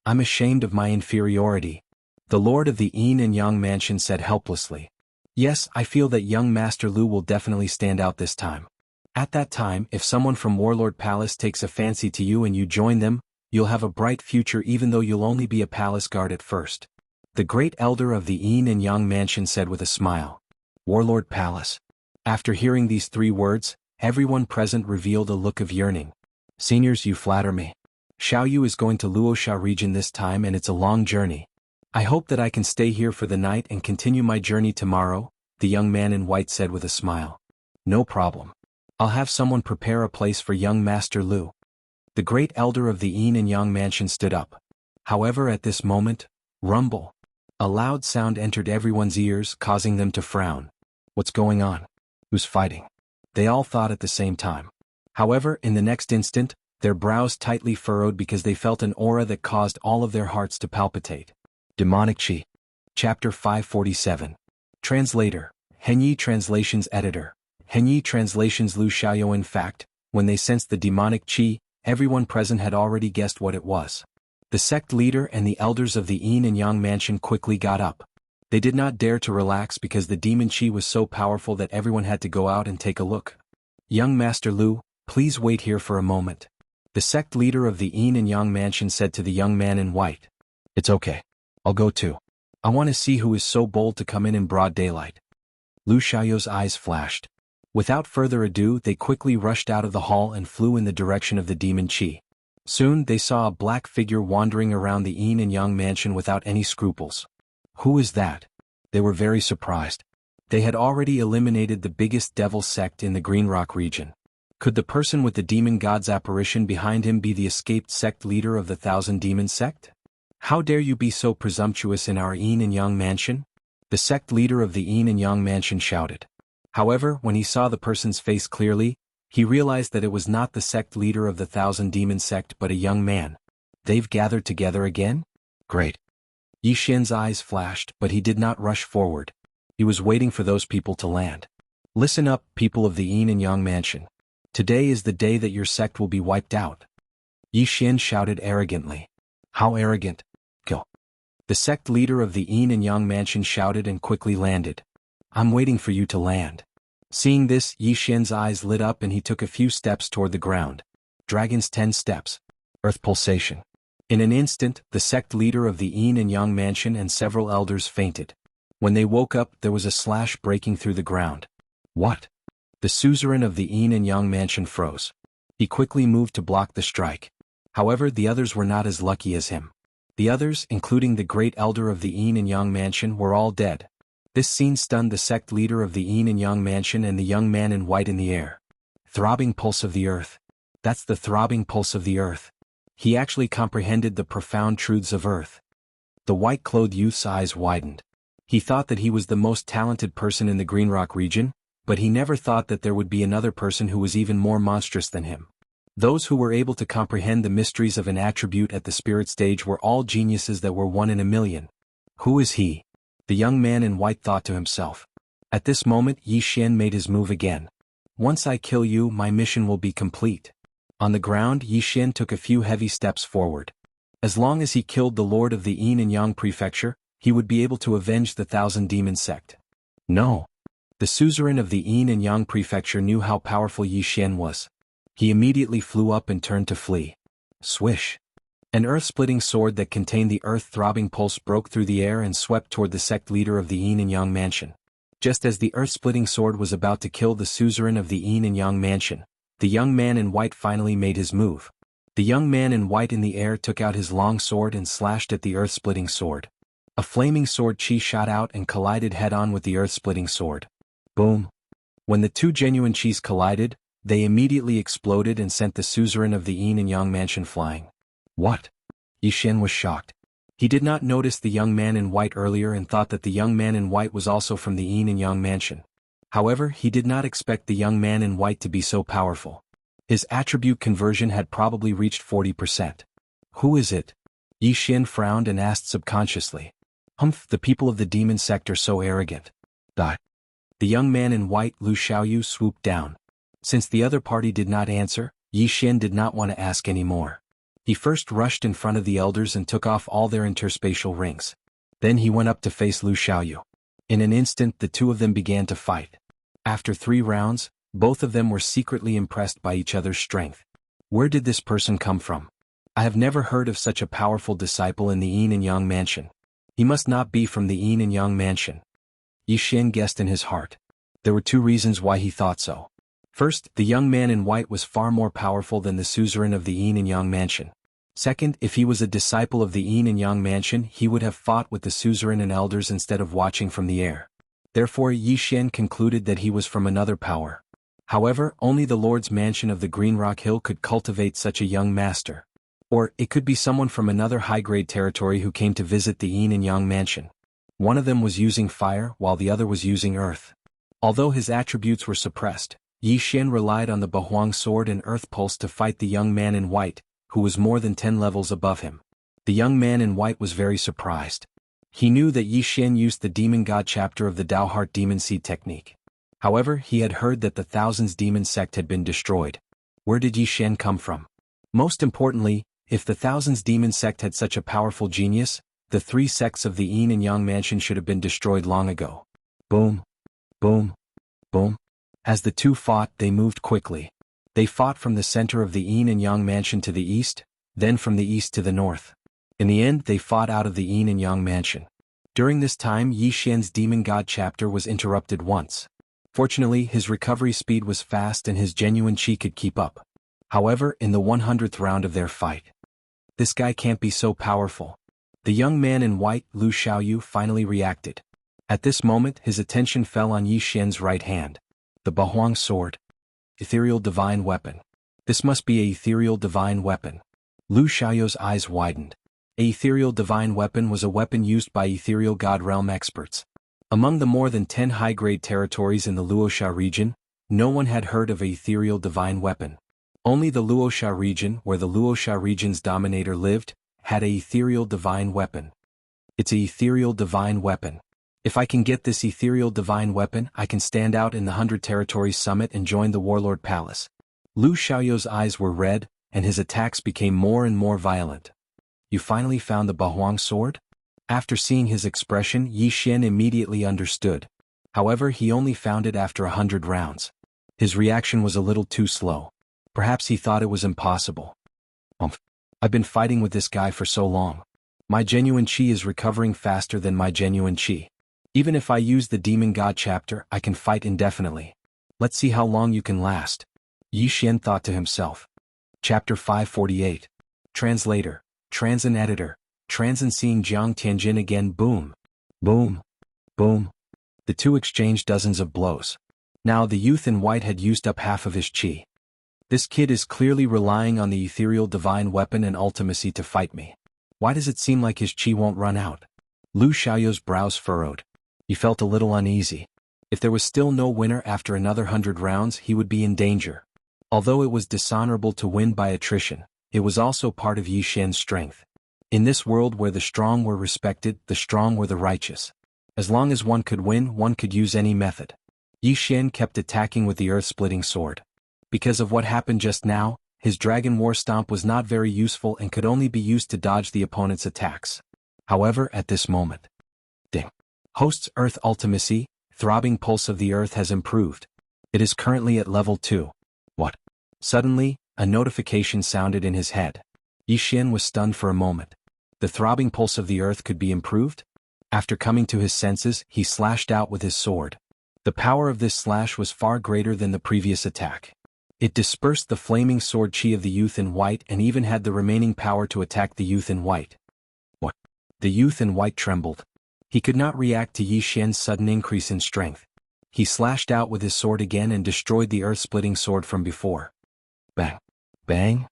I'm ashamed of my inferiority. The Lord of the Yin and Yang mansion said helplessly. Yes, I feel that young Master Lu will definitely stand out this time. At that time, if someone from Warlord Palace takes a fancy to you and you join them, you'll have a bright future even though you'll only be a palace guard at first. The great elder of the Yin and Yang mansion said with a smile. Warlord Palace. After hearing these 3 words, everyone present revealed a look of yearning. Seniors, you flatter me. Xiao Yu is going to Luosha region this time and it's a long journey. I hope that I can stay here for the night and continue my journey tomorrow, the young man in white said with a smile. No problem. I'll have someone prepare a place for young Master Lu. The great elder of the Yin and Yang mansion stood up. However, at this moment, rumble. A loud sound entered everyone's ears, causing them to frown. What's going on? Who's fighting? They all thought at the same time. However, in the next instant, their brows tightly furrowed because they felt an aura that caused all of their hearts to palpitate. Demonic Qi. Chapter 547. Translator, Henyi Translations Editor. Henyi Translations Lu Xiaoyou. In fact, when they sensed the demonic Qi, everyone present had already guessed what it was. The sect leader and the elders of the Yin and Yang mansion quickly got up. They did not dare to relax because the demon Qi was so powerful that everyone had to go out and take a look. Young Master Lu, please wait here for a moment. The sect leader of the Yin and Yang mansion said to the young man in white. It's okay. I'll go too. I want to see who is so bold to come in broad daylight. Lu Xiaoyou's eyes flashed. Without further ado, they quickly rushed out of the hall and flew in the direction of the demon Qi. Soon they saw a black figure wandering around the Yin and Yang mansion without any scruples. Who is that? They were very surprised. They had already eliminated the biggest devil sect in the Green Rock region. Could the person with the demon god's apparition behind him be the escaped sect leader of the Thousand Demon sect? How dare you be so presumptuous in our Yin and Yang mansion? The sect leader of the Yin and Yang mansion shouted. However, when he saw the person's face clearly, he realized that it was not the sect leader of the Thousand Demon sect but a young man. They've gathered together again? Great. Yi Xian's eyes flashed, but he did not rush forward. He was waiting for those people to land. Listen up, people of the Yin and Yang mansion. Today is the day that your sect will be wiped out. Yi Xian shouted arrogantly. How arrogant? Go. The sect leader of the Yin and Yang mansion shouted and quickly landed. I'm waiting for you to land. Seeing this, Yi Xian's eyes lit up and he took a few steps toward the ground. Dragon's 10 steps. Earth pulsation. In an instant, the sect leader of the Yin and Yang mansion and several elders fainted. When they woke up, there was a slash breaking through the ground. What? The suzerain of the Yin and Yang mansion froze. He quickly moved to block the strike. However, the others were not as lucky as him. The others, including the great elder of the Yin and Yang mansion, were all dead. This scene stunned the sect leader of the Yin and Yang mansion and the young man in white in the air. Throbbing pulse of the earth. That's the throbbing pulse of the earth. He actually comprehended the profound truths of earth. The white-clothed youth's eyes widened. He thought that he was the most talented person in the Green Rock region, but he never thought that there would be another person who was even more monstrous than him. Those who were able to comprehend the mysteries of an attribute at the spirit stage were all geniuses that were one in a million. Who is he? The young man in white thought to himself. At this moment, Yi Xian made his move again. Once I kill you, my mission will be complete. On the ground, Yi Xian took a few heavy steps forward. As long as he killed the lord of the Yin and Yang prefecture, he would be able to avenge the Thousand Demon sect. No. The suzerain of the Yin and Yang prefecture knew how powerful Yi Xian was. He immediately flew up and turned to flee. Swish. An earth-splitting sword that contained the earth-throbbing pulse broke through the air and swept toward the sect leader of the Yin and Yang mansion. Just as the earth-splitting sword was about to kill the suzerain of the Yin and Yang mansion, the young man in white finally made his move. The young man in white in the air took out his long sword and slashed at the earth-splitting sword. A flaming sword chi shot out and collided head-on with the earth-splitting sword. Boom. When the two genuine chis collided, they immediately exploded and sent the suzerain of the Yin and Yang mansion flying. What? Yi Xian was shocked. He did not notice the young man in white earlier and thought that the young man in white was also from the Yin and Yang mansion. However, he did not expect the young man in white to be so powerful. His attribute conversion had probably reached 40%. Who is it? Yi Xian frowned and asked subconsciously. Humph, the people of the demon sect are so arrogant. The young man in white, Lu Xiaoyu, swooped down. Since the other party did not answer, Yi Xian did not want to ask any more. He first rushed in front of the elders and took off all their interspatial rings. Then he went up to face Lu Xiaoyu. In an instant, the two of them began to fight. After 3 rounds, both of them were secretly impressed by each other's strength. Where did this person come from? I have never heard of such a powerful disciple in the Yin and Yang mansion. He must not be from the Yin and Yang mansion. Yi Xian guessed in his heart. There were 2 reasons why he thought so. First, the young man in white was far more powerful than the suzerain of the Yin and Yang mansion. Second, if he was a disciple of the Yin and Yang mansion, he would have fought with the suzerain and elders instead of watching from the air. Therefore, Yi Xian concluded that he was from another power. However, only the Lord's mansion of the Green Rock Hill could cultivate such a young master. Or, it could be someone from another high-grade territory who came to visit the Yin and Yang mansion. One of them was using fire while the other was using earth. Although his attributes were suppressed, Yi Xian relied on the Bahuang sword and earth pulse to fight the young man in white, who was more than 10 levels above him. The young man in white was very surprised. He knew that Yi Xian used the Demon God chapter of the Tao Heart Demon Seed technique. However, he had heard that the Thousands Demon sect had been destroyed. Where did Yi Xian come from? Most importantly, if the Thousands Demon sect had such a powerful genius, the 3 sects of the Yin and Yang mansion should have been destroyed long ago. Boom. Boom. Boom. As the two fought, they moved quickly. They fought from the center of the Yin and Yang mansion to the east, then from the east to the north. In the end, they fought out of the Yin and Yang mansion. During this time, Yi Xian's Demon God chapter was interrupted once. Fortunately, his recovery speed was fast and his genuine chi could keep up. However, in the 100th round of their fight, this guy can't be so powerful. The young man in white, Lu Xiaoyu, finally reacted. At this moment, his attention fell on Yi Xian's right hand. The Bahuang sword. Ethereal divine weapon. This must be a ethereal divine weapon. Lu Xiaoyu's eyes widened. A ethereal divine weapon was a weapon used by ethereal god realm experts. Among the more than 10 high-grade territories in the Luosha region, no one had heard of a ethereal divine weapon. Only the Luosha region, where the Luosha region's dominator lived, had a ethereal divine weapon. It's a ethereal divine weapon. If I can get this ethereal divine weapon, I can stand out in the 100 Territories Summit and join the Warlord Palace. Lu Xiaoyu's eyes were red, and his attacks became more and more violent. You finally found the Bahuang sword? After seeing his expression, Yi Xian immediately understood. However, he only found it after 100 rounds. His reaction was a little too slow. Perhaps he thought it was impossible. I've been fighting with this guy for so long. My genuine qi is recovering faster than my genuine qi. Even if I use the Demon God chapter, I can fight indefinitely. Let's see how long you can last. Yi Xian thought to himself. Chapter 548. Translator, Transin Editor, Transin seeing Jiang Tianjin again. Boom. Boom. Boom. The two exchanged dozens of blows. Now the youth in white had used up half of his qi. This kid is clearly relying on the ethereal divine weapon and ultimacy to fight me. Why does it seem like his qi won't run out? Lu Xiaoyou's brows furrowed. He felt a little uneasy. If there was still no winner after another 100 rounds, he would be in danger. Although it was dishonorable to win by attrition, it was also part of Yi Xian's strength. In this world where the strong were respected, the strong were the righteous. As long as one could win, one could use any method. Yi Xian kept attacking with the earth-splitting sword. Because of what happened just now, his Dragon War Stomp was not very useful and could only be used to dodge the opponent's attacks. However, at this moment, ding. Host's Earth Ultimacy, throbbing pulse of the Earth has improved. It is currently at level 2. What? Suddenly, a notification sounded in his head. Yi Xian was stunned for a moment. The throbbing pulse of the Earth could be improved? After coming to his senses, he slashed out with his sword. The power of this slash was far greater than the previous attack. It dispersed the flaming sword chi of the youth in white and even had the remaining power to attack the youth in white. What? The youth in white trembled. He could not react to Yi Xian's sudden increase in strength. He slashed out with his sword again and destroyed the earth-splitting sword from before. Bang! Bang!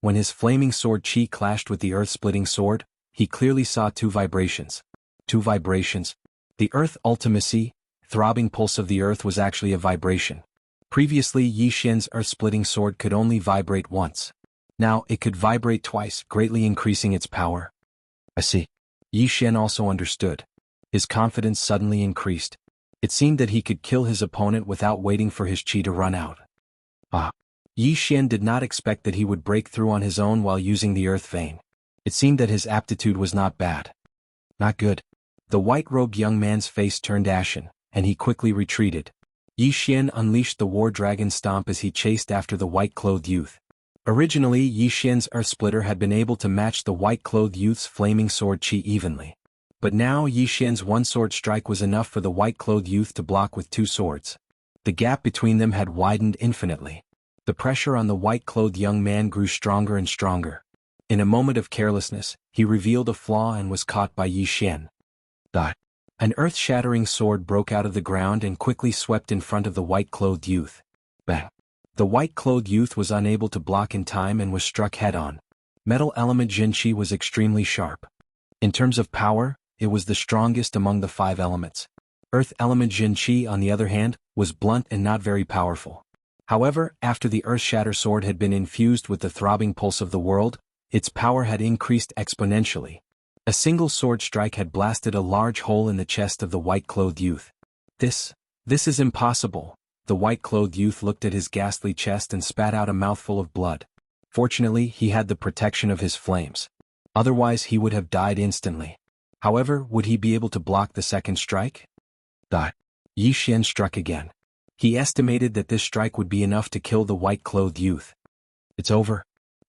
When his flaming sword chi clashed with the earth-splitting sword, he clearly saw two vibrations. Two vibrations. The earth ultimacy, throbbing pulse of the earth was actually a vibration. Previously, Yi Xian's earth-splitting sword could only vibrate once. Now it could vibrate twice, greatly increasing its power. I see. Yi Xian also understood. His confidence suddenly increased. It seemed that he could kill his opponent without waiting for his qi to run out. Yi Xian did not expect that he would break through on his own while using the earth vein. It seemed that his aptitude was not bad. Not good. The white-robed young man's face turned ashen, and he quickly retreated. Yi Xian unleashed the War Dragon Stomp as he chased after the white-clothed youth. Originally, Yi Xian's Earth Splitter had been able to match the white-clothed youth's flaming sword qi evenly. But now Yi Xian's one-sword strike was enough for the white-clothed youth to block with two swords. The gap between them had widened infinitely. The pressure on the white-clothed young man grew stronger and stronger. In a moment of carelessness, he revealed a flaw and was caught by Yi Xian. An earth-shattering sword broke out of the ground and quickly swept in front of the white-clothed youth. Bang! The white-clothed youth was unable to block in time and was struck head-on. Metal element Jinqi was extremely sharp. In terms of power, it was the strongest among the 5 elements. Earth element Jinqi, on the other hand, was blunt and not very powerful. However, after the earth-shatter sword had been infused with the throbbing pulse of the world, its power had increased exponentially. A single sword strike had blasted a large hole in the chest of the white-clothed youth. This is impossible. The white-clothed youth looked at his ghastly chest and spat out a mouthful of blood. Fortunately, he had the protection of his flames. Otherwise, he would have died instantly. However, would he be able to block the second strike? Yi Xian struck again. He estimated that this strike would be enough to kill the white-clothed youth. It's over.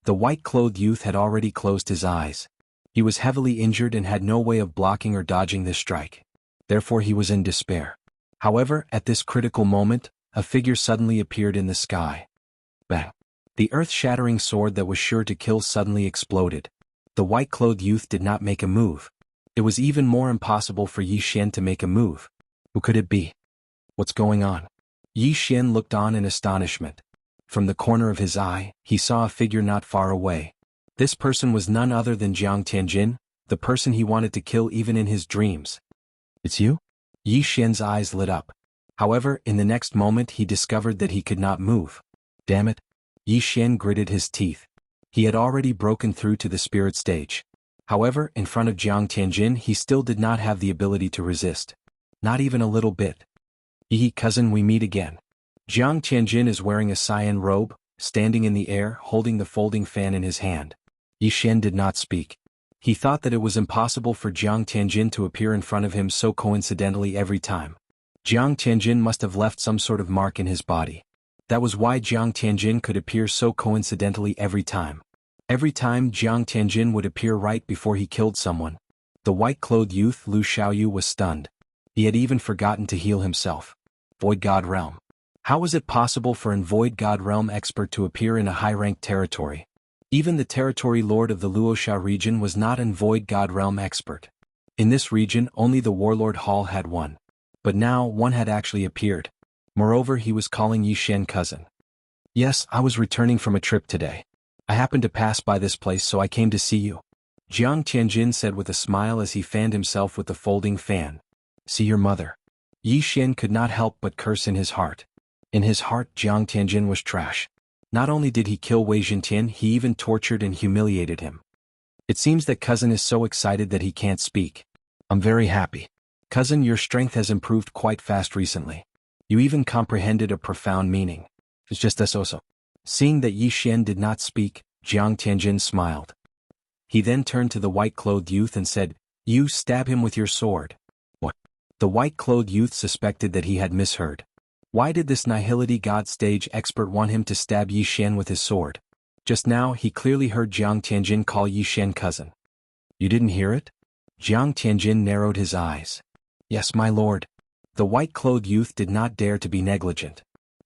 The white-clothed youth had already closed his eyes. He was heavily injured and had no way of blocking or dodging this strike. Therefore he was in despair. However, at this critical moment, a figure suddenly appeared in the sky. Bang! The earth-shattering sword that was sure to kill suddenly exploded. The white-clothed youth did not make a move. It was even more impossible for Yi Xian to make a move. Who could it be? What's going on? Yi Xian looked on in astonishment. From the corner of his eye, he saw a figure not far away. This person was none other than Jiang Tianjin, the person he wanted to kill even in his dreams. It's you? Yi Xian's eyes lit up. However, in the next moment he discovered that he could not move. Damn it. Yi Xian gritted his teeth. He had already broken through to the spirit stage. However, in front of Jiang Tianjin he still did not have the ability to resist. Not even a little bit. Yi cousin, we meet again. Jiang Tianjin is wearing a cyan robe, standing in the air holding the folding fan in his hand. Yi Xian did not speak. He thought that it was impossible for Jiang Tianjin to appear in front of him so coincidentally every time. Jiang Tianjin must have left some sort of mark in his body. That was why Jiang Tianjin could appear so coincidentally every time. Every time Jiang Tianjin would appear right before he killed someone. The white-clothed youth Lu Xiaoyu was stunned. He had even forgotten to heal himself. Void God Realm. How was it possible for an Void God Realm expert to appear in a high-ranked territory? Even the territory lord of the Luoxia region was not an Void God Realm expert. In this region only the Warlord Hall had one. But now one had actually appeared. Moreover, he was calling Yi Xian cousin. Yes, I was returning from a trip today. I happened to pass by this place so I came to see you. Jiang Tianjin said with a smile as he fanned himself with the folding fan. See your mother. Yi Xian could not help but curse in his heart. In his heart Jiang Tianjin was trash. Not only did he kill Wei Zhentian, he even tortured and humiliated him. It seems that cousin is so excited that he can't speak. I'm very happy. Cousin, your strength has improved quite fast recently. You even comprehended a profound meaning. It's just this also. Seeing that Yi Xian did not speak, Jiang Tianjin smiled. He then turned to the white-clothed youth and said, You stab him with your sword. What? The white-clothed youth suspected that he had misheard. Why did this Nihility God stage expert want him to stab Yi Xian with his sword? Just now he clearly heard Jiang Tianjin call Yi Xian cousin. You didn't hear it? Jiang Tianjin narrowed his eyes. Yes, my lord. The white-clothed youth did not dare to be negligent.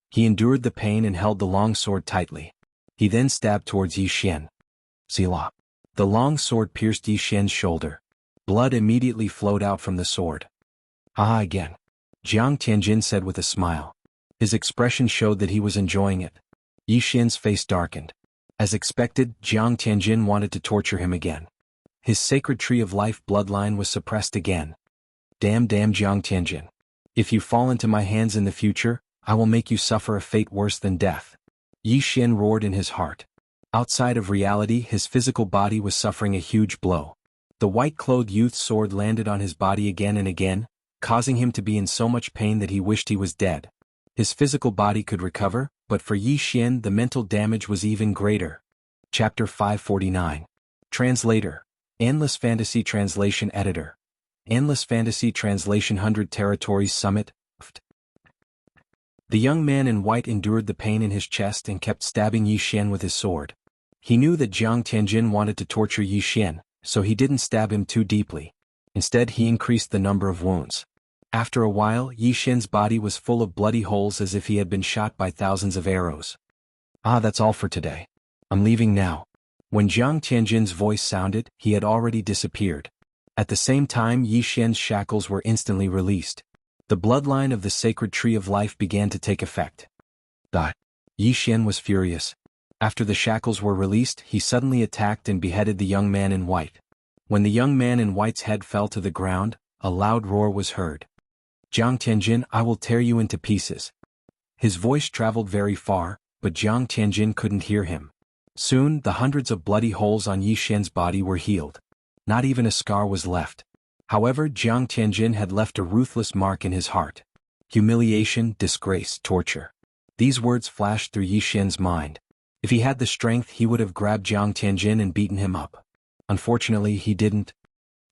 He endured the pain and held the long sword tightly. He then stabbed towards Yi Xian. Selah. The long sword pierced Yi Xian's shoulder. Blood immediately flowed out from the sword. Ah, again. Jiang Tianjin said with a smile. His expression showed that he was enjoying it. Yi Xian's face darkened. As expected, Jiang Tianjin wanted to torture him again. His sacred tree of life bloodline was suppressed again. Damn Jiang Tianjin. If you fall into my hands in the future, I will make you suffer a fate worse than death. Yi Xian roared in his heart. Outside of reality, his physical body was suffering a huge blow. The white-clothed youth's sword landed on his body again and again, causing him to be in so much pain that he wished he was dead. His physical body could recover, but for Yi Xian the mental damage was even greater. Chapter 549. Translator. Endless Fantasy Translation Editor. Endless Fantasy Translation 100 Territories Summit. The young man in white endured the pain in his chest and kept stabbing Yi Xian with his sword. He knew that Jiang Tianjin wanted to torture Yi Xian, so he didn't stab him too deeply. Instead he increased the number of wounds. After a while Yi Xian's body was full of bloody holes as if he had been shot by thousands of arrows. Ah, that's all for today. I'm leaving now. When Jiang Tianjin's voice sounded, he had already disappeared. At the same time Yi Xian's shackles were instantly released. The bloodline of the sacred tree of life began to take effect. Yi Xian was furious. After the shackles were released, he suddenly attacked and beheaded the young man in white. When the young man in white's head fell to the ground, a loud roar was heard. Jiang Tianjin, I will tear you into pieces. His voice traveled very far, but Jiang Tianjin couldn't hear him. Soon, the hundreds of bloody holes on Yi Xian's body were healed. Not even a scar was left. However, Jiang Tianjin had left a ruthless mark in his heart. Humiliation, disgrace, torture. These words flashed through Yi Xian's mind. If he had the strength he would have grabbed Jiang Tianjin and beaten him up. Unfortunately he didn't.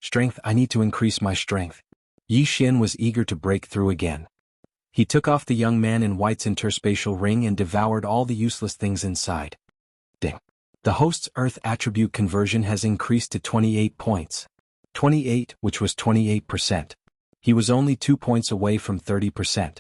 Strength, I need to increase my strength. Yi Xian was eager to break through again. He took off the young man in white's interspatial ring and devoured all the useless things inside. Ding. The host's Earth attribute conversion has increased to 28 points. 28, which was 28%. He was only 2 points away from 30%.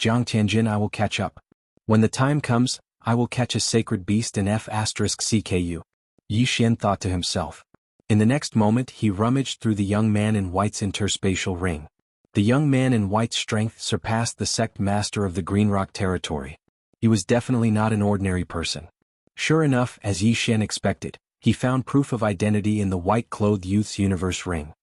Jiang Tianjin, I will catch up. When the time comes, I will catch a sacred beast and F***CKU. Yi Xian thought to himself. In the next moment he rummaged through the young man in white's interspatial ring. The young man in white's strength surpassed the sect master of the Green Rock territory. He was definitely not an ordinary person. Sure enough, as Yi Xian expected, he found proof of identity in the white-clothed youth's universe ring.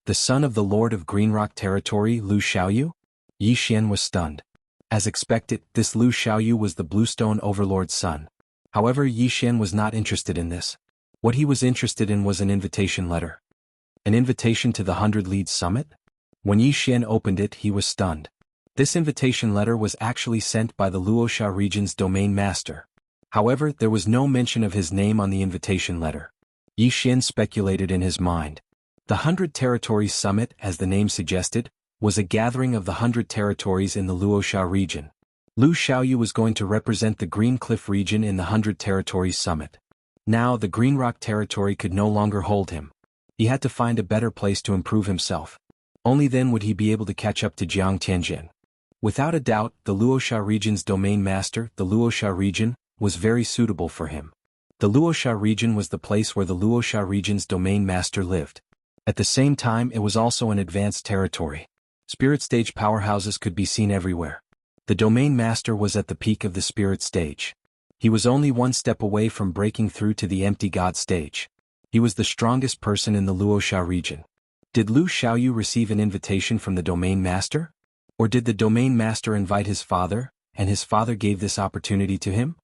The son of the Lord of Green Rock territory, Lu Xiaoyu? Yi Xian was stunned. As expected, this Lu Xiaoyu was the Bluestone Overlord's son. However, Yi Xian was not interested in this. What he was interested in was an invitation letter. An invitation to the 100 Leads Summit? When Yi Xian opened it, he was stunned. This invitation letter was actually sent by the Luoxia region's domain master. However, there was no mention of his name on the invitation letter. Yi Xian speculated in his mind. The 100 Territories Summit, as the name suggested, was a gathering of the 100 territories in the Luoxia region. Lu Xiaoyu was going to represent the Green Cliff region in the 100 Territories Summit. Now the Green Rock territory could no longer hold him. He had to find a better place to improve himself. Only then would he be able to catch up to Jiang Tianjin. Without a doubt, the Luoxia region's domain master, the Luoxia region, was very suitable for him. The Luoxia region was the place where the Luoxia region's domain master lived. At the same time, it was also an advanced territory. Spirit stage powerhouses could be seen everywhere. The domain master was at the peak of the spirit stage. He was only one step away from breaking through to the empty god stage. He was the strongest person in the Luoxia region. Did Lu Xiaoyu receive an invitation from the domain master? Or did the domain master invite his father, and his father gave this opportunity to him?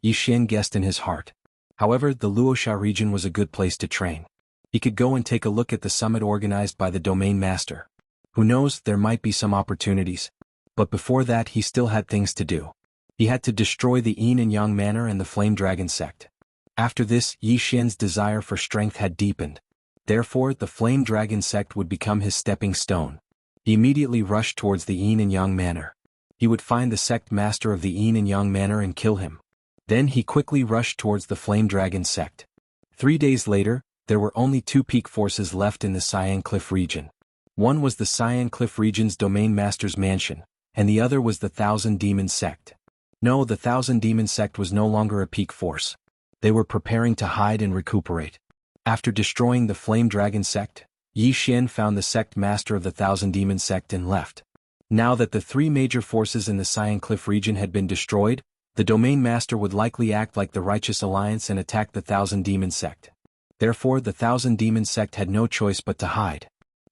Yi Xian guessed in his heart. However, the Luoxia region was a good place to train. He could go and take a look at the summit organized by the domain master. Who knows, there might be some opportunities. But before that he still had things to do. He had to destroy the Yin and Yang Manor and the Flame Dragon sect. After this, Yi Xian's desire for strength had deepened. Therefore, the Flame Dragon sect would become his stepping stone. He immediately rushed towards the Yin and Yang Manor. He would find the sect master of the Yin and Yang Manor and kill him. Then he quickly rushed towards the Flame Dragon sect. 3 days later, there were only 2 peak forces left in the Cyan Cliff region. One was the Cyan Cliff region's domain master's mansion, and the other was the Thousand Demon sect. No, the Thousand Demon sect was no longer a peak force. They were preparing to hide and recuperate. After destroying the Flame Dragon sect, Yi Xian found the sect master of the Thousand Demon sect and left. Now that the 3 major forces in the Cyan Cliff region had been destroyed, the domain master would likely act like the Righteous Alliance and attack the Thousand Demon sect. Therefore, the Thousand Demon sect had no choice but to hide.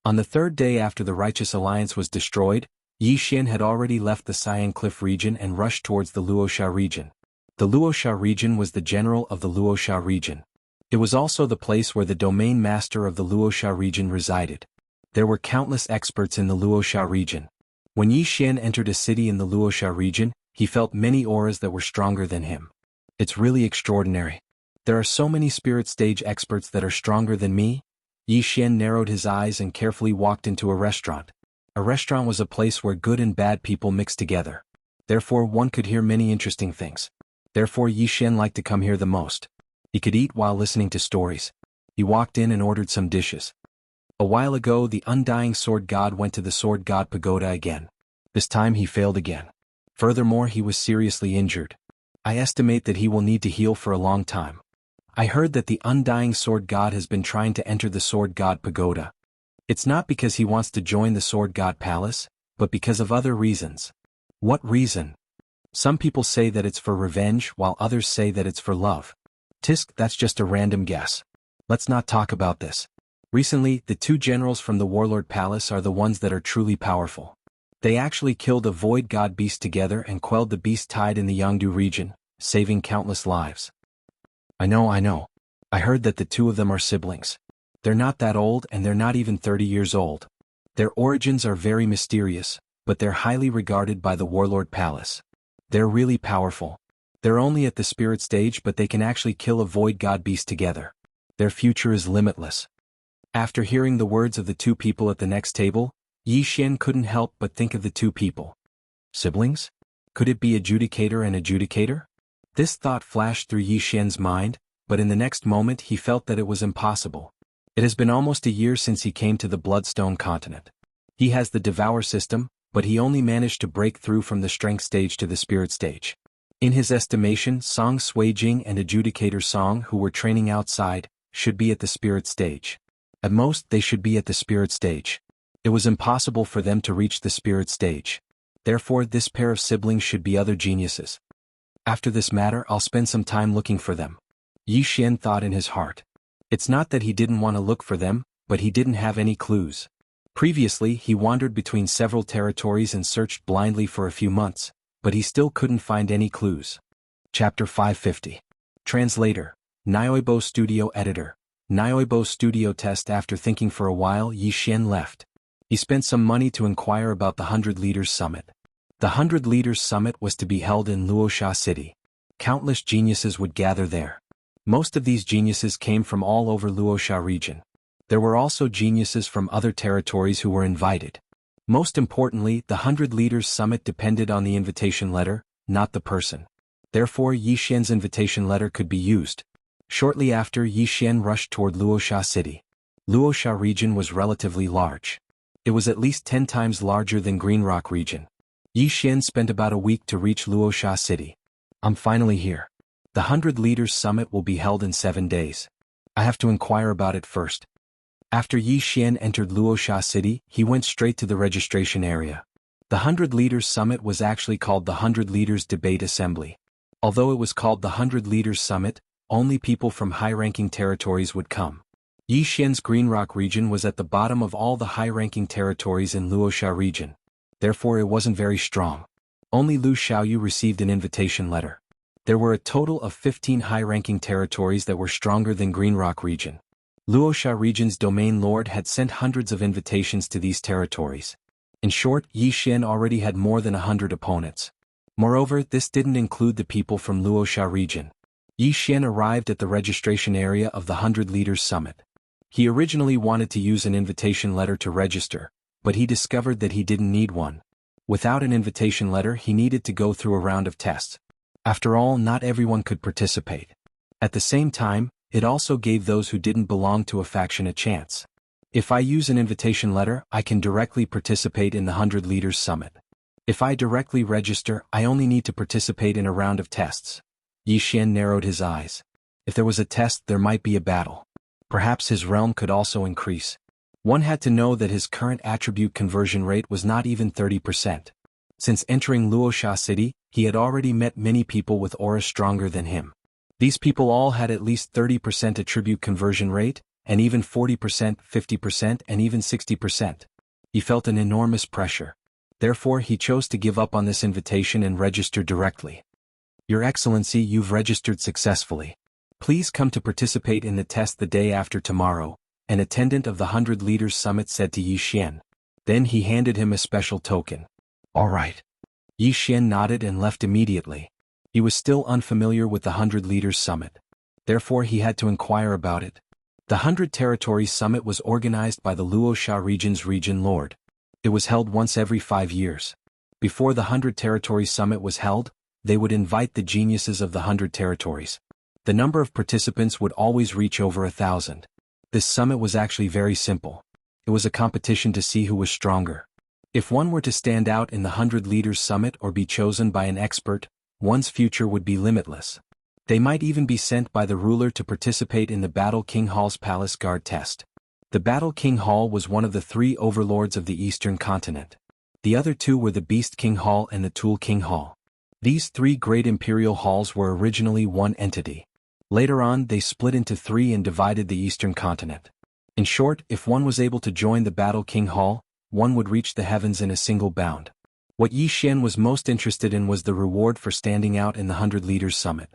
On the 3rd day after the Righteous Alliance was destroyed, Yi Xian had already left the Cyan Cliff region and rushed towards the Luoxia region. The Luoxia region was the general of the Luoxia region. It was also the place where the domain master of the Luoxia region resided. There were countless experts in the Luoxia region. When Yi Xian entered a city in the Luoxia region, he felt many auras that were stronger than him. It's really extraordinary. There are so many spirit stage experts that are stronger than me. Yi Xian narrowed his eyes and carefully walked into a restaurant. A restaurant was a place where good and bad people mixed together. Therefore one could hear many interesting things. Therefore Yi Xian liked to come here the most. He could eat while listening to stories. He walked in and ordered some dishes. A while ago the undying sword god went to the sword god pagoda again. This time he failed again. Furthermore, he was seriously injured. I estimate that he will need to heal for a long time. I heard that the undying sword god has been trying to enter the sword god pagoda. It's not because he wants to join the sword god palace, but because of other reasons. What reason? Some people say that it's for revenge while others say that it's for love. Tisk, that's just a random guess. Let's not talk about this. Recently, the 2 generals from the Warlord Palace are the ones that are truly powerful. They actually killed a void god beast together and quelled the beast tide in the Jianghu region, saving countless lives. I know. I heard that the 2 of them are siblings. They're not that old and they're not even 30 years old. Their origins are very mysterious, but they're highly regarded by the Warlord Palace. They're really powerful. They're only at the spirit stage but they can actually kill a void god beast together. Their future is limitless. After hearing the words of the 2 people at the next table, Yi Xian couldn't help but think of the 2 people. Siblings? Could it be adjudicator and adjudicator? This thought flashed through Yi Xian's mind, but in the next moment he felt that it was impossible. It has been almost a year since he came to the Bloodstone continent. He has the Devour system, but he only managed to break through from the Strength stage to the Spirit stage. In his estimation, Song Suijing and Adjudicator Song, who were training outside, should be at the Spirit stage. At most, they should be at the Spirit stage. It was impossible for them to reach the Spirit stage. Therefore, this pair of siblings should be other geniuses. After this matter, I'll spend some time looking for them. Yi Xian thought in his heart. It's not that he didn't want to look for them, but he didn't have any clues. Previously, he wandered between several territories and searched blindly for a few months, but he still couldn't find any clues. Chapter 550. Translator. Nyoibo Studio Editor. Nyoibo Studio Test. After thinking for a while, Yi Xian left. He spent some money to inquire about the 100 Leaders Summit. The 100 Leaders Summit was to be held in Luoxia City. Countless geniuses would gather there. Most of these geniuses came from all over Luoxia region. There were also geniuses from other territories who were invited. Most importantly, the 100 Leaders Summit depended on the invitation letter, not the person. Therefore, Yi Xian's invitation letter could be used. Shortly after, Yi Xian rushed toward Luoxia city. Luoxia region was relatively large. It was at least 10 times larger than Green Rock region. Yi Xian spent about a week to reach Luoxia city. I'm finally here. The 100 Leaders Summit will be held in 7 days. I have to inquire about it first. After Yi Xian entered Luoxia city, he went straight to the registration area. The 100 Leaders Summit was actually called the 100 Leaders Debate Assembly. Although it was called the 100 Leaders Summit, only people from high-ranking territories would come. Yi Xian's Green Rock region was at the bottom of all the high-ranking territories in Luoxia region. Therefore it wasn't very strong. Only Lu Xiaoyu received an invitation letter. There were a total of 15 high-ranking territories that were stronger than Green Rock region. Luoxia region's domain lord had sent hundreds of invitations to these territories. In short, Yi Xian already had more than 100 opponents. Moreover, this didn't include the people from Luoxia region. Yi Xian arrived at the registration area of the 100 Leaders Summit. He originally wanted to use an invitation letter to register, but he discovered that he didn't need one. Without an invitation letter, he needed to go through a round of tests. After all, not everyone could participate. At the same time, it also gave those who didn't belong to a faction a chance. If I use an invitation letter, I can directly participate in the 100 Leaders Summit. If I directly register, I only need to participate in a round of tests. Yi Xian narrowed his eyes. If there was a test, there might be a battle. Perhaps his realm could also increase. One had to know that his current attribute conversion rate was not even 30%. Since entering Luoxia city, he had already met many people with auras stronger than him. These people all had at least 30% attribute conversion rate, and even 40%, 50%, and even 60%. He felt an enormous pressure. Therefore, he chose to give up on this invitation and register directly. Your Excellency, you've registered successfully. Please come to participate in the test the day after tomorrow, an attendant of the 100 Leaders Summit said to Yi Xian. Then he handed him a special token. All right. Yi Xian nodded and left immediately. He was still unfamiliar with the 100 Leaders Summit. Therefore he had to inquire about it. The 100 Territories Summit was organized by the Luoxia region's region lord. It was held once every 5 years. Before the 100 Territories Summit was held, they would invite the geniuses of the 100 territories. The number of participants would always reach over 1,000. This summit was actually very simple. It was a competition to see who was stronger. If one were to stand out in the 100 Leaders Summit or be chosen by an expert, one's future would be limitless. They might even be sent by the ruler to participate in the Battle King Hall's Palace Guard test. The Battle King Hall was one of the 3 overlords of the Eastern continent. The other 2 were the Beast King Hall and the Tool King Hall. These 3 great imperial halls were originally one entity. Later on, they split into 3 and divided the Eastern continent. In short, if one was able to join the Battle King Hall, one would reach the heavens in a single bound. What Yi Xian was most interested in was the reward for standing out in the 100 Leaders Summit.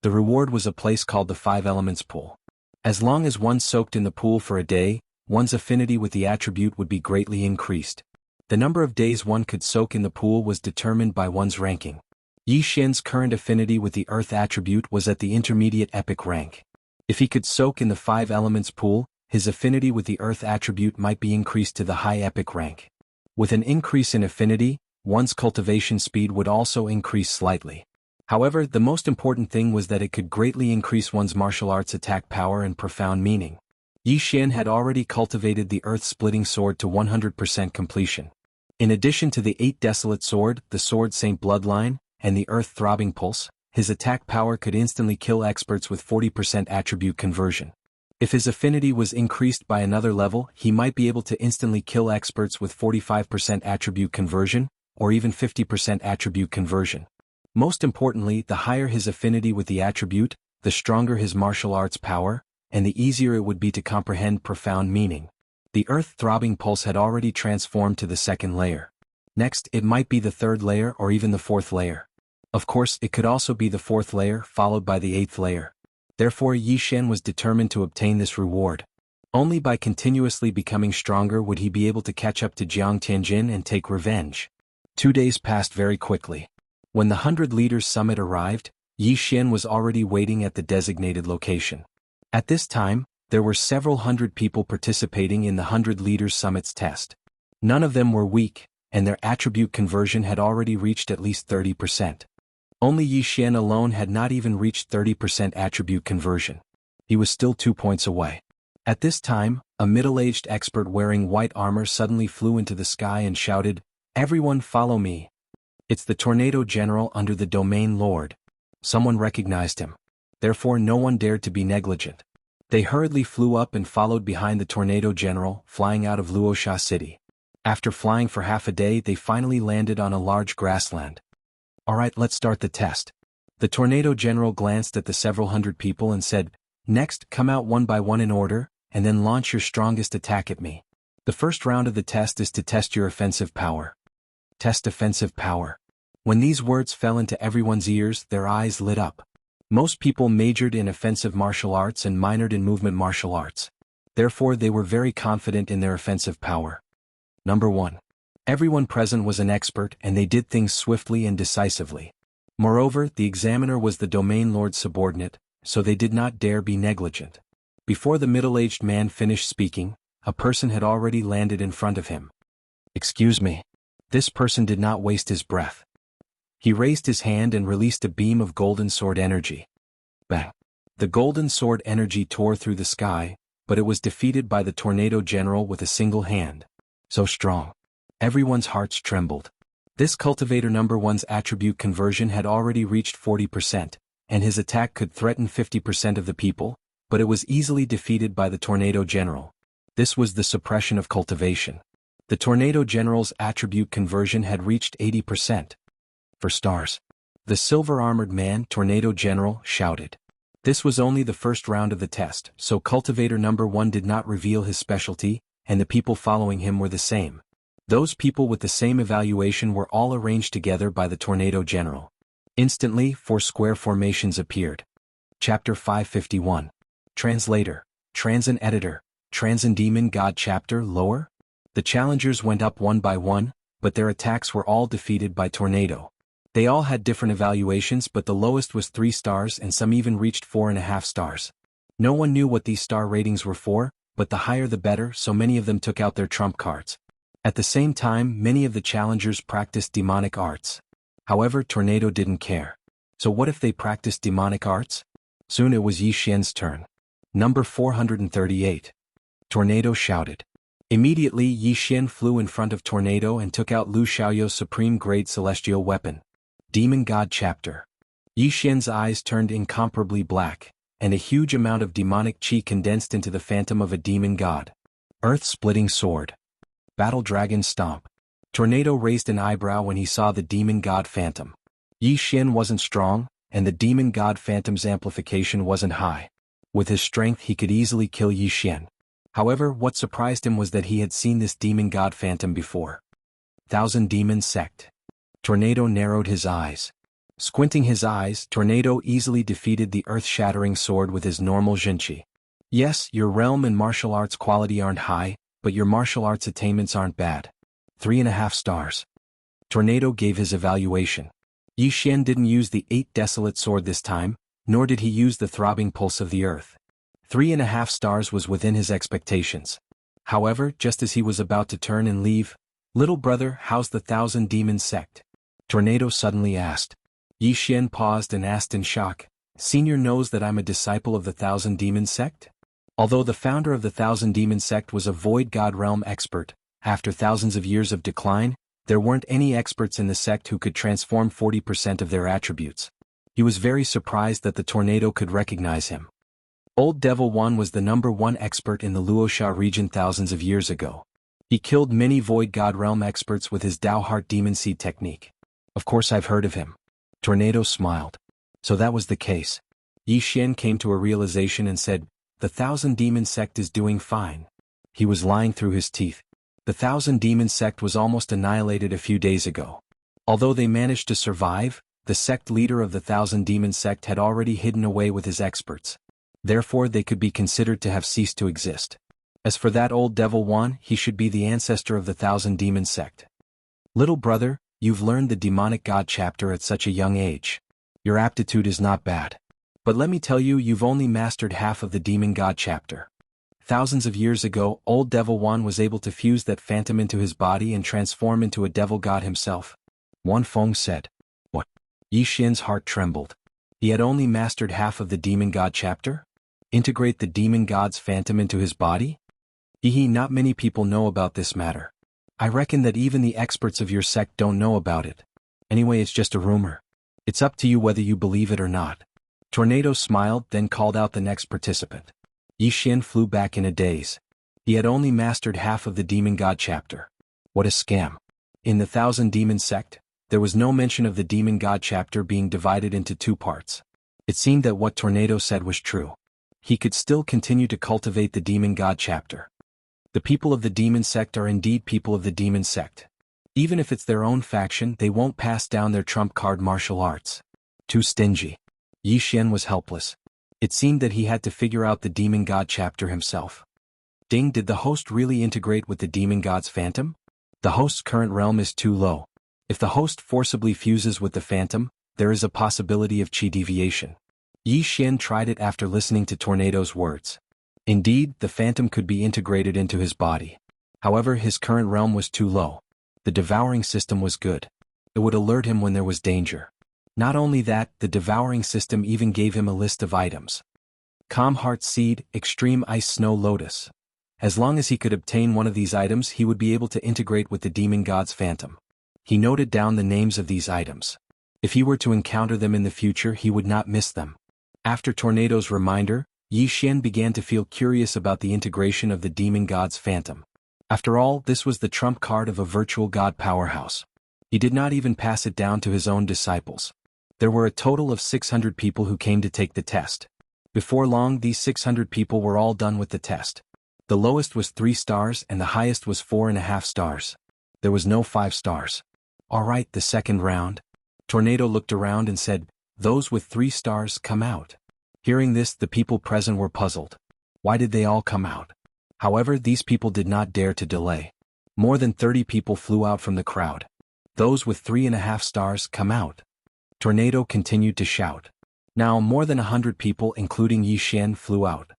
The reward was a place called the 5 Elements Pool. As long as one soaked in the pool for a day, one's affinity with the attribute would be greatly increased. The number of days one could soak in the pool was determined by one's ranking. Yi Xian's current affinity with the earth attribute was at the intermediate epic rank. If he could soak in the 5 Elements Pool, his affinity with the earth attribute might be increased to the high epic rank. With an increase in affinity, one's cultivation speed would also increase slightly. However, the most important thing was that it could greatly increase one's martial arts attack power and profound meaning. Yi Xian had already cultivated the earth-splitting sword to 100% completion. In addition to the 8 Desolate Sword, the Sword Saint Bloodline, and the Earth-Throbbing Pulse, his attack power could instantly kill experts with 40% attribute conversion. If his affinity was increased by another level, he might be able to instantly kill experts with 45% attribute conversion, or even 50% attribute conversion. Most importantly, the higher his affinity with the attribute, the stronger his martial arts power, and the easier it would be to comprehend profound meaning. The earth-throbbing pulse had already transformed to the 2nd layer. Next, it might be the 3rd layer or even the 4th layer. Of course, it could also be the 4th layer followed by the 8th layer. Therefore, Yi Xian was determined to obtain this reward. Only by continuously becoming stronger would he be able to catch up to Jiang Tianjin and take revenge. 2 days passed very quickly. When the 100 Leaders Summit arrived, Yi Xian was already waiting at the designated location. At this time, there were several hundred people participating in the 100 Leaders Summit's test. None of them were weak, and their attribute conversion had already reached at least 30%. Only Yi Xian alone had not even reached 30% attribute conversion. He was still 2 points away. At this time, a middle-aged expert wearing white armor suddenly flew into the sky and shouted, "Everyone follow me. It's the Tornado General under the Domain Lord." Someone recognized him. Therefore no one dared to be negligent. They hurriedly flew up and followed behind the Tornado General, flying out of Luoxia City. After flying for half a day, they finally landed on a large grassland. "Alright, let's start the test." The Tornado General glanced at the several hundred people and said, "Next, come out one by one in order, and then launch your strongest attack at me. The first round of the test is to test your offensive power." Test offensive power. When these words fell into everyone's ears, their eyes lit up. Most people majored in offensive martial arts and minored in movement martial arts. Therefore they were very confident in their offensive power. Number 1. Everyone present was an expert and they did things swiftly and decisively. Moreover, the examiner was the Domain Lord's subordinate, so they did not dare be negligent. Before the middle-aged man finished speaking, a person had already landed in front of him. "Excuse me." This person did not waste his breath. He raised his hand and released a beam of golden sword energy. Bang! The golden sword energy tore through the sky, but it was defeated by the Tornado General with a single hand. So strong. Everyone's hearts trembled. This cultivator number 1's attribute conversion had already reached 40%, and his attack could threaten 50% of the people, but it was easily defeated by the Tornado General. This was the suppression of cultivation. The Tornado General's attribute conversion had reached 80%. For stars. The silver-armored man, Tornado General, shouted. This was only the first round of the test, so cultivator number 1 did not reveal his specialty, and the people following him were the same. Those people with the same evaluation were all arranged together by the Tornado General. Instantly, 4 square formations appeared. Chapter 551. Translator, Transin Editor, Transin Demon God Chapter Lower? The challengers went up one by one, but their attacks were all defeated by Tornado. They all had different evaluations, but the lowest was 3 stars and some even reached 4.5 stars. No one knew what these star ratings were for, but the higher the better, so many of them took out their trump cards. At the same time, many of the challengers practiced demonic arts. However, Tornado didn't care. So what if they practiced demonic arts? Soon it was Yi Xian's turn. Number 438. Tornado shouted. Immediately Yi Xian flew in front of Tornado and took out Lu Xiaoyou's supreme-grade celestial weapon. Demon God Chapter. Yi Xian's eyes turned incomparably black, and a huge amount of demonic chi condensed into the phantom of a demon god. Earth-splitting sword. Battle Dragon Stomp. Tornado raised an eyebrow when he saw the demon god phantom. Yi Xian wasn't strong, and the demon god phantom's amplification wasn't high. With his strength he could easily kill Yi Xian. However, what surprised him was that he had seen this demon god phantom before. Thousand Demon Sect. Tornado narrowed his eyes. Squinting his eyes, Tornado easily defeated the earth-shattering sword with his normal Jinchi. Yes, your realm and martial arts quality aren't high, but your martial arts attainments aren't bad. 3.5 stars. Tornado gave his evaluation. Yi Xian didn't use the 8 desolate sword this time, nor did he use the throbbing pulse of the earth. 3.5 stars was within his expectations. However, just as he was about to turn and leave, "Little brother, how's the Thousand Demon Sect?" Tornado suddenly asked. Yi Xian paused and asked in shock, "Senior knows that I'm a disciple of the Thousand Demon Sect?" Although the founder of the Thousand Demon Sect was a Void God Realm expert, after thousands of years of decline, there weren't any experts in the sect who could transform 40% of their attributes. He was very surprised that the Tornado could recognize him. Old Devil One was the number 1 expert in the Luoxia region thousands of years ago. He killed many Void God Realm experts with his Dao Heart Demon Seed technique. Of course I've heard of him. Tornado smiled. So that was the case. Yi Xian came to a realization and said, "The Thousand Demon Sect is doing fine." He was lying through his teeth. The Thousand Demon Sect was almost annihilated a few days ago. Although they managed to survive, the sect leader of the Thousand Demon Sect had already hidden away with his experts. Therefore they could be considered to have ceased to exist. As for that old Devil One, he should be the ancestor of the Thousand Demon Sect. "Little brother, you've learned the Demonic God Chapter at such a young age. Your aptitude is not bad. But let me tell you, you've only mastered half of the Demon God chapter. Thousands of years ago, old Devil Wan was able to fuse that phantom into his body and transform into a devil god himself. Wan Feng said. What? Yi Xian's heart trembled. He had only mastered half of the Demon God chapter? Integrate the Demon God's phantom into his body? Not many people know about this matter. I reckon that even the experts of your sect don't know about it. Anyway, it's just a rumor. It's up to you whether you believe it or not. Tornado smiled, then called out the next participant. Yi Xian flew back in a daze. He had only mastered half of the Demon God chapter. What a scam. In the Thousand Demon sect, there was no mention of the Demon God chapter being divided into two parts. It seemed that what Tornado said was true. He could still continue to cultivate the Demon God chapter. The people of the Demon sect are indeed people of the Demon sect. Even if it's their own faction, they won't pass down their trump card martial arts. Too stingy. Yi Xian was helpless. It seemed that he had to figure out the Demon God chapter himself. Ding, did the host really integrate with the Demon God's phantom? The host's current realm is too low. If the host forcibly fuses with the phantom, there is a possibility of chi deviation. Yi Xian tried it after listening to Tornado's words. Indeed, the phantom could be integrated into his body. However, his current realm was too low. The devouring system was good. It would alert him when there was danger. Not only that, the devouring system even gave him a list of items. Calm Heart Seed, Extreme Ice Snow Lotus. As long as he could obtain one of these items, he would be able to integrate with the Demon God's phantom. He noted down the names of these items. If he were to encounter them in the future, he would not miss them. After Tornado's reminder, Yi Xian began to feel curious about the integration of the Demon God's phantom. After all, this was the trump card of a virtual god powerhouse. He did not even pass it down to his own disciples. There were a total of 600 people who came to take the test. Before long, these 600 people were all done with the test. The lowest was 3 stars and the highest was 4.5 stars. There was no 5 stars. All right, the second round. Tornado looked around and said, "Those with 3 stars come out." Hearing this, the people present were puzzled. Why did they all come out? However, these people did not dare to delay. More than 30 people flew out from the crowd. "Those with 3.5 stars come out." Tornado continued to shout. Now more than 100 people including Yi Xian flew out.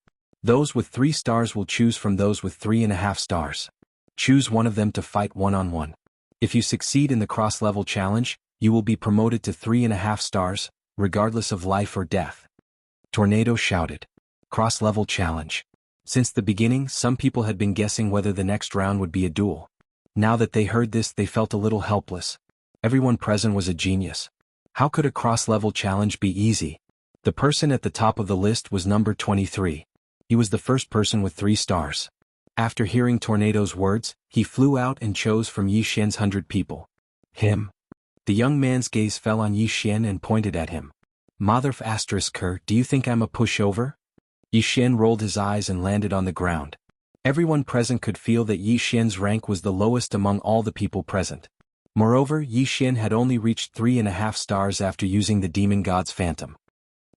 "Those with 3 stars will choose from those with 3.5 stars. Choose one of them to fight one-on-one. If you succeed in the cross-level challenge, you will be promoted to 3.5 stars, regardless of life or death." Tornado shouted. Cross-level challenge. Since the beginning, some people had been guessing whether the next round would be a duel. Now that they heard this, they felt a little helpless. Everyone present was a genius. How could a cross-level challenge be easy? The person at the top of the list was number 23. He was the first person with 3 stars. After hearing Tornado's words, he flew out and chose from Yi Xian's 100 people. Him. The young man's gaze fell on Yi Xian and pointed at him. "Motherf asterisk her, do you think I'm a pushover?" Yi Xian rolled his eyes and landed on the ground. Everyone present could feel that Yi Xian's rank was the lowest among all the people present. Moreover, Yi Xian had only reached 3.5 stars after using the Demon God's phantom.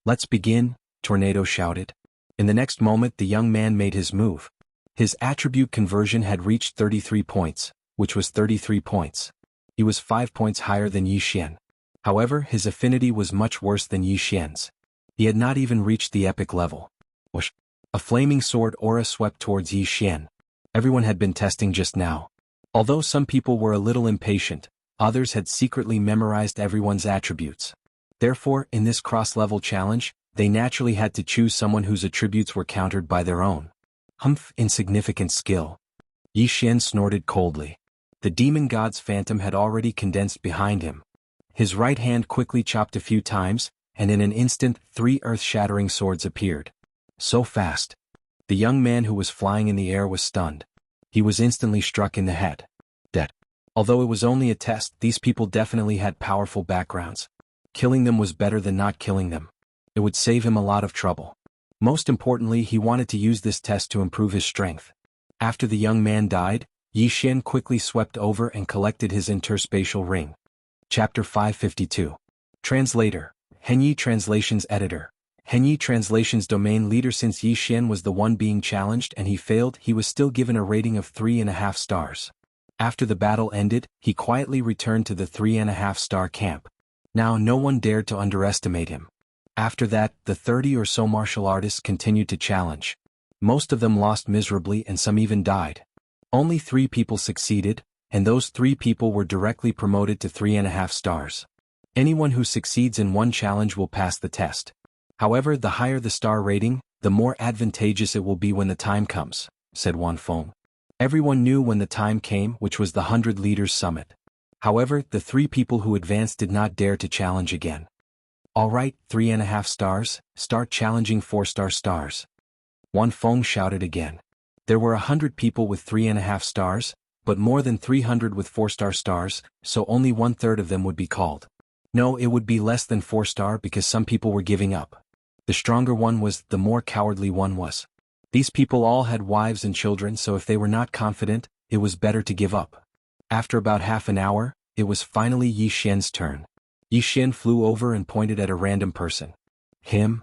"Let's begin," Tornado shouted. In the next moment, the young man made his move. His attribute conversion had reached 33 points, which was 33 points. He was 5 points higher than Yi Xian. However, his affinity was much worse than Yi Xian's. He had not even reached the epic level. Whoosh! A flaming sword aura swept towards Yi Xian. Everyone had been testing just now. Although some people were a little impatient, others had secretly memorized everyone's attributes. Therefore, in this cross-level challenge, they naturally had to choose someone whose attributes were countered by their own. Humph, insignificant skill. Yi Xian snorted coldly. The Demon God's phantom had already condensed behind him. His right hand quickly chopped a few times, and in an instant 3 earth-shattering swords appeared. So fast. The young man who was flying in the air was stunned. He was instantly struck in the head. Dead. Although it was only a test, these people definitely had powerful backgrounds. Killing them was better than not killing them. It would save him a lot of trouble. Most importantly, he wanted to use this test to improve his strength. After the young man died, Yi Xian quickly swept over and collected his interspatial ring. Chapter 552. Translator. Henyi Translations Editor. Henyi Translations Domain Leader. Since Yi Xian was the one being challenged and he failed, he was still given a rating of 3.5 stars. After the battle ended, he quietly returned to the 3.5 star camp. Now no one dared to underestimate him. After that, the 30 or so martial artists continued to challenge. Most of them lost miserably and some even died. Only 3 people succeeded, and those 3 people were directly promoted to 3.5 stars. Anyone who succeeds in one challenge will pass the test. However, the higher the star rating, the more advantageous it will be when the time comes, said Wan Feng. Everyone knew when the time came, which was the 100 Leaders Summit. However, the 3 people who advanced did not dare to challenge again. All right, 3.5 stars, start challenging 4-star stars. Wan Feng shouted again. There were 100 people with 3.5 stars, but more than 300 with 4-star stars, so only 1/3 of them would be called. No, it would be less than 4-star because some people were giving up. The stronger one was, the more cowardly one was. These people all had wives and children, so if they were not confident, it was better to give up. After about half an hour, it was finally Yi Xian's turn. Yi Xian flew over and pointed at a random person. Him?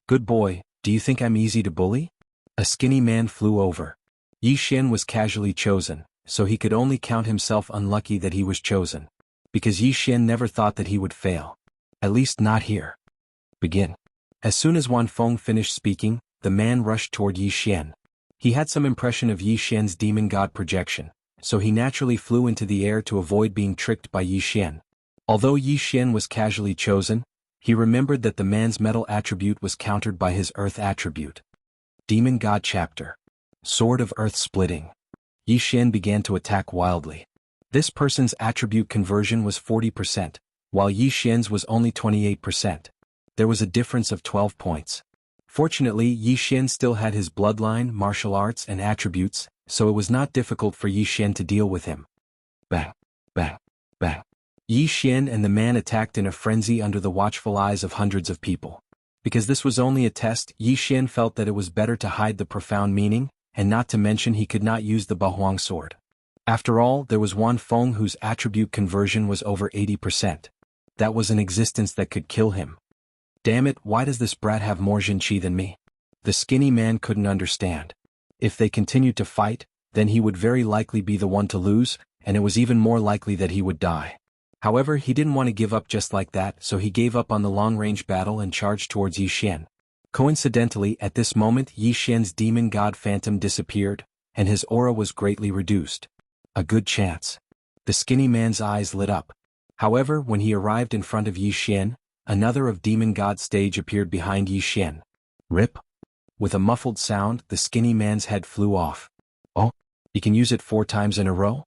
Good boy, do you think I'm easy to bully? A skinny man flew over. Yi Xian was casually chosen, so he could only count himself unlucky that he was chosen. Because Yi Xian never thought that he would fail. At least not here. Begin. As soon as Wan Feng finished speaking, the man rushed toward Yi Xian. He had some impression of Yi Xian's demon god projection, so he naturally flew into the air to avoid being tricked by Yi Xian. Although Yi Xian was casually chosen, he remembered that the man's metal attribute was countered by his earth attribute. Demon God Chapter. Sword of Earth Splitting. Yi Xian began to attack wildly. This person's attribute conversion was 40%, while Yi Xian's was only 28%. There was a difference of 12 points. Fortunately, Yi Xian still had his bloodline, martial arts, and attributes, so it was not difficult for Yi Xian to deal with him. Bang, bang, bang. Yi Xian and the man attacked in a frenzy under the watchful eyes of hundreds of people. Because this was only a test, Yi Xian felt that it was better to hide the profound meaning, and not to mention he could not use the Bahuang sword. After all, there was Wan Feng whose attribute conversion was over 80%. That was an existence that could kill him. Damn it, why does this brat have more Jin Qi than me? The skinny man couldn't understand. If they continued to fight, then he would very likely be the one to lose, and it was even more likely that he would die. However, he didn't want to give up just like that, so he gave up on the long-range battle and charged towards Yi Xian. Coincidentally, at this moment Yi Xian's demon god phantom disappeared, and his aura was greatly reduced. A good chance. The skinny man's eyes lit up. However, when he arrived in front of Yi Xian, another of demon god stage appeared behind Yi Xian. Rip. With a muffled sound, the skinny man's head flew off. Oh, you can use it 4 times in a row?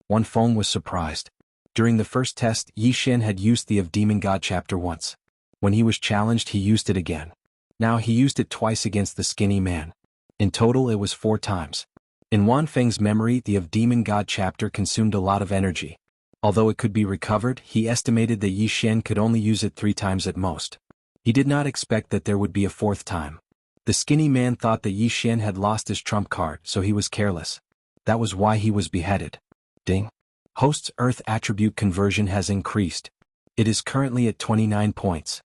Wan Feng was surprised. During the first test, Yi Xian had used the of Demon God chapter once. When he was challenged, he used it again. Now he used it twice against the skinny man. In total, it was 4 times. In Wan Feng's memory, the of Demon God chapter consumed a lot of energy. Although it could be recovered, he estimated that Yi Xian could only use it 3 times at most. He did not expect that there would be a 4th time. The skinny man thought that Yi Xian had lost his trump card, so he was careless. That was why he was beheaded. Ding. Host's Earth attribute conversion has increased. It is currently at 29 points.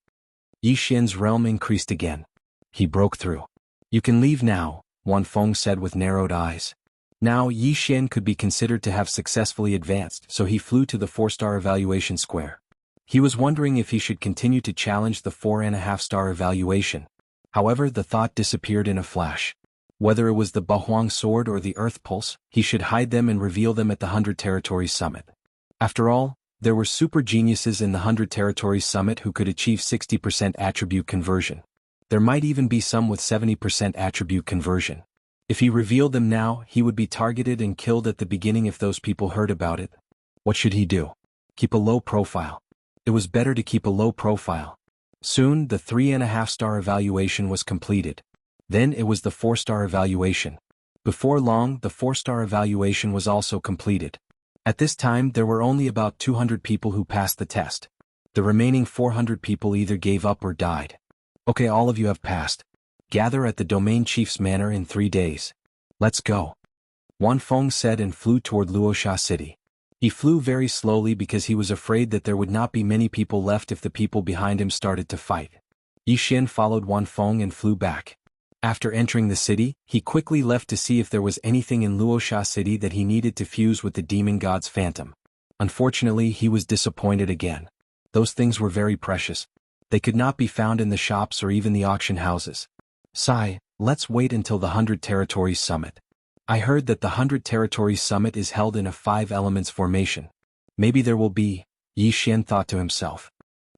Yi Xian's realm increased again. He broke through. You can leave now, Wan Feng said with narrowed eyes. Now Yi Xian could be considered to have successfully advanced, so he flew to the 4-star evaluation square. He was wondering if he should continue to challenge the 4.5-star evaluation. However, the thought disappeared in a flash. Whether it was the Bahuang sword or the Earth Pulse, he should hide them and reveal them at the 100 Territories Summit. After all, there were super geniuses in the 100 Territories Summit who could achieve 60% attribute conversion. There might even be some with 70% attribute conversion. If he revealed them now, he would be targeted and killed at the beginning if those people heard about it. What should he do? Keep a low profile. It was better to keep a low profile. Soon, the 3.5-star evaluation was completed. Then it was the 4-star evaluation. Before long, the 4-star evaluation was also completed. At this time, there were only about 200 people who passed the test. The remaining 400 people either gave up or died. Okay, all of you have passed. Gather at the domain chief's manor in 3 days. Let's go. Wan Feng said and flew toward Luoxia City. He flew very slowly because he was afraid that there would not be many people left if the people behind him started to fight. Yi Xian followed Wan Feng and flew back. After entering the city, he quickly left to see if there was anything in Luoxia City that he needed to fuse with the demon god's phantom. Unfortunately, he was disappointed again. Those things were very precious. They could not be found in the shops or even the auction houses. Sigh, let's wait until the 100 Territories Summit. I heard that the 100 Territories Summit is held in a 5 elements formation. Maybe there will be, Yi Xian thought to himself.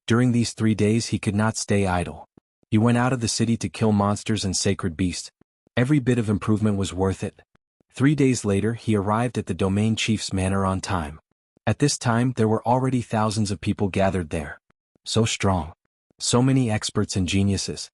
During these 3 days he could not stay idle. He went out of the city to kill monsters and sacred beasts. Every bit of improvement was worth it. 3 days later he arrived at the domain chief's manor on time. At this time there were already thousands of people gathered there. So strong. So many experts and geniuses.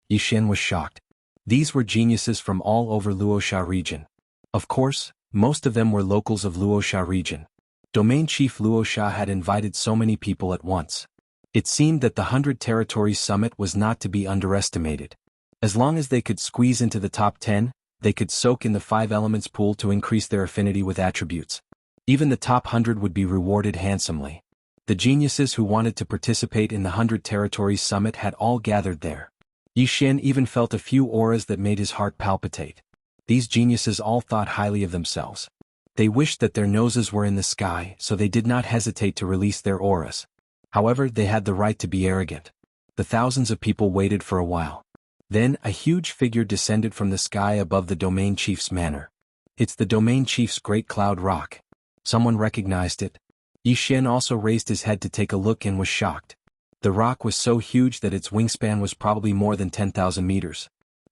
Yi Xian was shocked. These were geniuses from all over Luoxia region. Of course, most of them were locals of Luoxia region. Domain Chief Luoxia had invited so many people at once. It seemed that the 100 Territories Summit was not to be underestimated. As long as they could squeeze into the top 10, they could soak in the 5 elements pool to increase their affinity with attributes. Even the top 100 would be rewarded handsomely. The geniuses who wanted to participate in the 100 Territories Summit had all gathered there. Yi Xian even felt a few auras that made his heart palpitate. These geniuses all thought highly of themselves. They wished that their noses were in the sky, so they did not hesitate to release their auras. However, they had the right to be arrogant. The thousands of people waited for a while. Then, a huge figure descended from the sky above the domain chief's manor. It's the domain chief's great cloud rock. Someone recognized it. Yi Xian also raised his head to take a look and was shocked. The rock was so huge that its wingspan was probably more than 10,000 meters.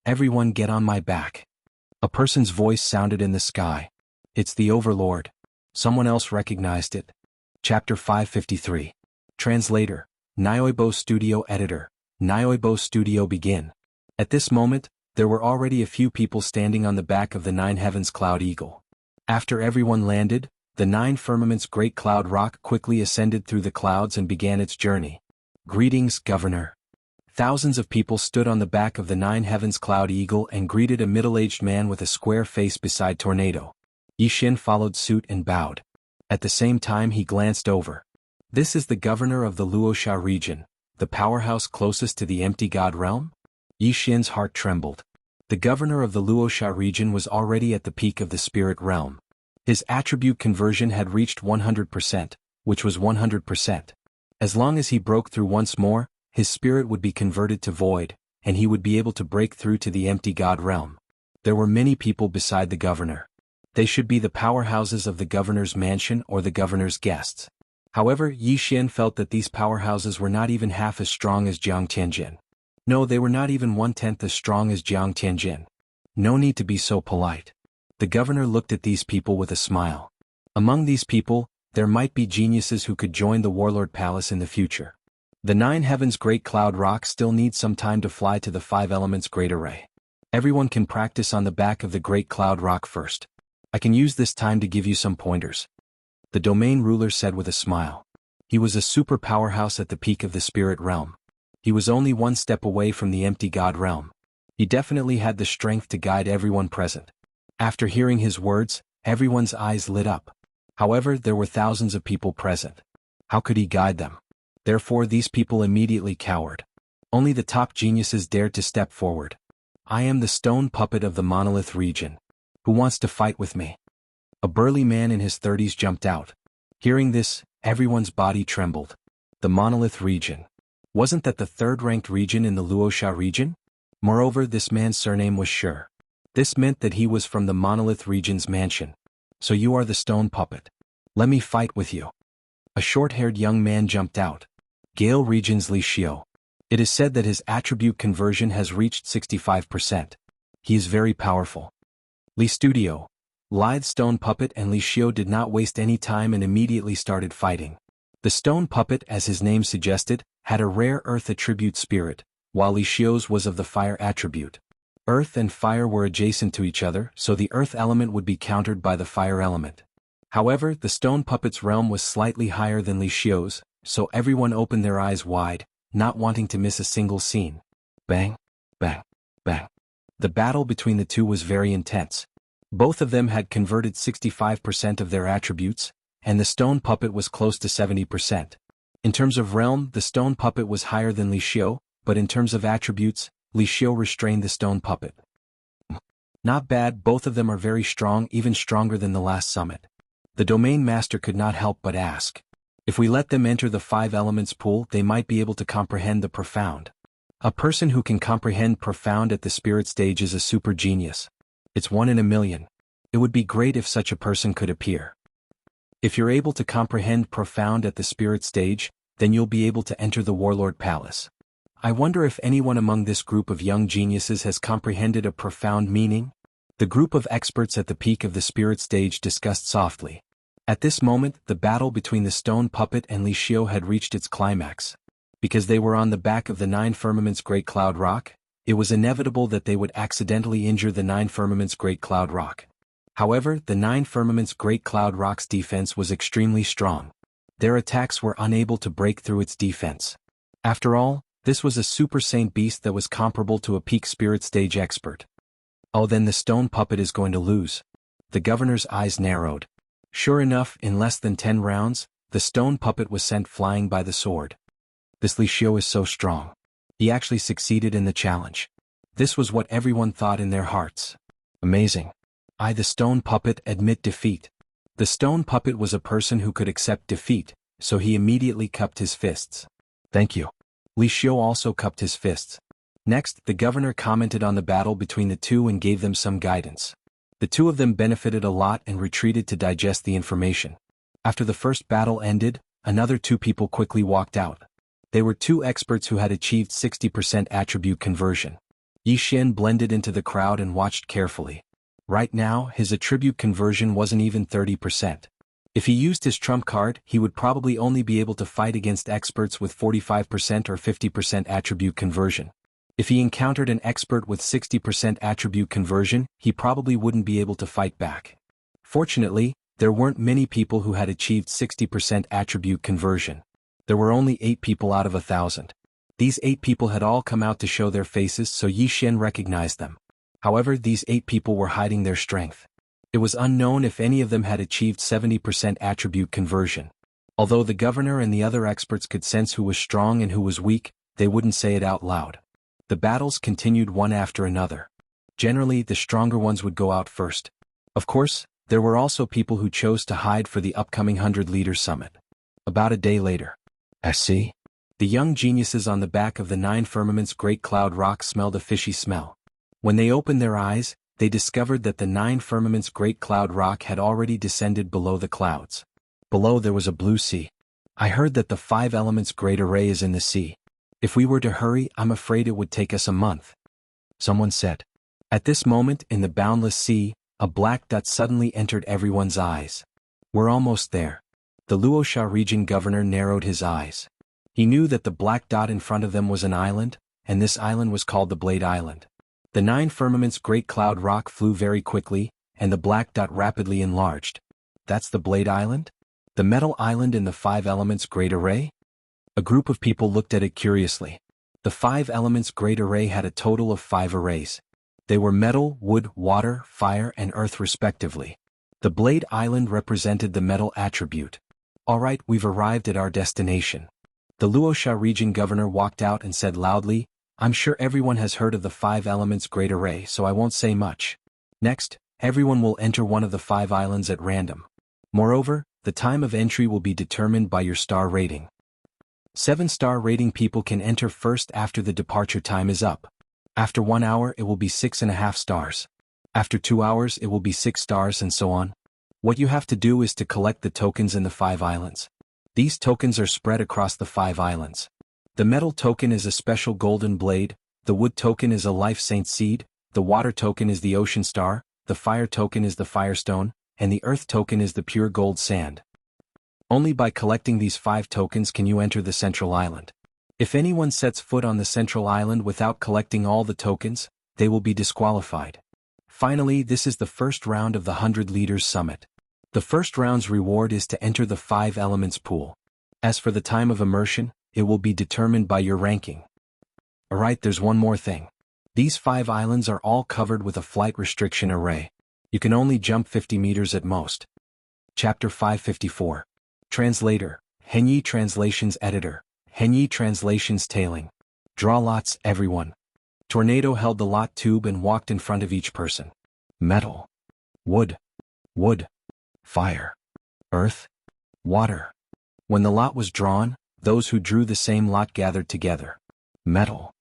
Everyone get on my back. A person's voice sounded in the sky. It's the Overlord. Someone else recognized it. Chapter 553. Translator. Nyoibo Studio Editor. Nyoibo Studio begin. At this moment, there were already a few people standing on the back of the 9 Heavens Cloud Eagle. After everyone landed, the 9 Firmaments Great Cloud Rock quickly ascended through the clouds and began its journey. Greetings, Governor. Thousands of people stood on the back of the 9 Heavens Cloud Eagle and greeted a middle-aged man with a square face beside Tornado. Yi Xian followed suit and bowed. At the same time he glanced over. This is the governor of the Luoxia region, the powerhouse closest to the empty god realm? Yi Xian's heart trembled. The governor of the Luoxia region was already at the peak of the spirit realm. His attribute conversion had reached 100%, which was 100%. As long as he broke through once more, his spirit would be converted to void, and he would be able to break through to the empty god realm. There were many people beside the governor. They should be the powerhouses of the governor's mansion or the governor's guests. However, Yi Xian felt that these powerhouses were not even half as strong as Jiang Tianjin. No, they were not even 1/10 as strong as Jiang Tianjin. No need to be so polite. The governor looked at these people with a smile. Among these people, there might be geniuses who could join the Warlord Palace in the future. The 9 Heavens Great Cloud Rock still needs some time to fly to the 5 Elements Great Array. Everyone can practice on the back of the Great Cloud Rock first. I can use this time to give you some pointers. The domain ruler said with a smile. He was a super powerhouse at the peak of the spirit realm. He was only one step away from the empty god realm. He definitely had the strength to guide everyone present. After hearing his words, everyone's eyes lit up. However, there were thousands of people present. How could he guide them? Therefore these people immediately cowered. Only the top geniuses dared to step forward. I am the stone puppet of the Monolith region. Who wants to fight with me? A burly man in his 30s jumped out. Hearing this, everyone's body trembled. The Monolith region. Wasn't that the 3rd-ranked region in the Luoxia region? Moreover, this man's surname was Sure. This meant that he was from the Monolith region's mansion. So you are the stone puppet. Let me fight with you. A short-haired young man jumped out. Gale region's Li Xiu. It is said that his attribute conversion has reached 65%. He is very powerful. Li Studio, Lithe Stone Puppet and Li Xiu did not waste any time and immediately started fighting. The stone puppet, as his name suggested, had a rare earth attribute spirit, while Li Xiu's was of the fire attribute. Earth and fire were adjacent to each other, so the earth element would be countered by the fire element. However, the stone puppet's realm was slightly higher than Li Xiu's, so everyone opened their eyes wide, not wanting to miss a single scene. Bang, bang, bang. The battle between the two was very intense. Both of them had converted 65% of their attributes, and the stone puppet was close to 70%. In terms of realm, the stone puppet was higher than Li Xiu, but in terms of attributes, Li Xiu restrained the stone puppet. Not bad, both of them are very strong, even stronger than the last summit. The domain master could not help but ask. If we let them enter the 5 elements pool, they might be able to comprehend the profound. A person who can comprehend profound at the spirit stage is a super genius. It's 1 in a million. It would be great if such a person could appear. If you're able to comprehend profound at the spirit stage, then you'll be able to enter the Warlord Palace. I wonder if anyone among this group of young geniuses has comprehended a profound meaning? The group of experts at the peak of the spirit stage discussed softly. At this moment, the battle between the stone puppet and Li Xiu had reached its climax. Because they were on the back of the 9 firmaments Great Cloud Rock, it was inevitable that they would accidentally injure the 9 firmaments Great Cloud Rock. However, the 9 firmaments Great Cloud Rock's defense was extremely strong. Their attacks were unable to break through its defense. After all, this was a super saint beast that was comparable to a peak spirit stage expert. Oh, then the stone puppet is going to lose. The governor's eyes narrowed. Sure enough, in less than 10 rounds, the stone puppet was sent flying by the sword. This Li Xiu is so strong. He actually succeeded in the challenge. This was what everyone thought in their hearts. Amazing. The stone puppet admit defeat. The stone puppet was a person who could accept defeat, so he immediately cupped his fists. Thank you. Li Xiu also cupped his fists. Next, the governor commented on the battle between the two and gave them some guidance. The two of them benefited a lot and retreated to digest the information. After the first battle ended, another 2 people quickly walked out. They were 2 experts who had achieved 60% attribute conversion. Yi Xian blended into the crowd and watched carefully. Right now, his attribute conversion wasn't even 30%. If he used his trump card, he would probably only be able to fight against experts with 45% or 50% attribute conversion. If he encountered an expert with 60% attribute conversion, he probably wouldn't be able to fight back. Fortunately, there weren't many people who had achieved 60% attribute conversion. There were only 8 people out of 1,000. These 8 people had all come out to show their faces, so Yi Xian recognized them. However, these 8 people were hiding their strength. It was unknown if any of them had achieved 70% attribute conversion. Although the governor and the other experts could sense who was strong and who was weak, they wouldn't say it out loud. The battles continued one after another. Generally, the stronger ones would go out first. Of course, there were also people who chose to hide for the upcoming 100 Leaders Summit. About a day later. I see. The young geniuses on the back of the 9 firmaments Great Cloud Rock smelled a fishy smell. When they opened their eyes, they discovered that the 9 firmaments Great Cloud Rock had already descended below the clouds. Below there was a blue sea. I heard that the 5 elements Great Array is in the sea. If we were to hurry, I'm afraid it would take us a month. Someone said. At this moment, in the boundless sea, a black dot suddenly entered everyone's eyes. We're almost there. The Luoxia region governor narrowed his eyes. He knew that the black dot in front of them was an island, and this island was called the Blade Island. The 9 firmaments Great Cloud Rock flew very quickly, and the black dot rapidly enlarged. That's the Blade Island? The metal island in the 5 elements Great Array? A group of people looked at it curiously. The 5 elements Great Array had a total of 5 arrays. They were metal, wood, water, fire, and earth respectively. The Blade Island represented the metal attribute. Alright, we've arrived at our destination. The Luoxia region governor walked out and said loudly, I'm sure everyone has heard of the 5 elements Great Array, so I won't say much. Next, everyone will enter one of the 5 islands at random. Moreover, the time of entry will be determined by your star rating. 7-star rating people can enter first after the departure time is up. After 1 hour it will be 6.5 stars. After 2 hours it will be 6 stars and so on. What you have to do is to collect the tokens in the 5 islands. These tokens are spread across the 5 islands. The metal token is a special golden blade, the wood token is a life saint seed, the water token is the ocean star, the fire token is the firestone, and the earth token is the pure gold sand. Only by collecting these 5 tokens can you enter the central island. If anyone sets foot on the central island without collecting all the tokens, they will be disqualified. Finally, this is the first round of the 100 Leaders Summit. The first round's reward is to enter the 5 elements pool. As for the time of immersion, it will be determined by your ranking. Alright, there's one more thing. These 5 islands are all covered with a flight restriction array. You can only jump 50 meters at most. Chapter 554. Translator, Henyi Translations Editor, Henyi Translations Tailing. Draw lots, everyone. Tornado held the lot tube and walked in front of each person. Metal. Wood. Wood. Fire. Earth. Water. When the lot was drawn, those who drew the same lot gathered together. Metal.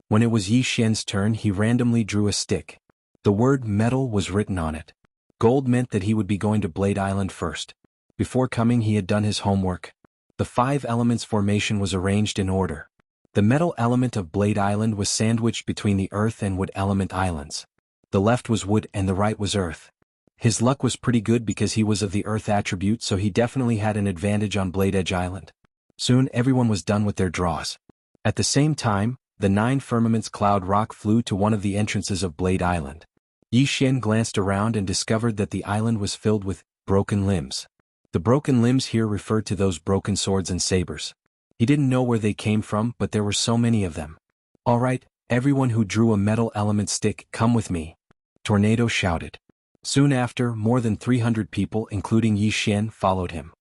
When it was Yi Xian's turn, he randomly drew a stick. The word metal was written on it. Gold meant that he would be going to Blade Island first. Before coming, he had done his homework. The 5 elements formation was arranged in order. The metal element of Blade Island was sandwiched between the earth and wood element islands. The left was wood and the right was earth. His luck was pretty good because he was of the earth attribute, so he definitely had an advantage on Blade Edge Island. Soon everyone was done with their draws. At the same time, the 9 firmaments cloud rock flew to one of the entrances of Blade Island. Yi Xian glanced around and discovered that the island was filled with broken limbs. The broken limbs here referred to those broken swords and sabers. He didn't know where they came from, but there were so many of them. "All right, everyone who drew a metal element stick, come with me," Tornado shouted. Soon after, more than 300 people, including Yi Xian, followed him.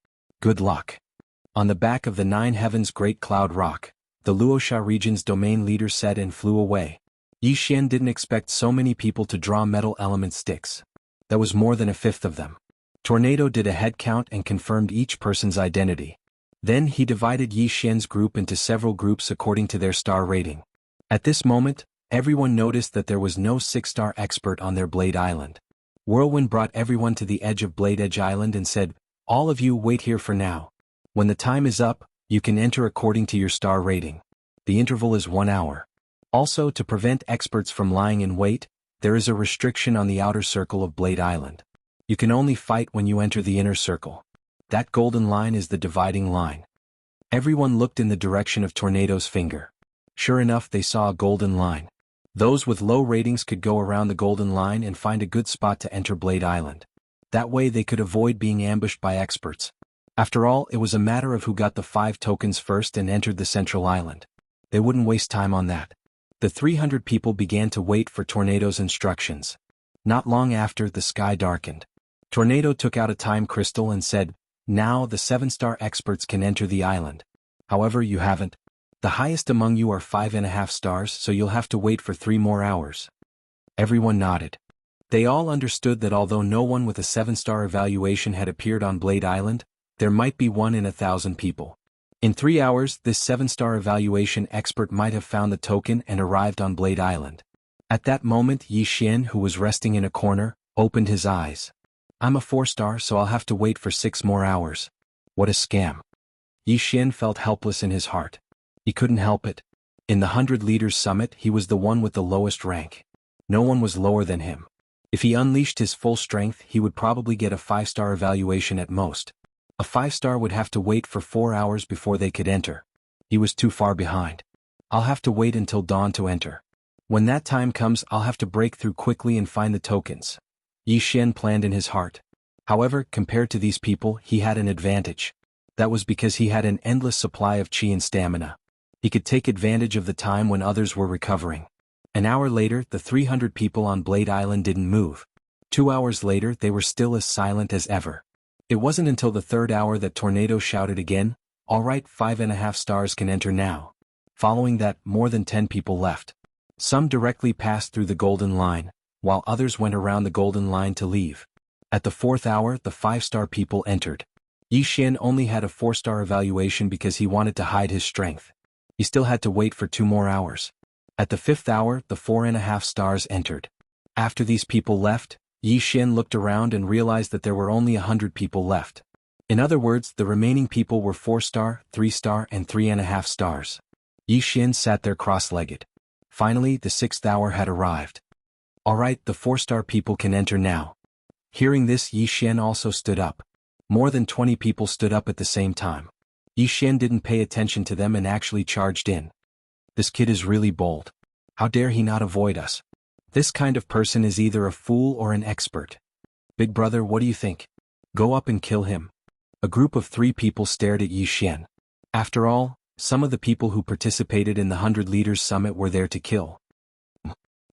Good luck. On the back of the 9 heavens Great Cloud Rock, the Luosha region's domain leader said and flew away. Yi Xian didn't expect so many people to draw metal element sticks. That was more than a fifth of them. Tornado did a head count and confirmed each person's identity. Then he divided Yi Xian's group into several groups according to their star rating. At this moment, everyone noticed that there was no 6-star expert on their Blade Island. Whirlwind brought everyone to the edge of Blade Edge Island and said, "All of you wait here for now. When the time is up, you can enter according to your star rating. The interval is 1 hour. Also, to prevent experts from lying in wait, there is a restriction on the outer circle of Blade Island. You can only fight when you enter the inner circle. That golden line is the dividing line." Everyone looked in the direction of Tornado's finger. Sure enough, they saw a golden line. Those with low ratings could go around the golden line and find a good spot to enter Blade Island. That way they could avoid being ambushed by experts. After all, it was a matter of who got the 5 tokens first and entered the central island. They wouldn't waste time on that. The 300 people began to wait for Tornado's instructions. Not long after, the sky darkened. Tornado took out a time crystal and said, "Now the 7-star experts can enter the island. However, you haven't. The highest among you are 5.5 stars, so you'll have to wait for 3 more hours." Everyone nodded. They all understood that although no one with a 7-star evaluation had appeared on Blade Island, there might be 1 in 1,000 people. In 3 hours, this 7-star evaluation expert might have found the token and arrived on Blade Island. At that moment, Yi Xian, who was resting in a corner, opened his eyes. "I'm a 4-star, so I'll have to wait for 6 more hours. What a scam." Yi Xian felt helpless in his heart. He couldn't help it. In the 100 Leaders Summit, he was the one with the lowest rank. No one was lower than him. If he unleashed his full strength, he would probably get a 5-star evaluation at most. A 5-star would have to wait for 4 hours before they could enter. He was too far behind. "I'll have to wait until dawn to enter. When that time comes, I'll have to break through quickly and find the tokens," Yi Xian planned in his heart. However, compared to these people, he had an advantage. That was because he had an endless supply of chi and stamina. He could take advantage of the time when others were recovering. An hour later, the 300 people on Blade Island didn't move. 2 hours later, they were still as silent as ever. It wasn't until the 3rd hour that Tornado shouted again, "All right, 5.5 stars can enter now." Following that, more than 10 people left. Some directly passed through the golden line, while others went around the golden line to leave. At the 4th hour, the 5-star people entered. Yi Xian only had a 4-star evaluation because he wanted to hide his strength. He still had to wait for 2 more hours. At the 5th hour, the 4.5 stars entered. After these people left, Yi Xian looked around and realized that there were only 100 people left. In other words, the remaining people were 4-star, 3-star, and 3.5 stars. Yi Xian sat there cross-legged. Finally, the 6th hour had arrived. "All right, the 4-star people can enter now." Hearing this, Yi Xian also stood up. More than 20 people stood up at the same time. Yi Xian didn't pay attention to them and actually charged in. "This kid is really bold. How dare he not avoid us? This kind of person is either a fool or an expert. Big brother, what do you think? Go up and kill him." A group of 3 people stared at Yi Xian. After all, some of the people who participated in the 100 Leaders Summit were there to kill.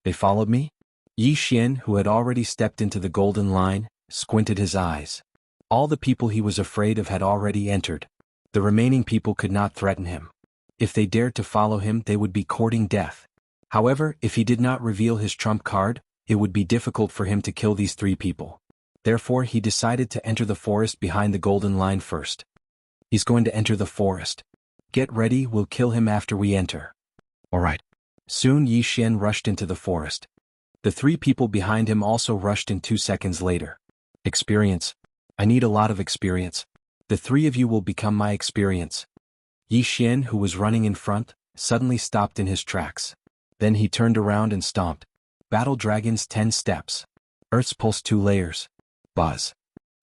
"They followed me?" Yi Xian, who had already stepped into the golden line, squinted his eyes. All the people he was afraid of had already entered. The remaining people could not threaten him. If they dared to follow him, they would be courting death. However, if he did not reveal his trump card, it would be difficult for him to kill these 3 people. Therefore, he decided to enter the forest behind the golden line first. He's going to enter the forest. Get ready, we'll kill him after we enter. Alright. Soon Yi Xian rushed into the forest. The three people behind him also rushed in 2 seconds later. Experience. I need a lot of experience. The three of you will become my experience. Yi Xian, who was running in front, suddenly stopped in his tracks. Then he turned around and stomped. Battle Dragons 10 steps. Earth's Pulse 2 layers. Buzz.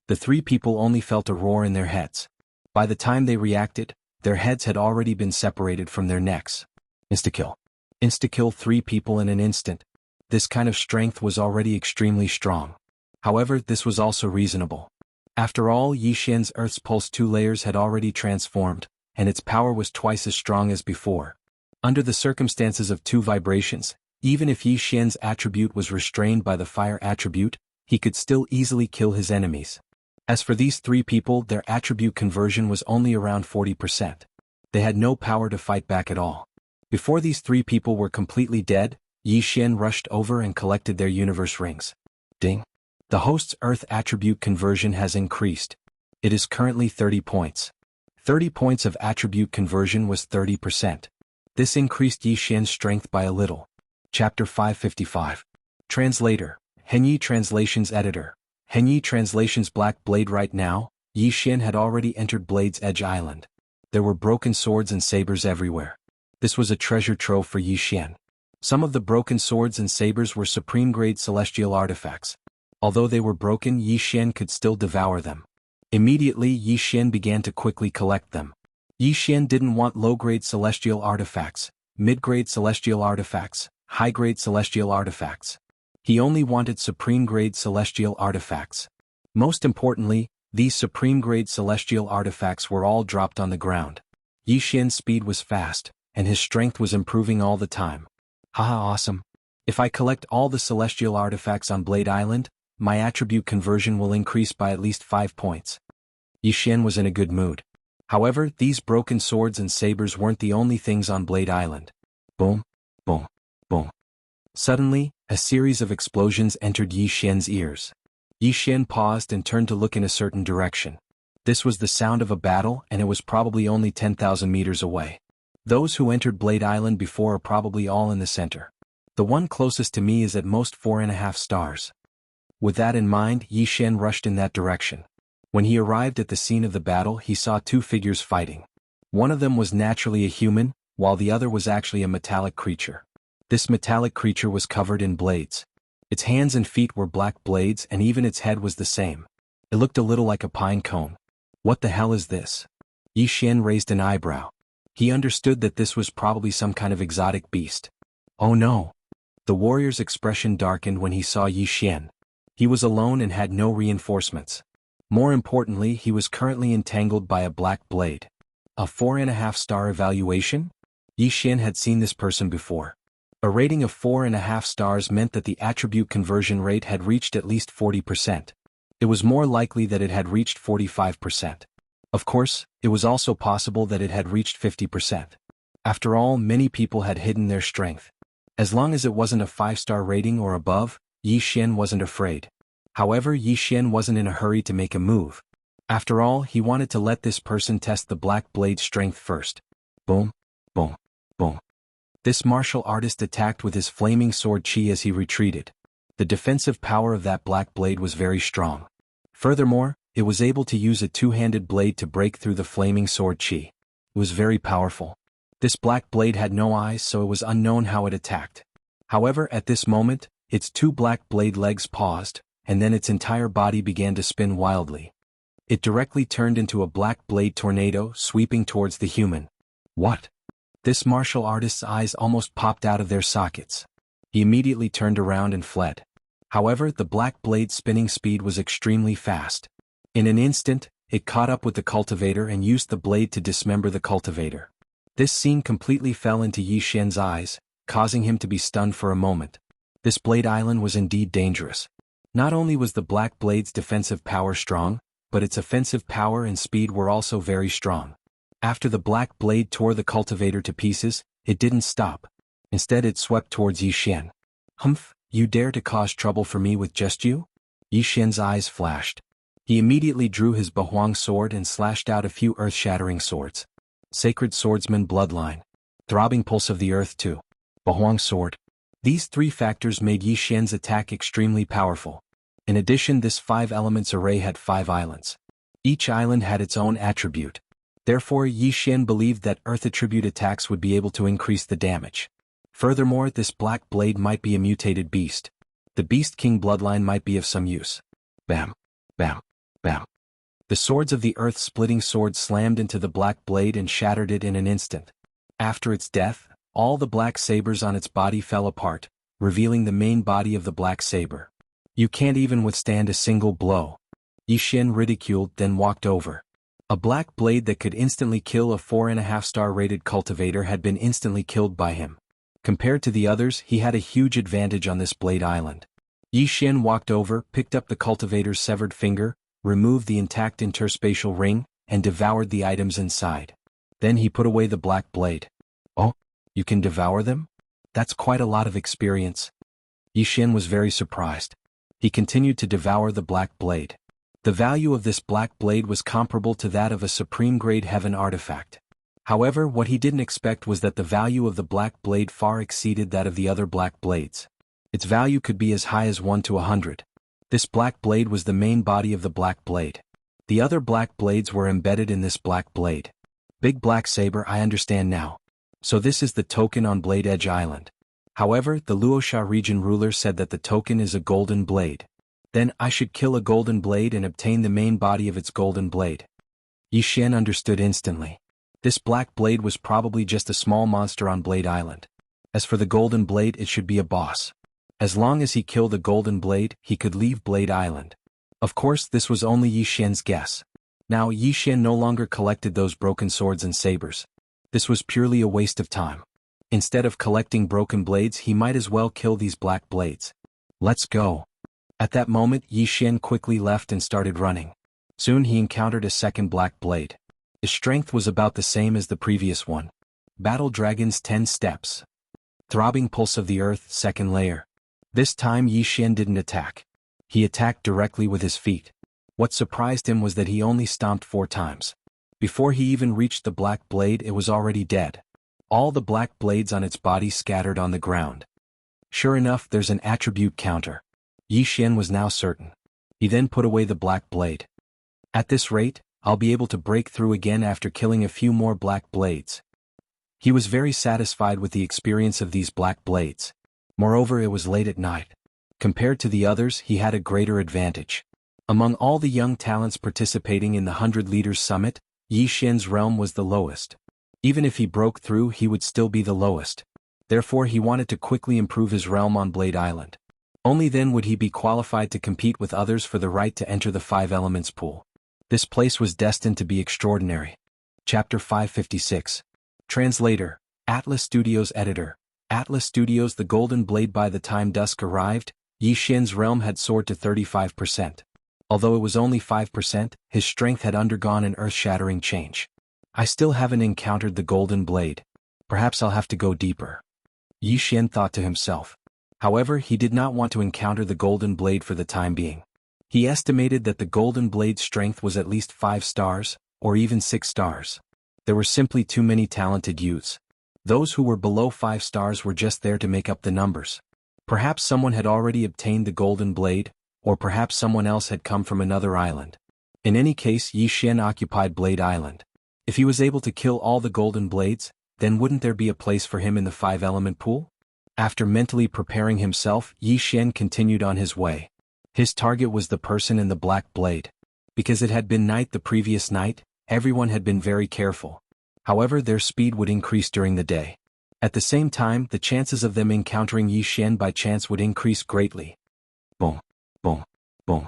The three people only felt a roar in their heads. By the time they reacted, their heads had already been separated from their necks. Insta-kill. Insta-kill 3 people in an instant. This kind of strength was already extremely strong. However, this was also reasonable. After all, Yi Xian's Earth's Pulse 2 layers had already transformed, and its power was twice as strong as before. Under the circumstances of 2 vibrations, even if Yi Xian's attribute was restrained by the fire attribute, he could still easily kill his enemies. As for these 3 people, their attribute conversion was only around 40%. They had no power to fight back at all. Before these 3 people were completely dead, Yi Xian rushed over and collected their universe rings. Ding. The host's Earth attribute conversion has increased. It is currently 30 points. 30 points of attribute conversion was 30%. This increased Yi Xian's strength by a little. Chapter 555. Translator. Henyi Translations Editor. Henyi Translations Black Blade. Right now, Yi Xian had already entered Blade's Edge Island. There were broken swords and sabers everywhere. This was a treasure trove for Yi Xian. Some of the broken swords and sabers were supreme-grade celestial artifacts. Although they were broken, Yi Xian could still devour them. Immediately, Yi Xian began to quickly collect them. Yi Xian didn't want low-grade celestial artifacts, mid-grade celestial artifacts, high-grade celestial artifacts. He only wanted supreme-grade celestial artifacts. Most importantly, these supreme-grade celestial artifacts were all dropped on the ground. Yi Xian's speed was fast, and his strength was improving all the time. Haha, awesome. If I collect all the celestial artifacts on Blade Island, my attribute conversion will increase by at least 5 points. Yi Xian was in a good mood. However, these broken swords and sabers weren't the only things on Blade Island. Boom, boom, boom. Suddenly, a series of explosions entered Yi Xian's ears. Yi Xian paused and turned to look in a certain direction. This was the sound of a battle, and it was probably only 10,000 meters away. Those who entered Blade Island before are probably all in the center. The one closest to me is at most 4.5 stars. With that in mind, Yi Xian rushed in that direction. When he arrived at the scene of the battle, he saw 2 figures fighting. One of them was naturally a human, while the other was actually a metallic creature. This metallic creature was covered in blades. Its hands and feet were black blades, and even its head was the same. It looked a little like a pine cone. What the hell is this? Yi Xian raised an eyebrow. He understood that this was probably some kind of exotic beast. Oh no! The warrior's expression darkened when he saw Yi Xian. He was alone and had no reinforcements. More importantly, he was currently entangled by a black blade. A 4.5-star evaluation? Yi Xian had seen this person before. A rating of 4.5 stars meant that the attribute conversion rate had reached at least 40%. It was more likely that it had reached 45%. Of course, it was also possible that it had reached 50%. After all, many people had hidden their strength. As long as it wasn't a 5-star rating or above, Yi Xian wasn't afraid. However, Yi Xian wasn't in a hurry to make a move. After all, he wanted to let this person test the black blade's strength first. Boom, boom, boom. This martial artist attacked with his flaming sword qi as he retreated. The defensive power of that black blade was very strong. Furthermore, it was able to use a 2-handed blade to break through the flaming sword qi. It was very powerful. This black blade had no eyes, so it was unknown how it attacked. However, at this moment, its 2 black blade legs paused, and then its entire body began to spin wildly. It directly turned into a black blade tornado sweeping towards the human. What? This martial artist's eyes almost popped out of their sockets. He immediately turned around and fled. However, the black blade's spinning speed was extremely fast. In an instant, it caught up with the cultivator and used the blade to dismember the cultivator. This scene completely fell into Yi Xian's eyes, causing him to be stunned for a moment. This Blade Island was indeed dangerous. Not only was the black blade's defensive power strong, but its offensive power and speed were also very strong. After the black blade tore the cultivator to pieces, it didn't stop. Instead, it swept towards Yi Xian. Humph, you dare to cause trouble for me with just you? Yi Xian's eyes flashed. He immediately drew his Bahuang sword and slashed out a few earth-shattering swords. Sacred Swordsman Bloodline. Throbbing Pulse of the Earth 2. Bahuang Sword. These three factors made Yi Xian's attack extremely powerful. In addition, this 5 elements array had 5 islands. Each island had its own attribute. Therefore, Yi Xian believed that earth attribute attacks would be able to increase the damage. Furthermore, this black blade might be a mutated beast. The Beast King bloodline might be of some use. Bam. Bam. Bam. The swords of the earth-splitting sword slammed into the black blade and shattered it in an instant. After its death, all the black sabers on its body fell apart, revealing the main body of the black saber. You can't even withstand a single blow. Yi Xian ridiculed, then walked over. A black blade that could instantly kill a 4.5-star rated cultivator had been instantly killed by him. Compared to the others, he had a huge advantage on this blade island. Yi Xian walked over, picked up the cultivator's severed finger, removed the intact interspatial ring, and devoured the items inside. Then he put away the black blade. Oh, you can devour them? That's quite a lot of experience. Yi Xian was very surprised. He continued to devour the black blade. The value of this black blade was comparable to that of a supreme-grade heaven artifact. However, what he didn't expect was that the value of the black blade far exceeded that of the other black blades. Its value could be as high as 1 to 100. This black blade was the main body of the black blade. The other black blades were embedded in this black blade. Big Black Saber, I understand now. So this is the token on Blade Edge Island. However, the Luosha region ruler said that the token is a golden blade. Then I should kill a golden blade and obtain the main body of its golden blade. Yi Xian understood instantly. This black blade was probably just a small monster on Blade Island. As for the golden blade, it should be a boss. As long as he killed the golden blade, he could leave Blade Island. Of course, this was only Yi Xian's guess. Now Yi Xian no longer collected those broken swords and sabers. This was purely a waste of time. Instead of collecting broken blades, he might as well kill these black blades. Let's go. At that moment, Yi Xian quickly left and started running. Soon he encountered a second black blade. His strength was about the same as the previous one. Battle Dragon's 10 Steps. Throbbing Pulse of the Earth, second layer. This time Yi Xian didn't attack. He attacked directly with his feet. What surprised him was that he only stomped 4 times. Before he even reached the black blade, it was already dead. All the black blades on its body scattered on the ground. Sure enough, there's an attribute counter. Yi Xian was now certain. He then put away the black blade. At this rate, I'll be able to break through again after killing a few more black blades. He was very satisfied with the experience of these black blades. Moreover, it was late at night. Compared to the others, he had a greater advantage. Among all the young talents participating in the 100 Leaders Summit, Yi Xian's realm was the lowest. Even if he broke through, he would still be the lowest. Therefore, he wanted to quickly improve his realm on Blade Island. Only then would he be qualified to compete with others for the right to enter the 5 Elements pool. This place was destined to be extraordinary. Chapter 556. Translator, Atlas Studios Editor. Atlas Studios. The Golden Blade. By the time dusk arrived, Yi Xian's realm had soared to 35%. Although it was only 5%, his strength had undergone an earth-shattering change. I still haven't encountered the Golden Blade. Perhaps I'll have to go deeper. Yi Xian thought to himself. However, he did not want to encounter the Golden Blade for the time being. He estimated that the Golden Blade's strength was at least 5 stars, or even 6 stars. There were simply too many talented youths. Those who were below 5 stars were just there to make up the numbers. Perhaps someone had already obtained the Golden Blade, or perhaps someone else had come from another island. In any case, Yi Xian occupied Blade Island. If he was able to kill all the Golden Blades, then wouldn't there be a place for him in the 5-element pool? After mentally preparing himself, Yi Xian continued on his way. His target was the person in the black blade. Because it had been night the previous night, everyone had been very careful. However, their speed would increase during the day. At the same time, the chances of them encountering Yi Xian by chance would increase greatly. Boom, boom, boom.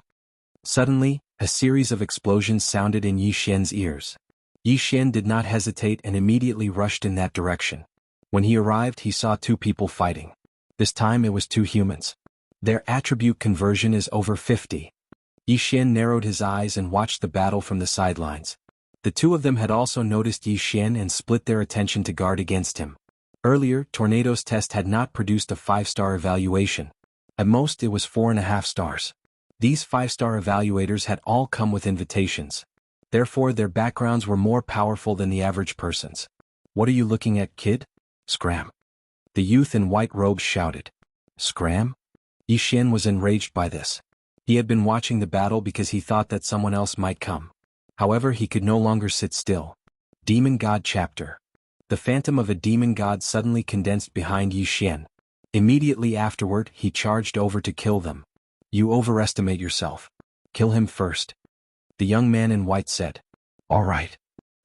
Suddenly, a series of explosions sounded in Yi Xian's ears. Yi Xian did not hesitate and immediately rushed in that direction. When he arrived, he saw 2 people fighting. This time it was 2 humans. Their attribute conversion is over 50. Yi Xian narrowed his eyes and watched the battle from the sidelines. The 2 of them had also noticed Yi Xian and split their attention to guard against him. Earlier, Tornado's test had not produced a 5-star evaluation. At most, it was 4.5 stars. These 5-star evaluators had all come with invitations. Therefore their backgrounds were more powerful than the average person's. "What are you looking at, kid?" "Scram." The youth in white robes shouted. "Scram?" Yi Xian was enraged by this. He had been watching the battle because he thought that someone else might come. However, he could no longer sit still. Demon God Chapter. The phantom of a demon god suddenly condensed behind Yi Xian. Immediately afterward, he charged over to kill them. "You overestimate yourself. Kill him first." The young man in white said. "All right."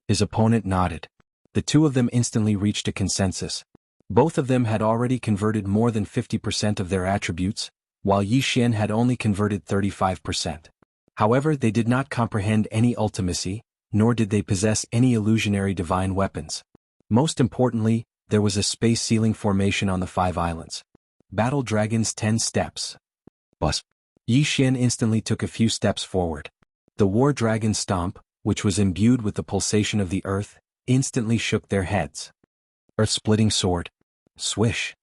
His opponent nodded. The two of them instantly reached a consensus. Both of them had already converted more than 50% of their attributes, while Yi Xian had only converted 35%. However, they did not comprehend any ultimacy, nor did they possess any illusionary divine weapons. Most importantly, there was a space ceiling formation on the 5 islands. Battle Dragon's 10 steps. Bus. Yi Xian instantly took a few steps forward. The War Dragon Stomp, which was imbued with the pulsation of the earth, instantly shook their heads. Earth-splitting sword. Swish.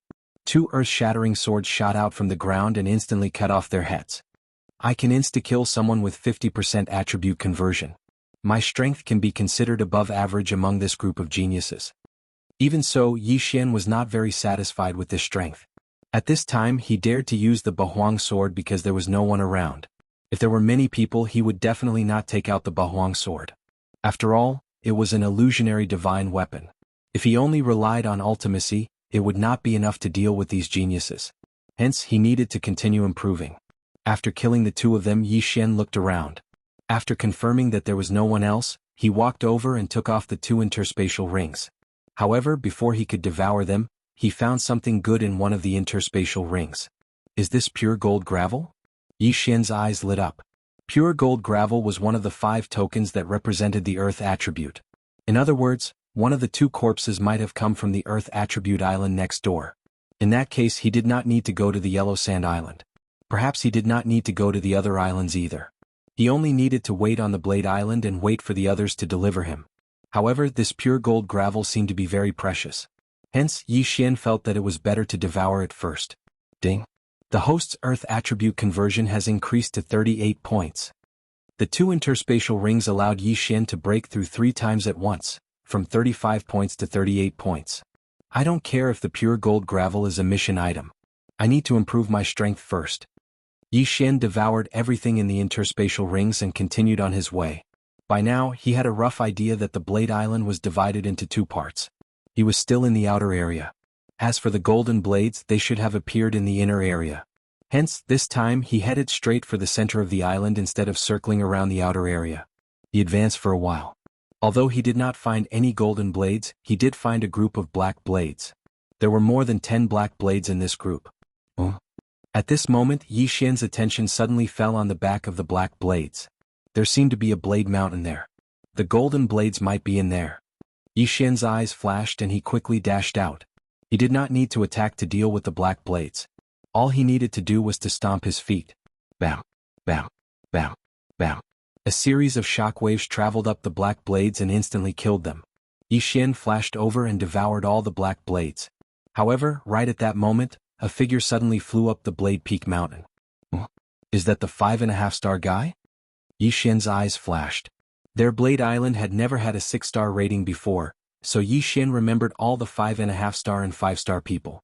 2 earth-shattering swords shot out from the ground and instantly cut off their heads. I can insta-kill someone with 50% attribute conversion. My strength can be considered above average among this group of geniuses. Even so, Yi Xian was not very satisfied with this strength. At this time he dared to use the Bahuang sword because there was no one around. If there were many people he would definitely not take out the Bahuang sword. After all, it was an illusionary divine weapon. If he only relied on ultimacy, it would not be enough to deal with these geniuses. Hence he needed to continue improving. After killing the two of them, Yi Xian looked around. After confirming that there was no one else, he walked over and took off the 2 interspatial rings. However, before he could devour them, he found something good in one of the interspatial rings. "Is this pure gold gravel?" Yi Xian's eyes lit up. Pure gold gravel was one of the 5 tokens that represented the earth attribute. In other words, one of the 2 corpses might have come from the earth attribute island next door. In that case he did not need to go to the yellow sand island. Perhaps he did not need to go to the other islands either. He only needed to wait on the Blade Island and wait for the others to deliver him. However, this pure gold gravel seemed to be very precious. Hence, Yi Xian felt that it was better to devour it first. Ding. The host's earth attribute conversion has increased to 38 points. The 2 interspatial rings allowed Yi Xian to break through 3 times at once, from 35 points to 38 points. I don't care if the pure gold gravel is a mission item. I need to improve my strength first. Yi Xian devoured everything in the interspatial rings and continued on his way. By now, he had a rough idea that the Blade Island was divided into 2 parts. He was still in the outer area. As for the golden blades, they should have appeared in the inner area. Hence, this time he headed straight for the center of the island instead of circling around the outer area. He advanced for a while. Although he did not find any golden blades, he did find a group of black blades. There were more than 10 black blades in this group. At this moment, Yi Xian's attention suddenly fell on the back of the black blades. There seemed to be a blade mountain there. The golden blades might be in there. Yi Xian's eyes flashed and he quickly dashed out. He did not need to attack to deal with the black blades. All he needed to do was to stomp his feet. Bam, bam, bam, bam. A series of shockwaves traveled up the black blades and instantly killed them. Yi Xian flashed over and devoured all the black blades. However, right at that moment, a figure suddenly flew up the Blade Peak mountain. Is that the 5.5-star guy? Yi Xian's eyes flashed. Their Blade Island had never had a 6-star rating before, so Yi Xian remembered all the 5.5-star and 5-star people.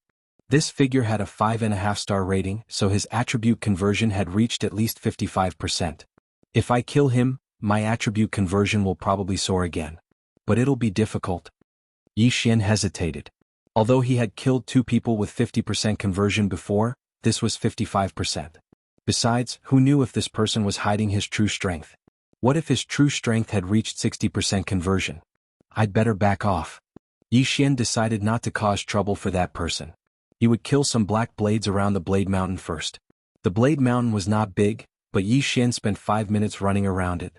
This figure had a 5.5-star rating, so his attribute conversion had reached at least 55%. If I kill him, my attribute conversion will probably soar again. But it'll be difficult. Yi Xian hesitated. Although he had killed 2 people with 50% conversion before, this was 55%. Besides, who knew if this person was hiding his true strength? What if his true strength had reached 60% conversion? I'd better back off. Yi Xian decided not to cause trouble for that person. He would kill some black blades around the Blade Mountain first. The Blade Mountain was not big, but Yi Xian spent 5 minutes running around it.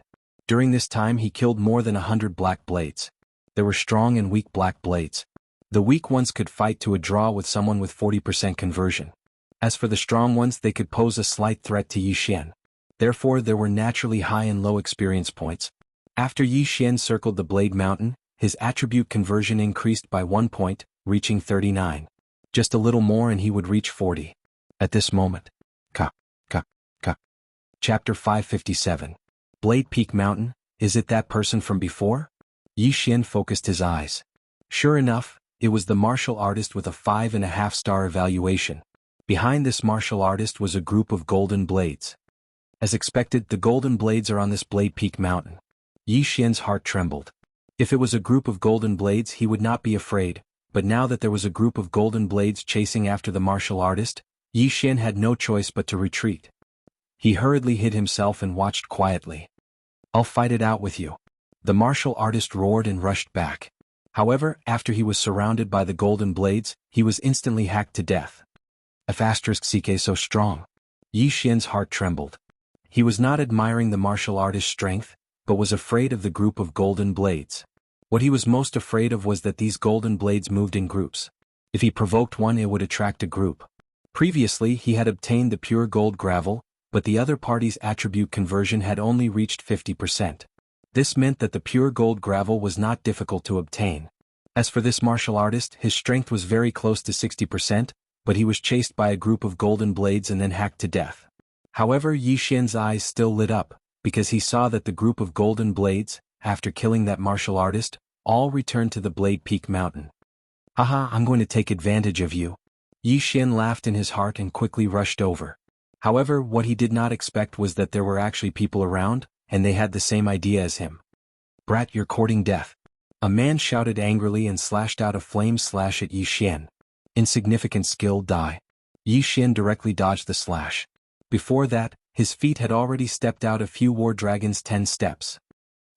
During this time he killed more than 100 black blades. There were strong and weak black blades. The weak ones could fight to a draw with someone with 40% conversion. As for the strong ones, they could pose a slight threat to Yi Xian. Therefore there were naturally high and low experience points. After Yi Xian circled the Blade Mountain, his attribute conversion increased by 1 point, reaching 39. Just a little more and he would reach 40. At this moment, ka. Chapter 557. Blade Peak Mountain, is it that person from before? Yi Xian focused his eyes. Sure enough, it was the martial artist with a 5.5-star evaluation. Behind this martial artist was a group of golden blades. As expected, the golden blades are on this Blade Peak Mountain. Yi Xian's heart trembled. If it was a group of golden blades he would not be afraid, but now that there was a group of golden blades chasing after the martial artist, Yi Xian had no choice but to retreat. He hurriedly hid himself and watched quietly. I'll fight it out with you. The martial artist roared and rushed back. However, after he was surrounded by the golden blades, he was instantly hacked to death. F***ck so strong. Yi Xian's heart trembled. He was not admiring the martial artist's strength, but was afraid of the group of golden blades. What he was most afraid of was that these golden blades moved in groups. If he provoked one it would attract a group. Previously he had obtained the pure gold gravel, but the other party's attribute conversion had only reached 50%. This meant that the pure gold gravel was not difficult to obtain. As for this martial artist, his strength was very close to 60%, but he was chased by a group of golden blades and then hacked to death. However, Yi Xian's eyes still lit up, because he saw that the group of golden blades, after killing that martial artist, all returned to the Blade Peak Mountain. Haha, I'm going to take advantage of you. Yi Xian laughed in his heart and quickly rushed over. However, what he did not expect was that there were actually people around, and they had the same idea as him. Brat, you're courting death. A man shouted angrily and slashed out a flame slash at Yi Xian. Insignificant skill die. Yi Xian directly dodged the slash. Before that, his feet had already stepped out a few war dragons 10 steps.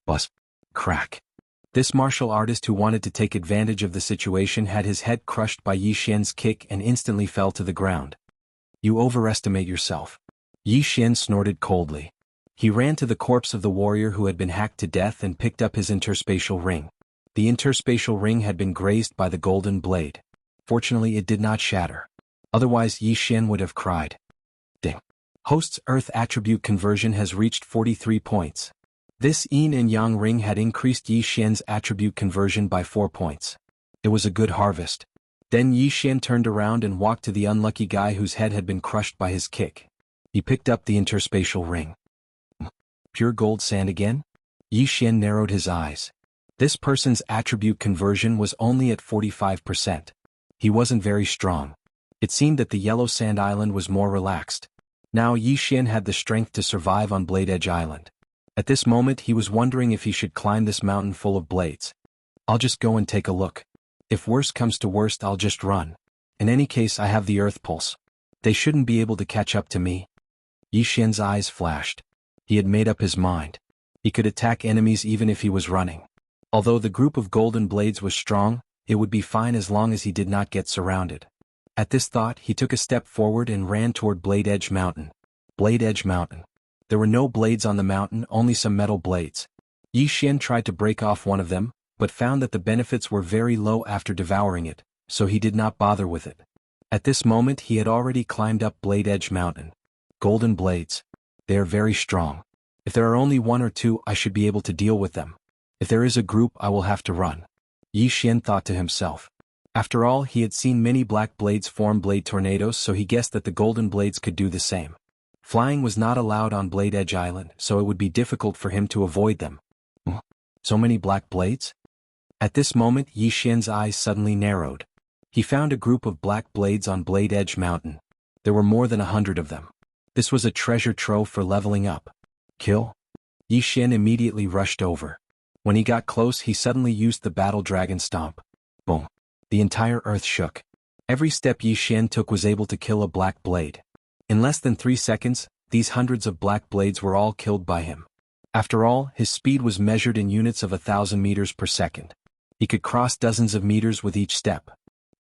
Buzz. Crack. This martial artist who wanted to take advantage of the situation had his head crushed by Yi Xian's kick and instantly fell to the ground. You overestimate yourself. Yi Xian snorted coldly. He ran to the corpse of the warrior who had been hacked to death and picked up his interspatial ring. The interspatial ring had been grazed by the golden blade. Fortunately it did not shatter. Otherwise Yi Xian would have cried. Ding. Host's Earth attribute conversion has reached 43 points. This yin and yang ring had increased Yi Xian's attribute conversion by 4 points. It was a good harvest. Then Yi Xian turned around and walked to the unlucky guy whose head had been crushed by his kick. He picked up the interspatial ring. Pure gold sand again? Yi Xian narrowed his eyes. This person's attribute conversion was only at 45%. He wasn't very strong. It seemed that the Yellow Sand Island was more relaxed. Now Yi Xian had the strength to survive on Blade Edge Island. At this moment he was wondering if he should climb this mountain full of blades. I'll just go and take a look. If worst comes to worst I'll just run. In any case I have the Earth Pulse. They shouldn't be able to catch up to me. Yi Xian's eyes flashed. He had made up his mind. He could attack enemies even if he was running. Although the group of golden blades was strong, it would be fine as long as he did not get surrounded. At this thought he took a step forward and ran toward Blade Edge Mountain. Blade Edge Mountain. There were no blades on the mountain, only some metal blades. Yi Xian tried to break off one of them, but found that the benefits were very low after devouring it, so he did not bother with it. At this moment he had already climbed up Blade Edge Mountain. Golden blades. They are very strong. If there are only 1 or 2 I should be able to deal with them. If there is a group I will have to run. Yi Xian thought to himself. After all, he had seen many black blades form blade tornadoes, so he guessed that the golden blades could do the same. Flying was not allowed on Blade Edge Island, so it would be difficult for him to avoid them. So many black blades? At this moment Yi Xian's eyes suddenly narrowed. He found a group of black blades on Blade Edge Mountain. There were more than 100 of them. This was a treasure trove for leveling up. Kill? Yi Xian immediately rushed over. When he got close he suddenly used the Battle Dragon Stomp. Boom. The entire earth shook. Every step Yi Xian took was able to kill a black blade. In less than 3 seconds, these hundreds of black blades were all killed by him. After all, his speed was measured in units of 1,000 meters per second. He could cross dozens of meters with each step.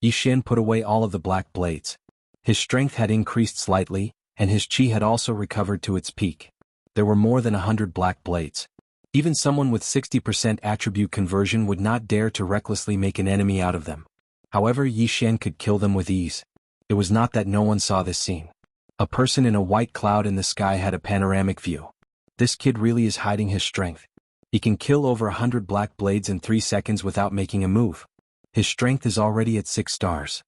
Yi Xian put away all of the black blades. His strength had increased slightly, and his chi had also recovered to its peak. There were more than 100 black blades. Even someone with 60% attribute conversion would not dare to recklessly make an enemy out of them. However, Yi Xian could kill them with ease. It was not that no one saw this scene. A person in a white cloud in the sky had a panoramic view. This kid really is hiding his strength. He can kill over 100 black blades in 3 seconds without making a move. His strength is already at 6 stars.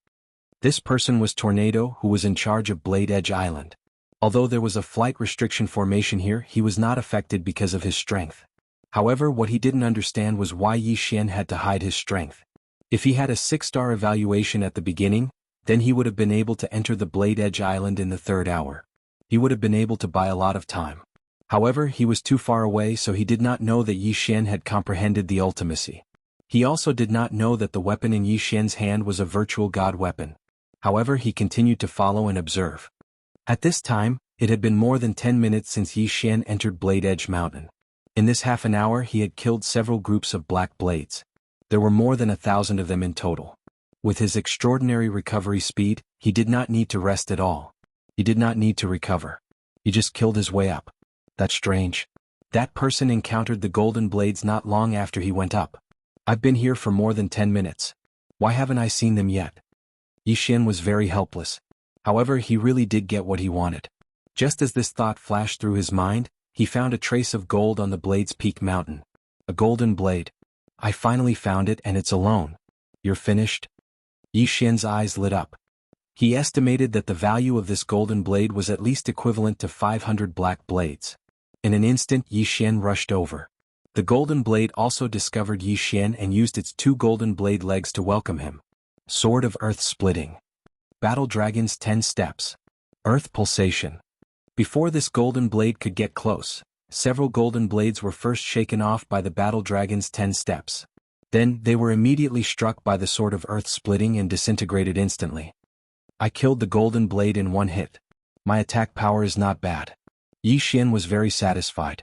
This person was Tornado, who was in charge of Blade Edge Island. Although there was a flight restriction formation here, he was not affected because of his strength. However, what he didn't understand was why Yi Xian had to hide his strength. If he had a 6-star evaluation at the beginning, then he would have been able to enter the Blade Edge Island in the 3rd hour. He would have been able to buy a lot of time. However, he was too far away, so he did not know that Yi Xian had comprehended the ultimacy. He also did not know that the weapon in Yi Xian's hand was a virtual god weapon. However, he continued to follow and observe. At this time, it had been more than 10 minutes since Yi Xian entered Blade Edge Mountain. In this half an hour he had killed several groups of black blades. There were more than 1,000 of them in total. With his extraordinary recovery speed, he did not need to rest at all. He did not need to recover. He just killed his way up. That's strange. That person encountered the golden blades not long after he went up. I've been here for more than 10 minutes. Why haven't I seen them yet? Yi Xian was very helpless. However, he really did get what he wanted. Just as this thought flashed through his mind, he found a trace of gold on the Blade's Peak Mountain. A golden blade. I finally found it, and it's alone. You're finished? Yi Xian's eyes lit up. He estimated that the value of this golden blade was at least equivalent to 500 black blades. In an instant, Yi Xian rushed over. The golden blade also discovered Yi Xian and used its 2 golden blade legs to welcome him. Sword of Earth Splitting. Battle Dragon's 10 Steps. Earth Pulsation. Before this golden blade could get close, several golden blades were first shaken off by the Battle Dragon's 10 steps. Then, they were immediately struck by the Sword of Earth Splitting and disintegrated instantly. I killed the golden blade in one hit. My attack power is not bad. Yi Xian was very satisfied.